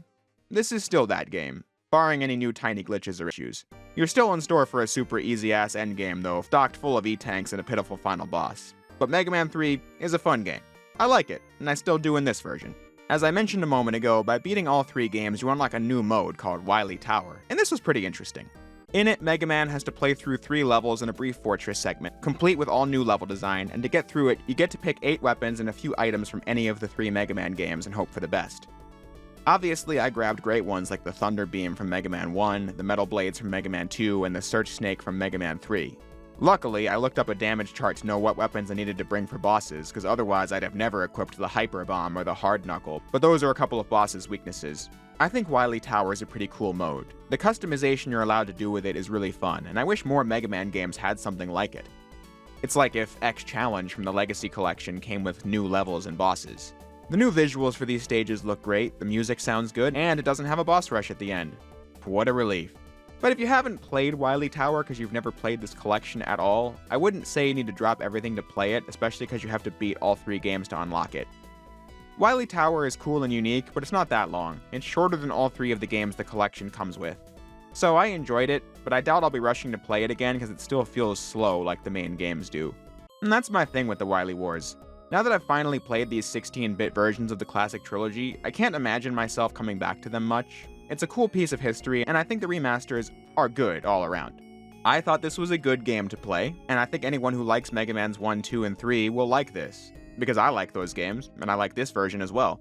this is still that game, barring any new tiny glitches or issues. You're still in store for a super easy-ass endgame though, stocked full of E-tanks and a pitiful final boss. But Mega Man 3 is a fun game. I like it, and I still do in this version. As I mentioned a moment ago, by beating all 3 games you unlock a new mode called Wily Tower, and this was pretty interesting. In it, Mega Man has to play through 3 levels in a brief fortress segment, complete with all new level design, and to get through it, you get to pick 8 weapons and a few items from any of the 3 Mega Man games and hope for the best. Obviously, I grabbed great ones like the Thunder Beam from Mega Man 1, the Metal Blades from Mega Man 2, and the Search Snake from Mega Man 3. Luckily, I looked up a damage chart to know what weapons I needed to bring for bosses, because otherwise I'd have never equipped the Hyper Bomb or the Hard Knuckle, but those are a couple of bosses' weaknesses. I think Wily Tower is a pretty cool mode. The customization you're allowed to do with it is really fun, and I wish more Mega Man games had something like it. It's like if X Challenge from the Legacy Collection came with new levels and bosses. The new visuals for these stages look great, the music sounds good, and it doesn't have a boss rush at the end. What a relief. But if you haven't played Wily Tower because you've never played this collection at all, I wouldn't say you need to drop everything to play it, especially because you have to beat all 3 games to unlock it. Wily Tower is cool and unique, but it's not that long. It's shorter than all 3 of the games the collection comes with. So I enjoyed it, but I doubt I'll be rushing to play it again because it still feels slow like the main games do. And that's my thing with the Wily Wars. Now that I've finally played these 16-bit versions of the classic trilogy, I can't imagine myself coming back to them much. It's a cool piece of history, and I think the remasters are good all around. I thought this was a good game to play, and I think anyone who likes Mega Man's 1, 2, and 3 will like this, because I like those games, and I like this version as well.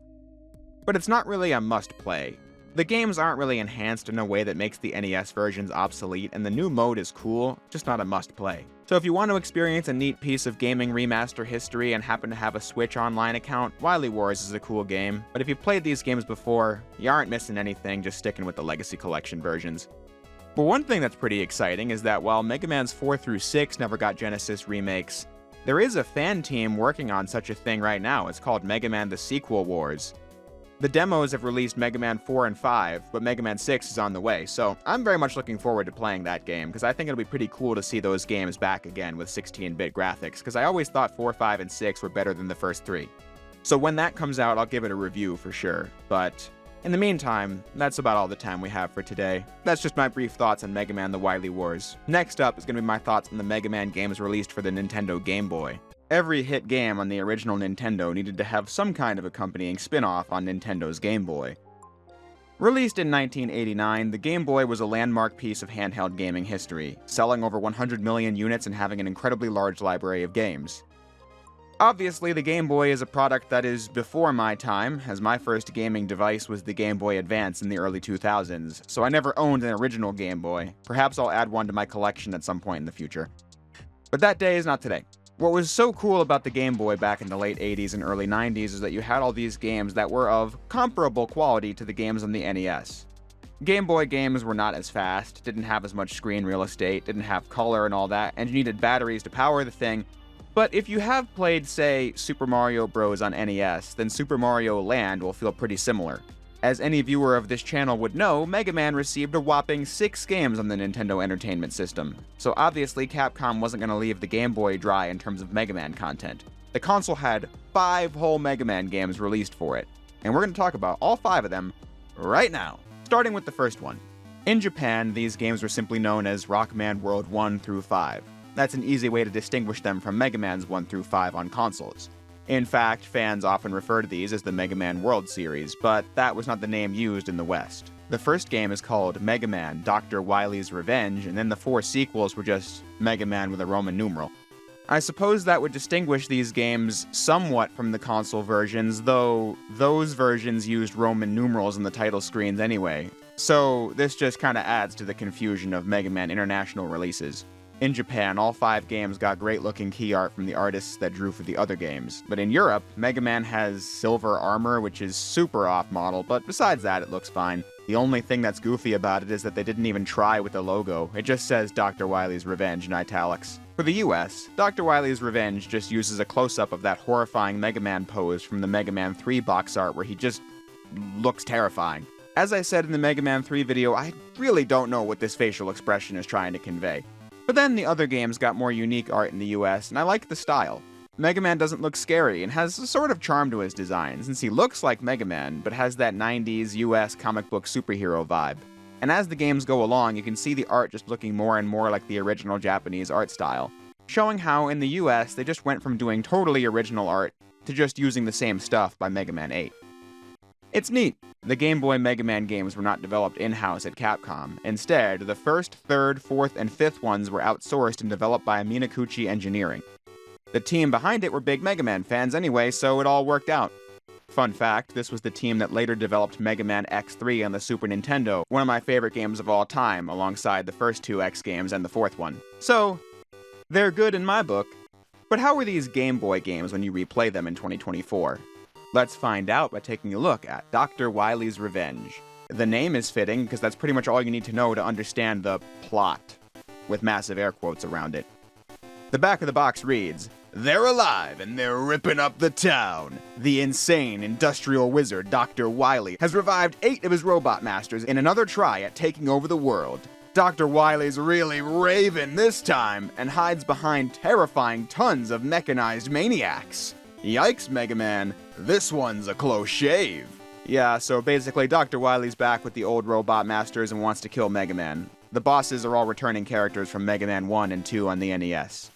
But it's not really a must-play. The games aren't really enhanced in a way that makes the NES versions obsolete, and the new mode is cool, just not a must-play. So if you want to experience a neat piece of gaming remaster history and happen to have a Switch Online account, Wily Wars is a cool game, but if you've played these games before, you aren't missing anything, just sticking with the Legacy Collection versions. But one thing that's pretty exciting is that while Mega Man's 4 through 6 never got Genesis remakes, there is a fan team working on such a thing right now. It's called Mega Man The Sequel Wars. The demos have released Mega Man 4 and 5, but Mega Man 6 is on the way, so I'm very much looking forward to playing that game, because I think it'll be pretty cool to see those games back again with 16-bit graphics, because I always thought 4, 5, and 6 were better than the first 3. So when that comes out, I'll give it a review for sure, but in the meantime, that's about all the time we have for today. That's just my brief thoughts on Mega Man The Wily Wars. Next up is going to be my thoughts on the Mega Man games released for the Nintendo Game Boy. Every hit game on the original Nintendo needed to have some kind of accompanying spin-off on Nintendo's Game Boy. Released in 1989, the Game Boy was a landmark piece of handheld gaming history, selling over 100 million units and having an incredibly large library of games. Obviously, the Game Boy is a product that is before my time, as my first gaming device was the Game Boy Advance in the early 2000s, so I never owned an original Game Boy. Perhaps I'll add one to my collection at some point in the future. But that day is not today. What was so cool about the Game Boy back in the late 80s and early 90s is that you had all these games that were of comparable quality to the games on the NES. Game Boy games were not as fast, didn't have as much screen real estate, didn't have color and all that, and you needed batteries to power the thing. But if you have played, say, Super Mario Bros. On NES, then Super Mario Land will feel pretty similar. As any viewer of this channel would know, Mega Man received a whopping 6 games on the Nintendo Entertainment System, so obviously Capcom wasn't going to leave the Game Boy dry in terms of Mega Man content. The console had 5 whole Mega Man games released for it, and we're going to talk about all 5 of them right now, starting with the first one. In Japan, these games were simply known as Rockman World 1 through 5. That's an easy way to distinguish them from Mega Man's 1 through 5 on consoles. In fact, fans often refer to these as the Mega Man World series, but that was not the name used in the West. The first game is called Mega Man Dr. Wily's Revenge, and then the 4 sequels were just Mega Man with a Roman numeral. I suppose that would distinguish these games somewhat from the console versions, though those versions used Roman numerals in the title screens anyway, so this just kinda adds to the confusion of Mega Man International releases. In Japan, all 5 games got great-looking key art from the artists that drew for the other games, but in Europe, Mega Man has silver armor, which is super off-model, but besides that, it looks fine. The only thing that's goofy about it is that they didn't even try with the logo. It just says Dr. Wily's Revenge in italics. For the US, Dr. Wily's Revenge just uses a close-up of that horrifying Mega Man pose from the Mega Man 3 box art where he just looks terrifying. As I said in the Mega Man 3 video, I really don't know what this facial expression is trying to convey. But then the other games got more unique art in the US, and I like the style. Mega Man doesn't look scary and has a sort of charm to his design, since he looks like Mega Man, but has that 90s US comic book superhero vibe. And as the games go along, you can see the art just looking more and more like the original Japanese art style, showing how in the US they just went from doing totally original art to just using the same stuff by Mega Man 8. It's neat. The Game Boy Mega Man games were not developed in-house at Capcom. Instead, the first, third, fourth, and fifth ones were outsourced and developed by Minakuchi Engineering. The team behind it were big Mega Man fans anyway, so it all worked out. Fun fact, this was the team that later developed Mega Man X3 on the Super Nintendo, one of my favorite games of all time, alongside the first two X games and the fourth one. So, they're good in my book. But how were these Game Boy games when you replay them in 2024? Let's find out by taking a look at Dr. Wily's Revenge. The name is fitting because that's pretty much all you need to know to understand the plot, with massive air quotes around it. The back of the box reads, "They're alive and they're ripping up the town. The insane industrial wizard Dr. Wily has revived 8 of his robot masters in another try at taking over the world. Dr. Wily's really raving this time and hides behind terrifying tons of mechanized maniacs. Yikes, Mega Man, this one's a close shave." Yeah, so basically Dr. Wily's back with the old robot masters and wants to kill Mega Man. The bosses are all returning characters from Mega Man 1 and 2 on the NES.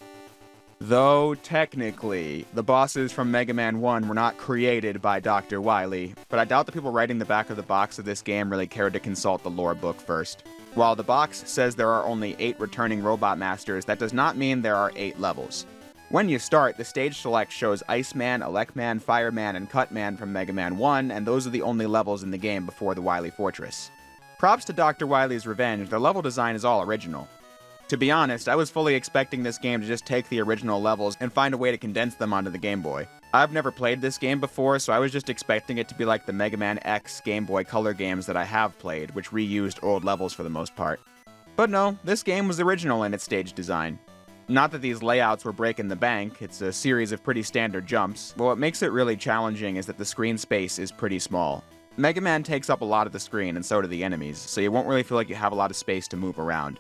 Though, technically, the bosses from Mega Man 1 were not created by Dr. Wily, but I doubt the people writing the back of the box of this game really cared to consult the lore book first. While the box says there are only 8 returning robot masters, that does not mean there are 8 levels. When you start, the stage select shows Iceman, Elecman, Fireman, and Cutman from Mega Man 1, and those are the only levels in the game before the Wily Fortress. Props to Dr. Wily's Revenge, the level design is all original. To be honest, I was fully expecting this game to just take the original levels and find a way to condense them onto the Game Boy. I've never played this game before, so I was just expecting it to be like the Mega Man X Game Boy Color games that I have played, which reused old levels for the most part. But no, this game was original in its stage design. Not that these layouts were breaking the bank, it's a series of pretty standard jumps, but what makes it really challenging is that the screen space is pretty small. Mega Man takes up a lot of the screen, and so do the enemies, so you won't really feel like you have a lot of space to move around.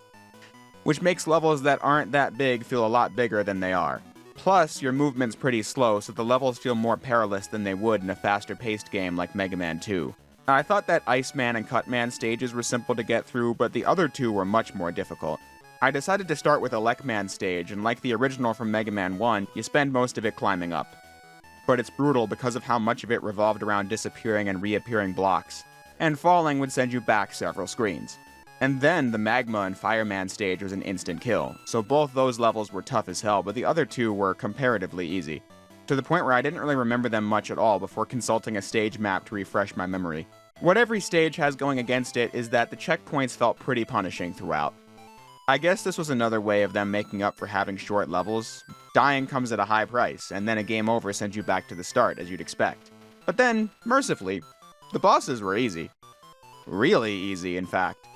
Which makes levels that aren't that big feel a lot bigger than they are. Plus, your movement's pretty slow, so the levels feel more perilous than they would in a faster-paced game like Mega Man 2. I thought that Iceman and Cutman stages were simple to get through, but the other two were much more difficult. I decided to start with Elecman stage, and like the original from Mega Man 1, you spend most of it climbing up. But it's brutal because of how much of it revolved around disappearing and reappearing blocks, and falling would send you back several screens. And then the Magma and Fireman stage was an instant kill, so both those levels were tough as hell, but the other two were comparatively easy. To the point where I didn't really remember them much at all before consulting a stage map to refresh my memory. What every stage has going against it is that the checkpoints felt pretty punishing throughout. I guess this was another way of them making up for having short levels. Dying comes at a high price, and then a game over sends you back to the start, as you'd expect. But then, mercifully, the bosses were easy. Really easy, in fact.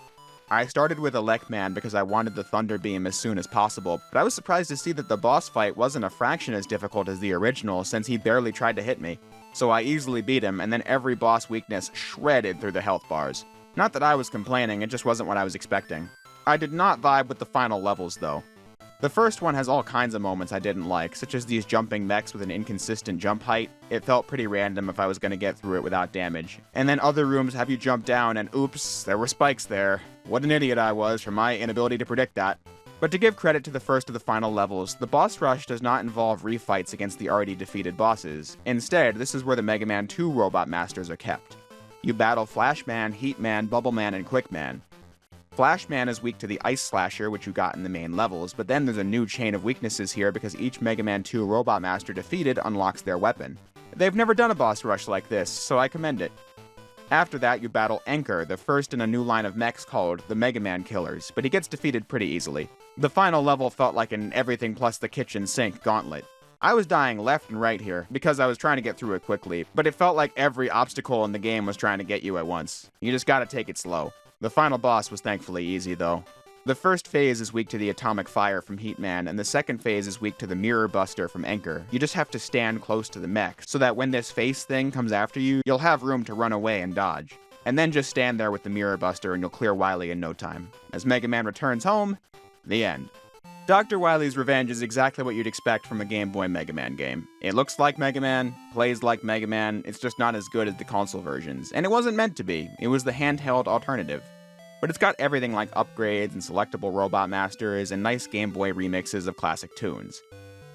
I started with Elecman because I wanted the Thunder Beam as soon as possible, but I was surprised to see that the boss fight wasn't a fraction as difficult as the original since he barely tried to hit me. So I easily beat him, and then every boss weakness shredded through the health bars. Not that I was complaining, it just wasn't what I was expecting. I did not vibe with the final levels, though. The first one has all kinds of moments I didn't like, such as these jumping mechs with an inconsistent jump height. It felt pretty random if I was going to get through it without damage. And then other rooms have you jump down and oops, there were spikes there. What an idiot I was for my inability to predict that. But to give credit to the first of the final levels, the boss rush does not involve refights against the already defeated bosses. Instead, this is where the Mega Man 2 robot masters are kept. You battle Flashman, Heatman, Bubbleman, and Quickman. Flashman is weak to the Ice Slasher, which you got in the main levels, but then there's a new chain of weaknesses here because each Mega Man 2 robot master defeated unlocks their weapon. They've never done a boss rush like this, so I commend it. After that, you battle Anchor, the first in a new line of mechs called the Mega Man Killers, but he gets defeated pretty easily. The final level felt like an everything plus the kitchen sink gauntlet. I was dying left and right here, because I was trying to get through it quickly, but it felt like every obstacle in the game was trying to get you at once. You just gotta take it slow. The final boss was thankfully easy, though. The first phase is weak to the Atomic Fire from Heatman, and the second phase is weak to the Mirror Buster from Anchor. You just have to stand close to the mech, so that when this face thing comes after you, you'll have room to run away and dodge. And then just stand there with the Mirror Buster and you'll clear Wily in no time. As Mega Man returns home, the end. Dr. Wily's Revenge is exactly what you'd expect from a Game Boy Mega Man game. It looks like Mega Man, plays like Mega Man, it's just not as good as the console versions. And it wasn't meant to be, it was the handheld alternative. But it's got everything like upgrades and selectable robot masters and nice Game Boy remixes of classic tunes.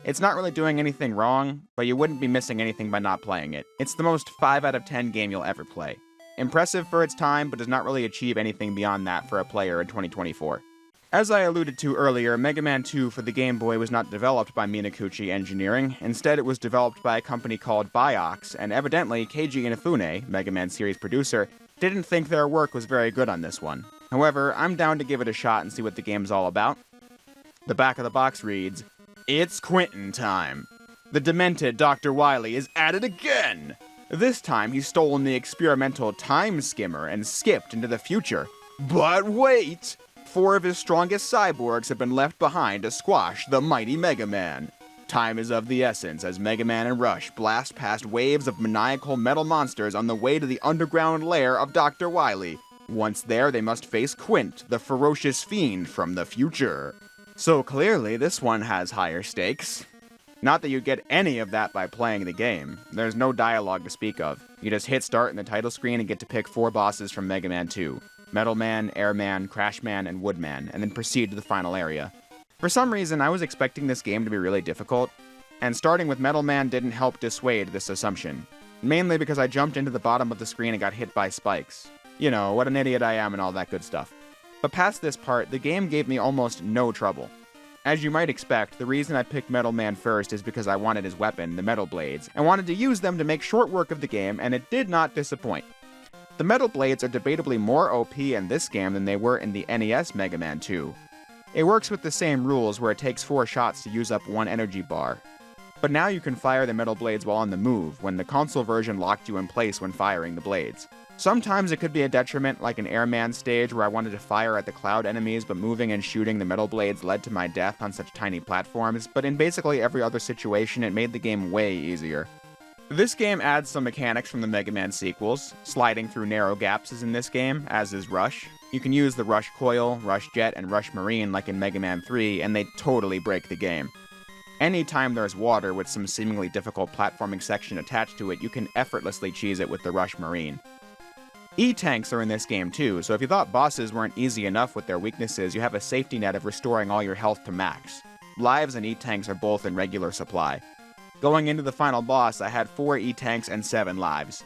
It's not really doing anything wrong, but you wouldn't be missing anything by not playing it. It's the most 5 out of 10 game you'll ever play. Impressive for its time, but does not really achieve anything beyond that for a player in 2024. As I alluded to earlier, Mega Man 2 for the Game Boy was not developed by Minakuchi Engineering. Instead, it was developed by a company called Biox, and evidently Keiji Inafune, Mega Man series producer, didn't think their work was very good on this one. However, I'm down to give it a shot and see what the game's all about. The back of the box reads, "It's Quentin time. The demented Dr. Wily is at it again! This time he's stolen the experimental time skimmer and skipped into the future. But wait! 4 of his strongest cyborgs have been left behind to squash the mighty Mega Man. Time is of the essence as Mega Man and Rush blast past waves of maniacal metal monsters on the way to the underground lair of Dr. Wily. Once there, they must face Quint, the ferocious fiend from the future." So clearly, this one has higher stakes. Not that you get any of that by playing the game. There's no dialogue to speak of. You just hit start in the title screen and get to pick 4 bosses from Mega Man 2. Metal Man, Airman, Crashman, and Woodman, and then proceed to the final area. For some reason, I was expecting this game to be really difficult, and starting with Metal Man didn't help dissuade this assumption. Mainly because I jumped into the bottom of the screen and got hit by spikes. You know, what an idiot I am and all that good stuff. But past this part, the game gave me almost no trouble. As you might expect, the reason I picked Metal Man first is because I wanted his weapon, the Metal Blades, and wanted to use them to make short work of the game, and it did not disappoint. The Metal Blades are debatably more OP in this game than they were in the NES Mega Man 2. It works with the same rules where it takes 4 shots to use up 1 energy bar. But now you can fire the Metal Blades while on the move, when the console version locked you in place when firing the blades. Sometimes it could be a detriment, like an Airman stage where I wanted to fire at the cloud enemies, but moving and shooting the Metal Blades led to my death on such tiny platforms, but in basically every other situation it made the game way easier. This game adds some mechanics from the Mega Man sequels. Sliding through narrow gaps is in this game, as is Rush. You can use the Rush Coil, Rush Jet, and Rush Marine like in Mega Man 3, and they totally break the game. Anytime there's water with some seemingly difficult platforming section attached to it, you can effortlessly cheese it with the Rush Marine. E-tanks are in this game too, so if you thought bosses weren't easy enough with their weaknesses, you have a safety net of restoring all your health to max. Lives and E-tanks are both in regular supply. Going into the final boss, I had 4 E-tanks and 7 lives.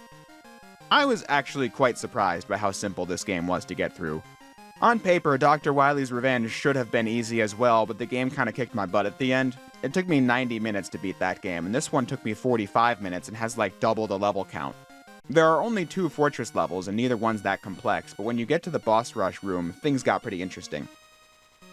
I was actually quite surprised by how simple this game was to get through. On paper, Dr. Wily's Revenge should have been easy as well, but the game kinda kicked my butt at the end. It took me 90 minutes to beat that game, and this one took me 45 minutes and has like double the level count. There are only 2 fortress levels, and neither one's that complex, but when you get to the boss rush room, things got pretty interesting.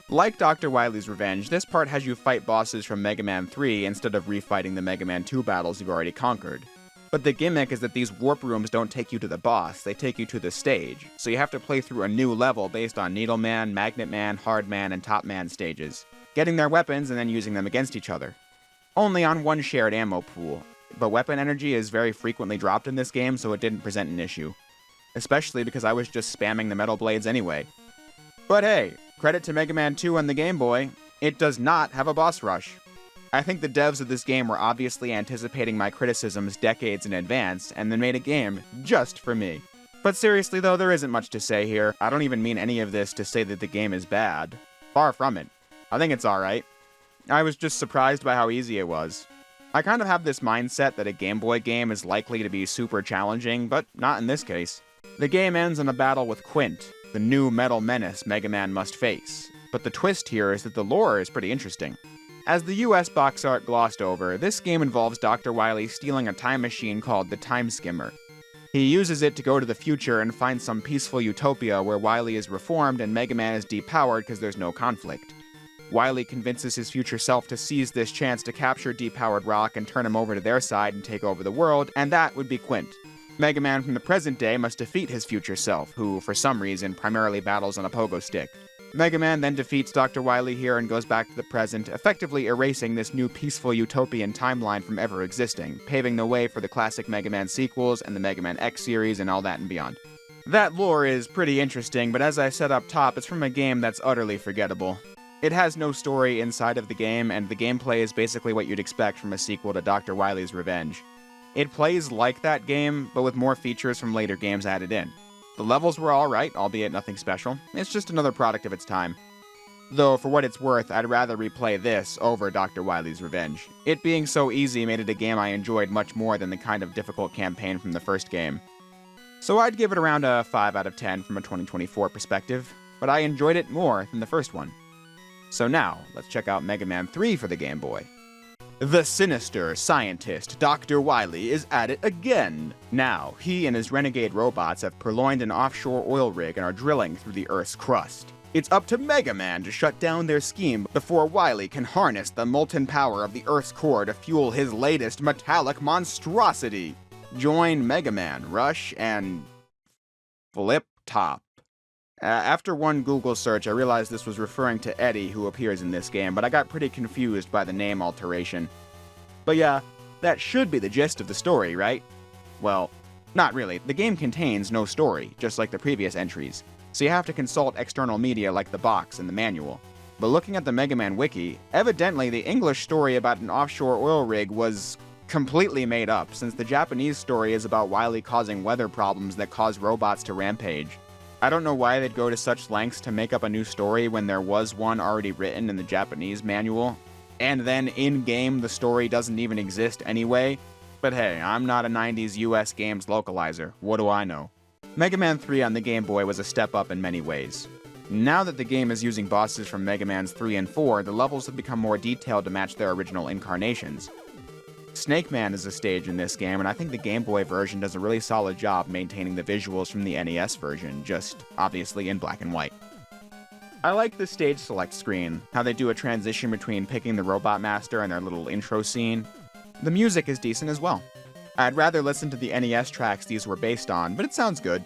Like Dr. Wily's Revenge, this part has you fight bosses from Mega Man 3 instead of refighting the Mega Man 2 battles you've already conquered. But the gimmick is that these warp rooms don't take you to the boss, they take you to the stage, so you have to play through a new level based on Needle Man, Magnet Man, Hard Man, and Top Man stages, getting their weapons and then using them against each other. Only on one shared ammo pool, but weapon energy is very frequently dropped in this game, so it didn't present an issue. Especially because I was just spamming the Metal Blades anyway. But hey, credit to Mega Man 2 on the Game Boy, it does not have a boss rush. I think the devs of this game were obviously anticipating my criticisms decades in advance, and then made a game just for me. But seriously though, there isn't much to say here. I don't even mean any of this to say that the game is bad. Far from it. I think it's alright. I was just surprised by how easy it was. I kind of have this mindset that a Game Boy game is likely to be super challenging, but not in this case. The game ends in a battle with Quint, the new metal menace Mega Man must face. But the twist here is that the lore is pretty interesting. As the US box art glossed over, this game involves Dr. Wily stealing a time machine called the Time Skimmer. He uses it to go to the future and find some peaceful utopia where Wily is reformed and Mega Man is depowered because there's no conflict. Wily convinces his future self to seize this chance to capture depowered Rock and turn him over to their side and take over the world, and that would be Quint. Mega Man from the present day must defeat his future self, who, for some reason, primarily battles on a pogo stick. Mega Man then defeats Dr. Wily here and goes back to the present, effectively erasing this new peaceful utopian timeline from ever existing, paving the way for the classic Mega Man sequels and the Mega Man X series and all that and beyond. That lore is pretty interesting, but as I said up top, it's from a game that's utterly forgettable. It has no story inside of the game, and the gameplay is basically what you'd expect from a sequel to Dr. Wily's Revenge. It plays like that game, but with more features from later games added in. The levels were alright, albeit nothing special. It's just another product of its time. Though, for what it's worth, I'd rather replay this over Dr. Wily's Revenge. It being so easy made it a game I enjoyed much more than the kind of difficult campaign from the first game. So I'd give it around a 5 out of 10 from a 2024 perspective, but I enjoyed it more than the first one. So now, let's check out Mega Man 3 for the Game Boy. The sinister scientist Dr. Wily is at it again. Now, he and his renegade robots have purloined an offshore oil rig and are drilling through the Earth's crust. It's up to Mega Man to shut down their scheme before Wily can harness the molten power of the Earth's core to fuel his latest metallic monstrosity. Join Mega Man, Rush, and Flip Top. After one Google search, I realized this was referring to Eddie, who appears in this game, but I got pretty confused by the name alteration. But yeah, that should be the gist of the story, right? Well, not really. The game contains no story, just like the previous entries, so you have to consult external media like the box and the manual. But looking at the Mega Man wiki, evidently the English story about an offshore oil rig was completely made up, since the Japanese story is about Wily causing weather problems that cause robots to rampage. I don't know why they'd go to such lengths to make up a new story when there was one already written in the Japanese manual, and then in-game the story doesn't even exist anyway. But hey, I'm not a 90s US games localizer, what do I know? Mega Man 3 on the Game Boy was a step up in many ways. Now that the game is using bosses from Mega Man's 3 and 4, the levels have become more detailed to match their original incarnations. Snake Man is a stage in this game, and I think the Game Boy version does a really solid job maintaining the visuals from the NES version, just obviously in black and white. I like the stage select screen, how they do a transition between picking the Robot Master and their little intro scene. The music is decent as well. I'd rather listen to the NES tracks these were based on, but it sounds good.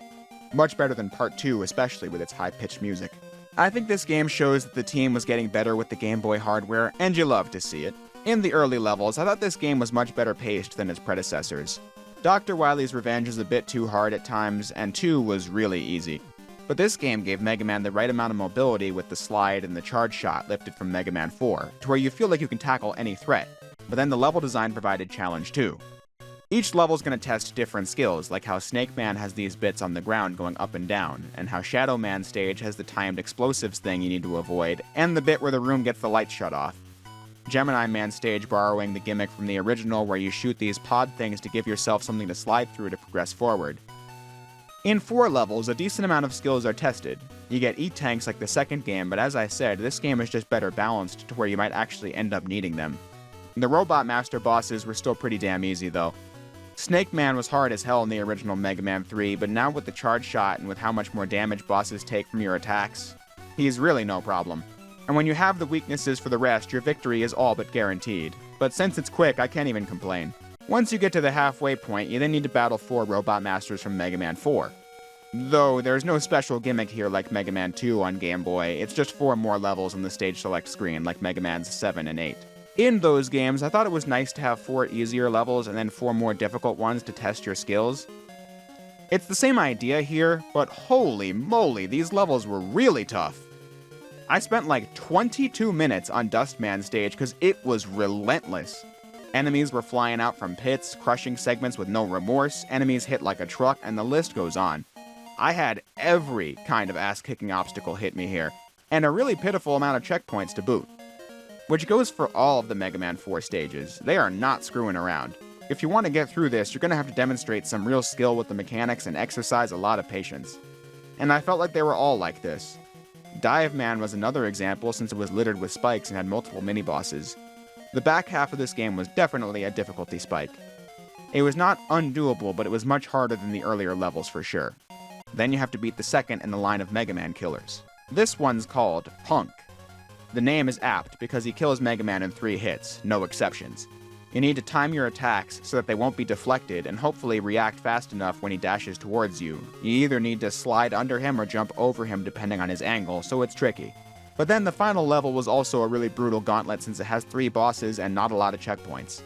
Much better than Part 2, especially with its high-pitched music. I think this game shows that the team was getting better with the Game Boy hardware, and you love to see it. In the early levels, I thought this game was much better paced than its predecessors. Dr. Wily's Revenge is a bit too hard at times, and 2 was really easy. But this game gave Mega Man the right amount of mobility with the slide and the charge shot lifted from Mega Man 4, to where you feel like you can tackle any threat, but then the level design provided challenge too. Each level's going to test different skills, like how Snake Man has these bits on the ground going up and down, and how Shadow Man stage has the timed explosives thing you need to avoid, and the bit where the room gets the lights shut off. Gemini Man stage borrowing the gimmick from the original where you shoot these pod things to give yourself something to slide through to progress forward. In 4 levels, a decent amount of skills are tested. You get E-tanks like the second game, but as I said, this game is just better balanced to where you might actually end up needing them. The Robot Master bosses were still pretty damn easy though. Snake Man was hard as hell in the original Mega Man 3, but now with the charge shot and with how much more damage bosses take from your attacks, he's really no problem. And when you have the weaknesses for the rest, your victory is all but guaranteed. But since it's quick, I can't even complain. Once you get to the halfway point, you then need to battle 4 Robot Masters from Mega Man 4. Though there's no special gimmick here like Mega Man 2 on Game Boy, it's just 4 more levels on the stage select screen like Mega Man's 7 and 8. In those games, I thought it was nice to have 4 easier levels and then 4 more difficult ones to test your skills. It's the same idea here, but holy moly, these levels were really tough. I spent like 22 minutes on Dustman stage because it was relentless. Enemies were flying out from pits, crushing segments with no remorse, enemies hit like a truck, and the list goes on. I had every kind of ass-kicking obstacle hit me here, and a really pitiful amount of checkpoints to boot. Which goes for all of the Mega Man 4 stages. They are not screwing around. If you want to get through this, you're going to have to demonstrate some real skill with the mechanics and exercise a lot of patience. And I felt like they were all like this. Dive Man was another example since it was littered with spikes and had multiple mini-bosses. The back half of this game was definitely a difficulty spike. It was not undoable, but it was much harder than the earlier levels for sure. Then you have to beat the second in the line of Mega Man killers. This one's called Punk. The name is apt because he kills Mega Man in 3 hits, no exceptions. You need to time your attacks so that they won't be deflected and hopefully react fast enough when he dashes towards you. You either need to slide under him or jump over him depending on his angle, so it's tricky. But then the final level was also a really brutal gauntlet since it has 3 bosses and not a lot of checkpoints.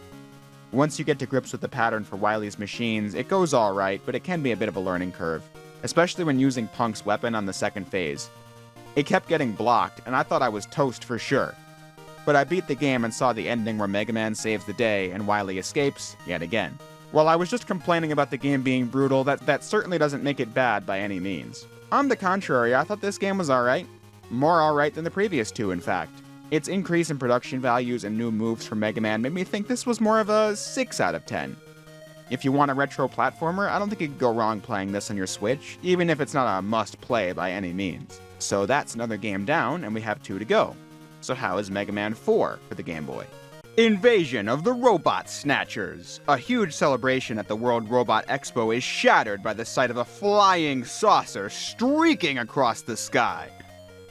Once you get to grips with the pattern for Wily's machines, it goes alright, but it can be a bit of a learning curve, especially when using Punk's weapon on the second phase. It kept getting blocked, and I thought I was toast for sure. But I beat the game and saw the ending where Mega Man saves the day and Wily escapes yet again. While I was just complaining about the game being brutal, that certainly doesn't make it bad by any means. On the contrary, I thought this game was alright. More alright than the previous 2, in fact. Its increase in production values and new moves for Mega Man made me think this was more of a 6 out of 10. If you want a retro platformer, I don't think you could go wrong playing this on your Switch, even if it's not a must-play by any means. So that's another game down, and we have 2 to go. So how is Mega Man 4 for the Game Boy? Invasion of the Robot Snatchers! A huge celebration at the World Robot Expo is shattered by the sight of a flying saucer streaking across the sky.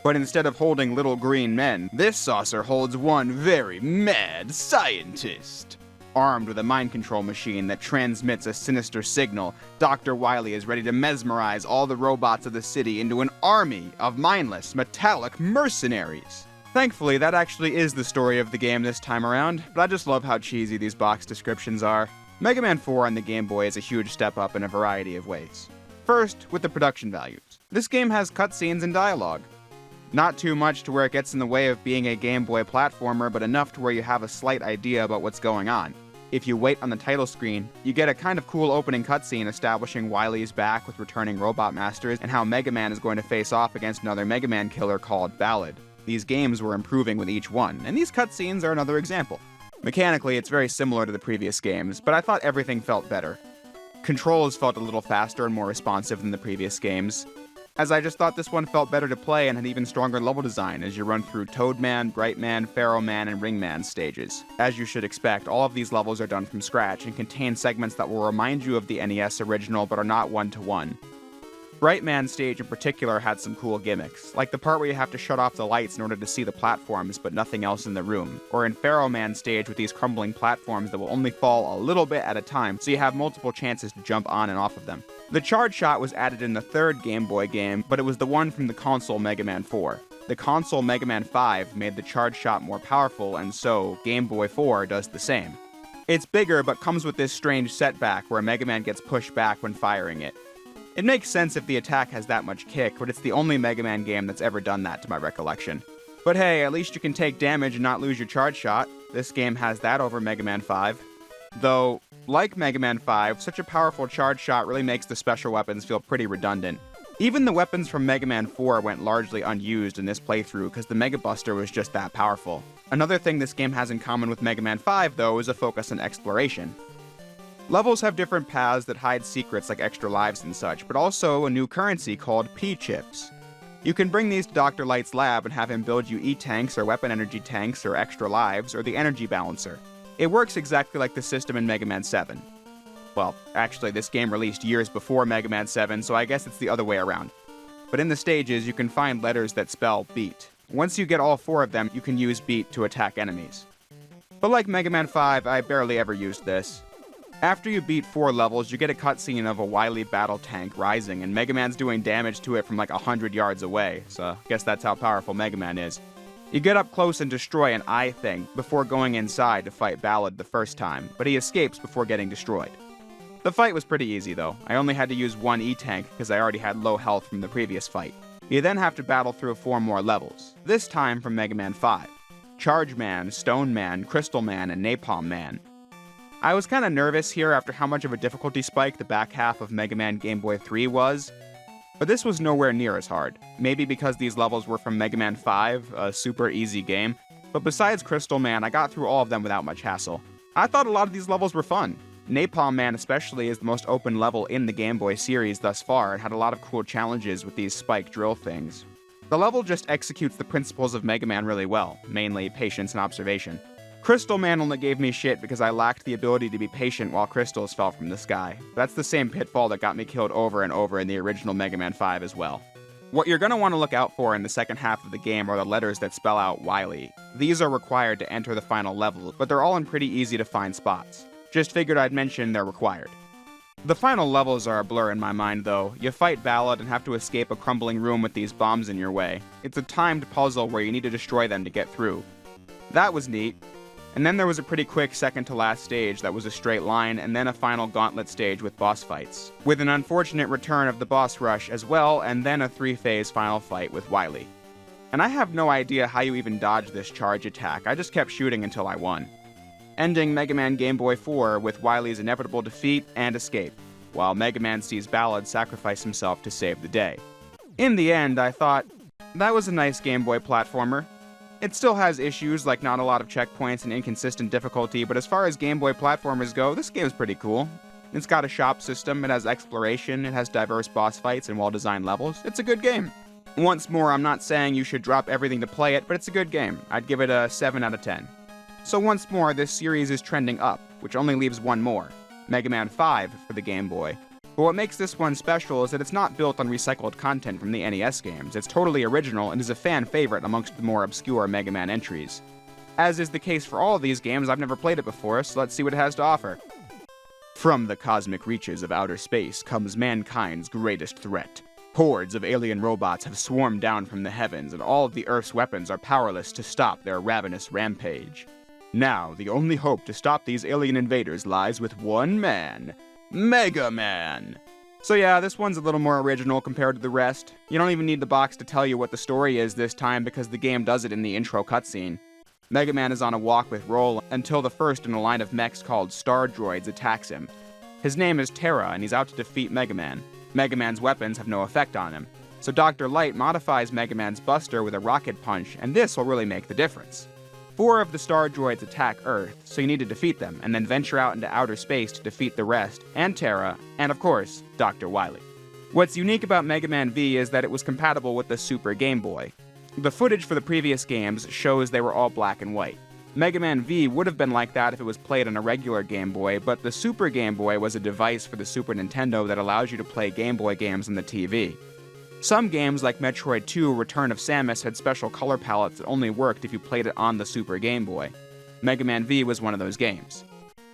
But instead of holding little green men, this saucer holds one very mad scientist. Armed with a mind control machine that transmits a sinister signal, Dr. Wily is ready to mesmerize all the robots of the city into an army of mindless, metallic mercenaries. Thankfully, that actually is the story of the game this time around, but I just love how cheesy these box descriptions are. Mega Man 4 on the Game Boy is a huge step up in a variety of ways. First, with the production values. This game has cutscenes and dialogue. Not too much to where it gets in the way of being a Game Boy platformer, but enough to where you have a slight idea about what's going on. If you wait on the title screen, you get a kind of cool opening cutscene establishing Wily's back with returning Robot Masters and how Mega Man is going to face off against another Mega Man killer called Ballad. These games were improving with each one, and these cutscenes are another example. Mechanically, it's very similar to the previous games, but I thought everything felt better. Controls felt a little faster and more responsive than the previous games, as I just thought this one felt better to play and had even stronger level design as you run through Toadman, Brightman, Pharaoh Man, and Ringman stages. As you should expect, all of these levels are done from scratch and contain segments that will remind you of the NES original but are not one-to-one. Brightman stage in particular had some cool gimmicks, like the part where you have to shut off the lights in order to see the platforms but nothing else in the room, or in Pharaoh Man stage with these crumbling platforms that will only fall a little bit at a time, so you have multiple chances to jump on and off of them. The charge shot was added in the third Game Boy game, but it was the one from the console Mega Man 4. The console Mega Man 5 made the charge shot more powerful, and so Game Boy 4 does the same. It's bigger, but comes with this strange setback where Mega Man gets pushed back when firing it. It makes sense if the attack has that much kick, but it's the only Mega Man game that's ever done that to my recollection. But hey, at least you can take damage and not lose your charge shot. This game has that over Mega Man 5. Though, like Mega Man 5, such a powerful charge shot really makes the special weapons feel pretty redundant. Even the weapons from Mega Man 4 went largely unused in this playthrough because the Mega Buster was just that powerful. Another thing this game has in common with Mega Man 5, though, is a focus on exploration. Levels have different paths that hide secrets like extra lives and such, but also a new currency called P-chips. You can bring these to Dr. Light's lab and have him build you E-tanks or weapon energy tanks or extra lives or the energy balancer. It works exactly like the system in Mega Man 7. Well, actually, this game released years before Mega Man 7, so I guess it's the other way around. But in the stages, you can find letters that spell beat. Once you get all 4 of them, you can use beat to attack enemies. But like Mega Man 5, I barely ever used this. After you beat 4 levels, you get a cutscene of a Wily battle tank rising, and Mega Man's doing damage to it from like 100 yards away, so I guess that's how powerful Mega Man is. You get up close and destroy an eye thing before going inside to fight Ballad the first time, but he escapes before getting destroyed. The fight was pretty easy though. I only had to use 1 E-tank because I already had low health from the previous fight. You then have to battle through 4 more levels, this time from Mega Man 5. Charge Man, Stone Man, Crystal Man, and Napalm Man. I was kinda nervous here after how much of a difficulty spike the back half of Mega Man Game Boy 3 was, but this was nowhere near as hard. Maybe because these levels were from Mega Man 5, a super easy game, but besides Crystal Man, I got through all of them without much hassle. I thought a lot of these levels were fun. Napalm Man especially is the most open level in the Game Boy series thus far and had a lot of cool challenges with these spike drill things. The level just executes the principles of Mega Man really well, mainly patience and observation. Crystal Man only gave me shit because I lacked the ability to be patient while crystals fell from the sky. That's the same pitfall that got me killed over and over in the original Mega Man 5 as well. What you're going to want to look out for in the second half of the game are the letters that spell out Wily. These are required to enter the final level, but they're all in pretty easy to find spots. Just figured I'd mention they're required. The final levels are a blur in my mind though. You fight Ballad and have to escape a crumbling room with these bombs in your way. It's a timed puzzle where you need to destroy them to get through. That was neat. And then there was a pretty quick second to last stage that was a straight line, and then a final gauntlet stage with boss fights, with an unfortunate return of the boss rush as well, and then a 3-phase final fight with Wily. And I have no idea how you even dodged this charge attack, I just kept shooting until I won. Ending Mega Man Game Boy 4 with Wily's inevitable defeat and escape, while Mega Man sees Ballad sacrifice himself to save the day. In the end, I thought, that was a nice Game Boy platformer. It still has issues like not a lot of checkpoints and inconsistent difficulty, but as far as Game Boy platformers go, this game's pretty cool. It's got a shop system, it has exploration, it has diverse boss fights and well-designed levels. It's a good game. Once more, I'm not saying you should drop everything to play it, but it's a good game. I'd give it a 7 out of 10. So once more, this series is trending up, which only leaves one more, Mega Man 5 for the Game Boy. But what makes this one special is that it's not built on recycled content from the NES games. It's totally original and is a fan favorite amongst the more obscure Mega Man entries. As is the case for all of these games, I've never played it before, so let's see what it has to offer. From the cosmic reaches of outer space comes mankind's greatest threat. Hordes of alien robots have swarmed down from the heavens, and all of the Earth's weapons are powerless to stop their ravenous rampage. Now, the only hope to stop these alien invaders lies with one man, Mega Man. So yeah, this one's a little more original compared to the rest. You don't even need the box to tell you what the story is this time because the game does it in the intro cutscene. Mega Man is on a walk with Roll until the first in a line of mechs called Star Droids attacks him. His name is Terra, and he's out to defeat Mega Man. Mega Man's weapons have no effect on him, so Dr. Light modifies Mega Man's Buster with a rocket punch, and this will really make the difference. 4 of the Star Droids attack Earth, so you need to defeat them, and then venture out into outer space to defeat the rest, and Terra, and of course, Dr. Wily. What's unique about Mega Man V is that it was compatible with the Super Game Boy. The footage for the previous games shows they were all black and white. Mega Man V would have been like that if it was played on a regular Game Boy, but the Super Game Boy was a device for the Super Nintendo that allows you to play Game Boy games on the TV. Some games, like Metroid 2 Return of Samus, had special color palettes that only worked if you played it on the Super Game Boy. Mega Man V was one of those games.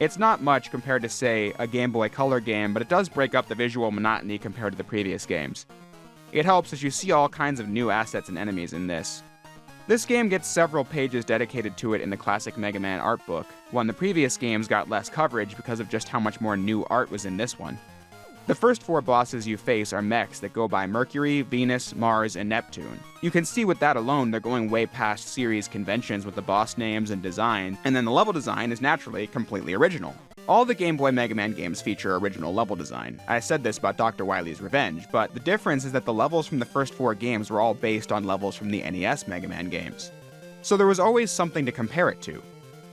It's not much compared to, say, a Game Boy Color game, but it does break up the visual monotony compared to the previous games. It helps as you see all kinds of new assets and enemies in this. This game gets several pages dedicated to it in the classic Mega Man art book, when the previous games got less coverage because of just how much more new art was in this one. The first 4 bosses you face are mechs that go by Mercury, Venus, Mars, and Neptune. You can see with that alone they're going way past series conventions with the boss names and design, and then the level design is naturally completely original. All the Game Boy Mega Man games feature original level design. I said this about Dr. Wily's Revenge, but the difference is that the levels from the first 4 games were all based on levels from the NES Mega Man games. So there was always something to compare it to.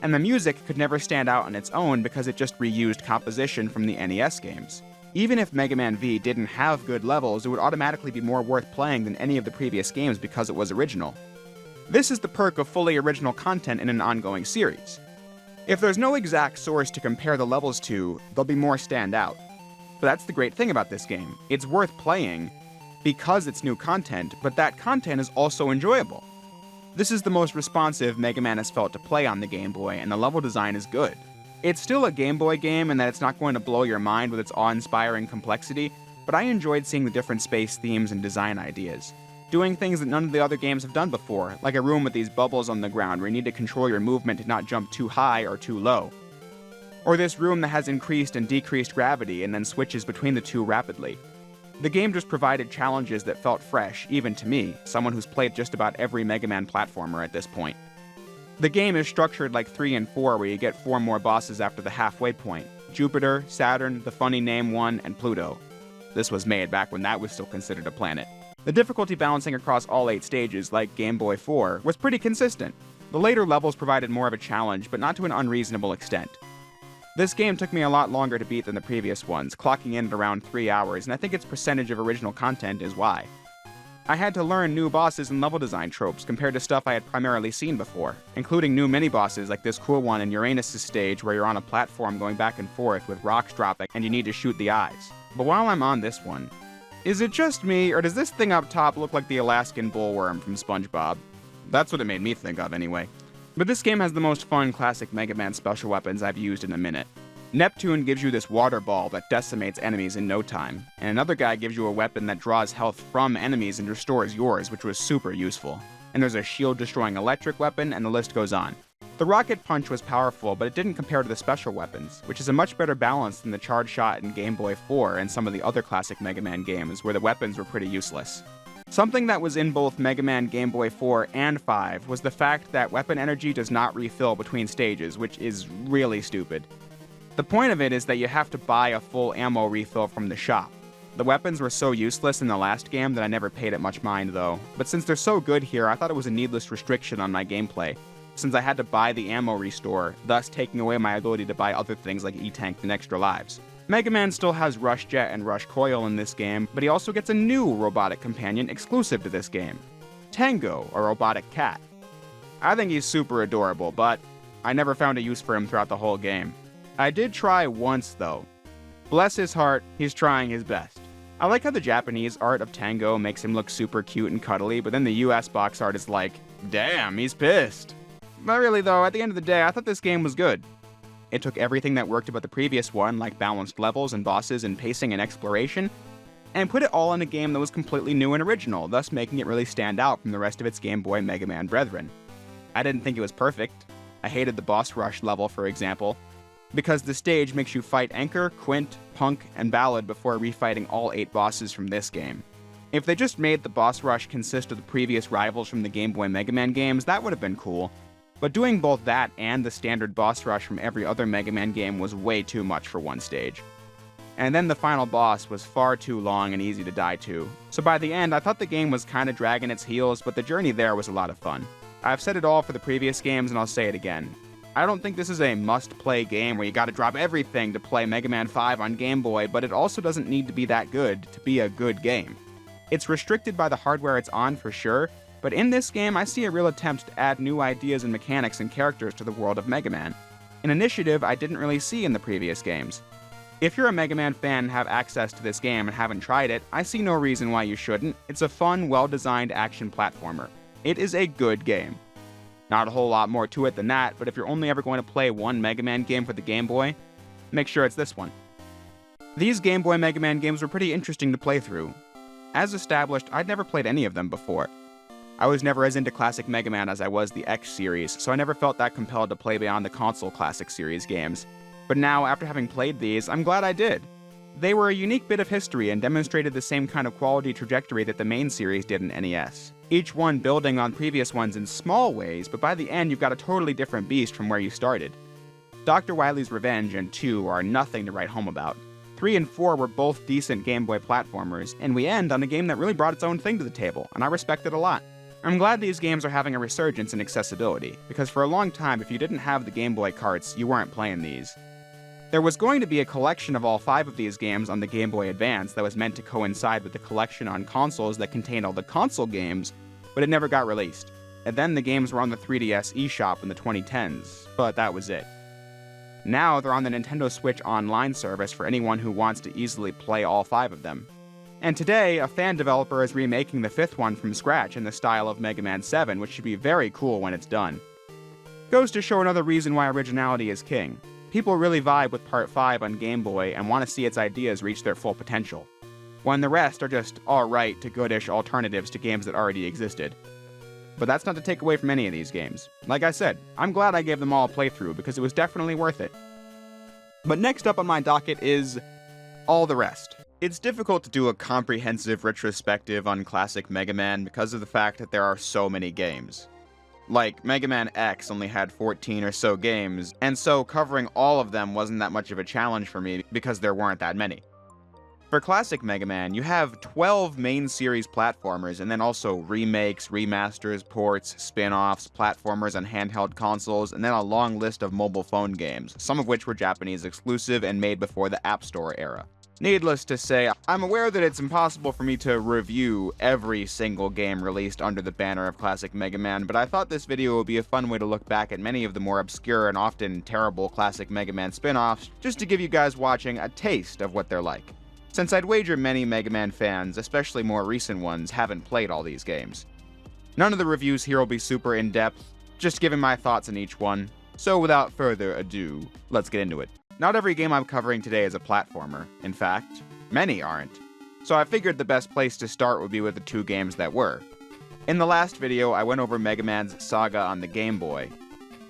And the music could never stand out on its own because it just reused composition from the NES games. Even if Mega Man V didn't have good levels, it would automatically be more worth playing than any of the previous games because it was original. This is the perk of fully original content in an ongoing series. If there's no exact source to compare the levels to, they'll be more stand out. But that's the great thing about this game. It's worth playing because it's new content, but that content is also enjoyable. This is the most responsive Mega Man has felt to play on the Game Boy, and the level design is good. It's still a Game Boy game in that it's not going to blow your mind with its awe-inspiring complexity, but I enjoyed seeing the different space themes and design ideas. Doing things that none of the other games have done before, like a room with these bubbles on the ground where you need to control your movement to not jump too high or too low. Or this room that has increased and decreased gravity and then switches between the two rapidly. The game just provided challenges that felt fresh, even to me, someone who's played just about every Mega Man platformer at this point. The game is structured like 3 and 4, where you get 4 more bosses after the halfway point: Jupiter, Saturn, the funny name one, and Pluto. This was made back when that was still considered a planet. The difficulty balancing across all 8 stages, like Game Boy 4, was pretty consistent. The later levels provided more of a challenge, but not to an unreasonable extent. This game took me a lot longer to beat than the previous ones, clocking in at around 3 hours, and I think its percentage of original content is why. I had to learn new bosses and level design tropes compared to stuff I had primarily seen before, including new mini-bosses like this cool one in Uranus' stage where you're on a platform going back and forth with rocks dropping and you need to shoot the eyes. But while I'm on this one, is it just me, or does this thing up top look like the Alaskan bullworm from SpongeBob? That's what it made me think of anyway. But this game has the most fun classic Mega Man special weapons I've used in a minute. Neptune gives you this water ball that decimates enemies in no time, and another guy gives you a weapon that draws health from enemies and restores yours, which was super useful. And there's a shield-destroying electric weapon, and the list goes on. The rocket punch was powerful, but it didn't compare to the special weapons, which is a much better balance than the charge shot in Game Boy 4 and some of the other classic Mega Man games, where the weapons were pretty useless. Something that was in both Mega Man Game Boy 4 and 5 was the fact that weapon energy does not refill between stages, which is really stupid. The point of it is that you have to buy a full ammo refill from the shop. The weapons were so useless in the last game that I never paid it much mind though, but since they're so good here, I thought it was a needless restriction on my gameplay, since I had to buy the ammo restore, thus taking away my ability to buy other things like E-Tank and extra lives. Mega Man still has Rush Jet and Rush Coil in this game, but he also gets a new robotic companion exclusive to this game, Tango, a robotic cat. I think he's super adorable, but I never found a use for him throughout the whole game. I did try once though. Bless his heart, he's trying his best. I like how the Japanese art of Tango makes him look super cute and cuddly, but then the US box art is like, damn, he's pissed. But really though, at the end of the day, I thought this game was good. It took everything that worked about the previous one, like balanced levels and bosses and pacing and exploration, and put it all in a game that was completely new and original, thus making it really stand out from the rest of its Game Boy Mega Man brethren. I didn't think it was perfect. I hated the boss rush level, for example, because the stage makes you fight Anchor, Quint, Punk, and Ballad before refighting all 8 bosses from this game. If they just made the boss rush consist of the previous rivals from the Game Boy Mega Man games, that would have been cool. But doing both that and the standard boss rush from every other Mega Man game was way too much for one stage. And then the final boss was far too long and easy to die to. So by the end, I thought the game was kinda dragging its heels, but the journey there was a lot of fun. I've said it all for the previous games and I'll say it again. I don't think this is a must-play game where you gotta drop everything to play Mega Man 5 on Game Boy, but it also doesn't need to be that good to be a good game. It's restricted by the hardware it's on for sure, but in this game I see a real attempt to add new ideas and mechanics and characters to the world of Mega Man, an initiative I didn't really see in the previous games. If you're a Mega Man fan and have access to this game and haven't tried it, I see no reason why you shouldn't. It's a fun, well-designed action platformer. It is a good game. Not a whole lot more to it than that, but if you're only ever going to play one Mega Man game for the Game Boy, make sure it's this one. These Game Boy Mega Man games were pretty interesting to play through. As established, I'd never played any of them before. I was never as into Classic Mega Man as I was the X series, so I never felt that compelled to play beyond the console Classic series games. But now, after having played these, I'm glad I did. They were a unique bit of history and demonstrated the same kind of quality trajectory that the main series did in NES. Each one building on previous ones in small ways, but by the end you've got a totally different beast from where you started. Dr. Wily's Revenge and 2 are nothing to write home about. 3 and 4 were both decent Game Boy platformers, and we end on a game that really brought its own thing to the table, and I respect it a lot. I'm glad these games are having a resurgence in accessibility, because for a long time if you didn't have the Game Boy carts, you weren't playing these. There was going to be a collection of all 5 of these games on the Game Boy Advance that was meant to coincide with the collection on consoles that contained all the console games, but it never got released. And then the games were on the 3DS eShop in the 2010s, but that was it. Now they're on the Nintendo Switch Online service for anyone who wants to easily play all 5 of them. And today, a fan developer is remaking the 5th one from scratch in the style of Mega Man 7, which should be very cool when it's done. Goes to show another reason why originality is king. People really vibe with Part 5 on Game Boy and want to see its ideas reach their full potential, when the rest are just alright to goodish alternatives to games that already existed. But that's not to take away from any of these games. Like I said, I'm glad I gave them all a playthrough because it was definitely worth it. But next up on my docket is all the rest. It's difficult to do a comprehensive retrospective on classic Mega Man because of the fact that there are so many games. Like, Mega Man X only had 14 or so games, and so covering all of them wasn't that much of a challenge for me because there weren't that many. For classic Mega Man, you have 12 main series platformers, and then also remakes, remasters, ports, spin-offs, platformers on handheld consoles, and then a long list of mobile phone games, some of which were Japanese exclusive and made before the App Store era. Needless to say, I'm aware that it's impossible for me to review every single game released under the banner of Classic Mega Man, but I thought this video would be a fun way to look back at many of the more obscure and often terrible Classic Mega Man spin-offs, just to give you guys watching a taste of what they're like. Since I'd wager many Mega Man fans, especially more recent ones, haven't played all these games. None of the reviews here will be super in-depth, just giving my thoughts on each one. So without further ado, let's get into it. Not every game I'm covering today is a platformer. In fact, many aren't. So I figured the best place to start would be with the 2 games that were. In the last video, I went over Mega Man's Saga on the Game Boy.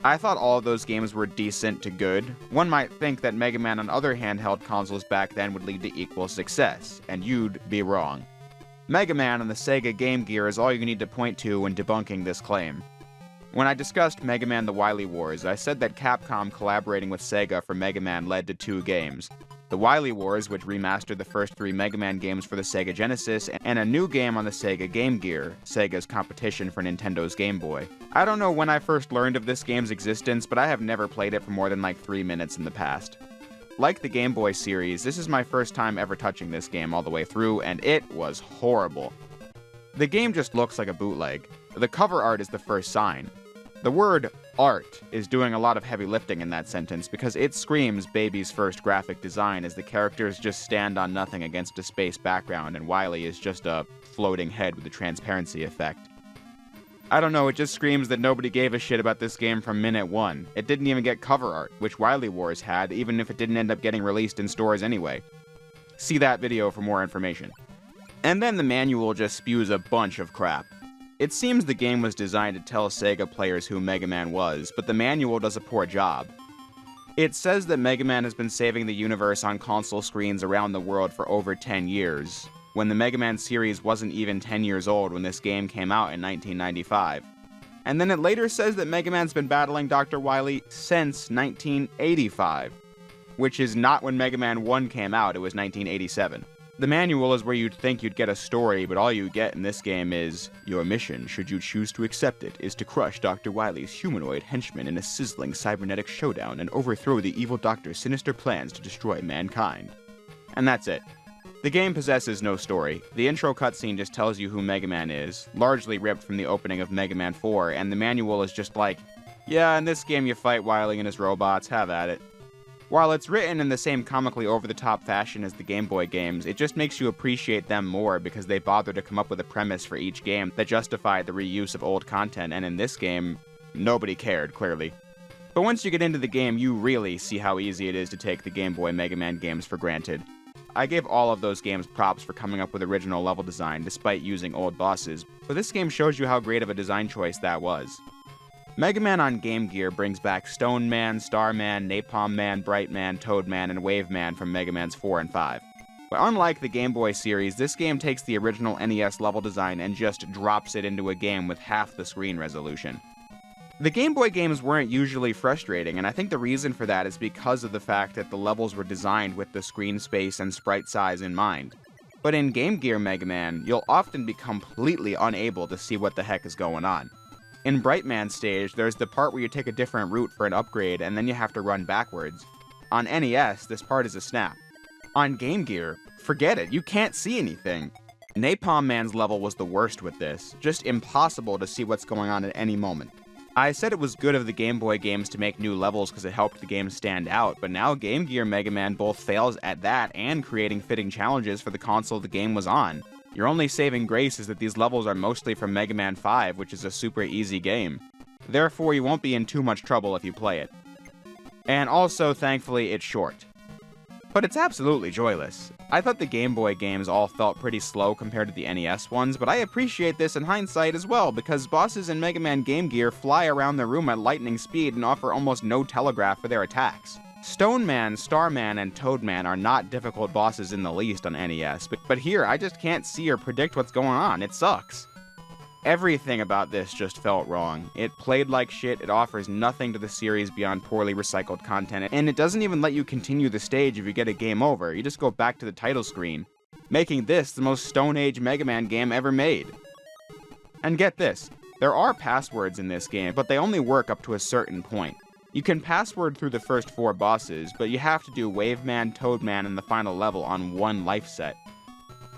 I thought all of those games were decent to good. One might think that Mega Man on other handheld consoles back then would lead to equal success, and you'd be wrong. Mega Man on the Sega Game Gear is all you need to point to when debunking this claim. When I discussed Mega Man The Wily Wars, I said that Capcom collaborating with Sega for Mega Man led to 2 games. The Wily Wars, which remastered the first 3 Mega Man games for the Sega Genesis, and a new game on the Sega Game Gear, Sega's competition for Nintendo's Game Boy. I don't know when I first learned of this game's existence, but I have never played it for more than like 3 minutes in the past. Like the Game Boy series, this is my first time ever touching this game all the way through, and it was horrible. The game just looks like a bootleg. The cover art is the first sign. The word art is doing a lot of heavy lifting in that sentence because it screams Baby's first graphic design as the characters just stand on nothing against a space background and Wily is just a floating head with a transparency effect. I don't know, it just screams that nobody gave a shit about this game from minute one. It didn't even get cover art, which Wily Wars had, even if it didn't end up getting released in stores anyway. See that video for more information. And then the manual just spews a bunch of crap. It seems the game was designed to tell Sega players who Mega Man was, but the manual does a poor job. It says that Mega Man has been saving the universe on console screens around the world for over 10 years, when the Mega Man series wasn't even 10 years old when this game came out in 1995. And then it later says that Mega Man's been battling Dr. Wily since 1985, which is not when Mega Man 1 came out, it was 1987. The manual is where you'd think you'd get a story, but all you get in this game is, your mission, should you choose to accept it, is to crush Dr. Wily's humanoid henchmen in a sizzling cybernetic showdown and overthrow the evil doctor's sinister plans to destroy mankind. And that's it. The game possesses no story. The intro cutscene just tells you who Mega Man is, largely ripped from the opening of Mega Man 4, and the manual is just like, yeah, in this game you fight Wily and his robots, have at it. While it's written in the same comically over-the-top fashion as the Game Boy games, it just makes you appreciate them more because they bother to come up with a premise for each game that justified the reuse of old content, and in this game, nobody cared, clearly. But once you get into the game, you really see how easy it is to take the Game Boy Mega Man games for granted. I gave all of those games props for coming up with original level design despite using old bosses, but this game shows you how great of a design choice that was. Mega Man on Game Gear brings back Stone Man, Star Man, Napalm Man, Bright Man, Toad Man, and Wave Man from Mega Man's 4 and 5. But unlike the Game Boy series, this game takes the original NES level design and just drops it into a game with half the screen resolution. The Game Boy games weren't usually frustrating, and I think the reason for that is because of the fact that the levels were designed with the screen space and sprite size in mind. But in Game Gear Mega Man, you'll often be completely unable to see what the heck is going on. In Bright Man's stage, there's the part where you take a different route for an upgrade and then you have to run backwards. On NES, this part is a snap. On Game Gear, forget it, you can't see anything. Napalm Man's level was the worst with this, just impossible to see what's going on at any moment. I said it was good of the Game Boy games to make new levels because it helped the game stand out, but now Game Gear Mega Man both fails at that and creating fitting challenges for the console the game was on. Your only saving grace is that these levels are mostly from Mega Man 5, which is a super easy game. Therefore, you won't be in too much trouble if you play it. And also, thankfully, it's short. But it's absolutely joyless. I thought the Game Boy games all felt pretty slow compared to the NES ones, but I appreciate this in hindsight as well, because bosses in Mega Man Game Gear fly around the room at lightning speed and offer almost no telegraph for their attacks. Stone Man, Star Man, and Toad Man are not difficult bosses in the least on NES, but here I just can't see or predict what's going on. It sucks. Everything about this just felt wrong. It played like shit, it offers nothing to the series beyond poorly recycled content, and it doesn't even let you continue the stage if you get a game over. You just go back to the title screen, making this the most Stone Age Mega Man game ever made. And get this, there are passwords in this game, but they only work up to a certain point. You can password through the first 4 bosses, but you have to do Wave Man, Toad Man, and the final level on 1 life set.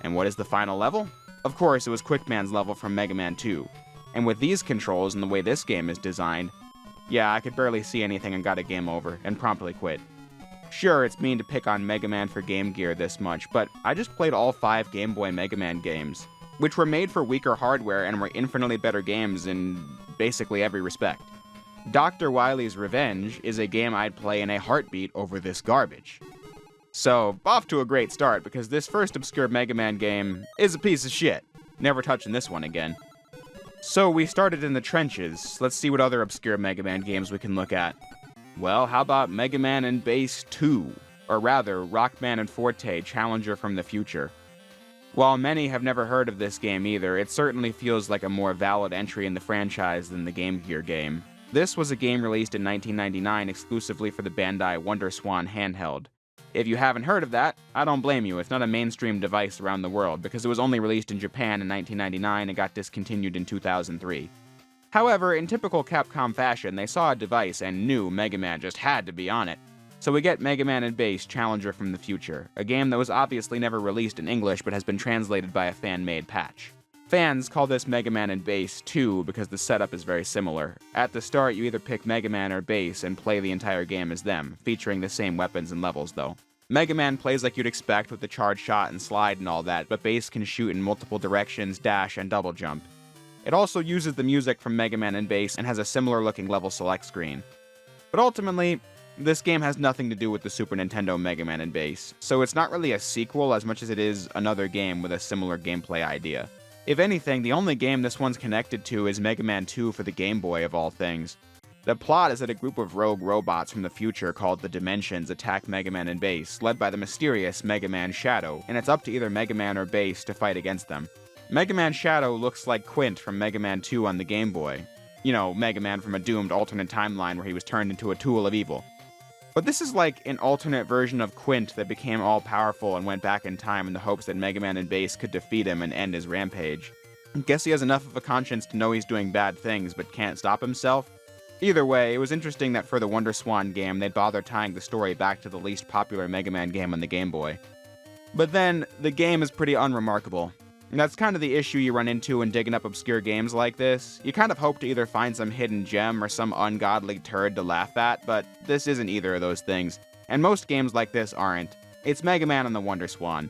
And what is the final level? Of course, it was Quick Man's level from Mega Man 2. And with these controls and the way this game is designed, yeah, I could barely see anything and got a game over, and promptly quit. Sure, it's mean to pick on Mega Man for Game Gear this much, but I just played all 5 Game Boy Mega Man games, which were made for weaker hardware and were infinitely better games in basically every respect. Dr. Wily's Revenge is a game I'd play in a heartbeat over this garbage. So, off to a great start, because this first obscure Mega Man game is a piece of shit. Never touching this one again. So we started in the trenches. Let's see what other obscure Mega Man games we can look at. Well, how about Mega Man and Bass 2? Or rather, Rockman and Forte, Challenger from the Future. While many have never heard of this game either, it certainly feels like a more valid entry in the franchise than the Game Gear game. This was a game released in 1999 exclusively for the Bandai WonderSwan handheld. If you haven't heard of that, I don't blame you. It's not a mainstream device around the world, because it was only released in Japan in 1999 and got discontinued in 2003. However, in typical Capcom fashion, they saw a device and knew Mega Man just had to be on it. So we get Mega Man & Bass Challenger from the Future, a game that was obviously never released in English but has been translated by a fan-made patch. Fans call this Mega Man & Bass 2 because the setup is very similar. At the start, you either pick Mega Man or Bass and play the entire game as them, featuring the same weapons and levels though. Mega Man plays like you'd expect with the charge shot and slide and all that, but Bass can shoot in multiple directions, dash, and double jump. It also uses the music from Mega Man & Bass and has a similar looking level select screen. But ultimately, this game has nothing to do with the Super Nintendo Mega Man & Bass, so it's not really a sequel as much as it is another game with a similar gameplay idea. If anything, the only game this one's connected to is Mega Man 2 for the Game Boy of all things. The plot is that a group of rogue robots from the future called the Dimensions attack Mega Man & Bass, led by the mysterious Mega Man Shadow, and it's up to either Mega Man or Bass to fight against them. Mega Man Shadow looks like Quint from Mega Man 2 on the Game Boy. You know, Mega Man from a doomed alternate timeline where he was turned into a tool of evil. But this is like an alternate version of Quint that became all-powerful and went back in time in the hopes that Mega Man & Bass could defeat him and end his rampage. Guess he has enough of a conscience to know he's doing bad things but can't stop himself? Either way, it was interesting that for the Wonder Swan game, they'd bother tying the story back to the least popular Mega Man game on the Game Boy. But then, the game is pretty unremarkable. And that's kind of the issue you run into when digging up obscure games like this. You kind of hope to either find some hidden gem or some ungodly turd to laugh at, but this isn't either of those things. And most games like this aren't. It's Mega Man and the Wonder Swan.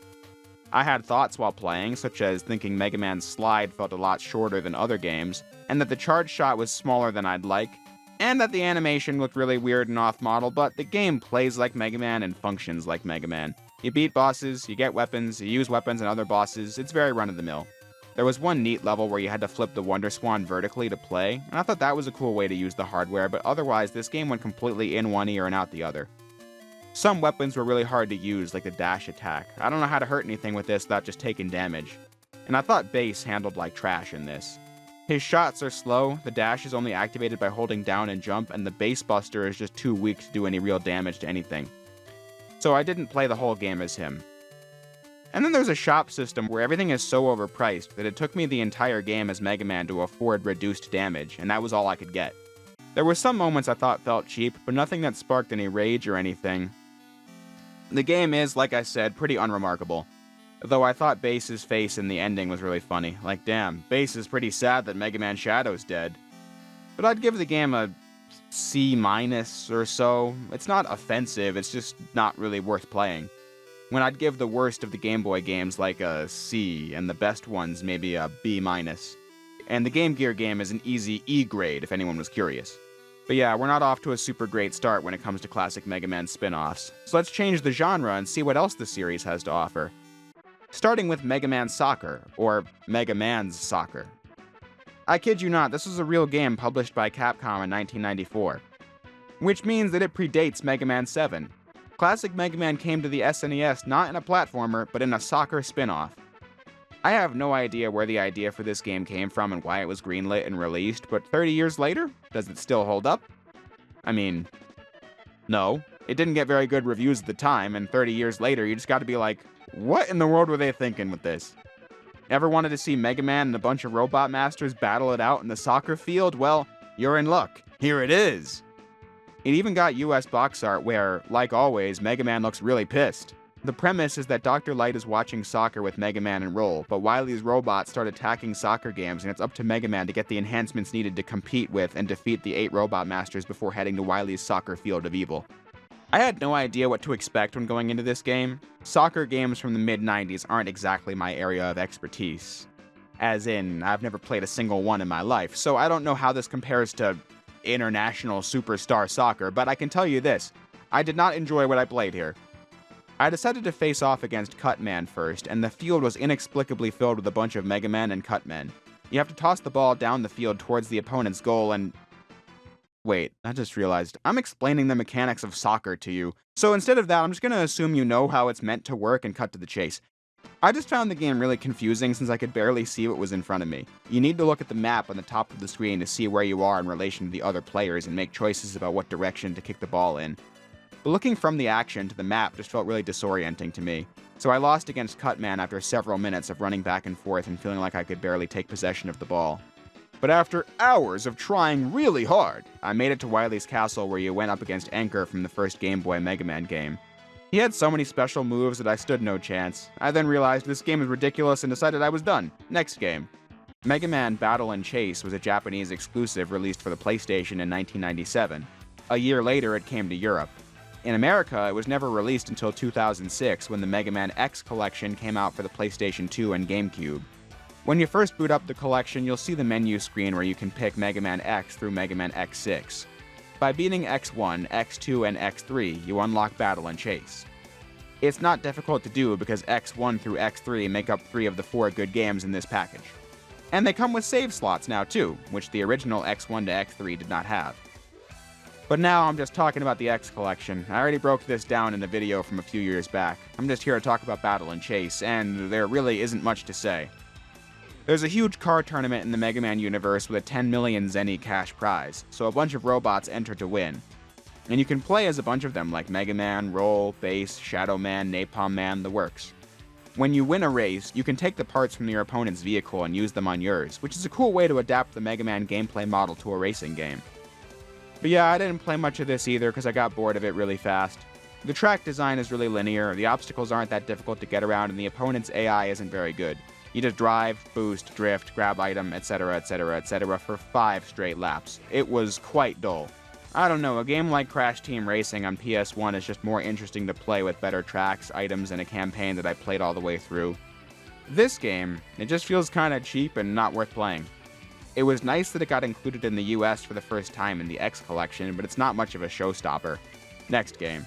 I had thoughts while playing, such as thinking Mega Man's slide felt a lot shorter than other games, and that the charge shot was smaller than I'd like, and that the animation looked really weird and off-model, but the game plays like Mega Man and functions like Mega Man. You beat bosses, you get weapons, you use weapons on other bosses, it's very run-of-the-mill. There was one neat level where you had to flip the Wonder Swan vertically to play, and I thought that was a cool way to use the hardware, but otherwise this game went completely in one ear and out the other. Some weapons were really hard to use, like the dash attack. I don't know how to hurt anything with this without just taking damage. And I thought Bass handled like trash in this. His shots are slow, the dash is only activated by holding down and jump, and the Bass Buster is just too weak to do any real damage to anything. So I didn't play the whole game as him. And then there's a shop system where everything is so overpriced that it took me the entire game as Mega Man to afford reduced damage, and that was all I could get. There were some moments I thought felt cheap, but nothing that sparked any rage or anything. The game is, like I said, pretty unremarkable. Though I thought Bass's face in the ending was really funny. Like, damn, Bass is pretty sad that Mega Man Shadow's dead. But I'd give the game a C- or so. It's not offensive, it's just not really worth playing. When I'd give the worst of the Game Boy games like a C, and the best ones maybe a B-. And the Game Gear game is an easy E grade if anyone was curious. But yeah, we're not off to a super great start when it comes to classic Mega Man spin-offs. So let's change the genre and see what else the series has to offer. Starting with Mega Man Soccer, or Mega Man's Soccer. I kid you not, this was a real game published by Capcom in 1994. Which means that it predates Mega Man 7. Classic Mega Man came to the SNES not in a platformer, but in a soccer spin-off. I have no idea where the idea for this game came from and why it was greenlit and released, but 30 years later, does it still hold up? I mean, no. It didn't get very good reviews at the time, and 30 years later, you just gotta be like, what in the world were they thinking with this? Ever wanted to see Mega Man and a bunch of robot masters battle it out in the soccer field? Well, you're in luck. Here it is. It even got US box art where, like always, Mega Man looks really pissed. The premise is that Dr. Light is watching soccer with Mega Man and Roll, but Wily's robots start attacking soccer games, and it's up to Mega Man to get the enhancements needed to compete with and defeat the 8 robot masters before heading to Wily's soccer field of evil. I had no idea what to expect when going into this game. Soccer games from the mid-90s aren't exactly my area of expertise. As in, I've never played a single one in my life, so I don't know how this compares to international superstar soccer, but I can tell you this, I did not enjoy what I played here. I decided to face off against Cutman first, and the field was inexplicably filled with a bunch of Mega Man and Cutmen. You have to toss the ball down the field towards the opponent's goal and... Wait, I just realized, I'm explaining the mechanics of soccer to you. So instead of that, I'm just gonna assume you know how it's meant to work and cut to the chase. I just found the game really confusing since I could barely see what was in front of me. You need to look at the map on the top of the screen to see where you are in relation to the other players and make choices about what direction to kick the ball in. But looking from the action to the map just felt really disorienting to me. So I lost against Cutman after several minutes of running back and forth and feeling like I could barely take possession of the ball. But after hours of trying really hard, I made it to Wily's castle where you went up against Anchor from the first Game Boy Mega Man game. He had so many special moves that I stood no chance. I then realized this game is ridiculous and decided I was done. Next game. Mega Man Battle & Chase was a Japanese exclusive released for the PlayStation in 1997. A year later, it came to Europe. In America, it was never released until 2006 when the Mega Man X collection came out for the PlayStation 2 and GameCube. When you first boot up the collection, you'll see the menu screen where you can pick Mega Man X through Mega Man X6. By beating X1, X2, and X3, you unlock Battle & Chase. It's not difficult to do because X1 through X3 make up 3 of the 4 good games in this package. And they come with save slots now too, which the original X1 to X3 did not have. But now I'm just talking about the X collection. I already broke this down in a video from a few years back. I'm just here to talk about Battle & Chase, and there really isn't much to say. There's a huge car tournament in the Mega Man universe with a 10 million Zenny cash prize, so a bunch of robots enter to win. And you can play as a bunch of them like Mega Man, Roll, Bass, Shadow Man, Napalm Man, the works. When you win a race, you can take the parts from your opponent's vehicle and use them on yours, which is a cool way to adapt the Mega Man gameplay model to a racing game. But yeah, I didn't play much of this either because I got bored of it really fast. The track design is really linear, the obstacles aren't that difficult to get around, and the opponent's AI isn't very good. You just drive, boost, drift, grab item, etc., etc., etc. for 5 straight laps. It was quite dull. I don't know, a game like Crash Team Racing on PS1 is just more interesting to play with better tracks, items, and a campaign that I played all the way through. This game, it just feels kinda cheap and not worth playing. It was nice that it got included in the US for the first time in the X collection, but it's not much of a showstopper. Next game.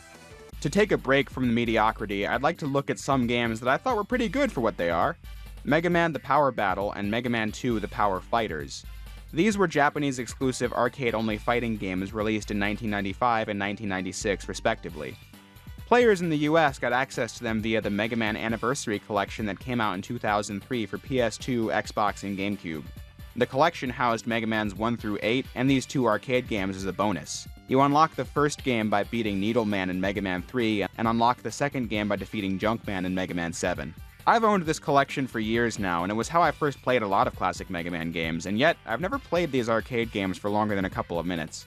To take a break from the mediocrity, I'd like to look at some games that I thought were pretty good for what they are. Mega Man The Power Battle and Mega Man 2 The Power Fighters. These were Japanese exclusive arcade-only fighting games released in 1995 and 1996 respectively. Players in the US got access to them via the Mega Man Anniversary Collection that came out in 2003 for PS2, Xbox, and GameCube. The collection housed Mega Mans 1 through 8 and these 2 arcade games as a bonus. You unlock the first game by beating Needleman in Mega Man 3 and unlock the second game by defeating Junkman in Mega Man 7. I've owned this collection for years now, and it was how I first played a lot of classic Mega Man games, and yet I've never played these arcade games for longer than a couple of minutes.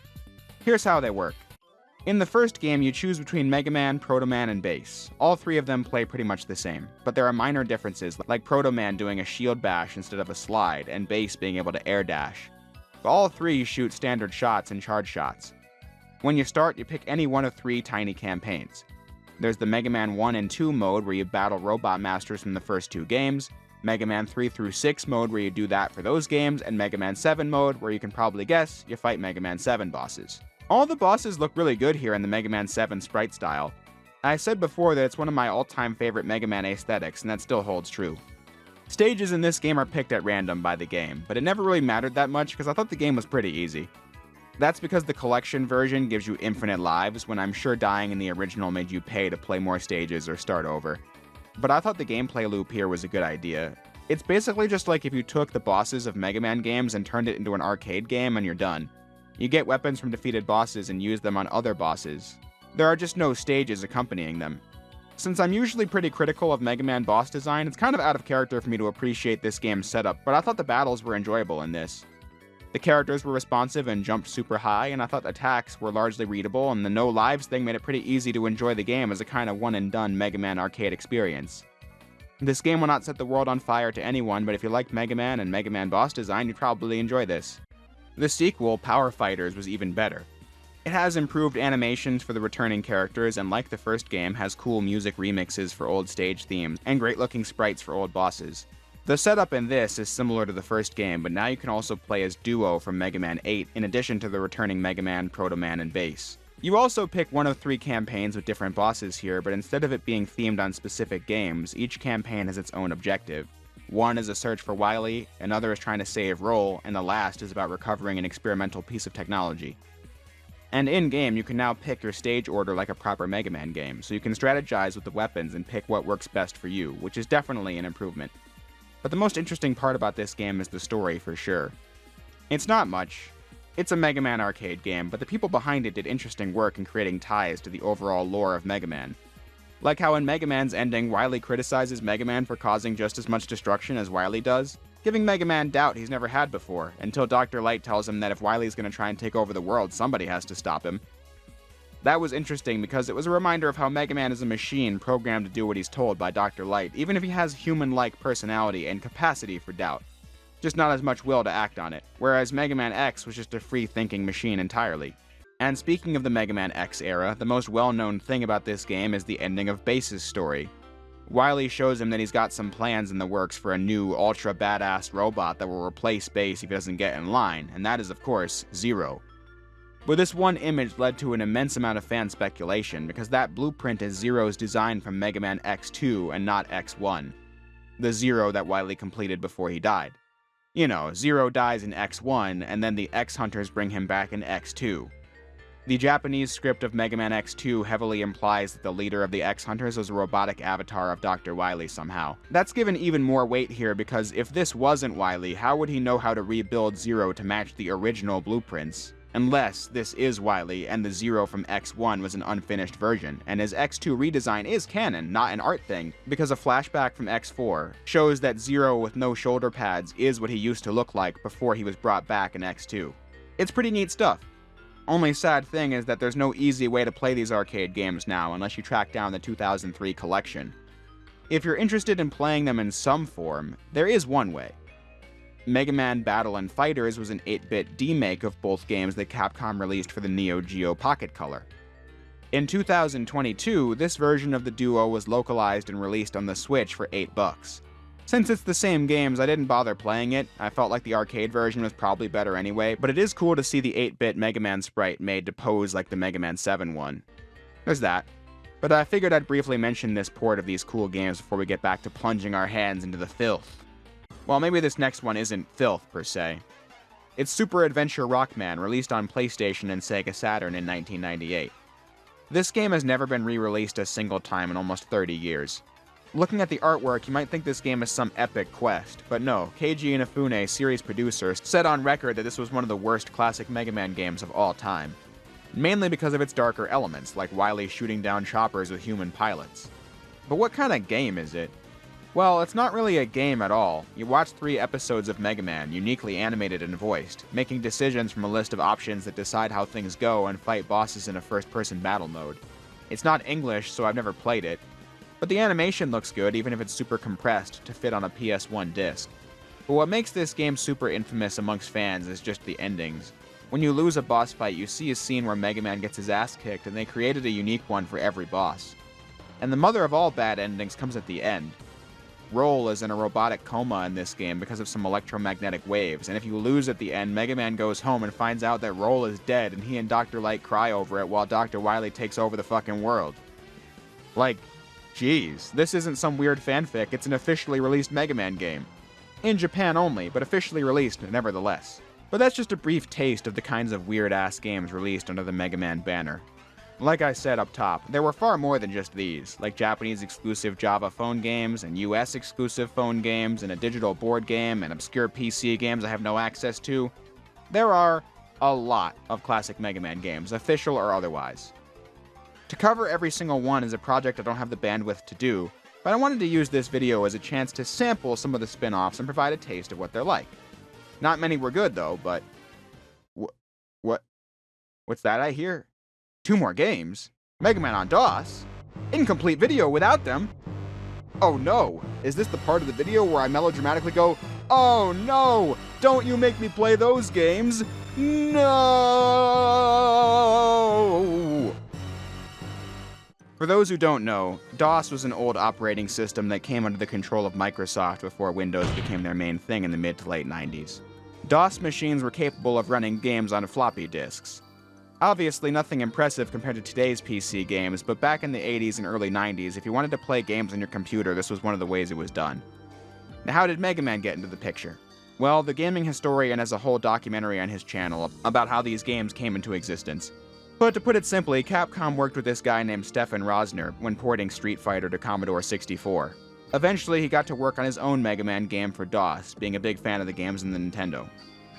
Here's how they work. In the first game, you choose between Mega Man, Proto Man, and Bass. All 3 of them play pretty much the same, but there are minor differences, like Proto Man doing a shield bash instead of a slide, and Bass being able to air dash. All 3 shoot standard shots and charge shots. When you start, you pick any one of 3 tiny campaigns. There's the Mega Man 1 and 2 mode where you battle Robot Masters from the first 2 games, Mega Man 3 through 6 mode where you do that for those games, and Mega Man 7 mode where you can probably guess you fight Mega Man 7 bosses. All the bosses look really good here in the Mega Man 7 sprite style. I said before that it's one of my all-time favorite Mega Man aesthetics, and that still holds true. Stages in this game are picked at random by the game, but it never really mattered that much because I thought the game was pretty easy. That's because the collection version gives you infinite lives, when I'm sure dying in the original made you pay to play more stages or start over. But I thought the gameplay loop here was a good idea. It's basically just like if you took the bosses of Mega Man games and turned it into an arcade game and you're done. You get weapons from defeated bosses and use them on other bosses. There are just no stages accompanying them. Since I'm usually pretty critical of Mega Man boss design, it's kind of out of character for me to appreciate this game's setup, but I thought the battles were enjoyable in this. The characters were responsive and jumped super high, and I thought attacks were largely readable, and the no lives thing made it pretty easy to enjoy the game as a kind of one-and-done Mega Man arcade experience. This game will not set the world on fire to anyone, but if you like Mega Man and Mega Man boss design, you'd probably enjoy this. The sequel, Power Fighters, was even better. It has improved animations for the returning characters, and like the first game, has cool music remixes for old stage themes, and great-looking sprites for old bosses. The setup in this is similar to the first game, but now you can also play as Duo from Mega Man 8, in addition to the returning Mega Man, Proto Man, and Bass. You also pick one of 3 campaigns with different bosses here, but instead of it being themed on specific games, each campaign has its own objective. One is a search for Wily, another is trying to save Roll, and the last is about recovering an experimental piece of technology. And in-game, you can now pick your stage order like a proper Mega Man game, so you can strategize with the weapons and pick what works best for you, which is definitely an improvement. But the most interesting part about this game is the story, for sure. It's not much. It's a Mega Man arcade game, but the people behind it did interesting work in creating ties to the overall lore of Mega Man. Like how in Mega Man's ending, Wily criticizes Mega Man for causing just as much destruction as Wily does. giving Mega Man doubt he's never had before, until Dr. Light tells him that if Wily's gonna try and take over the world, somebody has to stop him. That was interesting because it was a reminder of how Mega Man is a machine programmed to do what he's told by Dr. Light, even if he has human-like personality and capacity for doubt. Just not as much will to act on it, whereas Mega Man X was just a free-thinking machine entirely. And speaking of the Mega Man X era, the most well-known thing about this game is the ending of Bass's story. Wily shows him that he's got some plans in the works for a new, ultra-badass robot that will replace Bass if he doesn't get in line, and that is, of course, Zero. But this one image led to an immense amount of fan speculation, because that blueprint is Zero's design from Mega Man X2 and not X1. The Zero that Wily completed before he died. You know, Zero dies in X1, and then the X-Hunters bring him back in X2. The Japanese script of Mega Man X2 heavily implies that the leader of the X-Hunters was a robotic avatar of Dr. Wily somehow. That's given even more weight here because if this wasn't Wily, how would he know how to rebuild Zero to match the original blueprints? Unless this is Wily and the Zero from X1 was an unfinished version, and his X2 redesign is canon, not an art thing, because a flashback from X4 shows that Zero with no shoulder pads is what he used to look like before he was brought back in X2. It's pretty neat stuff. Only sad thing is that there's no easy way to play these arcade games now unless you track down the 2003 collection. If you're interested in playing them in some form, there is one way. Mega Man Battle and Fighters was an 8-bit demake of both games that Capcom released for the Neo Geo Pocket Color. In 2022, this version of the duo was localized and released on the Switch for $8. Since it's the same games, I didn't bother playing it. I felt like the arcade version was probably better anyway, but it is cool to see the 8-bit Mega Man sprite made to pose like the Mega Man 7 one. There's that. But I figured I'd briefly mention this port of these cool games before we get back to plunging our hands into the filth. Well, maybe this next one isn't filth, per se. It's Super Adventure Rockman, released on PlayStation and Sega Saturn in 1998. This game has never been re-released a single time in almost 30 years. Looking at the artwork, you might think this game is some epic quest, but no, Keiji Inafune, series producer, said on record that this was one of the worst classic Mega Man games of all time. Mainly because of its darker elements, like Wily shooting down choppers with human pilots. But what kind of game is it? Well, it's not really a game at all. You watch 3 episodes of Mega Man, uniquely animated and voiced, making decisions from a list of options that decide how things go and fight bosses in a first-person battle mode. It's not English, so I've never played it, but the animation looks good even if it's super compressed to fit on a PS1 disc. But what makes this game super infamous amongst fans is just the endings. When you lose a boss fight, you see a scene where Mega Man gets his ass kicked, and they created a unique one for every boss. And the mother of all bad endings comes at the end. Roll is in a robotic coma in this game because of some electromagnetic waves, and if you lose at the end, Mega Man goes home and finds out that Roll is dead, and he and Dr. Light cry over it while Dr. Wily takes over the fucking world. Like, jeez, this isn't some weird fanfic, it's an officially released Mega Man game. In Japan only, but officially released nevertheless. But that's just a brief taste of the kinds of weird-ass games released under the Mega Man banner. Like I said up top, there were far more than just these, like Japanese-exclusive Java phone games, and US-exclusive phone games, and a digital board game, and obscure PC games I have no access to. There are a lot of classic Mega Man games, official or otherwise. To cover every single one is a project I don't have the bandwidth to do, but I wanted to use this video as a chance to sample some of the spin-offs and provide a taste of what they're like. Not many were good though, but... What's that I hear? 2 more games? Mega Man on DOS? Incomplete video without them? Oh no, is this the part of the video where I melodramatically go, "Oh no, don't you make me play those games, no!" For those who don't know, DOS was an old operating system that came under the control of Microsoft before Windows became their main thing in the mid to late 90s. DOS machines were capable of running games on floppy disks. Obviously nothing impressive compared to today's PC games, but back in the 80s and early 90s, if you wanted to play games on your computer, this was one of the ways it was done. Now how did Mega Man get into the picture? Well, the gaming historian has a whole documentary on his channel about how these games came into existence. But to put it simply, Capcom worked with this guy named Stefan Rosner when porting Street Fighter to Commodore 64. Eventually, he got to work on his own Mega Man game for DOS, being a big fan of the games in the Nintendo.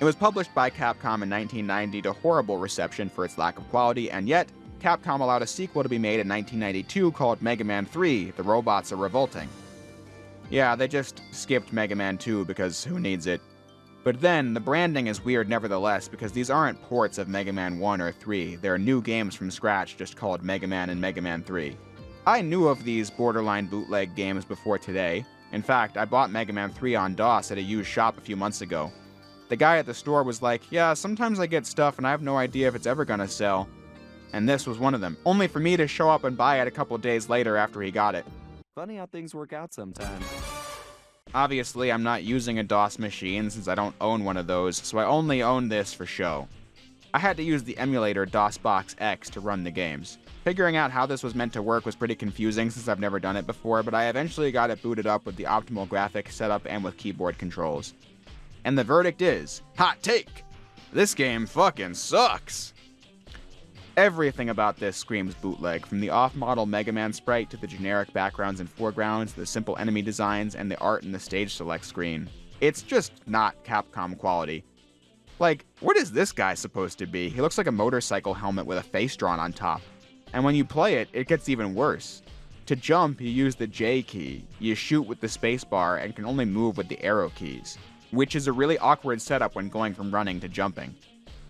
It was published by Capcom in 1990 to horrible reception for its lack of quality, and yet, Capcom allowed a sequel to be made in 1992 called Mega Man 3, The Robots Are Revolting. Yeah, they just skipped Mega Man 2 because who needs it? But then, the branding is weird nevertheless because these aren't ports of Mega Man 1 or 3, they're new games from scratch just called Mega Man and Mega Man 3. I knew of these borderline bootleg games before today. In fact, I bought Mega Man 3 on DOS at a used shop a few months ago. The guy at the store was like, yeah, sometimes I get stuff and I have no idea if it's ever gonna sell. And this was one of them, only for me to show up and buy it a couple days later after he got it. Funny how things work out sometimes. Obviously, I'm not using a DOS machine since I don't own one of those, so I only own this for show. I had to use the emulator DOSBox X to run the games. Figuring out how this was meant to work was pretty confusing since I've never done it before, but I eventually got it booted up with the optimal graphics setup and with keyboard controls. And the verdict is, hot take! This game fucking sucks! Everything about this screams bootleg, from the off-model Mega Man sprite to the generic backgrounds and foregrounds, the simple enemy designs, and the art in the stage select screen. It's just not Capcom quality. Like, what is this guy supposed to be? He looks like a motorcycle helmet with a face drawn on top. And when you play it, it gets even worse. To jump, you use the J key, you shoot with the spacebar, and can only move with the arrow keys, which is a really awkward setup when going from running to jumping.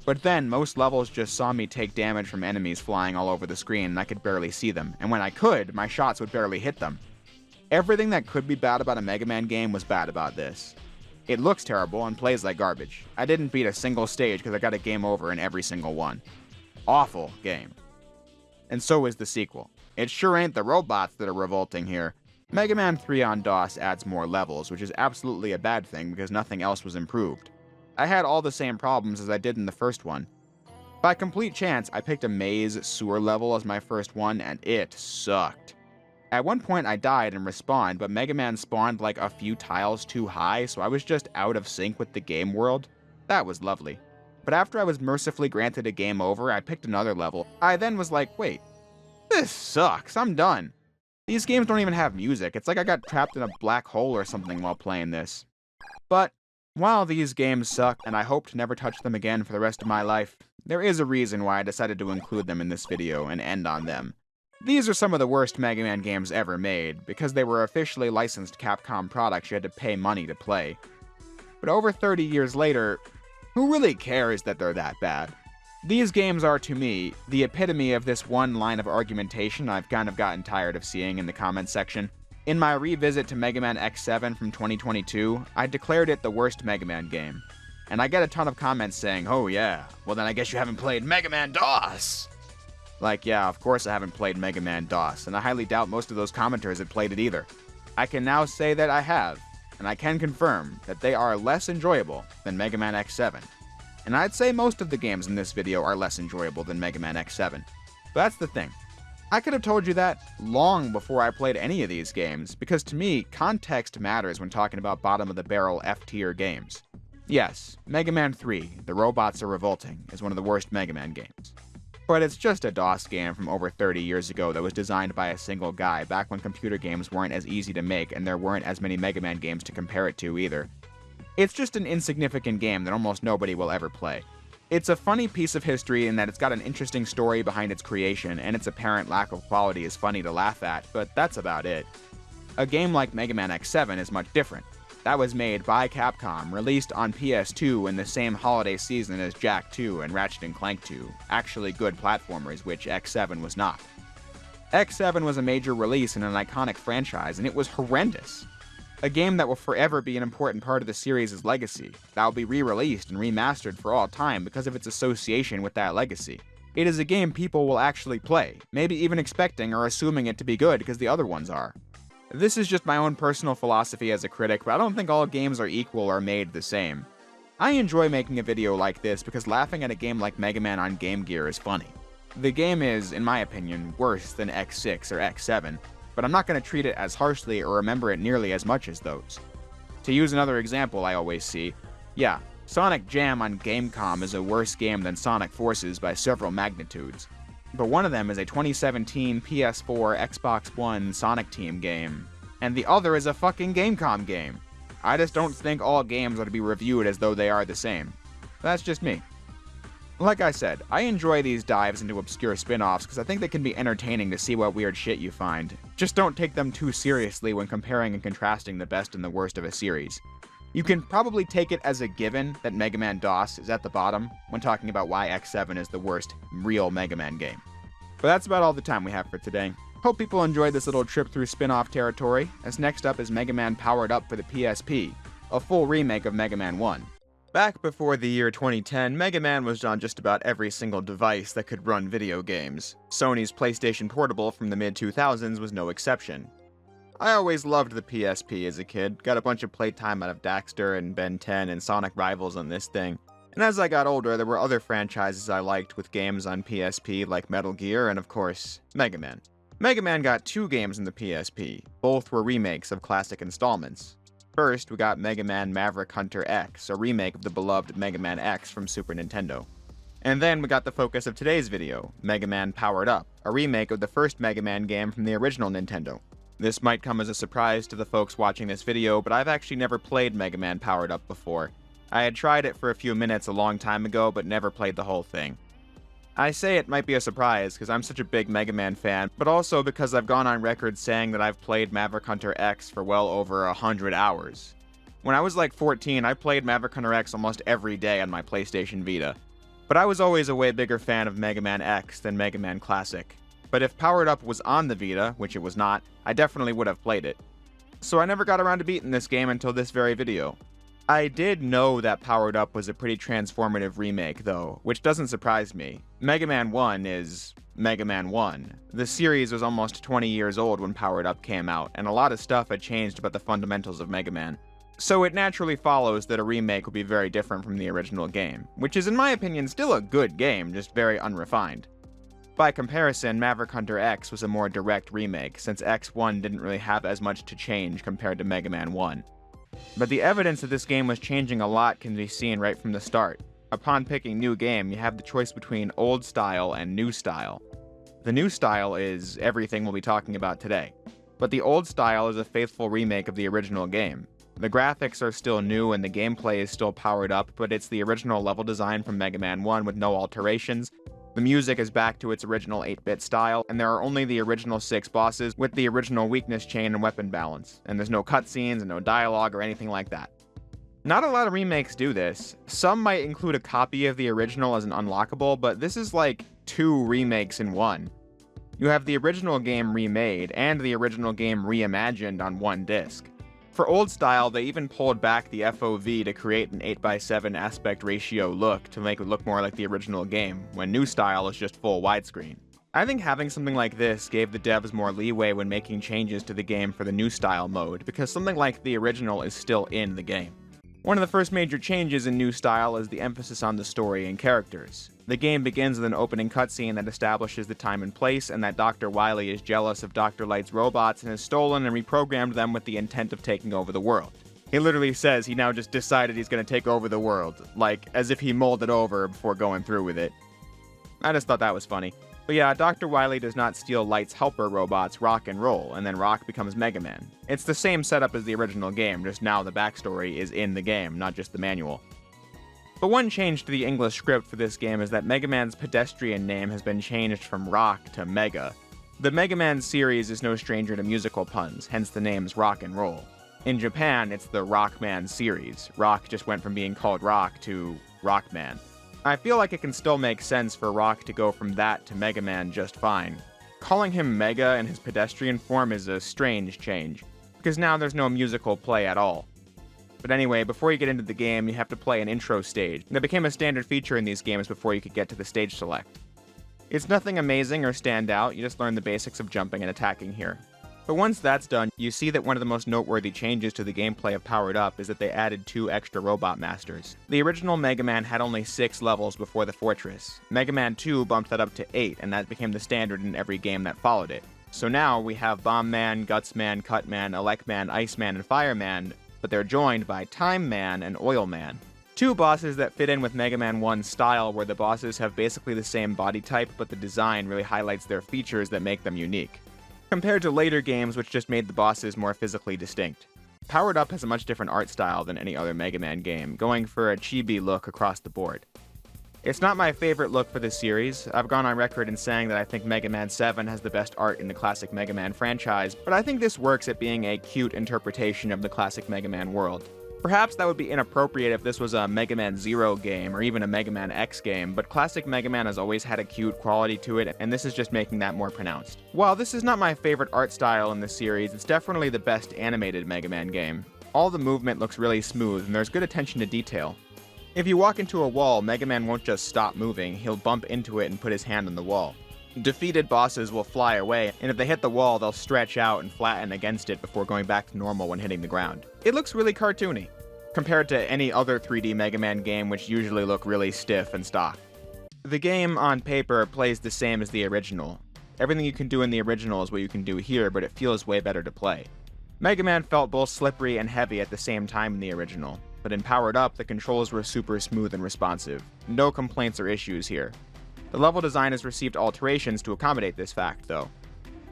But then, most levels just saw me take damage from enemies flying all over the screen and I could barely see them, and when I could, my shots would barely hit them. Everything that could be bad about a Mega Man game was bad about this. It looks terrible and plays like garbage. I didn't beat a single stage because I got a game over in every single one. Awful game. And so is the sequel. It sure ain't the robots that are revolting here. Mega Man 3 on DOS adds more levels, which is absolutely a bad thing because nothing else was improved. I had all the same problems as I did in the first one. By complete chance, I picked a maze sewer level as my first one, and it sucked. At one point I died and respawned, but Mega Man spawned like a few tiles too high, so I was just out of sync with the game world. That was lovely. But after I was mercifully granted a game over, I picked another level. I then was like, wait, this sucks, I'm done. These games don't even have music, it's like I got trapped in a black hole or something while playing this. But while these games suck, and I hope to never touch them again for the rest of my life, there is a reason why I decided to include them in this video and end on them. These are some of the worst Mega Man games ever made, because they were officially licensed Capcom products you had to pay money to play. But over 30 years later, who really cares that they're that bad? These games are, to me, the epitome of this one line of argumentation I've kind of gotten tired of seeing in the comments section. In my revisit to Mega Man X7 from 2022, I declared it the worst Mega Man game. And I get a ton of comments saying, oh yeah, well then I guess you haven't played Mega Man DOS! Like, yeah, of course I haven't played Mega Man DOS, and I highly doubt most of those commenters had played it either. I can now say that I have, and I can confirm that they are less enjoyable than Mega Man X7. And I'd say most of the games in this video are less enjoyable than Mega Man X7. But that's the thing. I could have told you that long before I played any of these games, because to me, context matters when talking about bottom-of-the-barrel F-tier games. Yes, Mega Man 3, The Robots Are Revolting, is one of the worst Mega Man games. But it's just a DOS game from over 30 years ago that was designed by a single guy back when computer games weren't as easy to make and there weren't as many Mega Man games to compare it to either. It's just an insignificant game that almost nobody will ever play. It's a funny piece of history in that it's got an interesting story behind its creation, and its apparent lack of quality is funny to laugh at, but that's about it. A game like Mega Man X7 is much different. That was made by Capcom, released on PS2 in the same holiday season as Jak 2 and Ratchet & Clank 2, actually good platformers, which X7 was not. X7 was a major release in an iconic franchise, and it was horrendous. A game that will forever be an important part of the series' legacy, that will be re-released and remastered for all time because of its association with that legacy. It is a game people will actually play, maybe even expecting or assuming it to be good because the other ones are. This is just my own personal philosophy as a critic, but I don't think all games are equal or made the same. I enjoy making a video like this because laughing at a game like Mega Man on Game Gear is funny. The game is, in my opinion, worse than X6 or X7, but I'm not going to treat it as harshly or remember it nearly as much as those. To use another example I always see, yeah, Sonic Jam on Gamecom is a worse game than Sonic Forces by several magnitudes. But one of them is a 2017 PS4 Xbox One Sonic Team game, and the other is a fucking Gamecom game. I just don't think all games ought to be reviewed as though they are the same. That's just me. Like I said, I enjoy these dives into obscure spin-offs because I think they can be entertaining to see what weird shit you find. Just don't take them too seriously when comparing and contrasting the best and the worst of a series. You can probably take it as a given that Mega Man DOS is at the bottom when talking about why X7 is the worst real Mega Man game. But that's about all the time we have for today. Hope people enjoyed this little trip through spin-off territory, as next up is Mega Man Powered Up for the PSP, a full remake of Mega Man 1. Back before the year 2010, Mega Man was on just about every single device that could run video games. Sony's PlayStation Portable from the mid-2000s was no exception. I always loved the PSP as a kid, got a bunch of playtime out of Daxter and Ben 10 and Sonic Rivals on this thing, and as I got older there were other franchises I liked with games on PSP like Metal Gear and of course, Mega Man. Mega Man got 2 games in the PSP, both were remakes of classic installments. First, we got Mega Man Maverick Hunter X, a remake of the beloved Mega Man X from Super Nintendo. And then we got the focus of today's video, Mega Man Powered Up, a remake of the first Mega Man game from the original Nintendo. This might come as a surprise to the folks watching this video, but I've actually never played Mega Man Powered Up before. I had tried it for a few minutes a long time ago, but never played the whole thing. I say it might be a surprise because I'm such a big Mega Man fan, but also because I've gone on record saying that I've played Maverick Hunter X for well over 100 hours. When I was like 14, I played Maverick Hunter X almost every day on my PlayStation Vita. But I was always a way bigger fan of Mega Man X than Mega Man Classic. But if Powered Up was on the Vita, which it was not, I definitely would have played it. So I never got around to beating this game until this very video. I did know that Powered Up was a pretty transformative remake, though, which doesn't surprise me. Mega Man 1 is Mega Man 1. The series was almost 20 years old when Powered Up came out, and a lot of stuff had changed about the fundamentals of Mega Man. So it naturally follows that a remake would be very different from the original game, which is in my opinion still a good game, just very unrefined. By comparison, Maverick Hunter X was a more direct remake, since X1 didn't really have as much to change compared to Mega Man 1. But the evidence that this game was changing a lot can be seen right from the start. Upon picking new game, you have the choice between old style and new style. The new style is everything we'll be talking about today, but the old style is a faithful remake of the original game. The graphics are still new and the gameplay is still powered up, but it's the original level design from Mega Man 1 with no alterations. The music is back to its original 8-bit style, and there are only the original 6 bosses with the original weakness chain and weapon balance, and there's no cutscenes and no dialogue or anything like that. Not a lot of remakes do this. Some might include a copy of the original as an unlockable, but this is like 2 remakes in one. You have the original game remade and the original game reimagined on one disc. For old style, they even pulled back the FOV to create an 8x7 aspect ratio look to make it look more like the original game, when new style is just full widescreen. I think having something like this gave the devs more leeway when making changes to the game for the new style mode, because something like the original is still in the game. One of the first major changes in new style is the emphasis on the story and characters. The game begins with an opening cutscene that establishes the time and place, and that Dr. Wily is jealous of Dr. Light's robots and has stolen and reprogrammed them with the intent of taking over the world. He literally says he now just decided he's going to take over the world, like as if he mulled it over before going through with it. I just thought that was funny. But yeah, Dr. Wily does not steal Light's helper robots, Rock and Roll, and then Rock becomes Mega Man. It's the same setup as the original game, just now the backstory is in the game, not just the manual. But one change to the English script for this game is that Mega Man's pedestrian name has been changed from Rock to Mega. The Mega Man series is no stranger to musical puns, hence the names Rock and Roll. In Japan, it's the Rockman series. Rock just went from being called Rock to Rockman. I feel like it can still make sense for Rock to go from that to Mega Man just fine. Calling him Mega in his pedestrian form is a strange change, because now there's no musical play at all. But anyway, before you get into the game, you have to play an intro stage. That became a standard feature in these games before you could get to the stage select. It's nothing amazing or stand out, you just learn the basics of jumping and attacking here. But once that's done, you see that one of the most noteworthy changes to the gameplay of Powered Up is that they added 2 extra Robot Masters. The original Mega Man had only 6 levels before the Fortress. Mega Man 2 bumped that up to 8, and that became the standard in every game that followed it. So now we have Bomb Man, Guts Man, Cut Man, Elect Man, Ice Man, and Fire Man, but they're joined by Time Man and Oil Man. 2 bosses that fit in with Mega Man 1's style, where the bosses have basically the same body type, but the design really highlights their features that make them unique, compared to later games which just made the bosses more physically distinct. Powered Up has a much different art style than any other Mega Man game, going for a chibi look across the board. It's not my favorite look for this series. I've gone on record in saying that I think Mega Man 7 has the best art in the classic Mega Man franchise, but I think this works at being a cute interpretation of the classic Mega Man world. Perhaps that would be inappropriate if this was a Mega Man Zero game or even a Mega Man X game, but classic Mega Man has always had a cute quality to it, and this is just making that more pronounced. While this is not my favorite art style in the series, it's definitely the best animated Mega Man game. All the movement looks really smooth, and there's good attention to detail. If you walk into a wall, Mega Man won't just stop moving, he'll bump into it and put his hand on the wall. Defeated bosses will fly away, and if they hit the wall, they'll stretch out and flatten against it before going back to normal when hitting the ground. It looks really cartoony, compared to any other 3D Mega Man game which usually look really stiff and stock. The game, on paper, plays the same as the original. Everything you can do in the original is what you can do here, but it feels way better to play. Mega Man felt both slippery and heavy at the same time in the original, but in Powered Up, the controls were super smooth and responsive. No complaints or issues here. The level design has received alterations to accommodate this fact, though.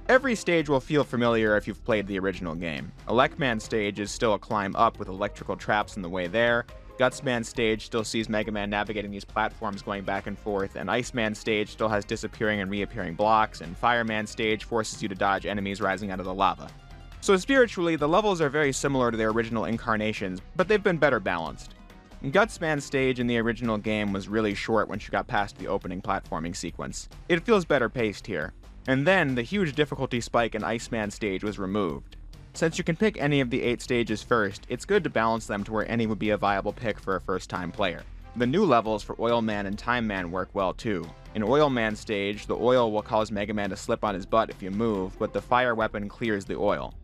Every stage will feel familiar if you've played the original game. Elecman stage is still a climb up with electrical traps in the way there, Gutsman stage still sees Mega Man navigating these platforms going back and forth, and Iceman stage still has disappearing and reappearing blocks, and Fireman stage forces you to dodge enemies rising out of the lava. So spiritually, the levels are very similar to their original incarnations, but they've been better balanced. Gutsman stage in the original game was really short once you got past the opening platforming sequence. It feels better paced here. And then, the huge difficulty spike in Iceman stage was removed. Since you can pick any of the 8 stages first, it's good to balance them to where any would be a viable pick for a first-time player. The new levels for Oil Man and Time Man work well too. In Oil Man stage, the oil will cause Mega Man to slip on his butt if you move, but the fire weapon clears the oil.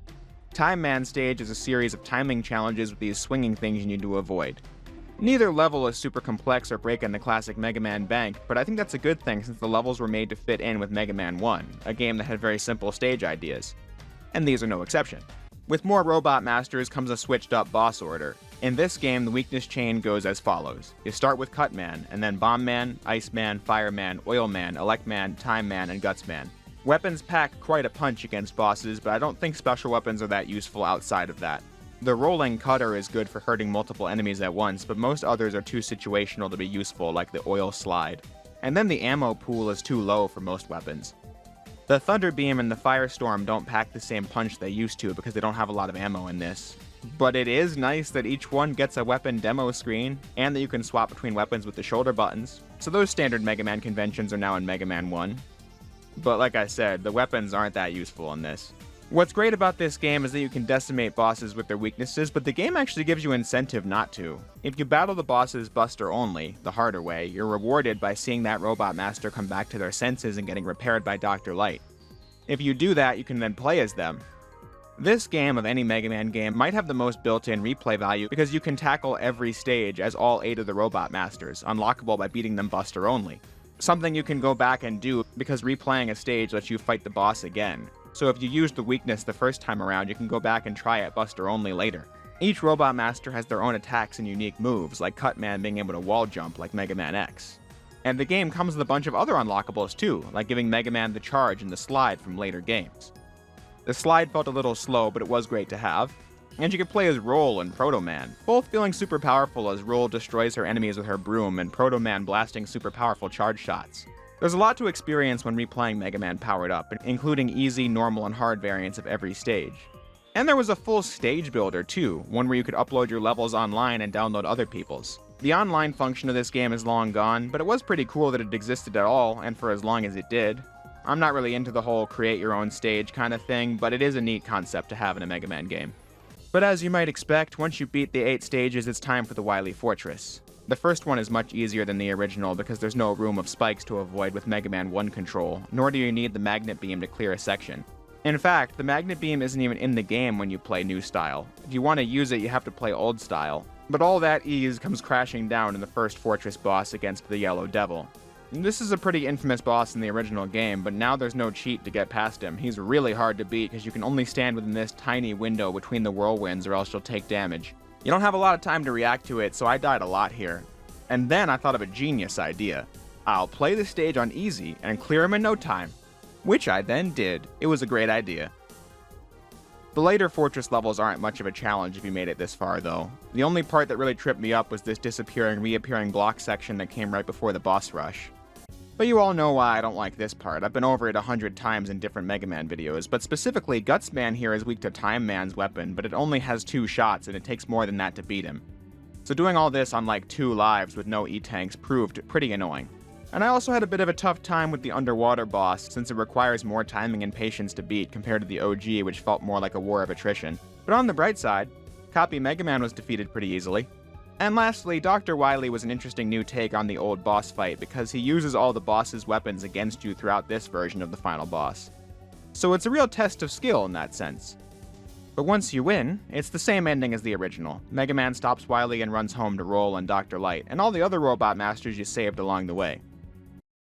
Time Man stage is a series of timing challenges with these swinging things you need to avoid. Neither level is super complex or break in the classic Mega Man bank, but I think that's a good thing since the levels were made to fit in with Mega Man 1, a game that had very simple stage ideas. And these are no exception. With more Robot Masters comes a switched up boss order. In this game, the weakness chain goes as follows. You start with Cut Man, and then Bomb Man, Ice Man, Fire Man, Oil Man, Elect Man, Time Man, and Guts Man. Weapons pack quite a punch against bosses, but I don't think special weapons are that useful outside of that. The Rolling Cutter is good for hurting multiple enemies at once, but most others are too situational to be useful, like the Oil Slide. And then the ammo pool is too low for most weapons. The Thunder Beam and the Firestorm don't pack the same punch they used to because they don't have a lot of ammo in this. But it is nice that each one gets a weapon demo screen, and that you can swap between weapons with the shoulder buttons, so those standard Mega Man conventions are now in Mega Man 1. But like I said, the weapons aren't that useful in this. What's great about this game is that you can decimate bosses with their weaknesses, but the game actually gives you incentive not to. If you battle the bosses Buster only, the harder way, you're rewarded by seeing that Robot Master come back to their senses and getting repaired by Dr. Light. If you do that, you can then play as them. This game of any Mega Man game might have the most built-in replay value because you can tackle every stage as all 8 of the Robot Masters, unlockable by beating them Buster only. Something you can go back and do because replaying a stage lets you fight the boss again. So if you use the weakness the first time around, you can go back and try it Buster only later. Each Robot Master has their own attacks and unique moves, like Cut Man being able to wall jump like Mega Man X. And the game comes with a bunch of other unlockables too, like giving Mega Man the charge and the slide from later games. The slide felt a little slow, but it was great to have. And you could play as Roll and Proto Man, both feeling super powerful as Roll destroys her enemies with her broom and Proto Man blasting super powerful charge shots. There's a lot to experience when replaying Mega Man Powered Up, including easy, normal, and hard variants of every stage. And there was a full stage builder too, one where you could upload your levels online and download other people's. The online function of this game is long gone, but it was pretty cool that it existed at all, and for as long as it did. I'm not really into the whole create your own stage kind of thing, but it is a neat concept to have in a Mega Man game. But as you might expect, once you beat the 8 stages, it's time for the Wily Fortress. The first one is much easier than the original because there's no room of spikes to avoid with Mega Man 1 control, nor do you need the Magnet Beam to clear a section. In fact, the Magnet Beam isn't even in the game when you play New Style. If you want to use it, you have to play Old Style. But all that ease comes crashing down in the first Fortress boss against the Yellow Devil. This is a pretty infamous boss in the original game, but now there's no cheat to get past him. He's really hard to beat because you can only stand within this tiny window between the whirlwinds or else you'll take damage. You don't have a lot of time to react to it, so I died a lot here. And then I thought of a genius idea. I'll play the stage on easy and clear him in no time. Which I then did. It was a great idea. The later Fortress levels aren't much of a challenge if you made it this far, though. The only part that really tripped me up was this disappearing, reappearing block section that came right before the boss rush. But you all know why I don't like this part. I've been over it 100 times in different Mega Man videos, but specifically, Gutsman here is weak to Time Man's weapon, but it only has 2 shots and it takes more than that to beat him. So doing all this on like 2 lives with no E-tanks proved pretty annoying. And I also had a bit of a tough time with the underwater boss, since it requires more timing and patience to beat compared to the OG, which felt more like a war of attrition. But on the bright side, Copy Mega Man was defeated pretty easily. And lastly, Dr. Wily was an interesting new take on the old boss fight, because he uses all the boss's weapons against you throughout this version of the final boss. So it's a real test of skill in that sense. But once you win, it's the same ending as the original. Mega Man stops Wily and runs home to Roll and Dr. Light, and all the other Robot Masters you saved along the way.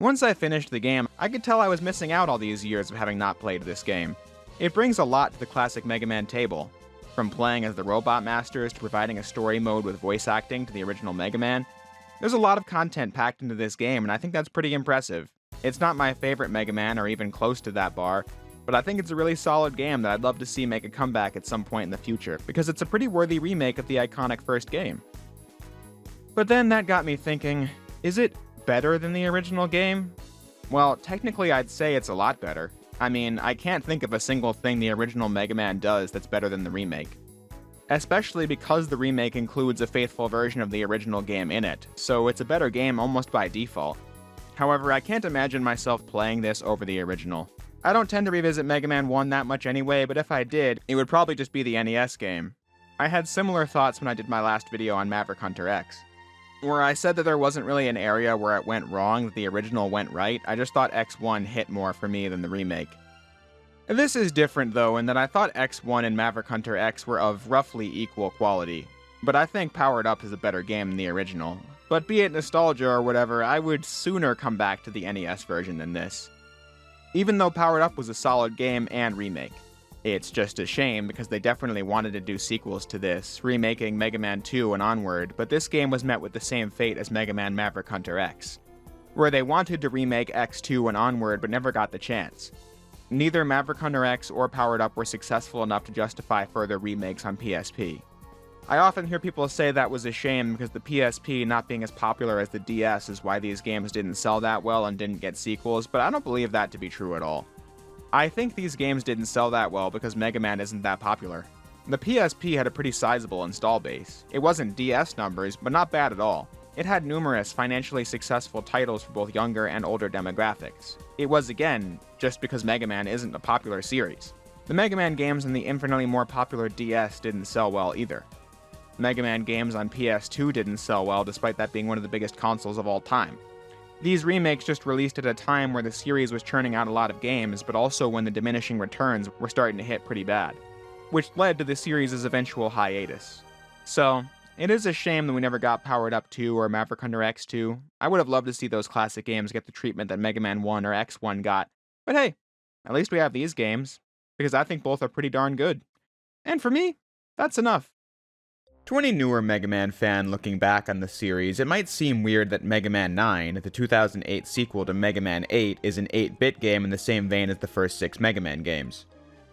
Once I finished the game, I could tell I was missing out all these years of having not played this game. It brings a lot to the classic Mega Man table. From playing as the Robot Masters to providing a story mode with voice acting to the original Mega Man. There's a lot of content packed into this game, and I think that's pretty impressive. It's not my favorite Mega Man or even close to that bar, but I think it's a really solid game that I'd love to see make a comeback at some point in the future, because it's a pretty worthy remake of the iconic first game. But then that got me thinking, is it better than the original game? Well, technically I'd say it's a lot better. I mean, I can't think of a single thing the original Mega Man does that's better than the remake. Especially because the remake includes a faithful version of the original game in it, so it's a better game almost by default. However, I can't imagine myself playing this over the original. I don't tend to revisit Mega Man 1 that much anyway, but if I did, it would probably just be the NES game. I had similar thoughts when I did my last video on Maverick Hunter X, where I said that there wasn't really an area where it went wrong that the original went right. I just thought X1 hit more for me than the remake. This is different though, in that I thought X1 and Maverick Hunter X were of roughly equal quality, but I think Powered Up is a better game than the original. But be it nostalgia or whatever, I would sooner come back to the NES version than this. Even though Powered Up was a solid game and remake. It's just a shame because they definitely wanted to do sequels to this, remaking Mega Man 2 and onward, but this game was met with the same fate as Mega Man Maverick Hunter X, where they wanted to remake X2 and onward but never got the chance. Neither Maverick Hunter X or Powered Up were successful enough to justify further remakes on PSP. I often hear people say that was a shame because the PSP not being as popular as the DS is why these games didn't sell that well and didn't get sequels, but I don't believe that to be true at all. I think these games didn't sell that well because Mega Man isn't that popular. The PSP had a pretty sizable install base. It wasn't DS numbers, but not bad at all. It had numerous financially successful titles for both younger and older demographics. It was, again, just because Mega Man isn't a popular series. The Mega Man games in the infinitely more popular DS didn't sell well either. Mega Man games on PS2 didn't sell well despite that being one of the biggest consoles of all time. These remakes just released at a time where the series was churning out a lot of games, but also when the diminishing returns were starting to hit pretty bad, which led to the series' eventual hiatus. So, it is a shame that we never got Powered Up 2 or Maverick Hunter X2. I would have loved to see those classic games get the treatment that Mega Man 1 or X1 got, but hey, at least we have these games, because I think both are pretty darn good. And for me, that's enough. To any newer Mega Man fan looking back on the series, it might seem weird that Mega Man 9, the 2008 sequel to Mega Man 8, is an 8-bit game in the same vein as the first 6 Mega Man games.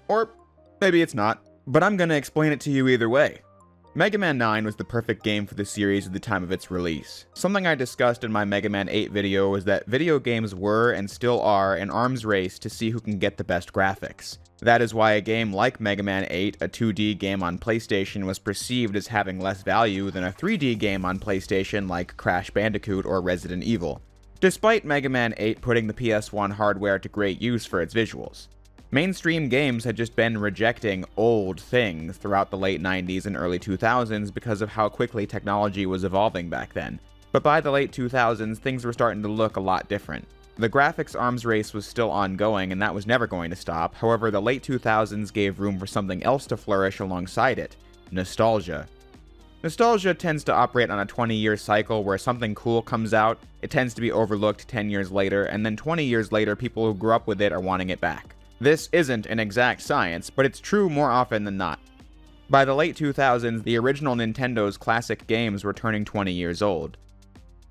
Or maybe it's not, but I'm gonna explain it to you either way. Mega Man 9 was the perfect game for the series at the time of its release. Something I discussed in my Mega Man 8 video was that video games were, and still are, an arms race to see who can get the best graphics. That is why a game like Mega Man 8, a 2D game on PlayStation, was perceived as having less value than a 3D game on PlayStation like Crash Bandicoot or Resident Evil, despite Mega Man 8 putting the PS1 hardware to great use for its visuals. Mainstream games had just been rejecting old things throughout the late 90s and early 2000s because of how quickly technology was evolving back then. But by the late 2000s, things were starting to look a lot different. The graphics arms race was still ongoing, and that was never going to stop. However, the late 2000s gave room for something else to flourish alongside it: nostalgia. Nostalgia tends to operate on a 20-year cycle where something cool comes out, it tends to be overlooked 10 years later, and then 20 years later people who grew up with it are wanting it back. This isn't an exact science, but it's true more often than not. By the late 2000s, the original Nintendo's classic games were turning 20 years old.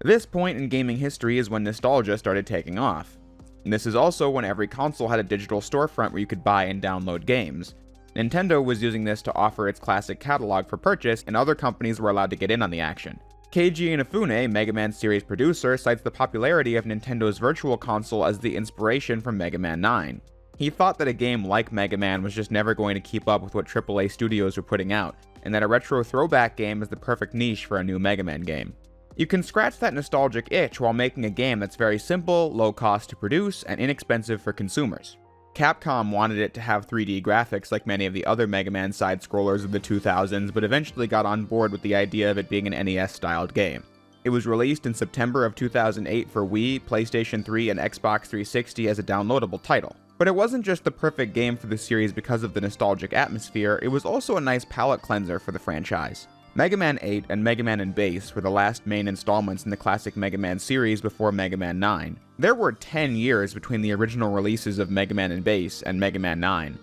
This point in gaming history is when nostalgia started taking off. And this is also when every console had a digital storefront where you could buy and download games. Nintendo was using this to offer its classic catalog for purchase, and other companies were allowed to get in on the action. Keiji Inafune, Mega Man series producer, cites the popularity of Nintendo's Virtual Console as the inspiration for Mega Man 9. He thought that a game like Mega Man was just never going to keep up with what AAA studios were putting out, and that a retro throwback game is the perfect niche for a new Mega Man game. You can scratch that nostalgic itch while making a game that's very simple, low cost to produce, and inexpensive for consumers. Capcom wanted it to have 3D graphics like many of the other Mega Man side-scrollers of the 2000s, but eventually got on board with the idea of it being an NES-styled game. It was released in September of 2008 for Wii, PlayStation 3, and Xbox 360 as a downloadable title. But it wasn't just the perfect game for the series because of the nostalgic atmosphere, it was also a nice palate cleanser for the franchise. Mega Man 8 and Mega Man and Bass were the last main installments in the classic Mega Man series before Mega Man 9. There were 10 years between the original releases of Mega Man and Bass and Mega Man 9.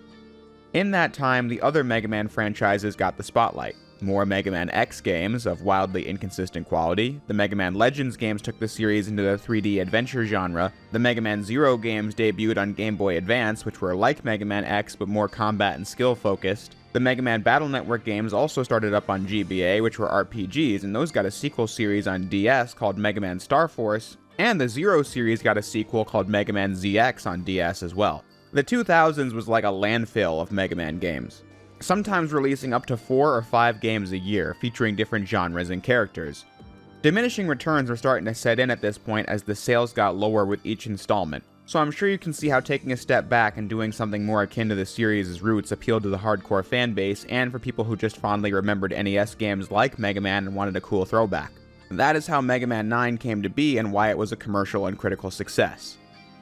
In that time, the other Mega Man franchises got the spotlight. More Mega Man X games of wildly inconsistent quality, the Mega Man Legends games took the series into the 3D adventure genre, the Mega Man Zero games debuted on Game Boy Advance, which were like Mega Man X but more combat and skill focused. The Mega Man Battle Network games also started up on GBA, which were RPGs, and those got a sequel series on DS called Mega Man Star Force, and the Zero series got a sequel called Mega Man ZX on DS as well. The 2000s was like a landfill of Mega Man games, sometimes releasing up to 4 or 5 games a year, featuring different genres and characters. Diminishing returns were starting to set in at this point as the sales got lower with each installment, so I'm sure you can see how taking a step back and doing something more akin to the series' roots appealed to the hardcore fan base and for people who just fondly remembered NES games like Mega Man and wanted a cool throwback. That is how Mega Man 9 came to be and why it was a commercial and critical success.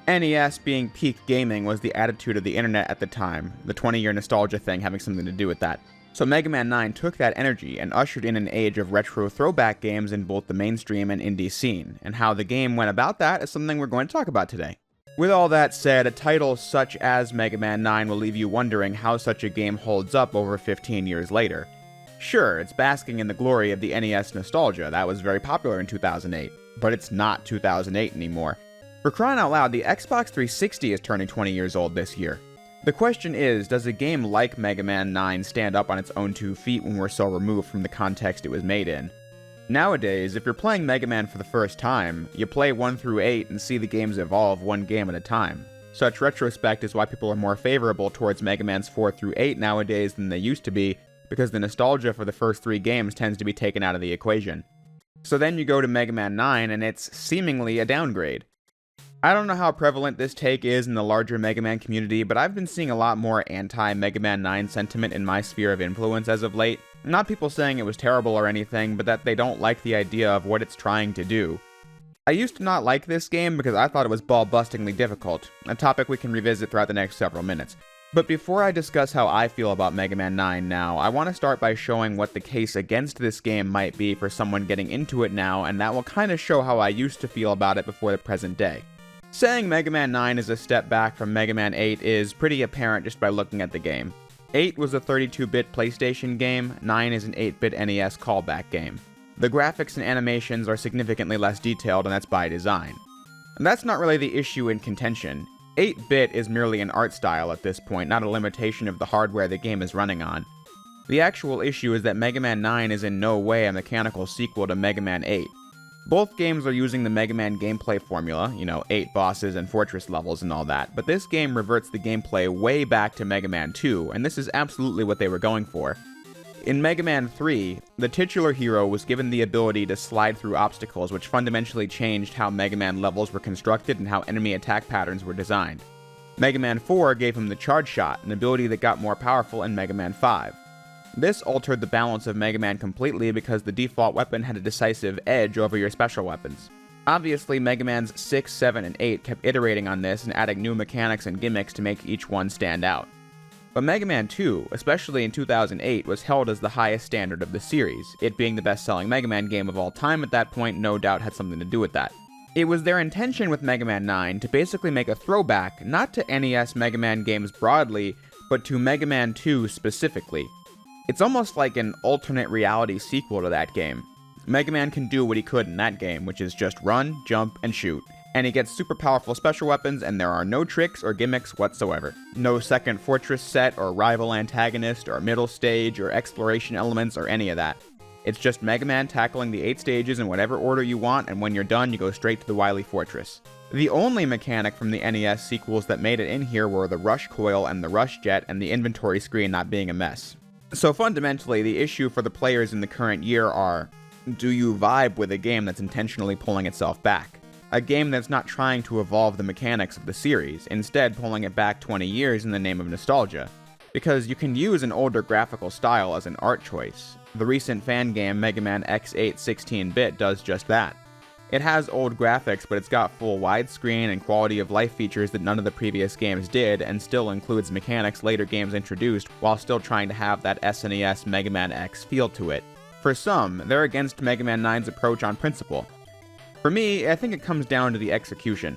NES being peak gaming was the attitude of the internet at the time, the 20-year nostalgia thing having something to do with that. So Mega Man 9 took that energy and ushered in an age of retro throwback games in both the mainstream and indie scene, and how the game went about that is something we're going to talk about today. With all that said, a title such as Mega Man 9 will leave you wondering how such a game holds up over 15 years later. Sure, it's basking in the glory of the NES nostalgia, that was very popular in 2008, but it's not 2008 anymore. For crying out loud, the Xbox 360 is turning 20 years old this year. The question is, does a game like Mega Man 9 stand up on its own 2 feet when we're so removed from the context it was made in? Nowadays, if you're playing Mega Man for the first time, you play 1 through 8 and see the games evolve one game at a time. Such retrospect is why people are more favorable towards Mega Man's 4 through 8 nowadays than they used to be, because the nostalgia for the first 3 games tends to be taken out of the equation. So then you go to Mega Man 9 and it's seemingly a downgrade. I don't know how prevalent this take is in the larger Mega Man community, but I've been seeing a lot more anti-Mega Man 9 sentiment in my sphere of influence as of late. Not people saying it was terrible or anything, but that they don't like the idea of what it's trying to do. I used to not like this game because I thought it was ball-bustingly difficult, a topic we can revisit throughout the next several minutes. But before I discuss how I feel about Mega Man 9 now, I want to start by showing what the case against this game might be for someone getting into it now, and that will kind of show how I used to feel about it before the present day. Saying Mega Man 9 is a step back from Mega Man 8 is pretty apparent just by looking at the game. 8 was a 32-bit PlayStation game, 9 is an 8-bit NES callback game. The graphics and animations are significantly less detailed, and that's by design. And that's not really the issue in contention. 8-bit is merely an art style at this point, not a limitation of the hardware the game is running on. The actual issue is that Mega Man 9 is in no way a mechanical sequel to Mega Man 8. Both games are using the Mega Man gameplay formula, 8 bosses and fortress levels and all that, but this game reverts the gameplay way back to Mega Man 2, and this is absolutely what they were going for. In Mega Man 3, the titular hero was given the ability to slide through obstacles, which fundamentally changed how Mega Man levels were constructed and how enemy attack patterns were designed. Mega Man 4 gave him the Charge Shot, an ability that got more powerful in Mega Man 5. This altered the balance of Mega Man completely because the default weapon had a decisive edge over your special weapons. Obviously, Mega Man's 6, 7, and 8 kept iterating on this and adding new mechanics and gimmicks to make each one stand out. But Mega Man 2, especially in 2008, was held as the highest standard of the series. It being the best-selling Mega Man game of all time at that point no doubt had something to do with that. It was their intention with Mega Man 9 to basically make a throwback, not to NES Mega Man games broadly, but to Mega Man 2 specifically. It's almost like an alternate reality sequel to that game. Mega Man can do what he could in that game, which is just run, jump, and shoot, And he gets super powerful special weapons, and there are no tricks or gimmicks whatsoever. No second fortress set, or rival antagonist, or middle stage, or exploration elements, or any of that. It's just Mega Man tackling the 8 stages in whatever order you want, and when you're done, you go straight to the Wily Fortress. The only mechanic from the NES sequels that made it in here were the Rush Coil and the Rush Jet, and the inventory screen not being a mess. So fundamentally, the issue for the players in the current year are, do you vibe with a game that's intentionally pulling itself back? A game that's not trying to evolve the mechanics of the series, instead pulling it back 20 years in the name of nostalgia. Because you can use an older graphical style as an art choice. The recent fan game Mega Man X8 16-bit does just that. It has old graphics, but it's got full widescreen and quality of life features that none of the previous games did, and still includes mechanics later games introduced, while still trying to have that SNES Mega Man X feel to it. For some, they're against Mega Man 9's approach on principle. For me, I think it comes down to the execution.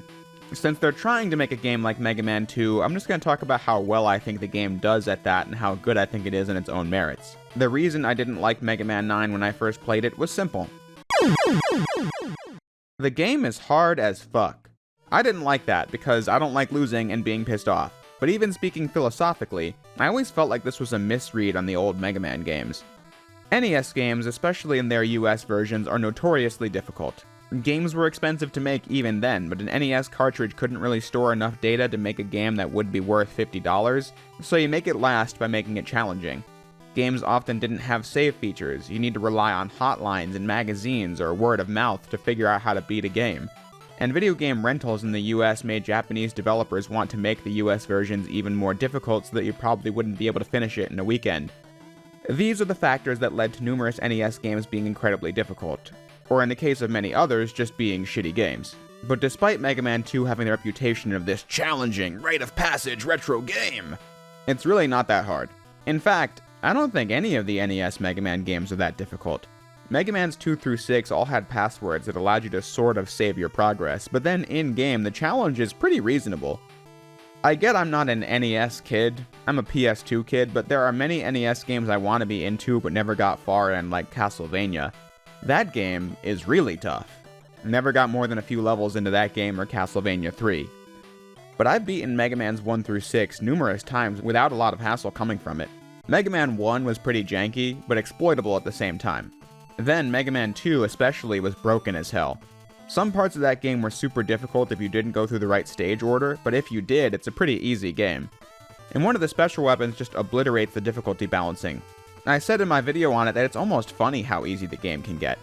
Since they're trying to make a game like Mega Man 2, I'm just going to talk about how well I think the game does at that and how good I think it is in its own merits. The reason I didn't like Mega Man 9 when I first played it was simple. The game is hard as fuck. I didn't like that because I don't like losing and being pissed off. But even speaking philosophically, I always felt like this was a misread on the old Mega Man games. NES games, especially in their US versions, are notoriously difficult. Games were expensive to make even then, but an NES cartridge couldn't really store enough data to make a game that would be worth $50, so you make it last by making it challenging. Games often didn't have save features. You need to rely on hotlines and magazines or word of mouth to figure out how to beat a game. And video game rentals in the US made Japanese developers want to make the US versions even more difficult so that you probably wouldn't be able to finish it in a weekend. These are the factors that led to numerous NES games being incredibly difficult, or in the case of many others, just being shitty games. But despite Mega Man 2 having the reputation of this challenging, rite-of-passage retro game, it's really not that hard. In fact, I don't think any of the NES Mega Man games are that difficult. Mega Mans 2 through 6 all had passwords that allowed you to sort of save your progress, but then in-game the challenge is pretty reasonable. I get I'm not an NES kid, I'm a PS2 kid, but there are many NES games I want to be into but never got far in, like Castlevania. That game is really tough. Never got more than a few levels into that game or Castlevania 3. But I've beaten Mega Mans 1 through 6 numerous times without a lot of hassle coming from it. Mega Man 1 was pretty janky, but exploitable at the same time. Then Mega Man 2 especially was broken as hell. Some parts of that game were super difficult if you didn't go through the right stage order, but if you did, it's a pretty easy game. And one of the special weapons just obliterates the difficulty balancing. I said in my video on it that it's almost funny how easy the game can get.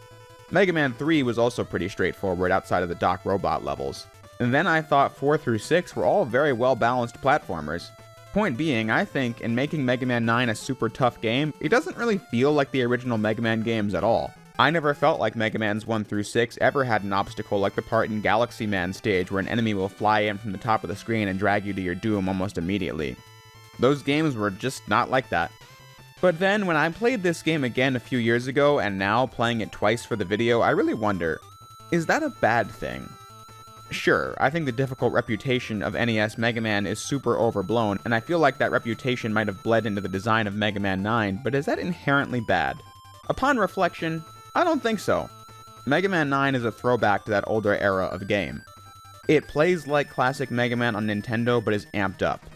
Mega Man 3 was also pretty straightforward outside of the Doc Robot levels. And then I thought 4 through 6 were all very well balanced platformers. Point being, I think in making Mega Man 9 a super tough game, it doesn't really feel like the original Mega Man games at all. I never felt like Mega Mans 1 through 6 ever had an obstacle like the part in Galaxy Man stage where an enemy will fly in from the top of the screen and drag you to your doom almost immediately. Those games were just not like that. But then, when I played this game again a few years ago, and now playing it twice for the video, I really wonder, is that a bad thing? Sure, I think the difficult reputation of NES Mega Man is super overblown, and I feel like that reputation might have bled into the design of Mega Man 9, but is that inherently bad? Upon reflection, I don't think so. Mega Man 9 is a throwback to that older era of game. It plays like classic Mega Man on Nintendo, but is amped up.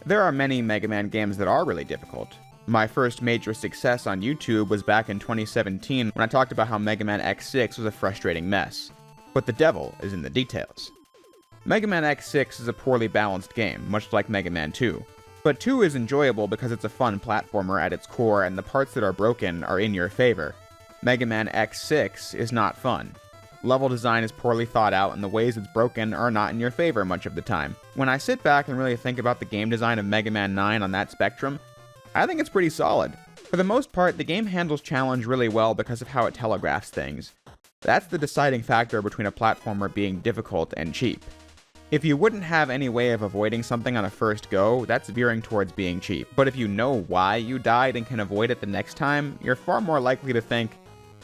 There are many Mega Man games that are really difficult. My first major success on YouTube was back in 2017 when I talked about how Mega Man X6 was a frustrating mess. But the devil is in the details. Mega Man X6 is a poorly balanced game, much like Mega Man 2. But 2 is enjoyable because it's a fun platformer at its core and the parts that are broken are in your favor. Mega Man X6 is not fun. Level design is poorly thought out and the ways it's broken are not in your favor much of the time. When I sit back and really think about the game design of Mega Man 9 on that spectrum, I think it's pretty solid. For the most part, the game handles challenge really well because of how it telegraphs things. That's the deciding factor between a platformer being difficult and cheap. If you wouldn't have any way of avoiding something on a first go, that's veering towards being cheap. But if you know why you died and can avoid it the next time, you're far more likely to think,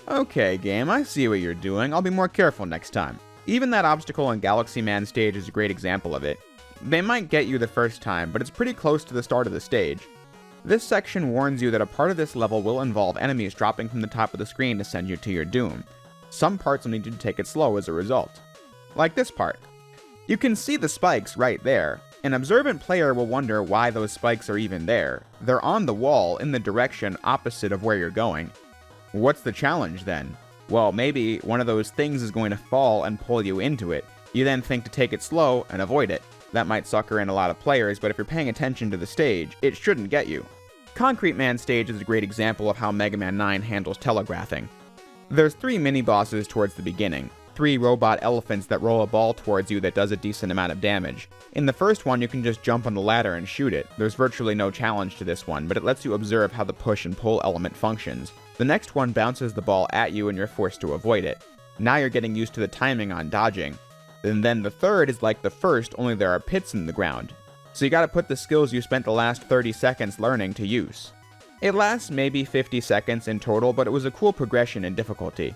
okay game, I see what you're doing, I'll be more careful next time. Even that obstacle in Galaxy Man stage is a great example of it. They might get you the first time, but it's pretty close to the start of the stage. This section warns you that a part of this level will involve enemies dropping from the top of the screen to send you to your doom. Some parts will need you to take it slow as a result. Like this part. You can see the spikes right there. An observant player will wonder why those spikes are even there. They're on the wall in the direction opposite of where you're going. What's the challenge then? Well, maybe one of those things is going to fall and pull you into it. You then think to take it slow and avoid it. That might sucker in a lot of players, but if you're paying attention to the stage, it shouldn't get you. Concrete Man stage is a great example of how Mega Man 9 handles telegraphing. There's 3 mini-bosses towards the beginning. 3 robot elephants that roll a ball towards you that does a decent amount of damage. In the first one, you can just jump on the ladder and shoot it. There's virtually no challenge to this one, but it lets you observe how the push and pull element functions. The next one bounces the ball at you and you're forced to avoid it. Now you're getting used to the timing on dodging. And then the third is like the first, only there are pits in the ground. So you gotta put the skills you spent the last 30 seconds learning to use. It lasts maybe 50 seconds in total, but it was a cool progression in difficulty.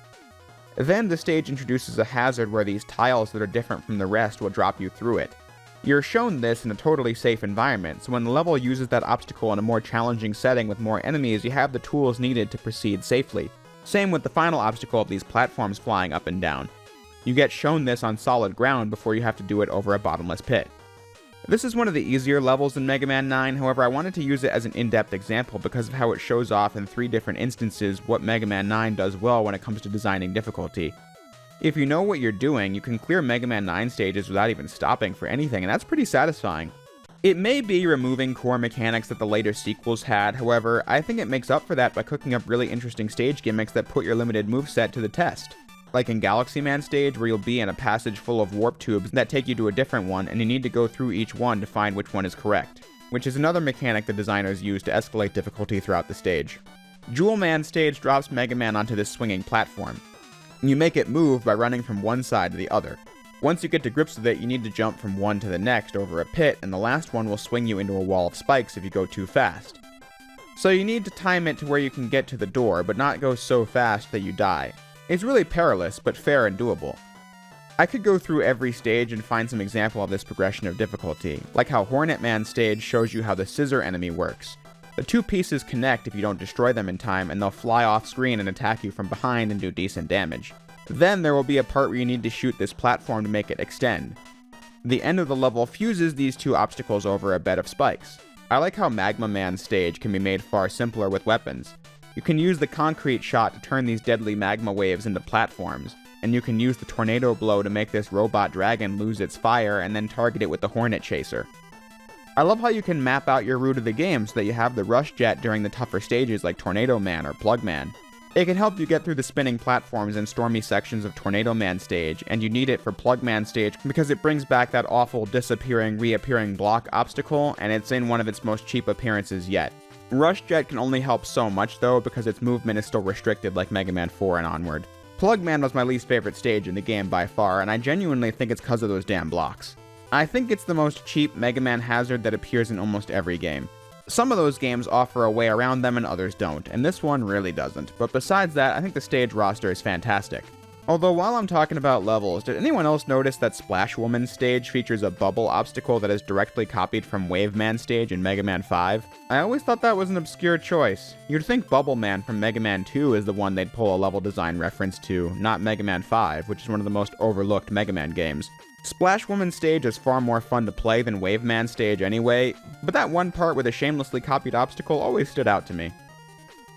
Then the stage introduces a hazard where these tiles that are different from the rest will drop you through it. You're shown this in a totally safe environment, so when the level uses that obstacle in a more challenging setting with more enemies, you have the tools needed to proceed safely. Same with the final obstacle of these platforms flying up and down. You get shown this on solid ground before you have to do it over a bottomless pit. This is one of the easier levels in Mega Man 9, however I wanted to use it as an in-depth example because of how it shows off in 3 different instances what Mega Man 9 does well when it comes to designing difficulty. If you know what you're doing, you can clear Mega Man 9 stages without even stopping for anything, and that's pretty satisfying. It may be removing core mechanics that the later sequels had, however, I think it makes up for that by cooking up really interesting stage gimmicks that put your limited moveset to the test. Like in Galaxy Man stage, where you'll be in a passage full of warp tubes that take you to a different one, and you need to go through each one to find which one is correct, which is another mechanic the designers use to escalate difficulty throughout the stage. Jewel Man stage drops Mega Man onto this swinging platform. You make it move by running from one side to the other. Once you get to grips with it, you need to jump from one to the next over a pit, and the last one will swing you into a wall of spikes if you go too fast. So you need to time it to where you can get to the door, but not go so fast that you die. It's really perilous, but fair and doable. I could go through every stage and find some example of this progression of difficulty, like how Hornet Man stage shows you how the scissor enemy works. The 2 pieces connect if you don't destroy them in time, and they'll fly off screen and attack you from behind and do decent damage. Then there will be a part where you need to shoot this platform to make it extend. The end of the level fuses these 2 obstacles over a bed of spikes. I like how Magma Man stage can be made far simpler with weapons. You can use the concrete shot to turn these deadly magma waves into platforms, and you can use the tornado blow to make this robot dragon lose its fire and then target it with the Hornet Chaser. I love how you can map out your route of the game so that you have the rush jet during the tougher stages like Tornado Man or Plug Man. It can help you get through the spinning platforms and stormy sections of Tornado Man stage, and you need it for Plug Man stage because it brings back that awful disappearing, reappearing block obstacle, and it's in one of its most cheap appearances yet. Rush Jet can only help so much though because its movement is still restricted like Mega Man 4 and onward. Plug Man was my least favorite stage in the game by far, and I genuinely think it's because of those damn blocks. I think it's the most cheap Mega Man hazard that appears in almost every game. Some of those games offer a way around them and others don't, and this one really doesn't, but besides that, I think the stage roster is fantastic. Although while I'm talking about levels, did anyone else notice that Splash Woman stage features a bubble obstacle that is directly copied from Wave Man stage in Mega Man 5? I always thought that was an obscure choice. You'd think Bubble Man from Mega Man 2 is the one they'd pull a level design reference to, not Mega Man 5, which is one of the most overlooked Mega Man games. Splash Woman stage is far more fun to play than Wave Man stage anyway, but that one part with a shamelessly copied obstacle always stood out to me.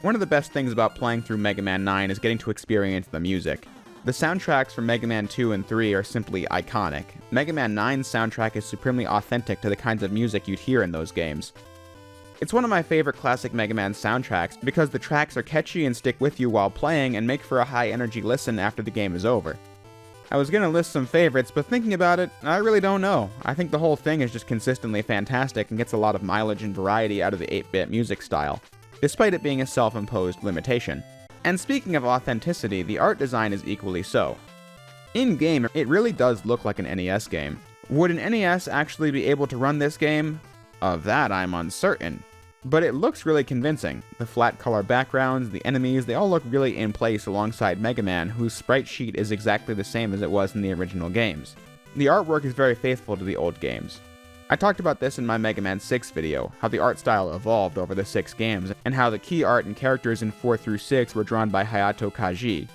One of the best things about playing through Mega Man 9 is getting to experience the music. The soundtracks from Mega Man 2 and 3 are simply iconic. Mega Man 9's soundtrack is supremely authentic to the kinds of music you'd hear in those games. It's one of my favorite classic Mega Man soundtracks because the tracks are catchy and stick with you while playing and make for a high energy listen after the game is over. I was gonna list some favorites, but thinking about it, I really don't know. I think the whole thing is just consistently fantastic and gets a lot of mileage and variety out of the 8-bit music style, despite it being a self-imposed limitation. And speaking of authenticity, the art design is equally so. In-game, it really does look like an NES game. Would an NES actually be able to run this game? Of that, I'm uncertain. But it looks really convincing. The flat color backgrounds, the enemies, they all look really in place alongside Mega Man, whose sprite sheet is exactly the same as it was in the original games. The artwork is very faithful to the old games. I talked about this in my Mega Man 6 video, how the art style evolved over the 6 games, and how the key art and characters in 4 through 6 were drawn by Hayato Kaji.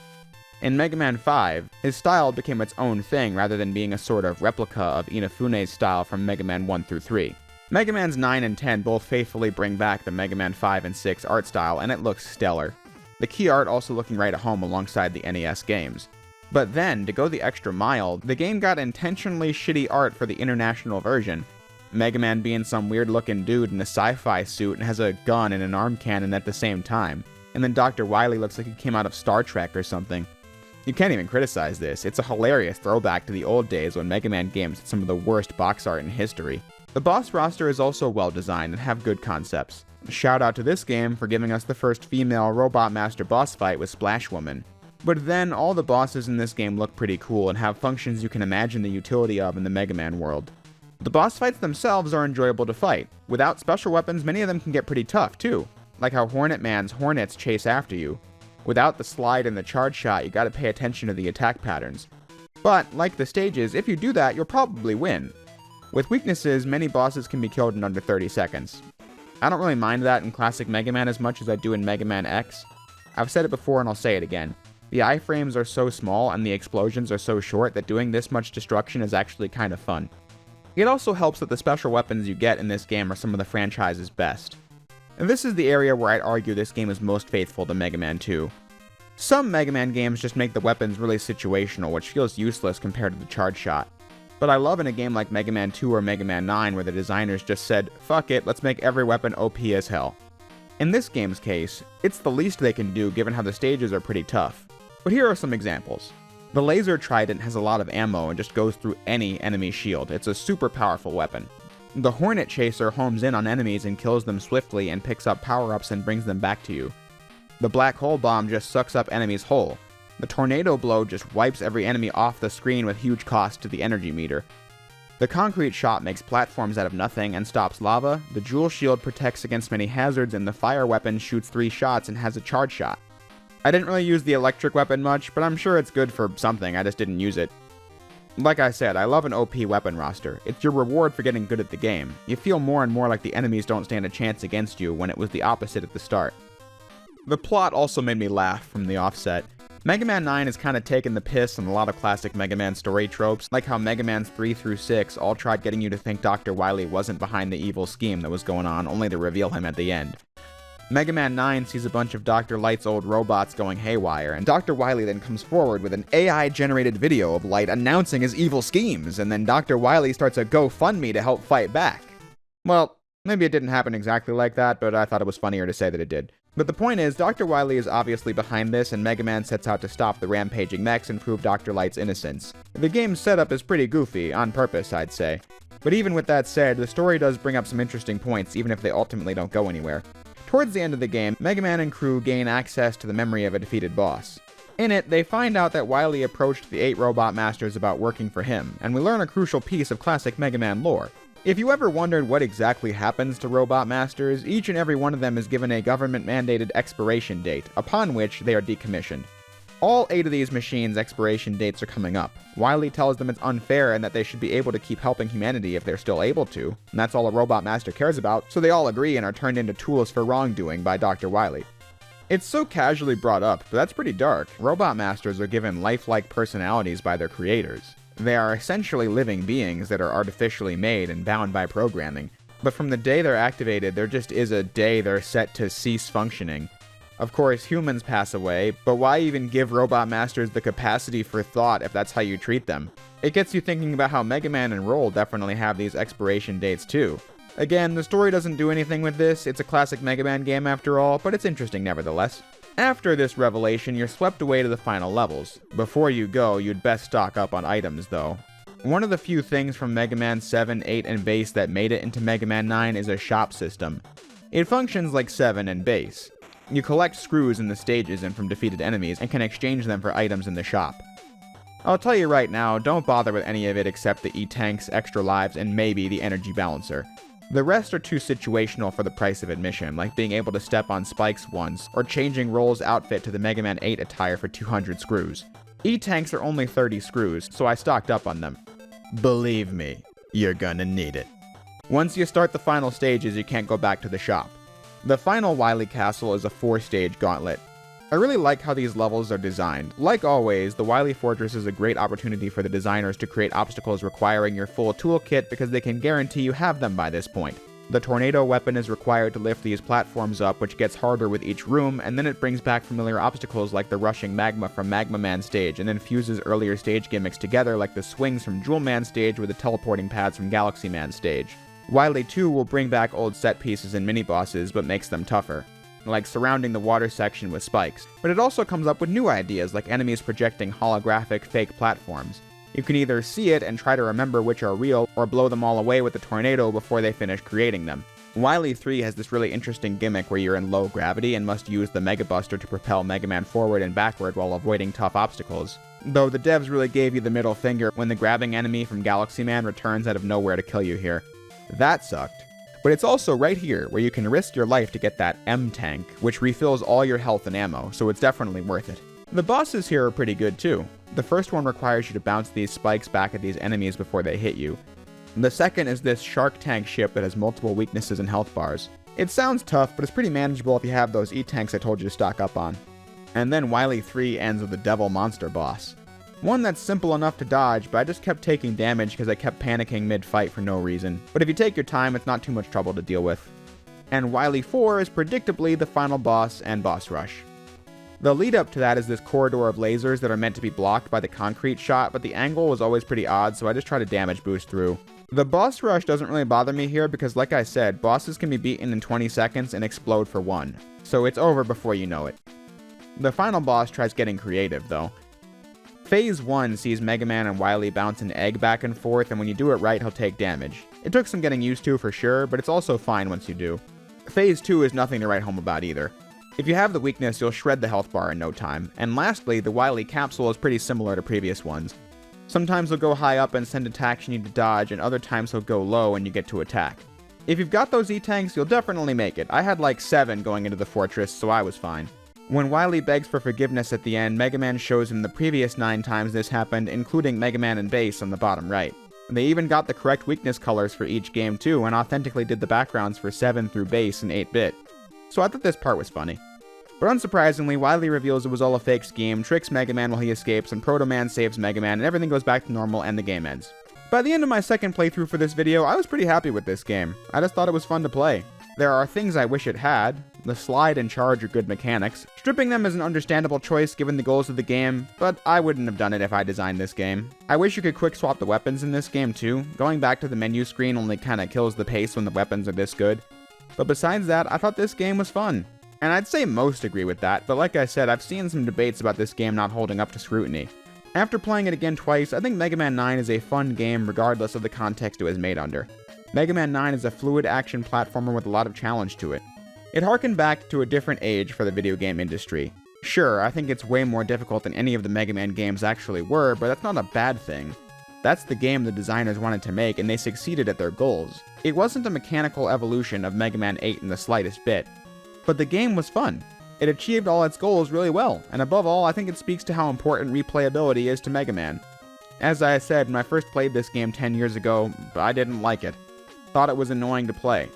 In Mega Man 5, his style became its own thing rather than being a sort of replica of Inafune's style from Mega Man 1 through 3. Mega Man's 9 and 10 both faithfully bring back the Mega Man 5 and 6 art style, and it looks stellar. The key art also looking right at home alongside the NES games. But then, to go the extra mile, the game got intentionally shitty art for the international version. Mega Man being some weird looking dude in a sci-fi suit and has a gun and an arm cannon at the same time. And then Dr. Wily looks like he came out of Star Trek or something. You can't even criticize this. It's a hilarious throwback to the old days when Mega Man games had some of the worst box art in history. The boss roster is also well designed and have good concepts. Shout out to this game for giving us the first female Robot Master boss fight with Splash Woman. But then, all the bosses in this game look pretty cool and have functions you can imagine the utility of in the Mega Man world. The boss fights themselves are enjoyable to fight. Without special weapons, many of them can get pretty tough too, like how Hornet Man's Hornets chase after you. Without the slide and the charge shot, you gotta pay attention to the attack patterns. But, like the stages, if you do that, you'll probably win. With weaknesses, many bosses can be killed in under 30 seconds. I don't really mind that in classic Mega Man as much as I do in Mega Man X. I've said it before and I'll say it again. The iframes are so small and the explosions are so short that doing this much destruction is actually kind of fun. It also helps that the special weapons you get in this game are some of the franchise's best. And this is the area where I'd argue this game is most faithful to Mega Man 2. Some Mega Man games just make the weapons really situational, which feels useless compared to the charge shot. But I love in a game like Mega Man 2 or Mega Man 9 where the designers just said, fuck it, let's make every weapon OP as hell. In this game's case, it's the least they can do given how the stages are pretty tough. But here are some examples. The Laser Trident has a lot of ammo and just goes through any enemy shield. It's a super powerful weapon. The Hornet Chaser homes in on enemies and kills them swiftly and picks up power-ups and brings them back to you. The Black Hole Bomb just sucks up enemies whole. The Tornado Blow just wipes every enemy off the screen with huge cost to the energy meter. The Concrete Shot makes platforms out of nothing and stops lava. The Jewel Shield protects against many hazards, and the Fire Weapon shoots 3 shots and has a charge shot. I didn't really use the electric weapon much, but I'm sure it's good for something, I just didn't use it. Like I said, I love an OP weapon roster. It's your reward for getting good at the game. You feel more and more like the enemies don't stand a chance against you when it was the opposite at the start. The plot also made me laugh from the offset. Mega Man 9 has kind of taken the piss on a lot of classic Mega Man story tropes, like how Mega Man's 3 through 6 all tried getting you to think Dr. Wily wasn't behind the evil scheme that was going on, only to reveal him at the end. Mega Man 9 sees a bunch of Dr. Light's old robots going haywire, and Dr. Wily then comes forward with an AI-generated video of Light announcing his evil schemes, and then Dr. Wily starts a GoFundMe to help fight back. Well, maybe it didn't happen exactly like that, but I thought it was funnier to say that it did. But the point is, Dr. Wily is obviously behind this, and Mega Man sets out to stop the rampaging mechs and prove Dr. Light's innocence. The game's setup is pretty goofy, on purpose, I'd say. But even with that said, the story does bring up some interesting points, even if they ultimately don't go anywhere. Towards the end of the game, Mega Man and crew gain access to the memory of a defeated boss. In it, they find out that Wily approached the 8 Robot Masters about working for him, and we learn a crucial piece of classic Mega Man lore. If you ever wondered what exactly happens to Robot Masters, each and every one of them is given a government-mandated expiration date, upon which they are decommissioned. All 8 of these machines' expiration dates are coming up. Wily tells them it's unfair and that they should be able to keep helping humanity if they're still able to, and that's all a Robot Master cares about, so they all agree and are turned into tools for wrongdoing by Dr. Wily. It's so casually brought up, but that's pretty dark. Robot Masters are given lifelike personalities by their creators. They are essentially living beings that are artificially made and bound by programming, but from the day they're activated, there just is a day they're set to cease functioning. Of course, humans pass away, but why even give Robot Masters the capacity for thought if that's how you treat them? It gets you thinking about how Mega Man and Roll definitely have these expiration dates too. Again, the story doesn't do anything with this, it's a classic Mega Man game after all, but it's interesting nevertheless. After this revelation, you're swept away to the final levels. Before you go, you'd best stock up on items though. One of the few things from Mega Man 7, 8, and Base that made it into Mega Man 9 is a shop system. It functions like 7 and Base. You collect screws in the stages and from defeated enemies and can exchange them for items in the shop. I'll tell you right now, don't bother with any of it except the E-Tanks, extra lives, and maybe the energy balancer. The rest are too situational for the price of admission, like being able to step on spikes once, or changing Roll's outfit to the Mega Man 8 attire for 200 screws. E-Tanks are only 30 screws, so I stocked up on them. Believe me, you're gonna need it. Once you start the final stages, you can't go back to the shop. The final Wily Castle is a 4-stage gauntlet. I really like how these levels are designed. Like always, the Wily Fortress is a great opportunity for the designers to create obstacles requiring your full toolkit because they can guarantee you have them by this point. The tornado weapon is required to lift these platforms up, which gets harder with each room, and then it brings back familiar obstacles like the rushing magma from Magma Man stage, and then fuses earlier stage gimmicks together like the swings from Jewel Man stage with the teleporting pads from Galaxy Man stage. Wily 2 will bring back old set pieces and mini-bosses, but makes them tougher, like surrounding the water section with spikes. But it also comes up with new ideas, like enemies projecting holographic fake platforms. You can either see it and try to remember which are real, or blow them all away with the tornado before they finish creating them. Wily 3 has this really interesting gimmick where you're in low gravity and must use the Mega Buster to propel Mega Man forward and backward while avoiding tough obstacles. Though the devs really gave you the middle finger when the grabbing enemy from Galaxy Man returns out of nowhere to kill you here. That sucked. But it's also right here where you can risk your life to get that M-Tank, which refills all your health and ammo, so it's definitely worth it. The bosses here are pretty good too. The first one requires you to bounce these spikes back at these enemies before they hit you. The second is this Shark Tank ship that has multiple weaknesses and health bars. It sounds tough, but it's pretty manageable if you have those E-Tanks I told you to stock up on. And then Wily 3 ends with the Devil Monster boss. One that's simple enough to dodge, but I just kept taking damage because I kept panicking mid-fight for no reason. But if you take your time, it's not too much trouble to deal with. And Wily 4 is predictably the final boss and boss rush. The lead up to that is this corridor of lasers that are meant to be blocked by the concrete shot, but the angle was always pretty odd, so I just try to damage boost through. The boss rush doesn't really bother me here because, like I said, bosses can be beaten in 20 seconds and explode for 1, so it's over before you know it. The final boss tries getting creative, though. Phase 1 sees Mega Man and Wily bounce an egg back and forth, and when you do it right, he'll take damage. It took some getting used to for sure, but it's also fine once you do. Phase 2 is nothing to write home about either. If you have the weakness, you'll shred the health bar in no time. And lastly, the Wily capsule is pretty similar to previous ones. Sometimes he'll go high up and send attacks you need to dodge, and other times he'll go low and you get to attack. If you've got those E-Tanks, you'll definitely make it. I had like 7 going into the fortress, so I was fine. When Wily begs for forgiveness at the end, Mega Man shows him the previous 9 times this happened, including Mega Man and Bass on the bottom right. They even got the correct weakness colors for each game too, and authentically did the backgrounds for 7 through Bass and 8-bit. So I thought this part was funny. But unsurprisingly, Wily reveals it was all a fake scheme, tricks Mega Man while he escapes, and Proto Man saves Mega Man, and everything goes back to normal and the game ends. By the end of my second playthrough for this video, I was pretty happy with this game. I just thought it was fun to play. There are things I wish it had. The slide and charge are good mechanics. Stripping them is an understandable choice given the goals of the game, but I wouldn't have done it if I designed this game. I wish you could quick swap the weapons in this game too. Going back to the menu screen only kinda kills the pace when the weapons are this good. But besides that, I thought this game was fun. And I'd say most agree with that, but like I said, I've seen some debates about this game not holding up to scrutiny. After playing it again twice, I think Mega Man 9 is a fun game regardless of the context it was made under. Mega Man 9 is a fluid action platformer with a lot of challenge to it. It harkened back to a different age for the video game industry. Sure, I think it's way more difficult than any of the Mega Man games actually were, but that's not a bad thing. That's the game the designers wanted to make, and they succeeded at their goals. It wasn't a mechanical evolution of Mega Man 8 in the slightest bit. But the game was fun. It achieved all its goals really well, and above all, I think it speaks to how important replayability is to Mega Man. As I said, when I first played this game 10 years ago, I didn't like it. Thought it was annoying to play.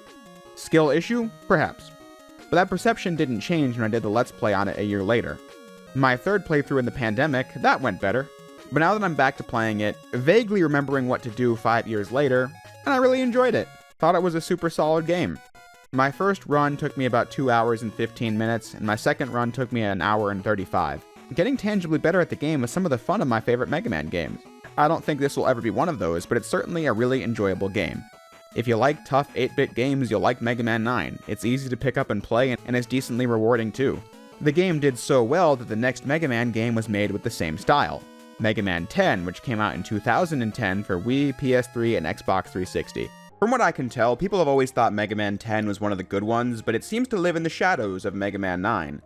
Skill issue? Perhaps. But that perception didn't change when I did the Let's Play on it a year later. My third playthrough in the pandemic, that went better. But now that I'm back to playing it, vaguely remembering what to do 5 years later, and I really enjoyed it. Thought it was a super solid game. My first run took me about 2 hours and 15 minutes, and my second run took me an hour and 35. Getting tangibly better at the game was some of the fun of my favorite Mega Man games. I don't think this will ever be one of those, but it's certainly a really enjoyable game. If you like tough 8-bit games, you'll like Mega Man 9. It's easy to pick up and play, and it's decently rewarding too. The game did so well that the next Mega Man game was made with the same style. Mega Man 10, which came out in 2010 for Wii, PS3, and Xbox 360. From what I can tell, people have always thought Mega Man 10 was one of the good ones, but it seems to live in the shadows of Mega Man 9.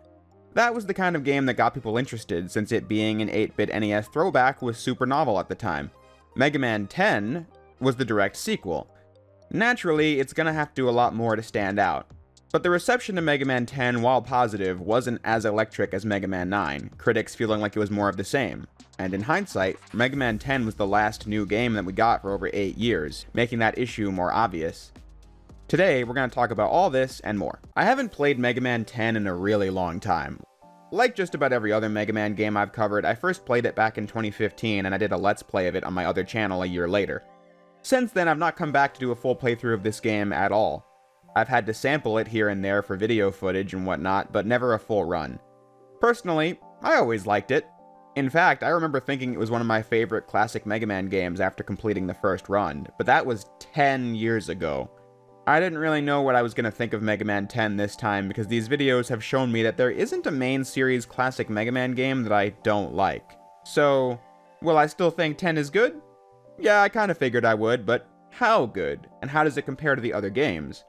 That was the kind of game that got people interested, since it being an 8-bit NES throwback was super novel at the time. Mega Man 10 was the direct sequel. Naturally, it's gonna have to do a lot more to stand out. But the reception to Mega Man 10, while positive, wasn't as electric as Mega Man 9, critics feeling like it was more of the same. And in hindsight, Mega Man 10 was the last new game that we got for over 8 years, making that issue more obvious. Today, we're going to talk about all this and more. I haven't played Mega Man 10 in a really long time. Like just about every other Mega Man game I've covered, I first played it back in 2015 and I did a Let's Play of it on my other channel a year later. Since then, I've not come back to do a full playthrough of this game at all. I've had to sample it here and there for video footage and whatnot, but never a full run. Personally, I always liked it. In fact, I remember thinking it was one of my favorite classic Mega Man games after completing the first run, but that was 10 years ago. I didn't really know what I was going to think of Mega Man 10 this time because these videos have shown me that there isn't a main series classic Mega Man game that I don't like. So, will I still think 10 is good? Yeah, I kind of figured I would, but how good? And how does it compare to the other games?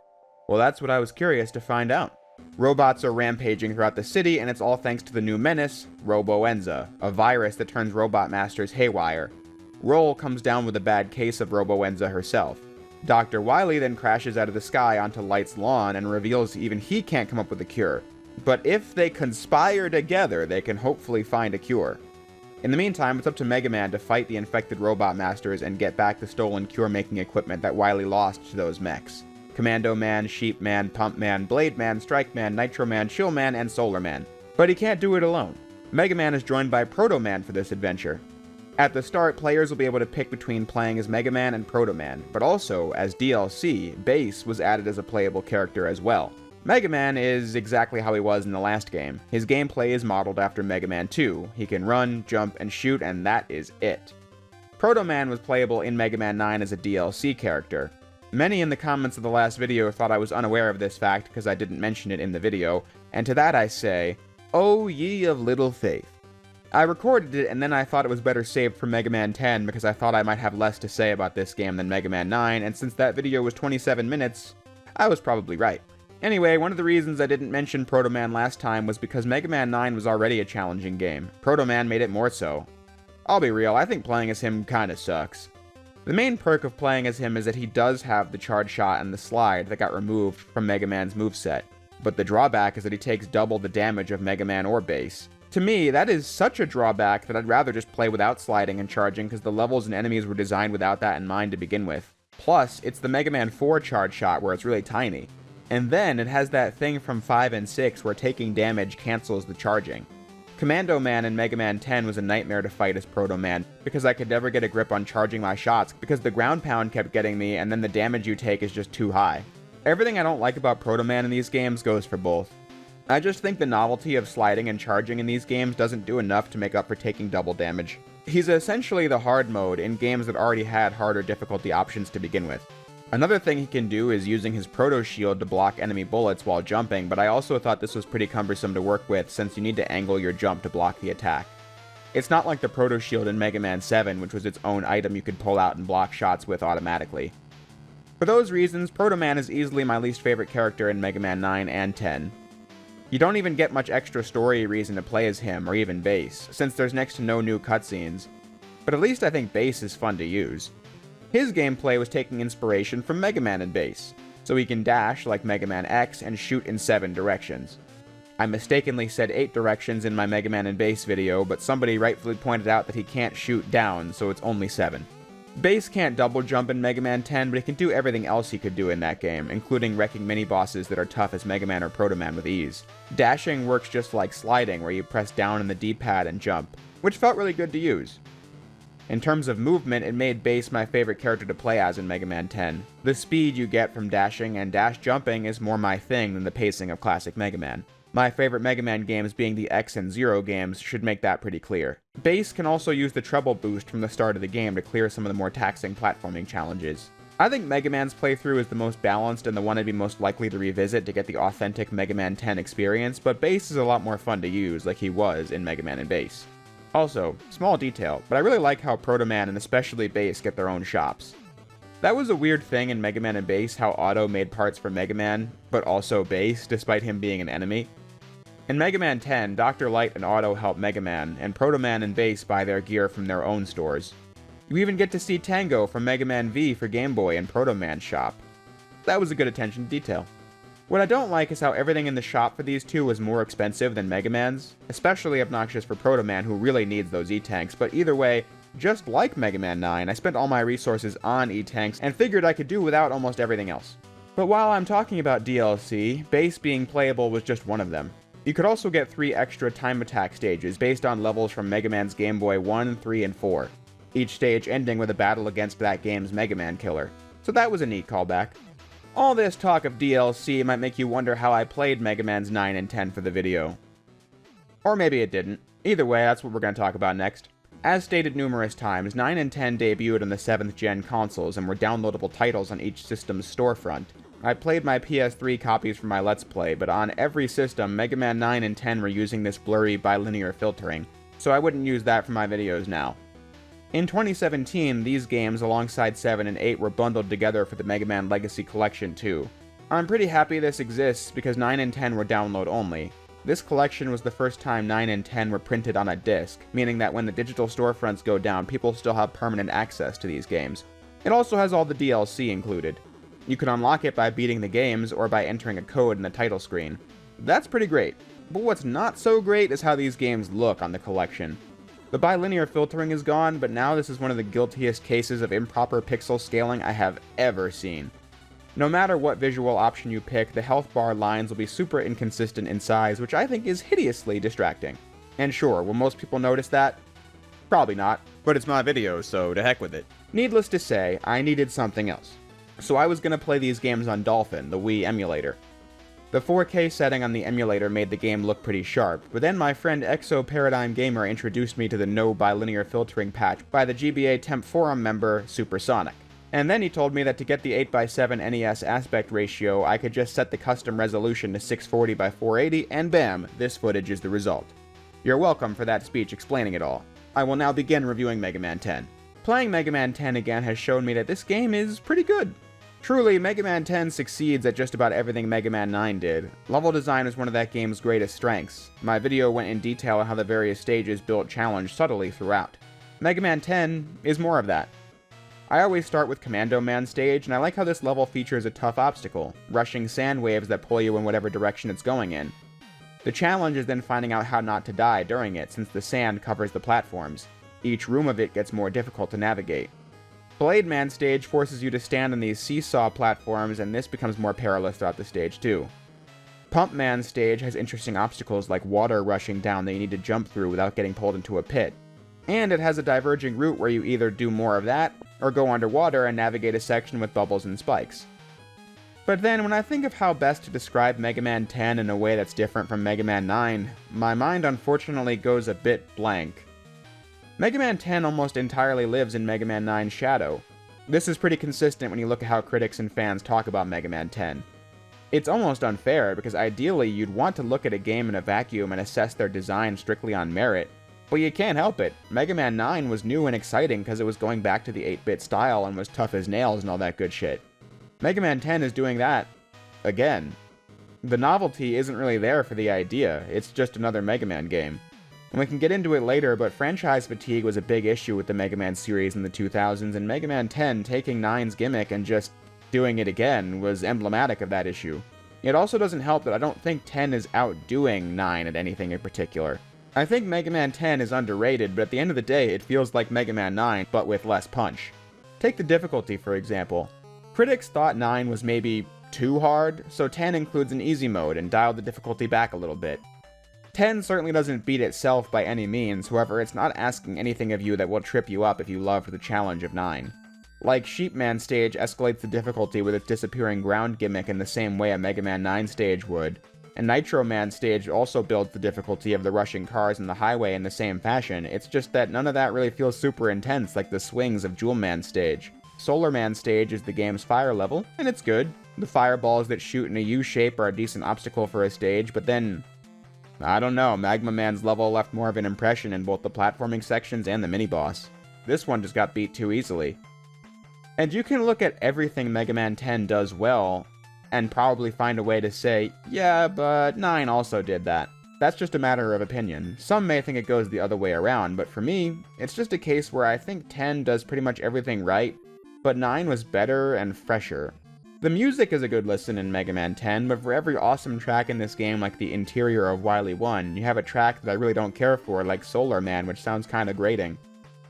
Well, that's what I was curious to find out. Robots are rampaging throughout the city, and it's all thanks to the new menace, Roboenza, a virus that turns robot masters haywire. Roll comes down with a bad case of Roboenza herself. Dr. Wily then crashes out of the sky onto Light's lawn and reveals even he can't come up with a cure. But if they conspire together, they can hopefully find a cure. In the meantime, it's up to Mega Man to fight the infected robot masters and get back the stolen cure-making equipment that Wily lost to those mechs. Commando Man, Sheep Man, Pump Man, Blade Man, Strike Man, Nitro Man, Chill Man, and Solar Man. But he can't do it alone. Mega Man is joined by Proto Man for this adventure. At the start, players will be able to pick between playing as Mega Man and Proto Man, but also, as DLC, Bass was added as a playable character as well. Mega Man is exactly how he was in the last game. His gameplay is modeled after Mega Man 2. He can run, jump, and shoot, and that is it. Proto Man was playable in Mega Man 9 as a DLC character. Many in the comments of the last video thought I was unaware of this fact because I didn't mention it in the video, and to that I say, oh ye of little faith. I recorded it and then I thought it was better saved for Mega Man 10 because I thought I might have less to say about this game than Mega Man 9, and since that video was 27 minutes, I was probably right. Anyway, one of the reasons I didn't mention Proto Man last time was because Mega Man 9 was already a challenging game. Proto Man made it more so. I'll be real, I think playing as him kinda sucks. The main perk of playing as him is that he does have the charge shot and the slide that got removed from Mega Man's moveset, but the drawback is that he takes double the damage of Mega Man or Bass. To me, that is such a drawback that I'd rather just play without sliding and charging because the levels and enemies were designed without that in mind to begin with. Plus, it's the Mega Man 4 charge shot where it's really tiny. And then it has that thing from 5 and 6 where taking damage cancels the charging. Commando Man in Mega Man 10 was a nightmare to fight as Proto Man, because I could never get a grip on charging my shots because the ground pound kept getting me and then the damage you take is just too high. Everything I don't like about Proto Man in these games goes for both. I just think the novelty of sliding and charging in these games doesn't do enough to make up for taking double damage. He's essentially the hard mode in games that already had harder difficulty options to begin with. Another thing he can do is using his Proto Shield to block enemy bullets while jumping, but I also thought this was pretty cumbersome to work with since you need to angle your jump to block the attack. It's not like the Proto Shield in Mega Man 7, which was its own item you could pull out and block shots with automatically. For those reasons, Proto Man is easily my least favorite character in Mega Man 9 and 10. You don't even get much extra story reason to play as him or even Bass, since there's next to no new cutscenes. But at least I think Bass is fun to use. His gameplay was taking inspiration from Mega Man and Bass, so he can dash like Mega Man X and shoot in 7 directions. I mistakenly said 8 directions in my Mega Man and Bass video, but somebody rightfully pointed out that he can't shoot down, so it's only 7. Bass can't double jump in Mega Man 10, but he can do everything else he could do in that game, including wrecking mini-bosses that are tough as Mega Man or Proto Man with ease. Dashing works just like sliding, where you press down on the D-pad and jump, which felt really good to use. In terms of movement, it made Bass my favorite character to play as in Mega Man 10. The speed you get from dashing and dash jumping is more my thing than the pacing of classic Mega Man. My favorite Mega Man games being the X and Zero games should make that pretty clear. Bass can also use the treble boost from the start of the game to clear some of the more taxing platforming challenges. I think Mega Man's playthrough is the most balanced and the one I'd be most likely to revisit to get the authentic Mega Man 10 experience, but Bass is a lot more fun to use like he was in Mega Man and Bass. Also, small detail, but I really like how Proto Man and especially Bass get their own shops. That was a weird thing in Mega Man and Bass, how Otto made parts for Mega Man, but also Bass, despite him being an enemy. In Mega Man 10, Dr. Light and Otto help Mega Man, and Proto Man and Bass buy their gear from their own stores. You even get to see Tango from Mega Man V for Game Boy in Proto Man's shop. That was a good attention to detail. What I don't like is how everything in the shop for these two was more expensive than Mega Man's, especially obnoxious for Proto Man who really needs those E-Tanks, but either way, just like Mega Man 9, I spent all my resources on E-Tanks and figured I could do without almost everything else. But while I'm talking about DLC, Bass being playable was just one of them. You could also get 3 extra time attack stages based on levels from Mega Man's Game Boy 1, 3, and 4, each stage ending with a battle against that game's Mega Man killer. So that was a neat callback. All this talk of DLC might make you wonder how I played Mega Man's 9 and 10 for the video. Or maybe it didn't. Either way, that's what we're going to talk about next. As stated numerous times, 9 and 10 debuted on the 7th gen consoles and were downloadable titles on each system's storefront. I played my PS3 copies for my Let's Play, but on every system, Mega Man 9 and 10 were using this blurry bilinear filtering, so I wouldn't use that for my videos now. In 2017, these games alongside 7 and 8 were bundled together for the Mega Man Legacy Collection 2. I'm pretty happy this exists because 9 and 10 were download only. This collection was the first time 9 and 10 were printed on a disc, meaning that when the digital storefronts go down, people still have permanent access to these games. It also has all the DLC included. You can unlock it by beating the games or by entering a code in the title screen. That's pretty great, but what's not so great is how these games look on the collection. The bilinear filtering is gone, but now this is one of the guiltiest cases of improper pixel scaling I have ever seen. No matter what visual option you pick, the health bar lines will be super inconsistent in size, which I think is hideously distracting. And sure, will most people notice that? Probably not, but it's my video, so to heck with it. Needless to say, I needed something else. So I was going to play these games on Dolphin, the Wii emulator. The 4K setting on the emulator made the game look pretty sharp, but then my friend Exo Paradigm Gamer introduced me to the no bilinear filtering patch by the GBA Temp Forum member Supersonic. And then he told me that to get the 8x7 NES aspect ratio, I could just set the custom resolution to 640 by 480, and bam, this footage is the result. You're welcome for that speech explaining it all. I will now begin reviewing Mega Man 10. Playing Mega Man 10 again has shown me that this game is pretty good. Truly, Mega Man 10 succeeds at just about everything Mega Man 9 did. Level design is one of that game's greatest strengths. My video went in detail on how the various stages built challenge subtly throughout. Mega Man 10 is more of that. I always start with Commando Man stage, and I like how this level features a tough obstacle, rushing sand waves that pull you in whatever direction it's going in. The challenge is then finding out how not to die during it, since the sand covers the platforms. Each room of it gets more difficult to navigate. Blade Man stage forces you to stand on these seesaw platforms, and this becomes more perilous throughout the stage too. Pump Man stage has interesting obstacles like water rushing down that you need to jump through without getting pulled into a pit. And it has a diverging route where you either do more of that, or go underwater and navigate a section with bubbles and spikes. But then, when I think of how best to describe Mega Man 10 in a way that's different from Mega Man 9, my mind unfortunately goes a bit blank. Mega Man 10 almost entirely lives in Mega Man 9's shadow. This is pretty consistent when you look at how critics and fans talk about Mega Man 10. It's almost unfair, because ideally you'd want to look at a game in a vacuum and assess their design strictly on merit, but you can't help it. Mega Man 9 was new and exciting because it was going back to the 8-bit style and was tough as nails and all that good shit. Mega Man 10 is doing that again. The novelty isn't really there for the idea, it's just another Mega Man game. And we can get into it later, but franchise fatigue was a big issue with the Mega Man series in the 2000s, and Mega Man 10 taking 9's gimmick and just doing it again was emblematic of that issue. It also doesn't help that I don't think 10 is outdoing 9 at anything in particular. I think Mega Man 10 is underrated, but at the end of the day, it feels like Mega Man 9, but with less punch. Take the difficulty, for example. Critics thought 9 was maybe too hard, so 10 includes an easy mode and dialed the difficulty back a little bit. 10 certainly doesn't beat itself by any means, however it's not asking anything of you that will trip you up if you love the challenge of 9. Like Sheepman stage escalates the difficulty with its disappearing ground gimmick in the same way a Mega Man 9 stage would, and Nitro Man stage also builds the difficulty of the rushing cars in the highway in the same fashion, it's just that none of that really feels super intense like the swings of Jewel Man stage. Solar Man stage is the game's fire level, and it's good. The fireballs that shoot in a U-shape are a decent obstacle for a stage, but then I don't know, Magma Man's level left more of an impression in both the platforming sections and the mini-boss. This one just got beat too easily. And you can look at everything Mega Man 10 does well, and probably find a way to say, yeah, but 9 also did that. That's just a matter of opinion. Some may think it goes the other way around, but for me, it's just a case where I think 10 does pretty much everything right, but 9 was better and fresher. The music is a good listen in Mega Man 10, but for every awesome track in this game like the interior of Wily 1, you have a track that I really don't care for like Solar Man, which sounds kinda grating,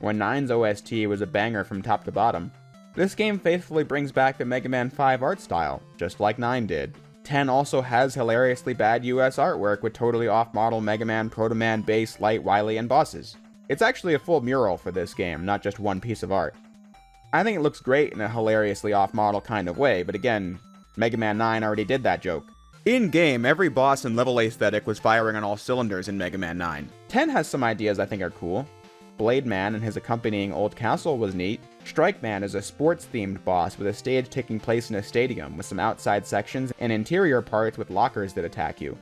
when 9's OST was a banger from top to bottom. This game faithfully brings back the Mega Man 5 art style, just like 9 did. 10 also has hilariously bad US artwork with totally off-model Mega Man, Proto Man, Bass, Light, Wily, and bosses. It's actually a full mural for this game, not just one piece of art. I think it looks great in a hilariously off-model kind of way, but again, Mega Man 9 already did that joke. In-game, every boss and level aesthetic was firing on all cylinders in Mega Man 9. 10 has some ideas I think are cool. Blade Man and his accompanying old castle was neat. Strike Man is a sports-themed boss with a stage taking place in a stadium with some outside sections and interior parts with lockers that attack you.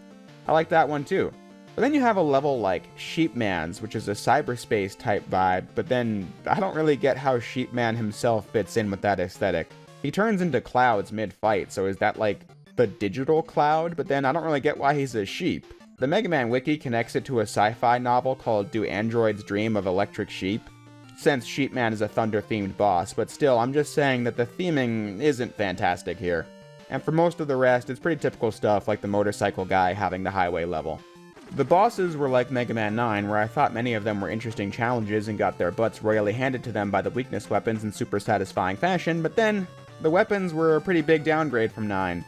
I like that one too. But then you have a level like Sheep Man's, which is a cyberspace type vibe, but then I don't really get how Sheep Man himself fits in with that aesthetic. He turns into clouds mid-fight, so is that like the digital Cloud? But then I don't really get why he's a sheep. The Mega Man wiki connects it to a sci-fi novel called Do Androids Dream of Electric Sheep? Since Sheep Man is a thunder-themed boss, but still, I'm just saying that the theming isn't fantastic here. And for most of the rest, it's pretty typical stuff like the motorcycle guy having the highway level. The bosses were like Mega Man 9, where I thought many of them were interesting challenges and got their butts royally handed to them by the weakness weapons in super satisfying fashion, but then, the weapons were a pretty big downgrade from 9.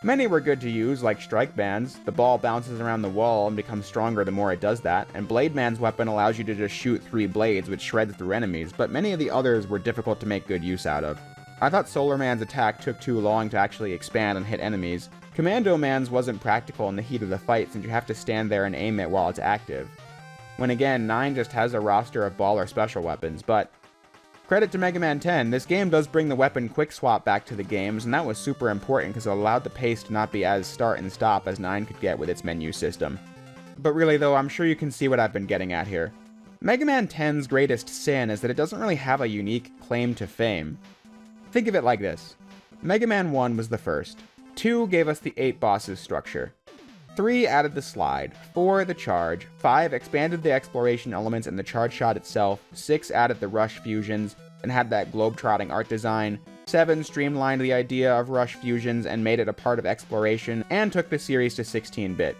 Many were good to use, like Strike Man's. The ball bounces around the wall and becomes stronger the more it does that, and Blade Man's weapon allows you to just shoot 3 blades which shreds through enemies, but many of the others were difficult to make good use out of. I thought Solar Man's attack took too long to actually expand and hit enemies. Commando Man's wasn't practical in the heat of the fight since you have to stand there and aim it while it's active. When again, 9 just has a roster of baller special weapons, but credit to Mega Man 10, this game does bring the weapon quick swap back to the games, and that was super important because it allowed the pace to not be as start and stop as 9 could get with its menu system. But really though, I'm sure you can see what I've been getting at here. Mega Man 10's greatest sin is that it doesn't really have a unique claim to fame. Think of it like this. Mega Man 1 was the first. 2 gave us the 8 bosses structure. 3 added the slide, 4 the charge, 5 expanded the exploration elements and the charge shot itself, 6 added the rush fusions and had that globe-trotting art design, 7 streamlined the idea of rush fusions and made it a part of exploration and took the series to 16-bit.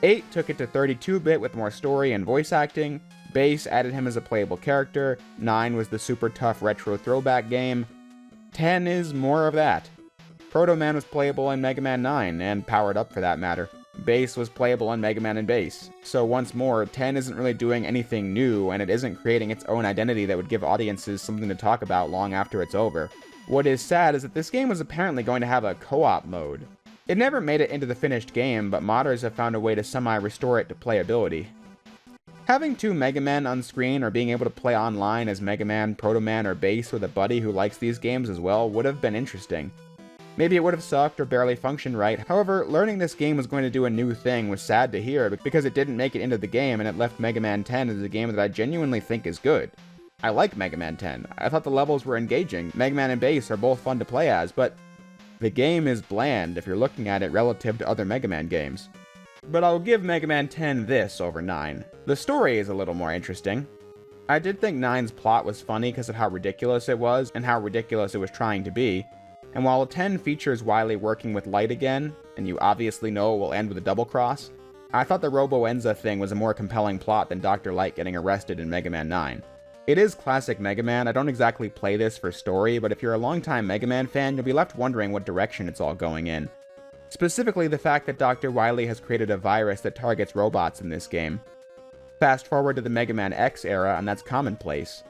8 took it to 32-bit with more story and voice acting, Bass added him as a playable character, 9 was the super tough retro throwback game, 10 is more of that. Proto Man was playable in Mega Man 9, and powered up for that matter. Bass was playable in Mega Man and Bass. So once more, 10 isn't really doing anything new, and it isn't creating its own identity that would give audiences something to talk about long after it's over. What is sad is that this game was apparently going to have a co-op mode. It never made it into the finished game, but modders have found a way to semi-restore it to playability. Having 2 Mega Men on screen or being able to play online as Mega Man, Proto Man, or Bass with a buddy who likes these games as well would have been interesting. Maybe it would have sucked or barely functioned right. However, learning this game was going to do a new thing was sad to hear because it didn't make it into the game and it left Mega Man 10 as a game that I genuinely think is good. I like Mega Man 10. I thought the levels were engaging. Mega Man and Bass are both fun to play as, but the game is bland if you're looking at it relative to other Mega Man games. But I'll give Mega Man 10 this over 9. The story is a little more interesting. I did think 9's plot was funny because of how ridiculous it was and how ridiculous it was trying to be. And while 10 features Wily working with Light again, and you obviously know it will end with a double cross, I thought the Robo-Enza thing was a more compelling plot than Dr. Light getting arrested in Mega Man 9. It is classic Mega Man. I don't exactly play this for story, but if you're a longtime Mega Man fan, you'll be left wondering what direction it's all going in. Specifically the fact that Dr. Wily has created a virus that targets robots in this game. Fast forward to the Mega Man X era, and that's commonplace.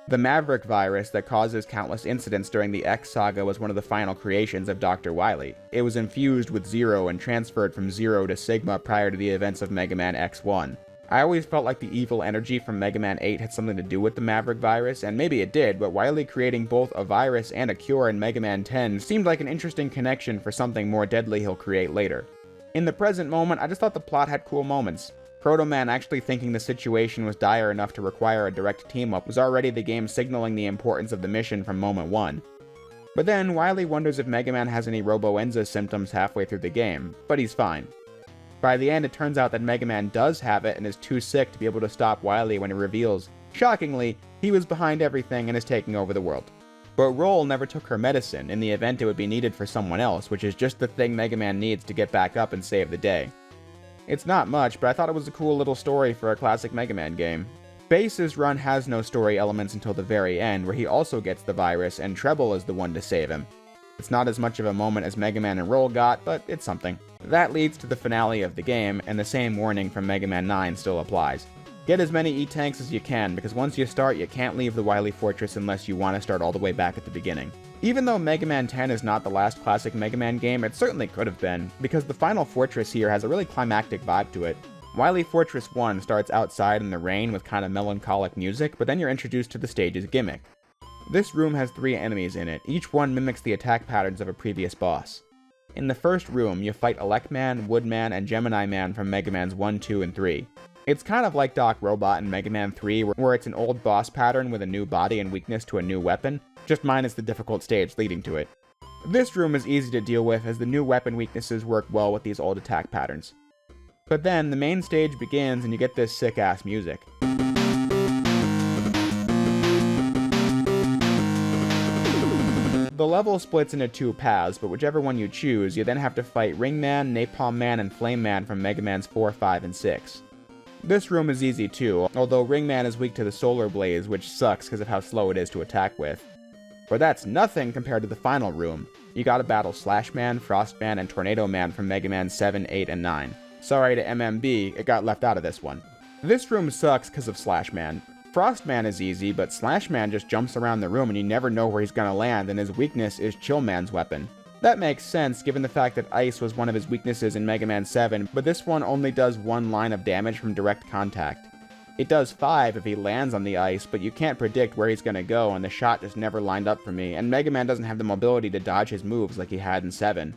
The Maverick virus that causes countless incidents during the X saga was one of the final creations of Dr. Wily. It was infused with Zero and transferred from Zero to Sigma prior to the events of Mega Man X1. I always felt like the evil energy from Mega Man 8 had something to do with the Maverick virus, and maybe it did, but Wily creating both a virus and a cure in Mega Man 10 seemed like an interesting connection for something more deadly he'll create later. In the present moment, I just thought the plot had cool moments. Proto Man actually thinking the situation was dire enough to require a direct team-up was already the game signaling the importance of the mission from moment 1. But then, Wily wonders if Mega Man has any Robo-Enza symptoms halfway through the game, but he's fine. By the end, it turns out that Mega Man does have it and is too sick to be able to stop Wily when it reveals, shockingly, he was behind everything and is taking over the world. But Roll never took her medicine in the event it would be needed for someone else, which is just the thing Mega Man needs to get back up and save the day. It's not much, but I thought it was a cool little story for a classic Mega Man game. Bass's run has no story elements until the very end, where he also gets the virus, and Treble is the one to save him. It's not as much of a moment as Mega Man and Roll got, but it's something. That leads to the finale of the game, and the same warning from Mega Man 9 still applies. Get as many E-Tanks as you can, because once you start, you can't leave the Wily Fortress unless you want to start all the way back at the beginning. Even though Mega Man 10 is not the last classic Mega Man game, it certainly could have been, because the final fortress here has a really climactic vibe to it. Wily Fortress 1 starts outside in the rain with kind of melancholic music, but then you're introduced to the stage's gimmick. This room has 3 enemies in it, each one mimics the attack patterns of a previous boss. In the first room, you fight Electman, Woodman, and Gemini Man from Mega Man's 1, 2, and 3. It's kind of like Doc Robot in Mega Man 3, where it's an old boss pattern with a new body and weakness to a new weapon, just minus the difficult stage leading to it. This room is easy to deal with as the new weapon weaknesses work well with these old attack patterns. But then, the main stage begins and you get this sick-ass music. The level splits into 2 paths, but whichever one you choose, you then have to fight Ring Man, Napalm Man, and Flame Man from Mega Man's 4, 5, and 6. This room is easy too, although Ring Man is weak to the Solar Blaze, which sucks because of how slow it is to attack with. But that's nothing compared to the final room. You gotta battle Slash Man, Frost Man, and Tornado Man from Mega Man 7, 8, and 9. Sorry to MMB, it got left out of this one. This room sucks because of Slash Man. Frost Man is easy, but Slash Man just jumps around the room and you never know where he's gonna land, and his weakness is Chill Man's weapon. That makes sense given the fact that ice was one of his weaknesses in Mega Man 7, but this one only does 1 line of damage from direct contact. It does 5 if he lands on the ice, but you can't predict where he's gonna go, and the shot just never lined up for me, and Mega Man doesn't have the mobility to dodge his moves like he had in 7.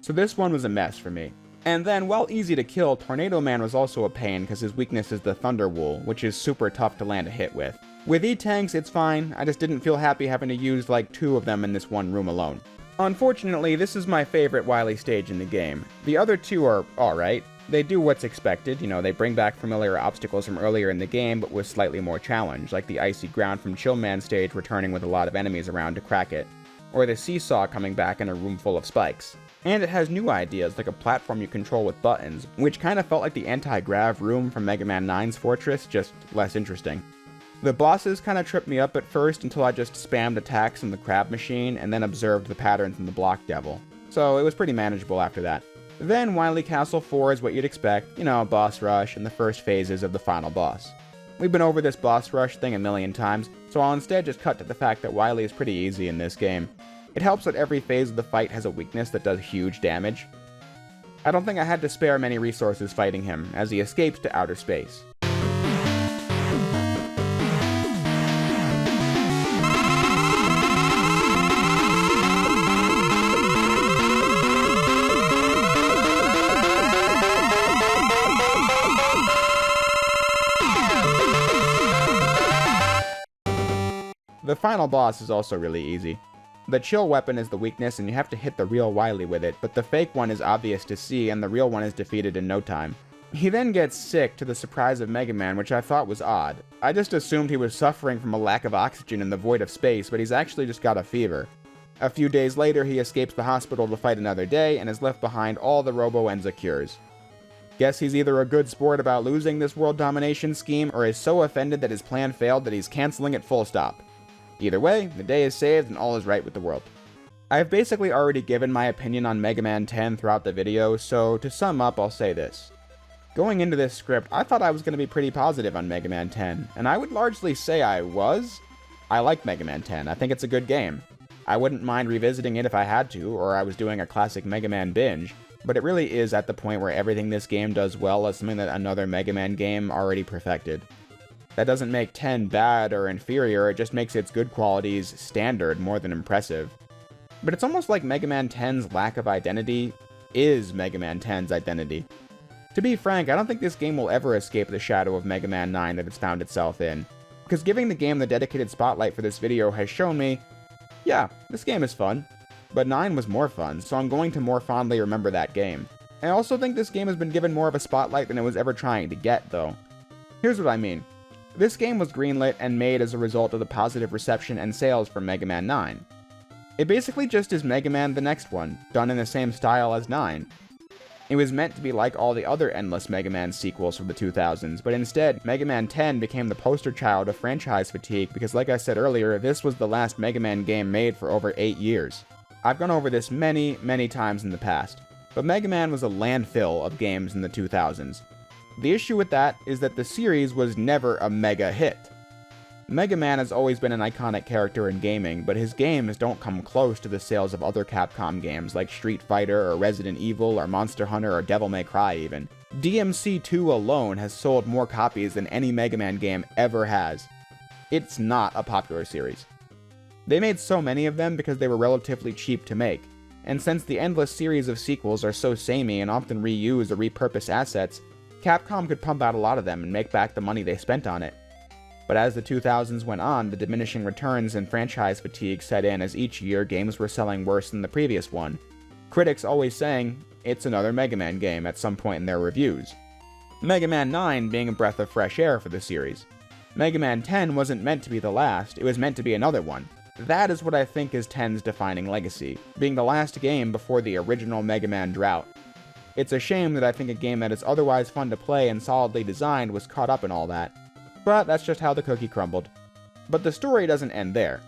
So this one was a mess for me. And then, while easy to kill, Tornado Man was also a pain because his weakness is the Thunder Wool, which is super tough to land a hit with. With E-Tanks, it's fine, I just didn't feel happy having to use like 2 of them in this one room alone. Unfortunately, this is my favorite Wily stage in the game. The other 2 are alright. They do what's expected, they bring back familiar obstacles from earlier in the game, but with slightly more challenge, like the icy ground from Chill Man stage returning with a lot of enemies around to crack it, or the seesaw coming back in a room full of spikes. And it has new ideas, like a platform you control with buttons, which kind of felt like the anti-grav room from Mega Man 9's Fortress, just less interesting. The bosses kind of tripped me up at first until I just spammed attacks in the crab machine and then observed the patterns in the block devil. So it was pretty manageable after that. Then Wily Castle 4 is what you'd expect, boss rush and the first phases of the final boss. We've been over this boss rush thing a million times, so I'll instead just cut to the fact that Wily is pretty easy in this game. It helps that every phase of the fight has a weakness that does huge damage. I don't think I had to spare many resources fighting him, as he escapes to outer space. The final boss is also really easy. The chill weapon is the weakness and you have to hit the real Wily with it, but the fake one is obvious to see and the real one is defeated in no time. He then gets sick to the surprise of Mega Man, which I thought was odd. I just assumed he was suffering from a lack of oxygen in the void of space, but he's actually just got a fever. A few days later, he escapes the hospital to fight another day and is left behind all the Robo-Enza cures. Guess he's either a good sport about losing this world domination scheme or is so offended that his plan failed that he's canceling it full stop. Either way, the day is saved and all is right with the world. I've basically already given my opinion on Mega Man 10 throughout the video, so to sum up, I'll say this. Going into this script, I thought I was going to be pretty positive on Mega Man 10, and I would largely say I was. I like Mega Man 10, I think it's a good game. I wouldn't mind revisiting it if I had to, or I was doing a classic Mega Man binge, but it really is at the point where everything this game does well is something that another Mega Man game already perfected. That doesn't make 10 bad or inferior, it just makes its good qualities standard more than impressive. But it's almost like Mega Man 10's lack of identity is Mega Man 10's identity. To be frank, I don't think this game will ever escape the shadow of Mega Man 9 that it's found itself in, because giving the game the dedicated spotlight for this video has shown me, yeah, this game is fun, but 9 was more fun, so I'm going to more fondly remember that game. I also think this game has been given more of a spotlight than it was ever trying to get, though. Here's what I mean. This game was greenlit and made as a result of the positive reception and sales from Mega Man 9. It basically just is Mega Man the next one, done in the same style as 9. It was meant to be like all the other endless Mega Man sequels from the 2000s, but instead, Mega Man 10 became the poster child of franchise fatigue because like I said earlier, this was the last Mega Man game made for over 8 years. I've gone over this many, many times in the past, but Mega Man was a landfill of games in the 2000s. The issue with that is that the series was never a mega hit. Mega Man has always been an iconic character in gaming, but his games don't come close to the sales of other Capcom games like Street Fighter or Resident Evil or Monster Hunter or Devil May Cry even. DMC2 alone has sold more copies than any Mega Man game ever has. It's not a popular series. They made so many of them because they were relatively cheap to make, and since the endless series of sequels are so samey and often reuse or repurpose assets, Capcom could pump out a lot of them and make back the money they spent on it. But as the 2000s went on, the diminishing returns and franchise fatigue set in as each year games were selling worse than the previous one, critics always saying, "It's another Mega Man game" at some point in their reviews. Mega Man 9 being a breath of fresh air for the series. Mega Man 10 wasn't meant to be the last, it was meant to be another one. That is what I think is 10's defining legacy, being the last game before the original Mega Man drought. It's a shame that I think a game that is otherwise fun to play and solidly designed was caught up in all that. But that's just how the cookie crumbled. But the story doesn't end there.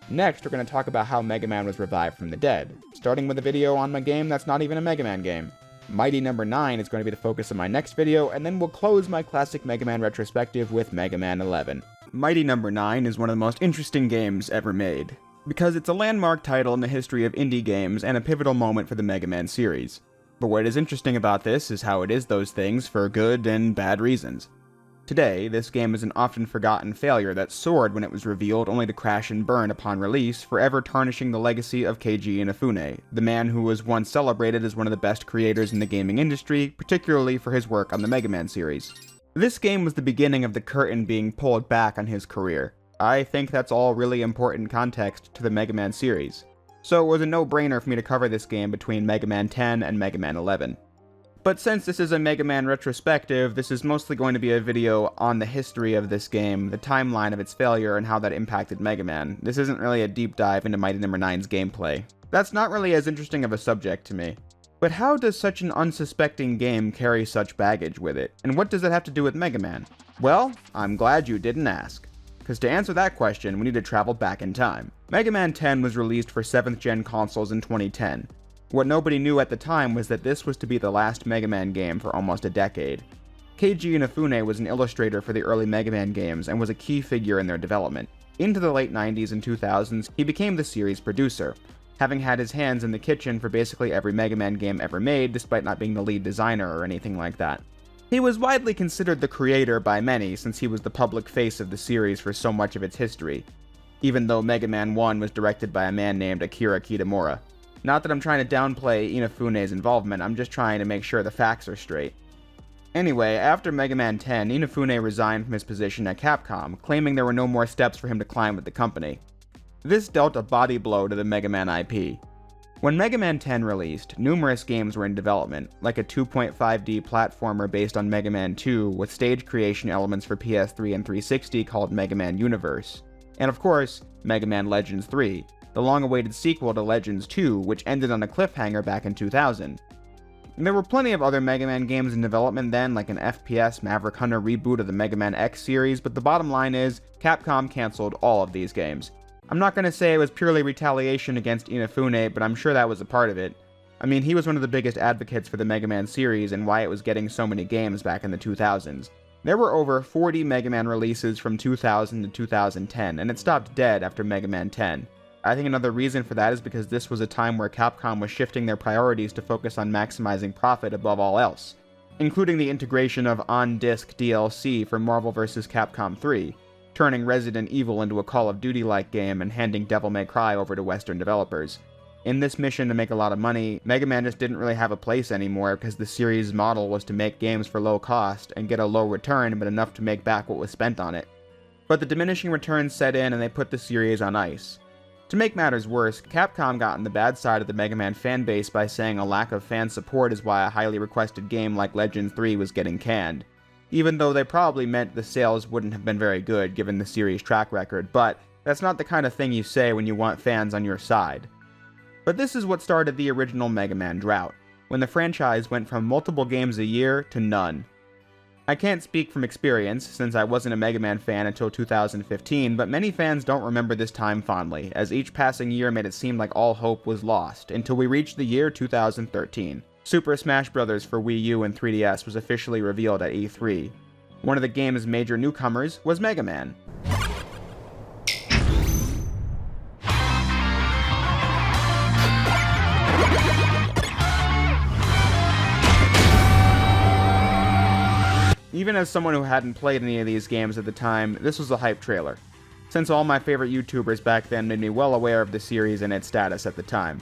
Next, we're going to talk about how Mega Man was revived from the dead, starting with a video on my game that's not even a Mega Man game. Mighty Number 9 is going to be the focus of my next video, and then we'll close my classic Mega Man retrospective with Mega Man 11. Mighty Number 9 is one of the most interesting games ever made, because it's a landmark title in the history of indie games and a pivotal moment for the Mega Man series. But what is interesting about this is how it is those things for good and bad reasons. Today, this game is an often forgotten failure that soared when it was revealed only to crash and burn upon release, forever tarnishing the legacy of Keiji Inafune, the man who was once celebrated as one of the best creators in the gaming industry, particularly for his work on the Mega Man series. This game was the beginning of the curtain being pulled back on his career. I think that's all really important context to the Mega Man series. So it was a no-brainer for me to cover this game between Mega Man 10 and Mega Man 11. But since this is a Mega Man retrospective, this is mostly going to be a video on the history of this game, the timeline of its failure, and how that impacted Mega Man. This isn't really a deep dive into Mighty Number 9's gameplay. That's not really as interesting of a subject to me. But how does such an unsuspecting game carry such baggage with it? And what does it have to do with Mega Man? Well, I'm glad you didn't ask. Because to answer that question, we need to travel back in time. Mega Man 10 was released for 7th gen consoles in 2010. What nobody knew at the time was that this was to be the last Mega Man game for almost a decade. Keiji Inafune was an illustrator for the early Mega Man games and was a key figure in their development. Into the late 90s and 2000s, he became the series producer, having had his hands in the kitchen for basically every Mega Man game ever made, despite not being the lead designer or anything like that. He was widely considered the creator by many since he was the public face of the series for so much of its history, even though Mega Man 1 was directed by a man named Akira Kitamura. Not that I'm trying to downplay Inafune's involvement, I'm just trying to make sure the facts are straight. Anyway, after Mega Man 10, Inafune resigned from his position at Capcom, claiming there were no more steps for him to climb with the company. This dealt a body blow to the Mega Man IP. When Mega Man 10 released, numerous games were in development, like a 2.5D platformer based on Mega Man 2 with stage creation elements for PS3 and 360 called Mega Man Universe, and of course, Mega Man Legends 3, the long-awaited sequel to Legends 2, which ended on a cliffhanger back in 2000. There were plenty of other Mega Man games in development then, like an FPS Maverick Hunter reboot of the Mega Man X series, but the bottom line is, Capcom cancelled all of these games. I'm not going to say it was purely retaliation against Inafune, but I'm sure that was a part of it. I mean, he was one of the biggest advocates for the Mega Man series and why it was getting so many games back in the 2000s. There were over 40 Mega Man releases from 2000 to 2010, and it stopped dead after Mega Man 10. I think another reason for that is because this was a time where Capcom was shifting their priorities to focus on maximizing profit above all else, including the integration of on-disc DLC for Marvel vs. Capcom 3, turning Resident Evil into a Call of Duty-like game and handing Devil May Cry over to Western developers. In this mission to make a lot of money, Mega Man just didn't really have a place anymore because the series' model was to make games for low cost and get a low return but enough to make back what was spent on it. But the diminishing returns set in and they put the series on ice. To make matters worse, Capcom got on the bad side of the Mega Man fanbase by saying a lack of fan support is why a highly requested game like Legends 3 was getting canned, even though they probably meant the sales wouldn't have been very good given the series' track record, but that's not the kind of thing you say when you want fans on your side. But this is what started the original Mega Man drought, when the franchise went from multiple games a year to none. I can't speak from experience, since I wasn't a Mega Man fan until 2015, but many fans don't remember this time fondly, as each passing year made it seem like all hope was lost, until we reached the year 2013. Super Smash Bros. For Wii U and 3DS was officially revealed at E3. One of the game's major newcomers was Mega Man. Even as someone who hadn't played any of these games at the time, this was a hype trailer, since all my favorite YouTubers back then made me well aware of the series and its status at the time.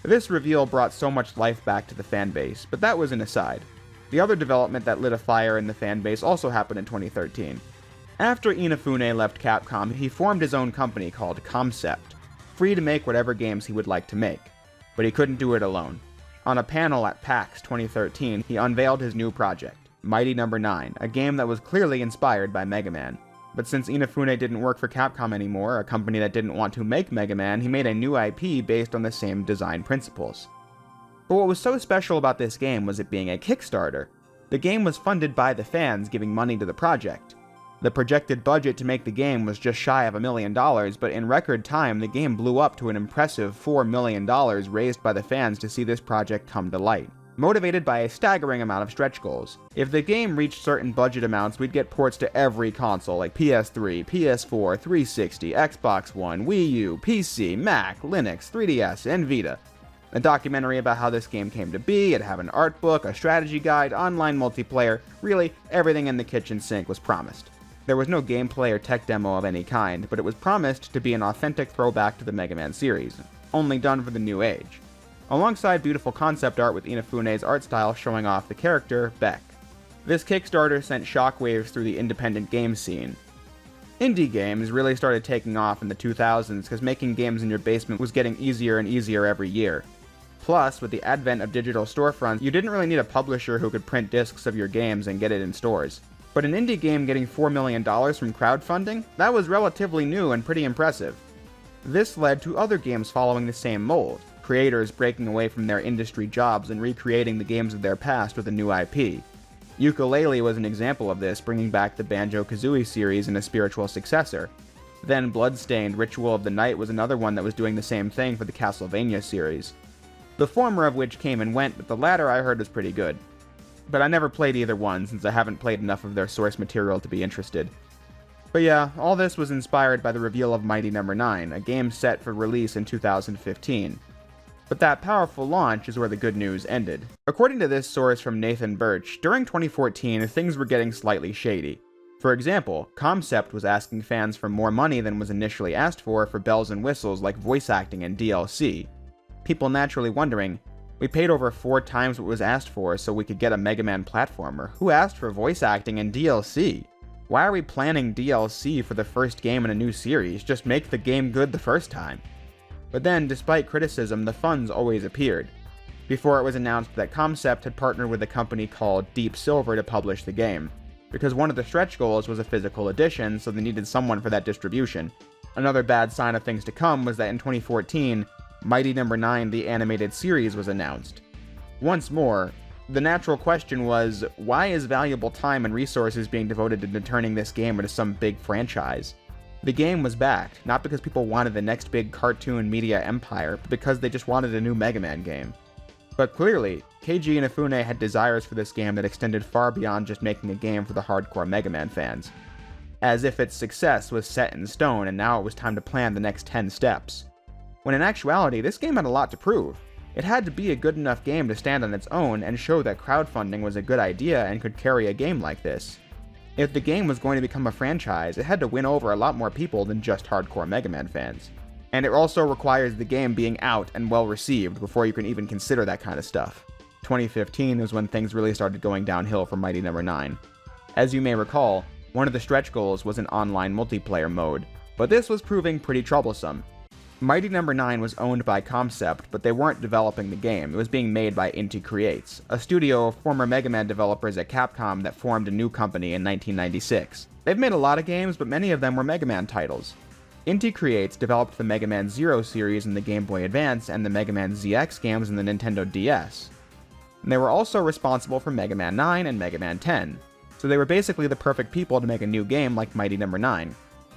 This reveal brought so much life back to the fanbase, but that was an aside. The other development that lit a fire in the fanbase also happened in 2013. After Inafune left Capcom, he formed his own company called Concept, free to make whatever games he would like to make, but he couldn't do it alone. On a panel at PAX 2013, he unveiled his new project, Mighty No. 9, a game that was clearly inspired by Mega Man. But since Inafune didn't work for Capcom anymore, a company that didn't want to make Mega Man, he made a new IP based on the same design principles. But what was so special about this game was it being a Kickstarter. The game was funded by the fans giving money to the project. The projected budget to make the game was just shy of $1 million, but in record time, the game blew up to an impressive $4 million raised by the fans to see this project come to light, motivated by a staggering amount of stretch goals. If the game reached certain budget amounts, we'd get ports to every console like PS3, PS4, 360, Xbox One, Wii U, PC, Mac, Linux, 3DS, and Vita. A documentary about how this game came to be, it'd have an art book, a strategy guide, online multiplayer, really everything in the kitchen sink was promised. There was no gameplay or tech demo of any kind, but it was promised to be an authentic throwback to the Mega Man series, only done for the new age, alongside beautiful concept art with Inafune's art style showing off the character, Beck. This Kickstarter sent shockwaves through the independent game scene. Indie games really started taking off in the 2000s because making games in your basement was getting easier and easier every year. Plus, with the advent of digital storefronts, you didn't really need a publisher who could print discs of your games and get it in stores. But an indie game getting $4 million from crowdfunding? That was relatively new and pretty impressive. This led to other games following the same mold, creators breaking away from their industry jobs and recreating the games of their past with a new IP. Yooka-Laylee was an example of this, bringing back the Banjo-Kazooie series in a spiritual successor. Then Bloodstained Ritual of the Night was another one that was doing the same thing for the Castlevania series. The former of which came and went, but the latter I heard was pretty good. But I never played either one, since I haven't played enough of their source material to be interested. But yeah, all this was inspired by the reveal of Mighty No. 9, a game set for release in 2015. But that powerful launch is where the good news ended. According to this source from Nathan Birch, during 2014, things were getting slightly shady. For example, Concept was asking fans for more money than was initially asked for bells and whistles like voice acting and DLC. People naturally wondering, we paid over 4 times what was asked for so we could get a Mega Man platformer. Who asked for voice acting and DLC? Why are we planning DLC for the first game in a new series? Just make the game good the first time. But then, despite criticism, the funds always appeared. Before it was announced that Concept had partnered with a company called Deep Silver to publish the game, because one of the stretch goals was a physical edition, so they needed someone for that distribution. Another bad sign of things to come was that in 2014, Mighty No. 9, the animated series, was announced. Once more, the natural question was, why is valuable time and resources being devoted into turning this game into some big franchise? The game was backed, not because people wanted the next big cartoon media empire, but because they just wanted a new Mega Man game. But clearly, Keiji Inafune had desires for this game that extended far beyond just making a game for the hardcore Mega Man fans. As if its success was set in stone and now it was time to plan the next 10 steps. When in actuality, this game had a lot to prove. It had to be a good enough game to stand on its own and show that crowdfunding was a good idea and could carry a game like this. If the game was going to become a franchise, it had to win over a lot more people than just hardcore Mega Man fans. And it also requires the game being out and well received before you can even consider that kind of stuff. 2015 was when things really started going downhill for Mighty No. 9. As you may recall, one of the stretch goals was an online multiplayer mode, but this was proving pretty troublesome. Mighty No. 9 was owned by Concept, but they weren't developing the game. It was being made by Inti Creates, a studio of former Mega Man developers at Capcom that formed a new company in 1996. They've made a lot of games, but many of them were Mega Man titles. Inti Creates developed the Mega Man Zero series in the Game Boy Advance and the Mega Man ZX games in the Nintendo DS. And they were also responsible for Mega Man 9 and Mega Man 10. so they were basically the perfect people to make a new game like Mighty No. 9.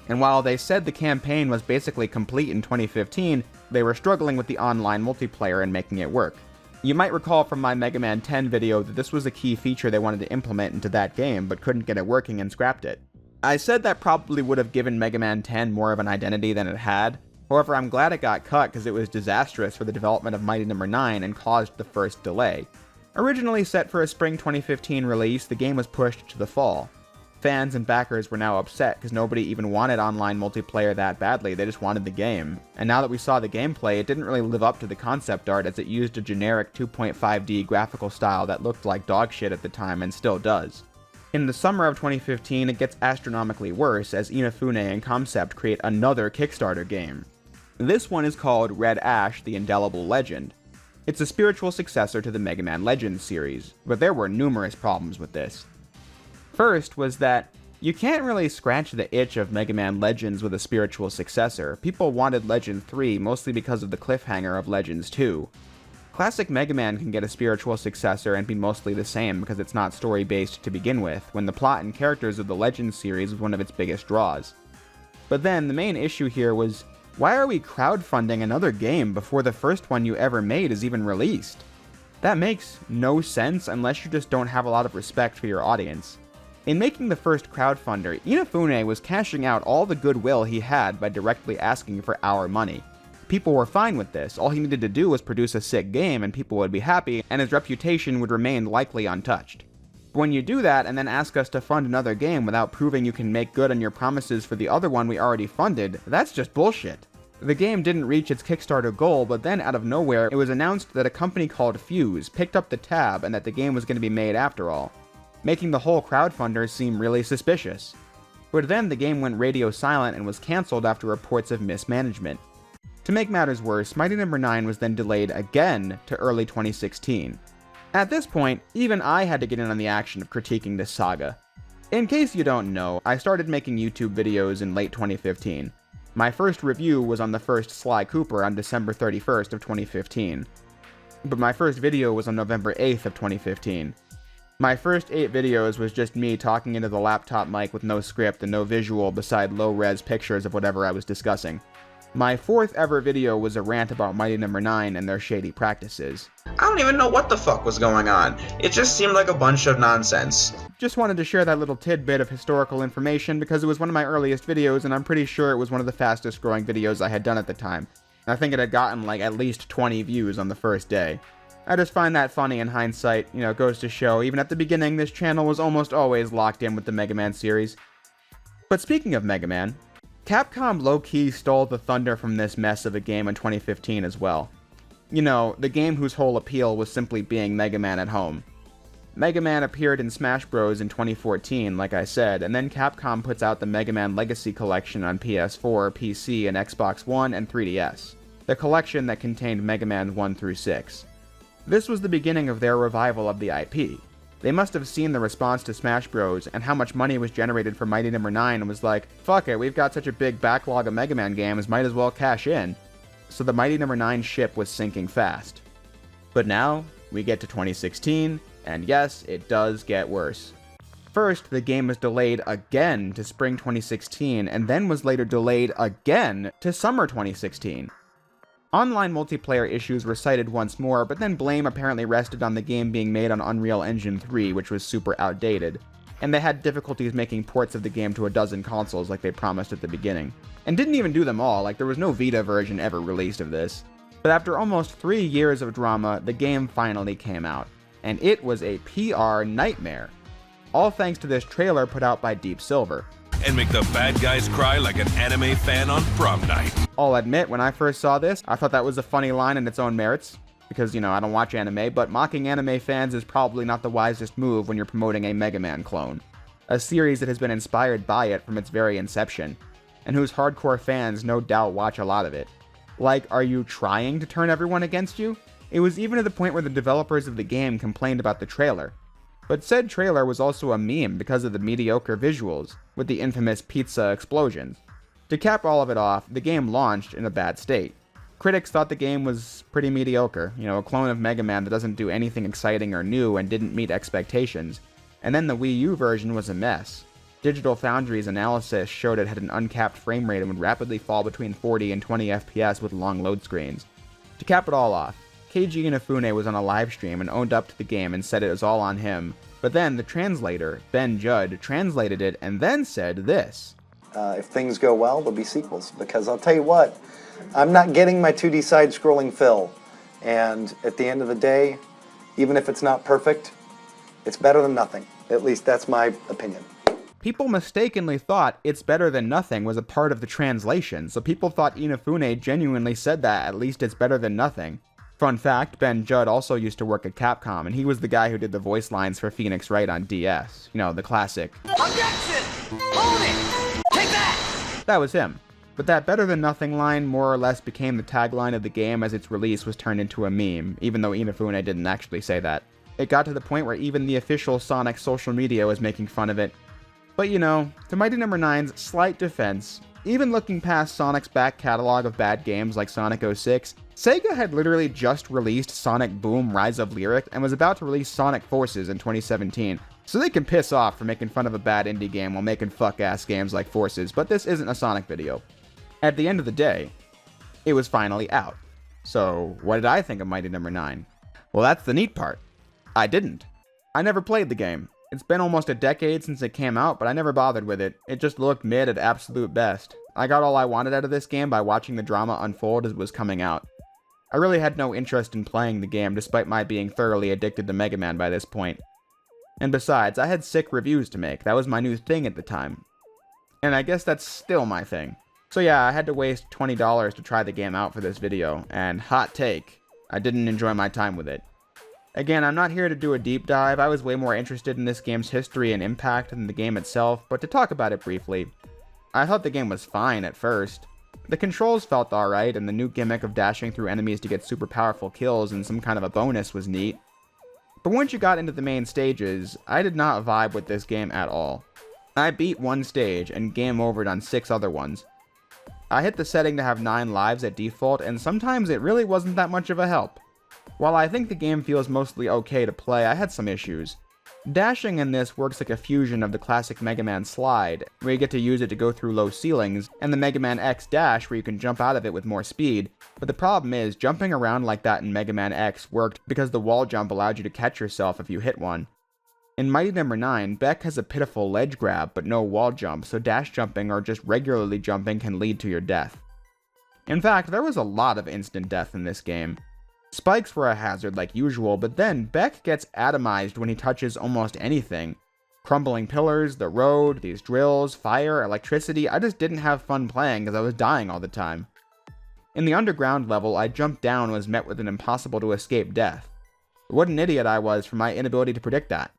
And while they said the campaign was basically complete in 2015, they were struggling with the online multiplayer and making it work. You might recall from my Mega Man 10 video that this was a key feature they wanted to implement into that game, but couldn't get it working and scrapped it. I said that probably would have given Mega Man 10 more of an identity than it had. However, I'm glad it got cut because it was disastrous for the development of Mighty No. 9 and caused the first delay. Originally set for a spring 2015 release, the game was pushed to the fall. Fans and backers were now upset because nobody even wanted online multiplayer that badly, they just wanted the game. And now that we saw the gameplay, it didn't really live up to the concept art as it used a generic 2.5D graphical style that looked like dog shit at the time and still does. In the summer of 2015, it gets astronomically worse as Inafune and Concept create another Kickstarter game. This one is called Red Ash: The Indelible Legend. It's a spiritual successor to the Mega Man Legends series, but there were numerous problems with this. First was that you can't really scratch the itch of Mega Man Legends with a spiritual successor. People wanted Legend 3 mostly because of the cliffhanger of Legends 2. Classic Mega Man can get a spiritual successor and be mostly the same because it's not story-based to begin with, when the plot and characters of the Legends series was one of its biggest draws. But then, the main issue here was, why are we crowdfunding another game before the first one you ever made is even released? That makes no sense unless you just don't have a lot of respect for your audience. In making the first crowdfunder, Inafune was cashing out all the goodwill he had by directly asking for our money. People were fine with this, all he needed to do was produce a sick game and people would be happy, and his reputation would remain likely untouched. But when you do that and then ask us to fund another game without proving you can make good on your promises for the other one we already funded, that's just bullshit. The game didn't reach its Kickstarter goal, but then out of nowhere, it was announced that a company called Fuse picked up the tab and that the game was going to be made after all, making the whole crowdfunder seem really suspicious. But then the game went radio silent and was cancelled after reports of mismanagement. To make matters worse, Mighty No. 9 was then delayed again to early 2016. At this point, even I had to get in on the action of critiquing this saga. In case you don't know, I started making YouTube videos in late 2015. My first review was on the first Sly Cooper on December 31st of 2015. But my first video was on November 8th of 2015. My first 8 videos was just me talking into the laptop mic with no script and no visual beside low-res pictures of whatever I was discussing. My 4th ever video was a rant about Mighty No. 9 and their shady practices. I don't even know what the fuck was going on. It just seemed like a bunch of nonsense. Just wanted to share that little tidbit of historical information because it was one of my earliest videos and I'm pretty sure it was one of the fastest growing videos I had done at the time. I think it had gotten like at least 20 views on the first day. I just find that funny in hindsight, it goes to show, even at the beginning, this channel was almost always locked in with the Mega Man series. But speaking of Mega Man, Capcom low-key stole the thunder from this mess of a game in 2015 as well. The game whose whole appeal was simply being Mega Man at home. Mega Man appeared in Smash Bros. In 2014, like I said, and then Capcom puts out the Mega Man Legacy Collection on PS4, PC, and Xbox One and 3DS. The collection that contained Mega Man 1 through 6. This was the beginning of their revival of the IP. They must have seen the response to Smash Bros. And how much money was generated for Mighty No. 9 and was like, fuck it, we've got such a big backlog of Mega Man games, might as well cash in. So the Mighty No. 9 ship was sinking fast. But now, we get to 2016, and yes, it does get worse. First, the game was delayed again to spring 2016, and then was later delayed again to summer 2016. Online multiplayer issues were cited once more, but then blame apparently rested on the game being made on Unreal Engine 3, which was super outdated, and they had difficulties making ports of the game to a dozen consoles like they promised at the beginning. And didn't even do them all, like there was no Vita version ever released of this. But after almost 3 years of drama, the game finally came out, and it was a PR nightmare. All thanks to this trailer put out by Deep Silver. And make the bad guys cry like an anime fan on prom night. I'll admit, when I first saw this, I thought that was a funny line in its own merits, because, I don't watch anime, but mocking anime fans is probably not the wisest move when you're promoting a Mega Man clone. A series that has been inspired by it from its very inception, and whose hardcore fans no doubt watch a lot of it. Like, are you trying to turn everyone against you? It was even to the point where the developers of the game complained about the trailer. But said trailer was also a meme because of the mediocre visuals, with the infamous pizza explosions. To cap all of it off, the game launched in a bad state. Critics thought the game was pretty mediocre, a clone of Mega Man that doesn't do anything exciting or new and didn't meet expectations. And then the Wii U version was a mess. Digital Foundry's analysis showed it had an uncapped frame rate and would rapidly fall between 40 and 20 FPS with long load screens. To cap it all off, Keiji Inafune was on a live stream and owned up to the game and said it was all on him, but then the translator, Ben Judd, translated it and then said this. If things go well, there'll be sequels, because I'll tell you what, I'm not getting my 2D side-scrolling fill, and at the end of the day, even if it's not perfect, it's better than nothing. At least that's my opinion. People mistakenly thought It's Better Than Nothing was a part of the translation, so people thought Inafune genuinely said that at least it's better than nothing. Fun fact, Ben Judd also used to work at Capcom, and he was the guy who did the voice lines for Phoenix Wright on DS. You know, the classic. Objection! Hold it! Take that! That was him. But that Better Than Nothing line more or less became the tagline of the game as its release was turned into a meme, even though Inafune didn't actually say that. It got to the point where even the official Sonic social media was making fun of it. But you know, to Mighty No. 9's slight defense, even looking past Sonic's back catalog of bad games like Sonic 06, Sega had literally just released Sonic Boom Rise of Lyric and was about to release Sonic Forces in 2017, so they can piss off for making fun of a bad indie game while making fuck-ass games like Forces, but this isn't a Sonic video. At the end of the day, it was finally out. So, what did I think of Mighty No. 9? Well, that's the neat part. I didn't. I never played the game. It's been almost a decade since it came out, but I never bothered with it. It just looked mid at absolute best. I got all I wanted out of this game by watching the drama unfold as it was coming out. I really had no interest in playing the game, despite my being thoroughly addicted to Mega Man by this point. And besides, I had sick reviews to make. That was my new thing at the time. And I guess that's still my thing. So yeah, I had to waste $20 to try the game out for this video, and hot take, I didn't enjoy my time with it. Again, I'm not here to do a deep dive. I was way more interested in this game's history and impact than the game itself, but to talk about it briefly, I thought the game was fine at first. The controls felt alright, and the new gimmick of dashing through enemies to get super powerful kills and some kind of a bonus was neat. But once you got into the main stages, I did not vibe with this game at all. I beat one stage and game overed on 6 other ones. I hit the setting to have 9 lives at default, and sometimes it really wasn't that much of a help. While I think the game feels mostly okay to play, I had some issues. Dashing in this works like a fusion of the classic Mega Man slide, where you get to use it to go through low ceilings, and the Mega Man X dash, where you can jump out of it with more speed. But the problem is, jumping around like that in Mega Man X worked because the wall jump allowed you to catch yourself if you hit one. In Mighty No. 9, Beck has a pitiful ledge grab, but no wall jump, so dash jumping or just regularly jumping can lead to your death. In fact, there was a lot of instant death in this game. Spikes were a hazard like usual, but then Beck gets atomized when he touches almost anything. Crumbling pillars, the road, these drills, fire, electricity, I just didn't have fun playing because I was dying all the time. In the underground level, I jumped down and was met with an impossible to escape death. What an idiot I was for my inability to predict that.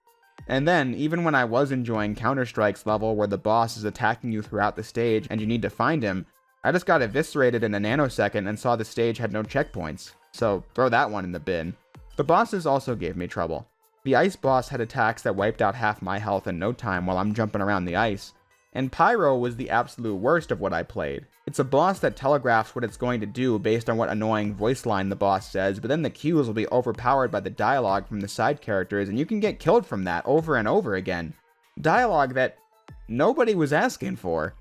And then, even when I was enjoying Counter-Strike's level where the boss is attacking you throughout the stage and you need to find him, I just got eviscerated in a nanosecond and saw the stage had no checkpoints. So throw that one in the bin. The bosses also gave me trouble. The ice boss had attacks that wiped out half my health in no time while I'm jumping around the ice. And Pyro was the absolute worst of what I played. It's a boss that telegraphs what it's going to do based on what annoying voice line the boss says, but then the cues will be overpowered by the dialogue from the side characters, and you can get killed from that over and over again. Dialogue that nobody was asking for.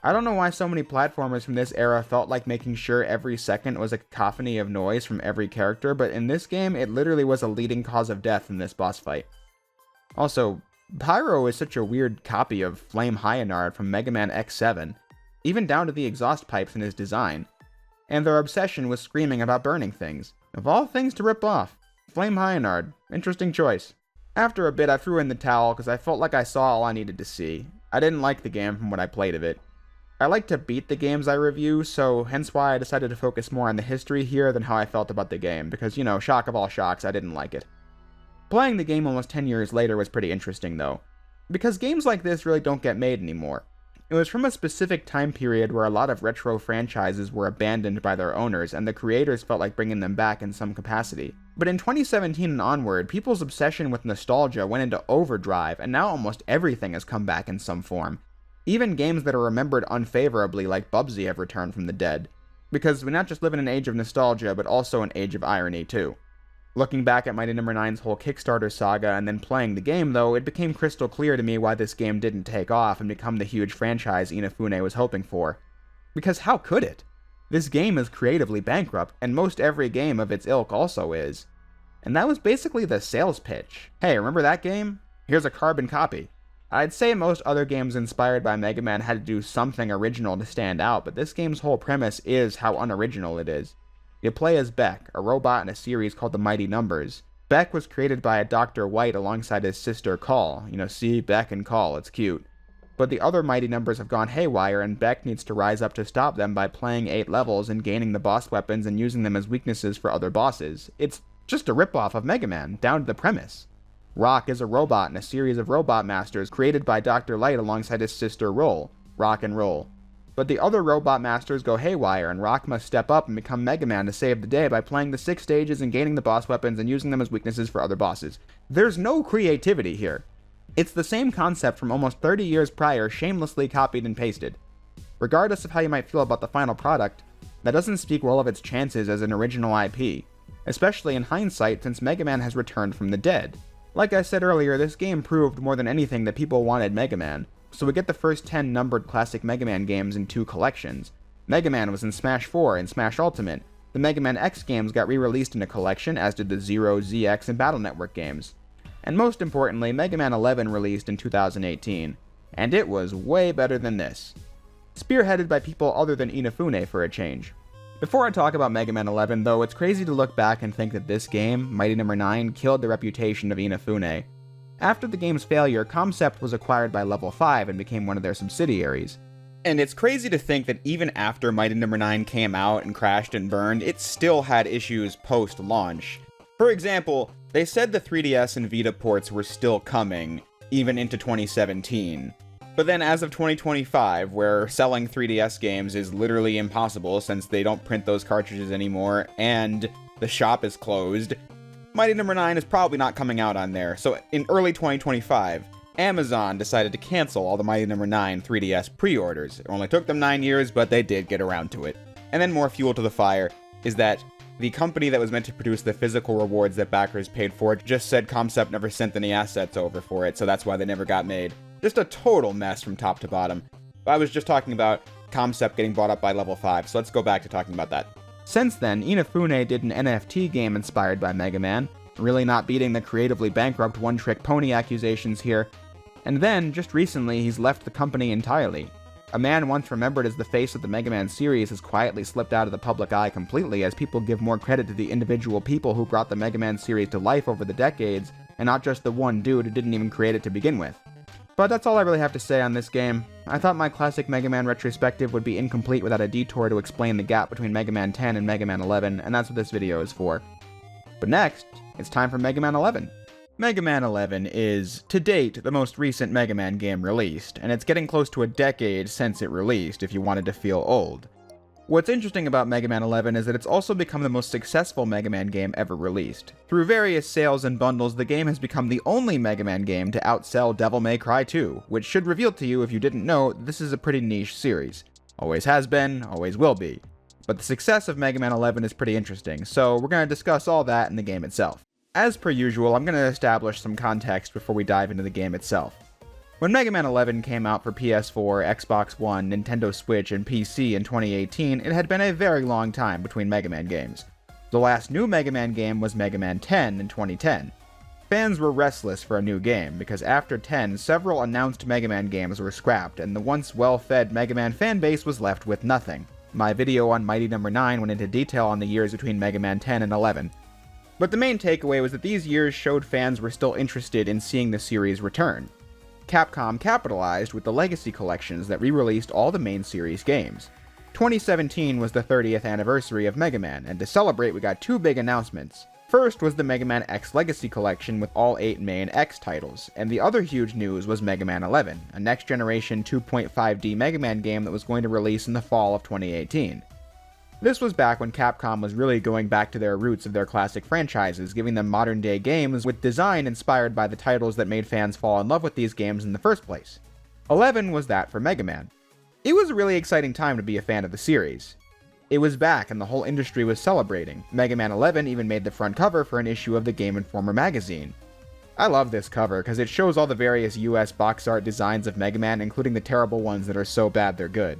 I don't know why so many platformers from this era felt like making sure every second was a cacophony of noise from every character, but in this game, it literally was a leading cause of death in this boss fight. Also, Pyro is such a weird copy of Flame Hyanard from Mega Man X7, even down to the exhaust pipes in his design, and their obsession with screaming about burning things. Of all things to rip off, Flame Hyanard, interesting choice. After a bit, I threw in the towel because I felt like I saw all I needed to see. I didn't like the game from what I played of it. I like to beat the games I review, so hence why I decided to focus more on the history here than how I felt about the game, because, you know, shock of all shocks, I didn't like it. Playing the game almost 10 years later was pretty interesting, though, because games like this really don't get made anymore. It was from a specific time period where a lot of retro franchises were abandoned by their owners, and the creators felt like bringing them back in some capacity. But in 2017 and onward, people's obsession with nostalgia went into overdrive, and now almost everything has come back in some form. Even games that are remembered unfavorably like Bubsy have returned from the dead. Because we not just live in an age of nostalgia, but also an age of irony too. Looking back at Mighty No. 9's whole Kickstarter saga and then playing the game, though, it became crystal clear to me why this game didn't take off and become the huge franchise Inafune was hoping for. Because how could it? This game is creatively bankrupt, and most every game of its ilk also is. And that was basically the sales pitch. Hey, remember that game? Here's a carbon copy. I'd say most other games inspired by Mega Man had to do something original to stand out, but this game's whole premise is how unoriginal it is. You play as Beck, a robot in a series called The Mighty Numbers. Beck was created by a Dr. White alongside his sister Call. See, Beck and Call, it's cute. But the other Mighty Numbers have gone haywire, and Beck needs to rise up to stop them by playing 8 levels and gaining the boss weapons and using them as weaknesses for other bosses. It's just a ripoff of Mega Man, down to the premise. Rock is a robot in a series of robot masters created by Dr. Light alongside his sister Roll, Rock and Roll. But the other robot masters go haywire, and Rock must step up and become Mega Man to save the day by playing the 6 stages and gaining the boss weapons and using them as weaknesses for other bosses. There's no creativity here. It's the same concept from almost 30 years prior, shamelessly copied and pasted. Regardless of how you might feel about the final product, that doesn't speak well of its chances as an original IP, especially in hindsight since Mega Man has returned from the dead. Like I said earlier, this game proved more than anything that people wanted Mega Man, so we get the first 10 numbered classic Mega Man games in 2 collections. Mega Man was in Smash 4 and Smash Ultimate. The Mega Man X games got re-released in a collection, as did the Zero, ZX, and Battle Network games. And most importantly, Mega Man 11 released in 2018, and it was way better than this. Spearheaded by people other than Inafune for a change. Before I talk about Mega Man 11, though, it's crazy to look back and think that this game, Mighty No. 9, killed the reputation of Inafune. After the game's failure, Concept was acquired by Level 5 and became one of their subsidiaries. And it's crazy to think that even after Mighty No. 9 came out and crashed and burned, it still had issues post-launch. For example, they said the 3DS and Vita ports were still coming, even into 2017. But then as of 2025, where selling 3DS games is literally impossible since they don't print those cartridges anymore, and the shop is closed, Mighty No. 9 is probably not coming out on there. So in early 2025, Amazon decided to cancel all the Mighty No. 9 3DS pre-orders. It only took them 9 years, but they did get around to it. And then more fuel to the fire is that the company that was meant to produce the physical rewards that backers paid for just said Concept never sent any assets over for it, so that's why they never got made. Just a total mess from top to bottom. I was just talking about Concept getting bought up by Level 5, so let's go back to talking about that. Since then, Inafune did an NFT game inspired by Mega Man, really not beating the creatively bankrupt one-trick pony accusations here. And then, just recently, he's left the company entirely. A man once remembered as the face of the Mega Man series has quietly slipped out of the public eye completely as people give more credit to the individual people who brought the Mega Man series to life over the decades, and not just the one dude who didn't even create it to begin with. But that's all I really have to say on this game. I thought my classic Mega Man retrospective would be incomplete without a detour to explain the gap between Mega Man 10 and Mega Man 11, and that's what this video is for. But next, it's time for Mega Man 11. Mega Man 11 is, to date, the most recent Mega Man game released, and it's getting close to a decade since it released if you wanted to feel old. What's interesting about Mega Man 11 is that it's also become the most successful Mega Man game ever released. Through various sales and bundles, the game has become the only Mega Man game to outsell Devil May Cry 2, which should reveal to you, if you didn't know, this is a pretty niche series. Always has been, always will be. But the success of Mega Man 11 is pretty interesting, so we're going to discuss all that in the game itself. As per usual, I'm going to establish some context before we dive into the game itself. When Mega Man 11 came out for PS4, Xbox One, Nintendo Switch, and PC in 2018, it had been a very long time between Mega Man games. The last new Mega Man game was Mega Man 10 in 2010. Fans were restless for a new game, because after 10, several announced Mega Man games were scrapped, and the once well-fed Mega Man fanbase was left with nothing. My video on Mighty No. 9 went into detail on the years between Mega Man 10 and 11. But the main takeaway was that these years showed fans were still interested in seeing the series return. Capcom capitalized with the Legacy collections that re-released all the main series games. 2017 was the 30th anniversary of Mega Man, and to celebrate we got 2 big announcements. First was the Mega Man X Legacy collection with all 8 main X titles, and the other huge news was Mega Man 11, a next-generation 2.5D Mega Man game that was going to release in the fall of 2018. This was back when Capcom was really going back to their roots of their classic franchises, giving them modern-day games with design inspired by the titles that made fans fall in love with these games in the first place. 11 was that for Mega Man. It was a really exciting time to be a fan of the series. It was back and the whole industry was celebrating. Mega Man 11 even made the front cover for an issue of the Game Informer magazine. I love this cover because it shows all the various US box art designs of Mega Man, including the terrible ones that are so bad they're good.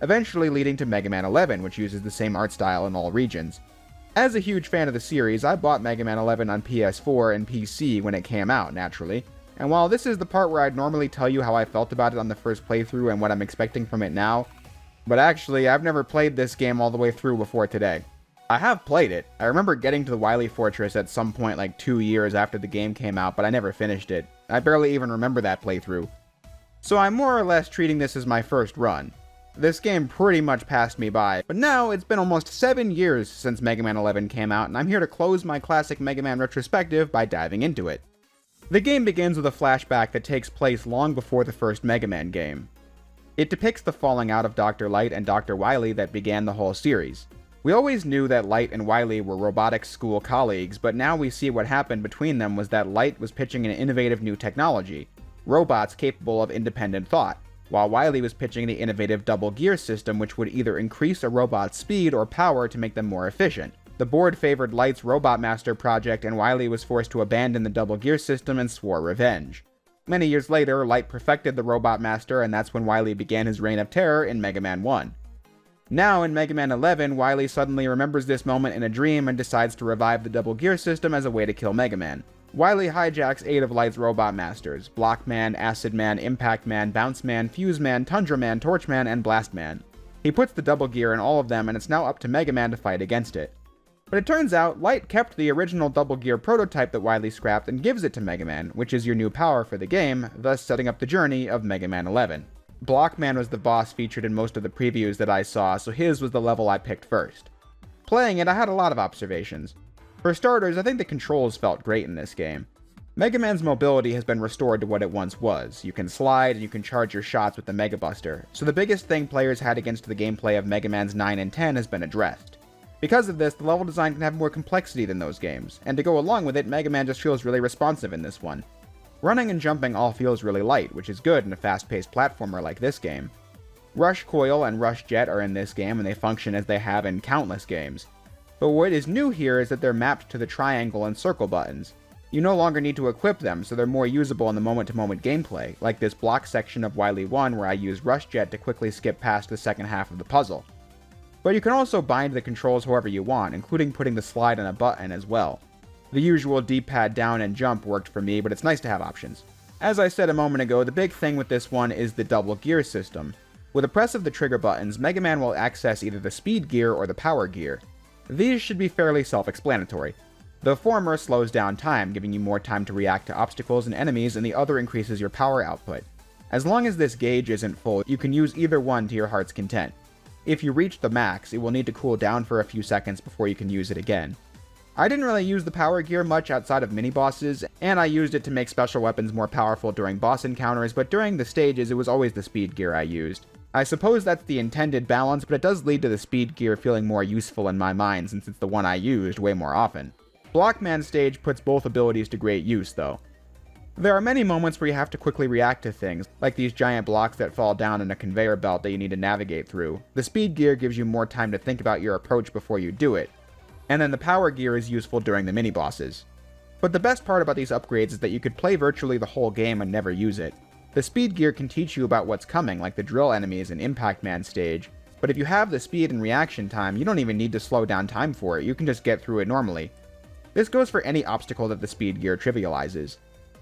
Eventually leading to Mega Man 11, which uses the same art style in all regions. As a huge fan of the series, I bought Mega Man 11 on PS4 and PC when it came out, naturally. And while this is the part where I'd normally tell you how I felt about it on the first playthrough and what I'm expecting from it now, but actually, I've never played this game all the way through before today. I have played it. I remember getting to the Wily Fortress at some point like 2 years after the game came out, but I never finished it. I barely even remember that playthrough. So I'm more or less treating this as my first run. This game pretty much passed me by, but now it's been almost 7 years since Mega Man 11 came out, and I'm here to close my classic Mega Man retrospective by diving into it. The game begins with a flashback that takes place long before the first Mega Man game. It depicts the falling out of Dr. Light and Dr. Wily that began the whole series. We always knew that Light and Wily were robotics school colleagues, but now we see what happened between them was that Light was pitching an innovative new technology, robots capable of independent thought, while Wily was pitching the innovative double gear system which would either increase a robot's speed or power to make them more efficient. The board favored Light's Robot Master project and Wily was forced to abandon the double gear system and swore revenge. Many years later, Light perfected the Robot Master, and that's when Wily began his reign of terror in Mega Man 1. Now, in Mega Man 11, Wily suddenly remembers this moment in a dream and decides to revive the double gear system as a way to kill Mega Man. Wily hijacks 8 of Light's Robot Masters: Block Man, Acid Man, Impact Man, Bounce Man, Fuse Man, Tundra Man, Torch Man, and Blast Man. He puts the double gear in all of them, and it's now up to Mega Man to fight against it. But it turns out, Light kept the original double gear prototype that Wily scrapped and gives it to Mega Man, which is your new power for the game, thus setting up the journey of Mega Man 11. Block Man was the boss featured in most of the previews that I saw, so his was the level I picked first. Playing it, I had a lot of observations. For starters, I think the controls felt great in this game. Mega Man's mobility has been restored to what it once was. You can slide and you can charge your shots with the Mega Buster, so the biggest thing players had against the gameplay of Mega Man's 9 and 10 has been addressed. Because of this, the level design can have more complexity than those games, and to go along with it, Mega Man just feels really responsive in this one. Running and jumping all feels really light, which is good in a fast-paced platformer like this game. Rush Coil and Rush Jet are in this game, and they function as they have in countless games. But what is new here is that they're mapped to the triangle and circle buttons. You no longer need to equip them, so they're more usable in the moment-to-moment gameplay, like this block section of Wily 1 where I use Rush Jet to quickly skip past the second half of the puzzle. But you can also bind the controls however you want, including putting the slide on a button as well. The usual D-pad down and jump worked for me, but it's nice to have options. As I said a moment ago, the big thing with this one is the double gear system. With a press of the trigger buttons, Mega Man will access either the speed gear or the power gear. These should be fairly self-explanatory. The former slows down time, giving you more time to react to obstacles and enemies, and the other increases your power output. As long as this gauge isn't full, you can use either one to your heart's content. If you reach the max, it will need to cool down for a few seconds before you can use it again. I didn't really use the power gear much outside of mini-bosses, and I used it to make special weapons more powerful during boss encounters, but during the stages it was always the speed gear I used. I suppose that's the intended balance, but it does lead to the speed gear feeling more useful in my mind since it's the one I used way more often. Blockman stage puts both abilities to great use, though. There are many moments where you have to quickly react to things, like these giant blocks that fall down in a conveyor belt that you need to navigate through. The speed gear gives you more time to think about your approach before you do it, and then the power gear is useful during the mini-bosses. But the best part about these upgrades is that you could play virtually the whole game and never use it. The speed gear can teach you about what's coming, like the drill enemies in Impact Man stage, but if you have the speed and reaction time, you don't even need to slow down time for it, you can just get through it normally. This goes for any obstacle that the speed gear trivializes.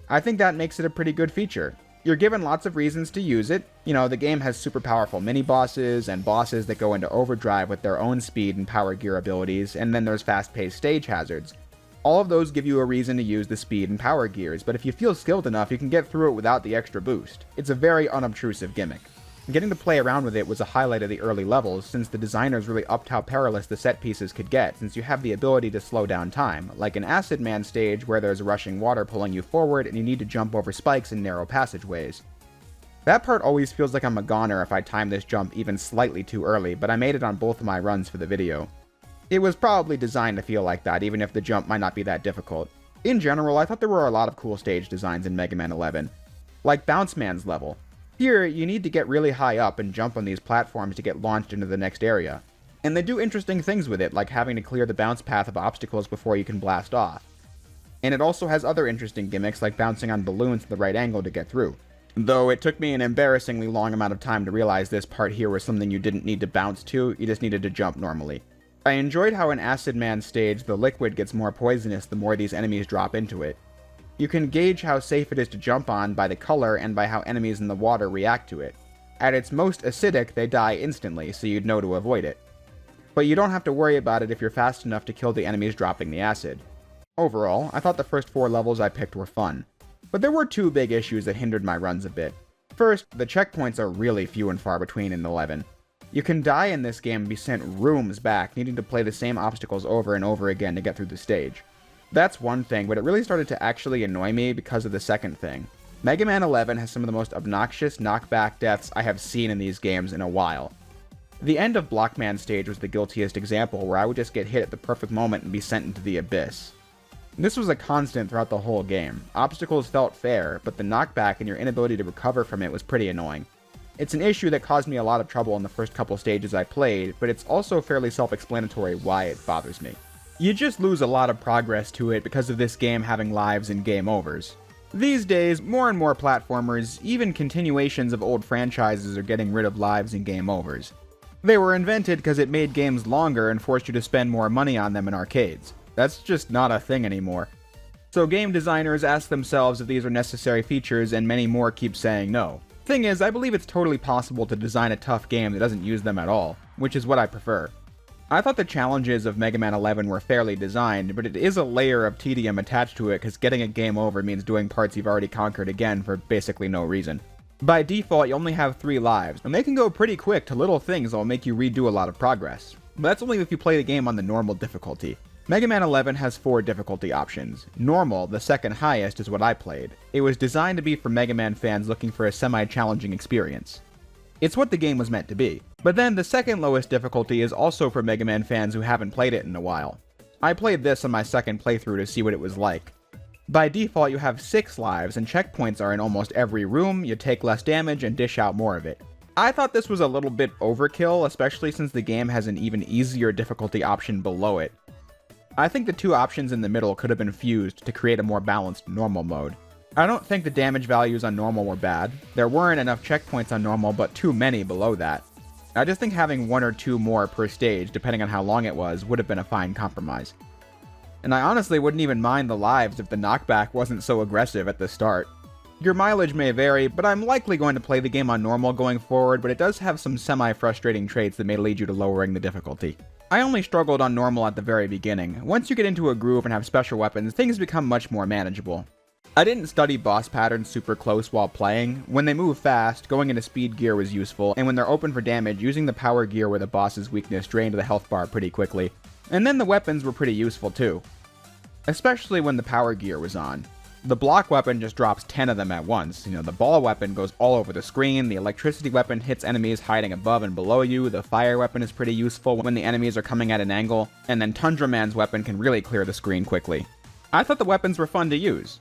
I think that makes it a pretty good feature. You're given lots of reasons to use it. You know, the game has super powerful mini-bosses and bosses that go into overdrive with their own speed and power gear abilities, and then there's fast-paced stage hazards. All of those give you a reason to use the speed and power gears, but if you feel skilled enough, you can get through it without the extra boost. It's a very unobtrusive gimmick. Getting to play around with it was a highlight of the early levels, since the designers really upped how perilous the set pieces could get, since you have the ability to slow down time, like an Acid Man stage where there's rushing water pulling you forward and you need to jump over spikes in narrow passageways. That part always feels like I'm a goner if I time this jump even slightly too early, but I made it on both of my runs for the video. It was probably designed to feel like that, even if the jump might not be that difficult. In general, I thought there were a lot of cool stage designs in Mega Man 11. Like Bounce Man's level. Here, you need to get really high up and jump on these platforms to get launched into the next area. And they do interesting things with it, like having to clear the bounce path of obstacles before you can blast off. And it also has other interesting gimmicks like bouncing on balloons at the right angle to get through. Though it took me an embarrassingly long amount of time to realize this part here was something you didn't need to bounce to, you just needed to jump normally. I enjoyed how in Acid Man stage, the liquid gets more poisonous the more these enemies drop into it. You can gauge how safe it is to jump on by the color and by how enemies in the water react to it. At its most acidic, they die instantly, so you'd know to avoid it. But you don't have to worry about it if you're fast enough to kill the enemies dropping the acid. Overall, I thought the first 4 levels I picked were fun. But there were 2 big issues that hindered my runs a bit. First, the checkpoints are really few and far between in 11. You can die in this game and be sent rooms back, needing to play the same obstacles over and over again to get through the stage. That's one thing, but it really started to actually annoy me because of the second thing. Mega Man 11 has some of the most obnoxious knockback deaths I have seen in these games in a while. The end of Blockman stage was the guiltiest example, where I would just get hit at the perfect moment and be sent into the abyss. This was a constant throughout the whole game. Obstacles felt fair, but the knockback and your inability to recover from it was pretty annoying. It's an issue that caused me a lot of trouble in the first couple stages I played, but it's also fairly self-explanatory why it bothers me. You just lose a lot of progress to it because of this game having lives and game overs. These days, more and more platformers, even continuations of old franchises, are getting rid of lives and game overs. They were invented because it made games longer and forced you to spend more money on them in arcades. That's just not a thing anymore. So game designers ask themselves if these are necessary features, and many more keep saying no. Thing is, I believe it's totally possible to design a tough game that doesn't use them at all, which is what I prefer. I thought the challenges of Mega Man 11 were fairly designed, but it is a layer of tedium attached to it because getting a game over means doing parts you've already conquered again for basically no reason. By default, you only have 3 lives, and they can go pretty quick to little things that will make you redo a lot of progress. But that's only if you play the game on the normal difficulty. Mega Man 11 has 4 difficulty options. Normal, the second highest, is what I played. It was designed to be for Mega Man fans looking for a semi-challenging experience. It's what the game was meant to be. But then the second lowest difficulty is also for Mega Man fans who haven't played it in a while. I played this on my second playthrough to see what it was like. By default, you have 6 lives, and checkpoints are in almost every room, you take less damage and dish out more of it. I thought this was a little bit overkill, especially since the game has an even easier difficulty option below it. I think the 2 options in the middle could have been fused to create a more balanced normal mode. I don't think the damage values on normal were bad. There weren't enough checkpoints on normal, but too many below that. I just think having 1 or 2 more per stage, depending on how long it was, would have been a fine compromise. And I honestly wouldn't even mind the lives if the knockback wasn't so aggressive at the start. Your mileage may vary, but I'm likely going to play the game on normal going forward, but it does have some semi-frustrating traits that may lead you to lowering the difficulty. I only struggled on normal at the very beginning. Once you get into a groove and have special weapons, things become much more manageable. I didn't study boss patterns super close while playing. When they move fast, going into speed gear was useful, and when they're open for damage, using the power gear where the boss's weakness drained the health bar pretty quickly. And then the weapons were pretty useful too. Especially when the power gear was on. The block weapon just drops 10 of them at once. The ball weapon goes all over the screen, the electricity weapon hits enemies hiding above and below you, the fire weapon is pretty useful when the enemies are coming at an angle, and then Tundra Man's weapon can really clear the screen quickly. I thought the weapons were fun to use.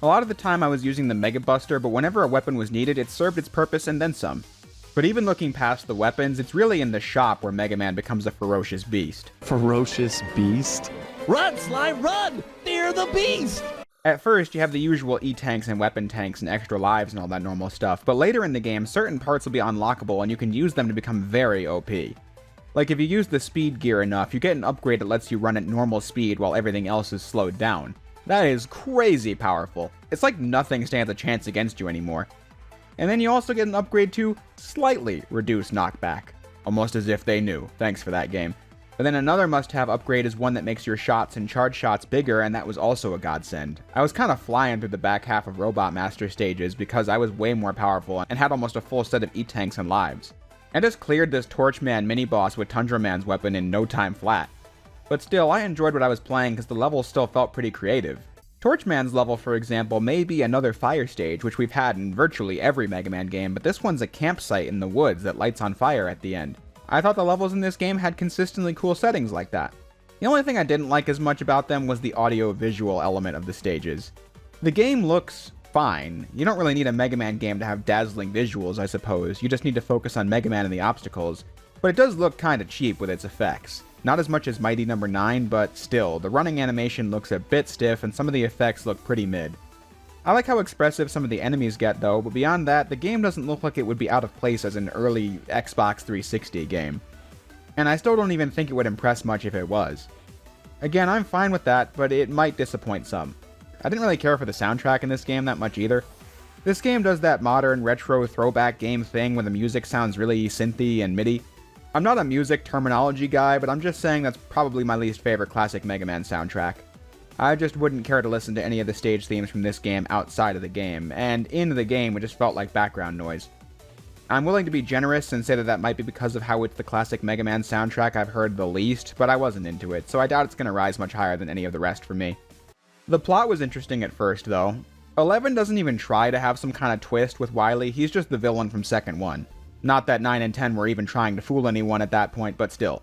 A lot of the time I was using the Mega Buster, but whenever a weapon was needed, it served its purpose and then some. But even looking past the weapons, it's really in the shop where Mega Man becomes a ferocious beast. Ferocious beast? Run, Slime, run! Fear the beast! At first, you have the usual E-tanks and weapon tanks and extra lives and all that normal stuff, but later in the game, certain parts will be unlockable and you can use them to become very OP. Like if you use the speed gear enough, you get an upgrade that lets you run at normal speed while everything else is slowed down. That is crazy powerful. It's like nothing stands a chance against you anymore. And then you also get an upgrade to slightly reduce knockback. Almost as if they knew. Thanks for that game. But then another must-have upgrade is one that makes your shots and charge shots bigger, and that was also a godsend. I was kind of flying through the back half of Robot Master stages because I was way more powerful and had almost a full set of E-tanks and lives. I just cleared this Torchman mini-boss with Tundra Man's weapon in no time flat. But still, I enjoyed what I was playing because the levels still felt pretty creative. Torchman's level, for example, may be another fire stage, which we've had in virtually every Mega Man game, but this one's a campsite in the woods that lights on fire at the end. I thought the levels in this game had consistently cool settings like that. The only thing I didn't like as much about them was the audio-visual element of the stages. The game looks fine. You don't really need a Mega Man game to have dazzling visuals, I suppose. You just need to focus on Mega Man and the obstacles. but it does look kinda cheap with its effects. Not as much as Mighty Number 9, but still, the running animation looks a bit stiff and some of the effects look pretty mid. I like how expressive some of the enemies get though, but beyond that, the game doesn't look like it would be out of place as an early Xbox 360 game. And I still don't even think it would impress much if it was. Again, I'm fine with that, but it might disappoint some. I didn't really care for the soundtrack in this game that much either. This game does that modern, retro, throwback game thing where the music sounds really synthy and MIDI. I'm not a music terminology guy, but I'm just saying that's probably my least favorite classic Mega Man soundtrack. I just wouldn't care to listen to any of the stage themes from this game outside of the game, and in the game it just felt like background noise. I'm willing to be generous and say that that might be because of how it's the classic Mega Man soundtrack I've heard the least, but I wasn't into it, so I doubt it's going to rise much higher than any of the rest for me. The plot was interesting at first, though. 11 doesn't even try to have some kind of twist with Wily, he's just the villain from Second 1. Not that 9 and 10 were even trying to fool anyone at that point, but still.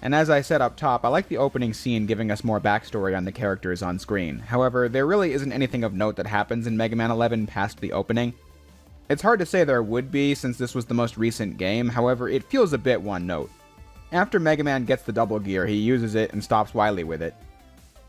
And as I said up top, I like the opening scene giving us more backstory on the characters on screen. However, there really isn't anything of note that happens in Mega Man 11 past the opening. It's hard to say there would be, since this was the most recent game, however, it feels a bit one note. After Mega Man gets the double gear, he uses it and stops Wily with it.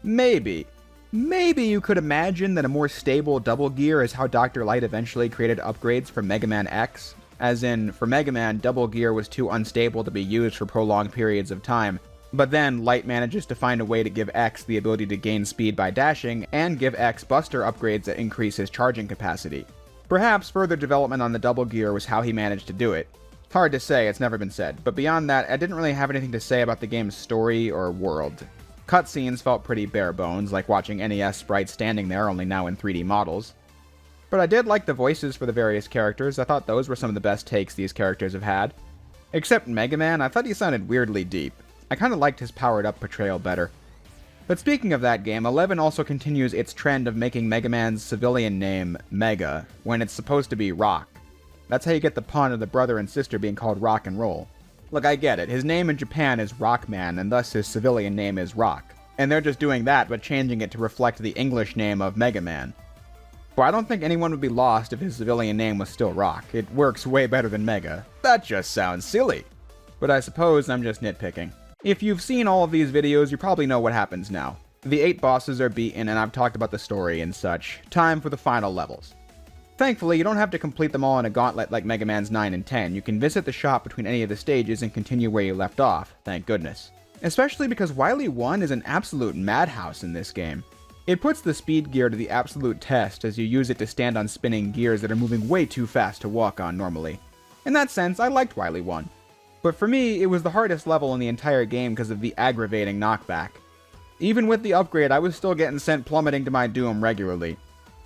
Maybe you could imagine that a more stable double gear is how Dr. Light eventually created upgrades for Mega Man X. As in, for Mega Man, double gear was too unstable to be used for prolonged periods of time, but then Light manages to find a way to give X the ability to gain speed by dashing, and give X buster upgrades that increase his charging capacity. Perhaps further development on the double gear was how he managed to do it. Hard to say, it's never been said, but beyond that, I didn't really have anything to say about the game's story or world. Cutscenes felt pretty bare bones, like watching NES sprites standing there, only now in 3D models. But I did like the voices for the various characters. I thought those were some of the best takes these characters have had. Except Mega Man, I thought he sounded weirdly deep. I kinda liked his powered-up portrayal better. But speaking of that game, 11 also continues its trend of making Mega Man's civilian name Mega, when it's supposed to be Rock. That's how you get the pun of the brother and sister being called Rock and Roll. Look, I get it, his name in Japan is Rockman, and thus his civilian name is Rock. And they're just doing that, but changing it to reflect the English name of Mega Man. But I don't think anyone would be lost if his civilian name was still Rock. It works way better than Mega. That just sounds silly. But I suppose I'm just nitpicking. If you've seen all of these videos, you probably know what happens now. The 8 bosses are beaten, and I've talked about the story and such. Time for the final levels. Thankfully, you don't have to complete them all in a gauntlet like Mega Man's 9 and 10. You can visit the shop between any of the stages and continue where you left off, thank goodness. Especially because Wily 1 is an absolute madhouse in this game. It puts the speed gear to the absolute test as you use it to stand on spinning gears that are moving way too fast to walk on normally. In that sense, I liked Wily 1. But for me, it was the hardest level in the entire game because of the aggravating knockback. Even with the upgrade, I was still getting sent plummeting to my doom regularly.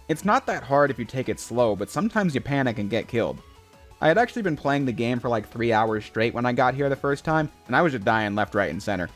It's not that hard if you take it slow, but sometimes you panic and get killed. I had actually been playing the game for like 3 hours straight when I got here the first time, and I was just dying left, right, and center.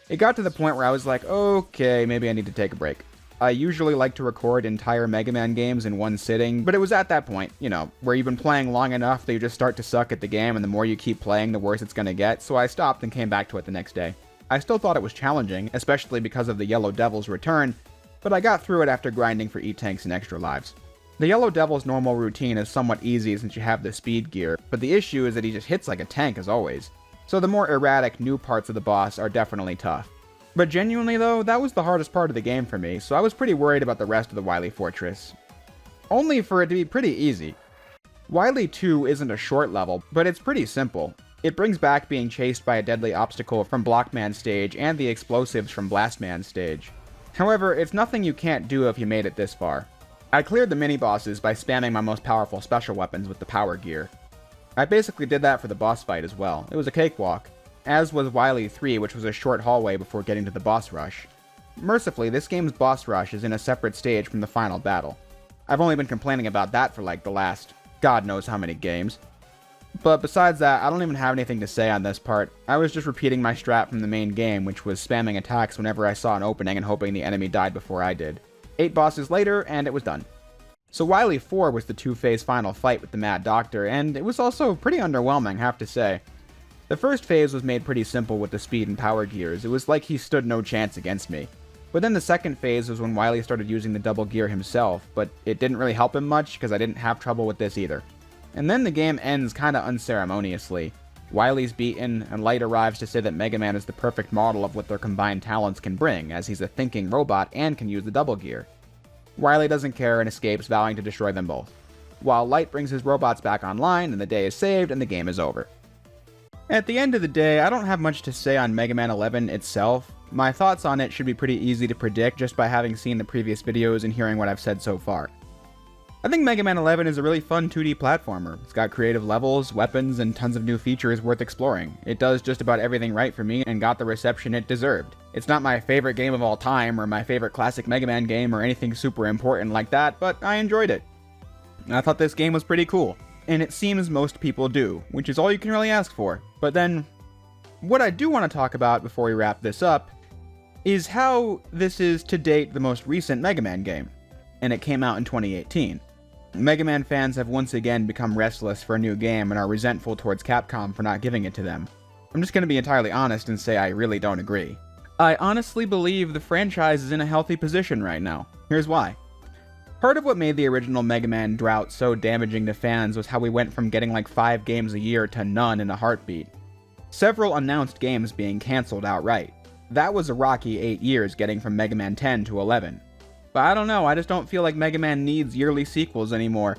It got to the point where I was like, okay, maybe I need to take a break. I usually like to record entire Mega Man games in one sitting, but it was at that point, you know, where you've been playing long enough that you just start to suck at the game, and the more you keep playing, the worse it's gonna get, so I stopped and came back to it the next day. I still thought it was challenging, especially because of the Yellow Devil's return, but I got through it after grinding for E-Tanks and extra lives. The Yellow Devil's normal routine is somewhat easy since you have the speed gear, but the issue is that he just hits like a tank as always, so the more erratic new parts of the boss are definitely tough. But genuinely though, that was the hardest part of the game for me, so I was pretty worried about the rest of the Wily Fortress. Only for it to be pretty easy. Wily 2 isn't a short level, but it's pretty simple. It brings back being chased by a deadly obstacle from Blockman stage and the explosives from Blastman stage. However, it's nothing you can't do if you made it this far. I cleared the mini-bosses by spamming my most powerful special weapons with the power gear. I basically did that for the boss fight as well. It was a cakewalk. As was Wily 3, which was a short hallway before getting to the boss rush. Mercifully, this game's boss rush is in a separate stage from the final battle. I've only been complaining about that for like the last God knows how many games. But besides that, I don't even have anything to say on this part. I was just repeating my strat from the main game, which was spamming attacks whenever I saw an opening and hoping the enemy died before I did. 8 bosses later, and it was done. So Wily 4 was the 2-phase final fight with the Mad Doctor, and it was also pretty underwhelming, I have to say. The first phase was made pretty simple with the speed and power gears. It was like he stood no chance against me. But then the second phase was when Wily started using the double gear himself, but it didn't really help him much because I didn't have trouble with this either. And then the game ends kinda unceremoniously. Wily's beaten, and Light arrives to say that Mega Man is the perfect model of what their combined talents can bring, as he's a thinking robot and can use the double gear. Wily doesn't care and escapes, vowing to destroy them both, while Light brings his robots back online and the day is saved and the game is over. At the end of the day, I don't have much to say on Mega Man 11 itself. My thoughts on it should be pretty easy to predict just by having seen the previous videos and hearing what I've said so far. I think Mega Man 11 is a really fun 2D platformer. It's got creative levels, weapons, and tons of new features worth exploring. It does just about everything right for me and got the reception it deserved. It's not my favorite game of all time or my favorite classic Mega Man game or anything super important like that, but I enjoyed it. I thought this game was pretty cool, and it seems most people do, which is all you can really ask for. But then, what I do want to talk about before we wrap this up is how this is to date the most recent Mega Man game, and it came out in 2018. Mega Man fans have once again become restless for a new game and are resentful towards Capcom for not giving it to them. I'm just going to be entirely honest and say I really don't agree. I honestly believe the franchise is in a healthy position right now. Here's why. Part of what made the original Mega Man drought so damaging to fans was how we went from getting like 5 games a year to none in a heartbeat. Several announced games being cancelled outright. That was a rocky 8 years getting from Mega Man 10 to 11. But I don't know, I just don't feel like Mega Man needs yearly sequels anymore.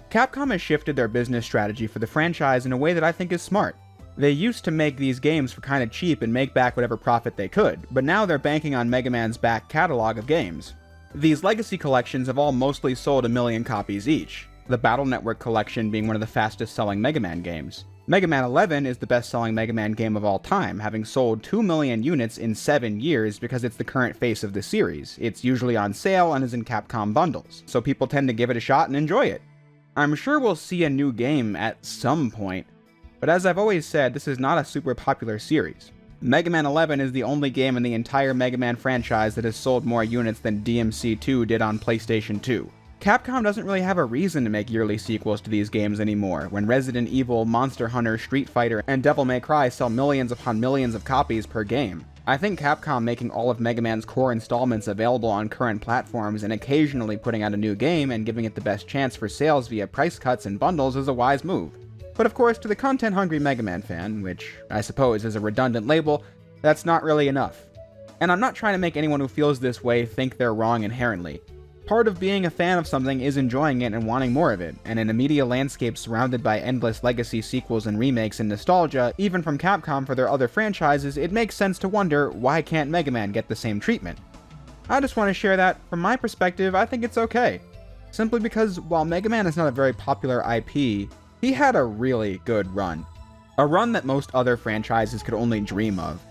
Capcom has shifted their business strategy for the franchise in a way that I think is smart. They used to make these games for kinda cheap and make back whatever profit they could, but now they're banking on Mega Man's back catalog of games. These legacy collections have all mostly sold 1 million copies each, the Battle Network collection being one of the fastest selling Mega Man games. Mega Man 11 is the best-selling Mega Man game of all time, having sold 2 million units in 7 years because it's the current face of the series. It's usually on sale and is in Capcom bundles, so people tend to give it a shot and enjoy it. I'm sure we'll see a new game at some point, but as I've always said, this is not a super popular series. Mega Man 11 is the only game in the entire Mega Man franchise that has sold more units than DMC2 did on PlayStation 2. Capcom doesn't really have a reason to make yearly sequels to these games anymore, when Resident Evil, Monster Hunter, Street Fighter, and Devil May Cry sell millions upon millions of copies per game. I think Capcom making all of Mega Man's core installments available on current platforms and occasionally putting out a new game and giving it the best chance for sales via price cuts and bundles is a wise move. But of course, to the content-hungry Mega Man fan, which I suppose is a redundant label, that's not really enough. And I'm not trying to make anyone who feels this way think they're wrong inherently. Part of being a fan of something is enjoying it and wanting more of it, and in a media landscape surrounded by endless legacy sequels and remakes and nostalgia, even from Capcom for their other franchises, it makes sense to wonder, why can't Mega Man get the same treatment? I just want to share that, from my perspective, I think it's okay. Simply because, while Mega Man is not a very popular IP, he had a really good run. A run that most other franchises could only dream of.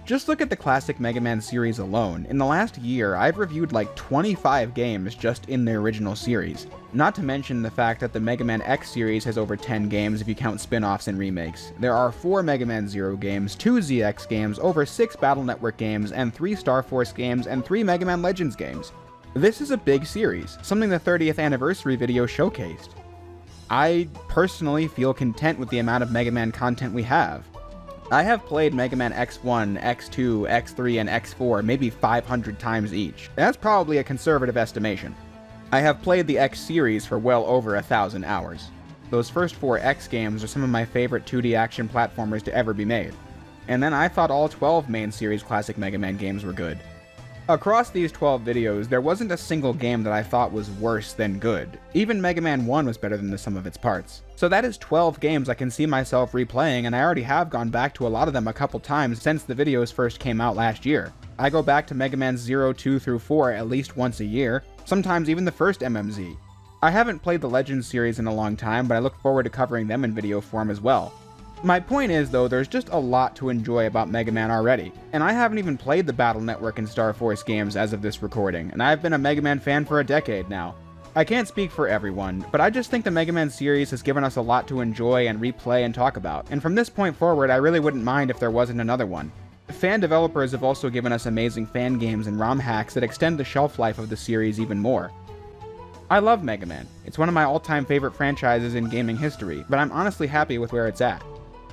Just look at the classic Mega Man series alone. In the last year, I've reviewed like 25 games just in the original series. Not to mention the fact that the Mega Man X series has over 10 games if you count spin-offs and remakes. There are 4 Mega Man Zero games, 2 ZX games, over 6 Battle Network games, and 3 Star Force games, and 3 Mega Man Legends games. This is a big series, something the 30th anniversary video showcased. I personally feel content with the amount of Mega Man content we have. I have played Mega Man X1, X2, X3, and X4 maybe 500 times each. That's probably a conservative estimation. I have played the X series for well over 1,000 hours. Those first 4 X games are some of my favorite 2D action platformers to ever be made. And then I thought all 12 main series classic Mega Man games were good. Across these 12 videos, there wasn't a single game that I thought was worse than good. Even Mega Man 1 was better than the sum of its parts. So that is 12 games I can see myself replaying, and I already have gone back to a lot of them a couple times since the videos first came out last year. I go back to Mega Man 0, 2 through 4 at least once a year, sometimes even the first MMZ. I haven't played the Legends series in a long time, but I look forward to covering them in video form as well. My point is, though, there's just a lot to enjoy about Mega Man already, and I haven't even played the Battle Network and Star Force games as of this recording, and I've been a Mega Man fan for a decade now. I can't speak for everyone, but I just think the Mega Man series has given us a lot to enjoy and replay and talk about, and from this point forward, I really wouldn't mind if there wasn't another one. Fan developers have also given us amazing fan games and ROM hacks that extend the shelf life of the series even more. I love Mega Man. It's one of my all-time favorite franchises in gaming history, but I'm honestly happy with where it's at.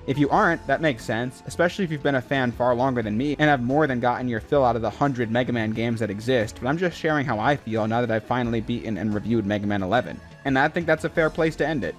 If you aren't, that makes sense, especially if you've been a fan far longer than me and have more than gotten your fill out of the 100 Mega Man games that exist, but I'm just sharing how I feel now that I've finally beaten and reviewed Mega Man 11, and I think that's a fair place to end it.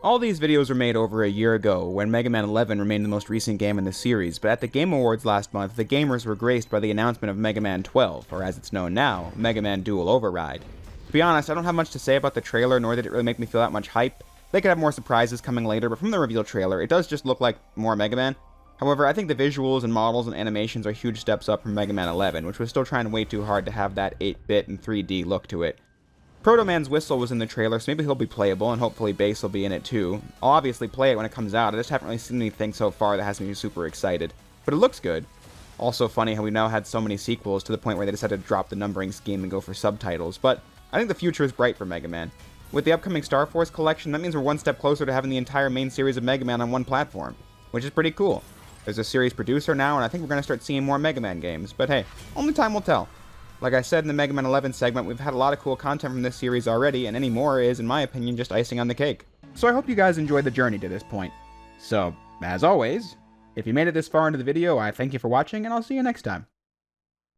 All these videos were made over a year ago, when Mega Man 11 remained the most recent game in the series, but at the Game Awards last month, the gamers were graced by the announcement of Mega Man 12, or as it's known now, Mega Man Dual Override. To be honest, I don't have much to say about the trailer, nor did it really make me feel that much hype. They could have more surprises coming later, but from the reveal trailer, it does just look like more Mega Man. However, I think the visuals and models and animations are huge steps up from Mega Man 11, which was still trying way too hard to have that 8-bit and 3D look to it. Proto Man's whistle was in the trailer, so maybe he'll be playable, and hopefully Bass will be in it too. I'll obviously play it when it comes out, I just haven't really seen anything so far that has me super excited. But it looks good. Also funny how we've now had so many sequels to the point where they decided to drop the numbering scheme and go for subtitles, but I think the future is bright for Mega Man. With the upcoming Star Force collection, that means we're one step closer to having the entire main series of Mega Man on one platform, which is pretty cool. There's a series producer now, and I think we're going to start seeing more Mega Man games, but hey, only time will tell. Like I said in the Mega Man 11 segment, we've had a lot of cool content from this series already, and any more is, in my opinion, just icing on the cake. So I hope you guys enjoyed the journey to this point. So, as always, if you made it this far into the video, I thank you for watching, and I'll see you next time.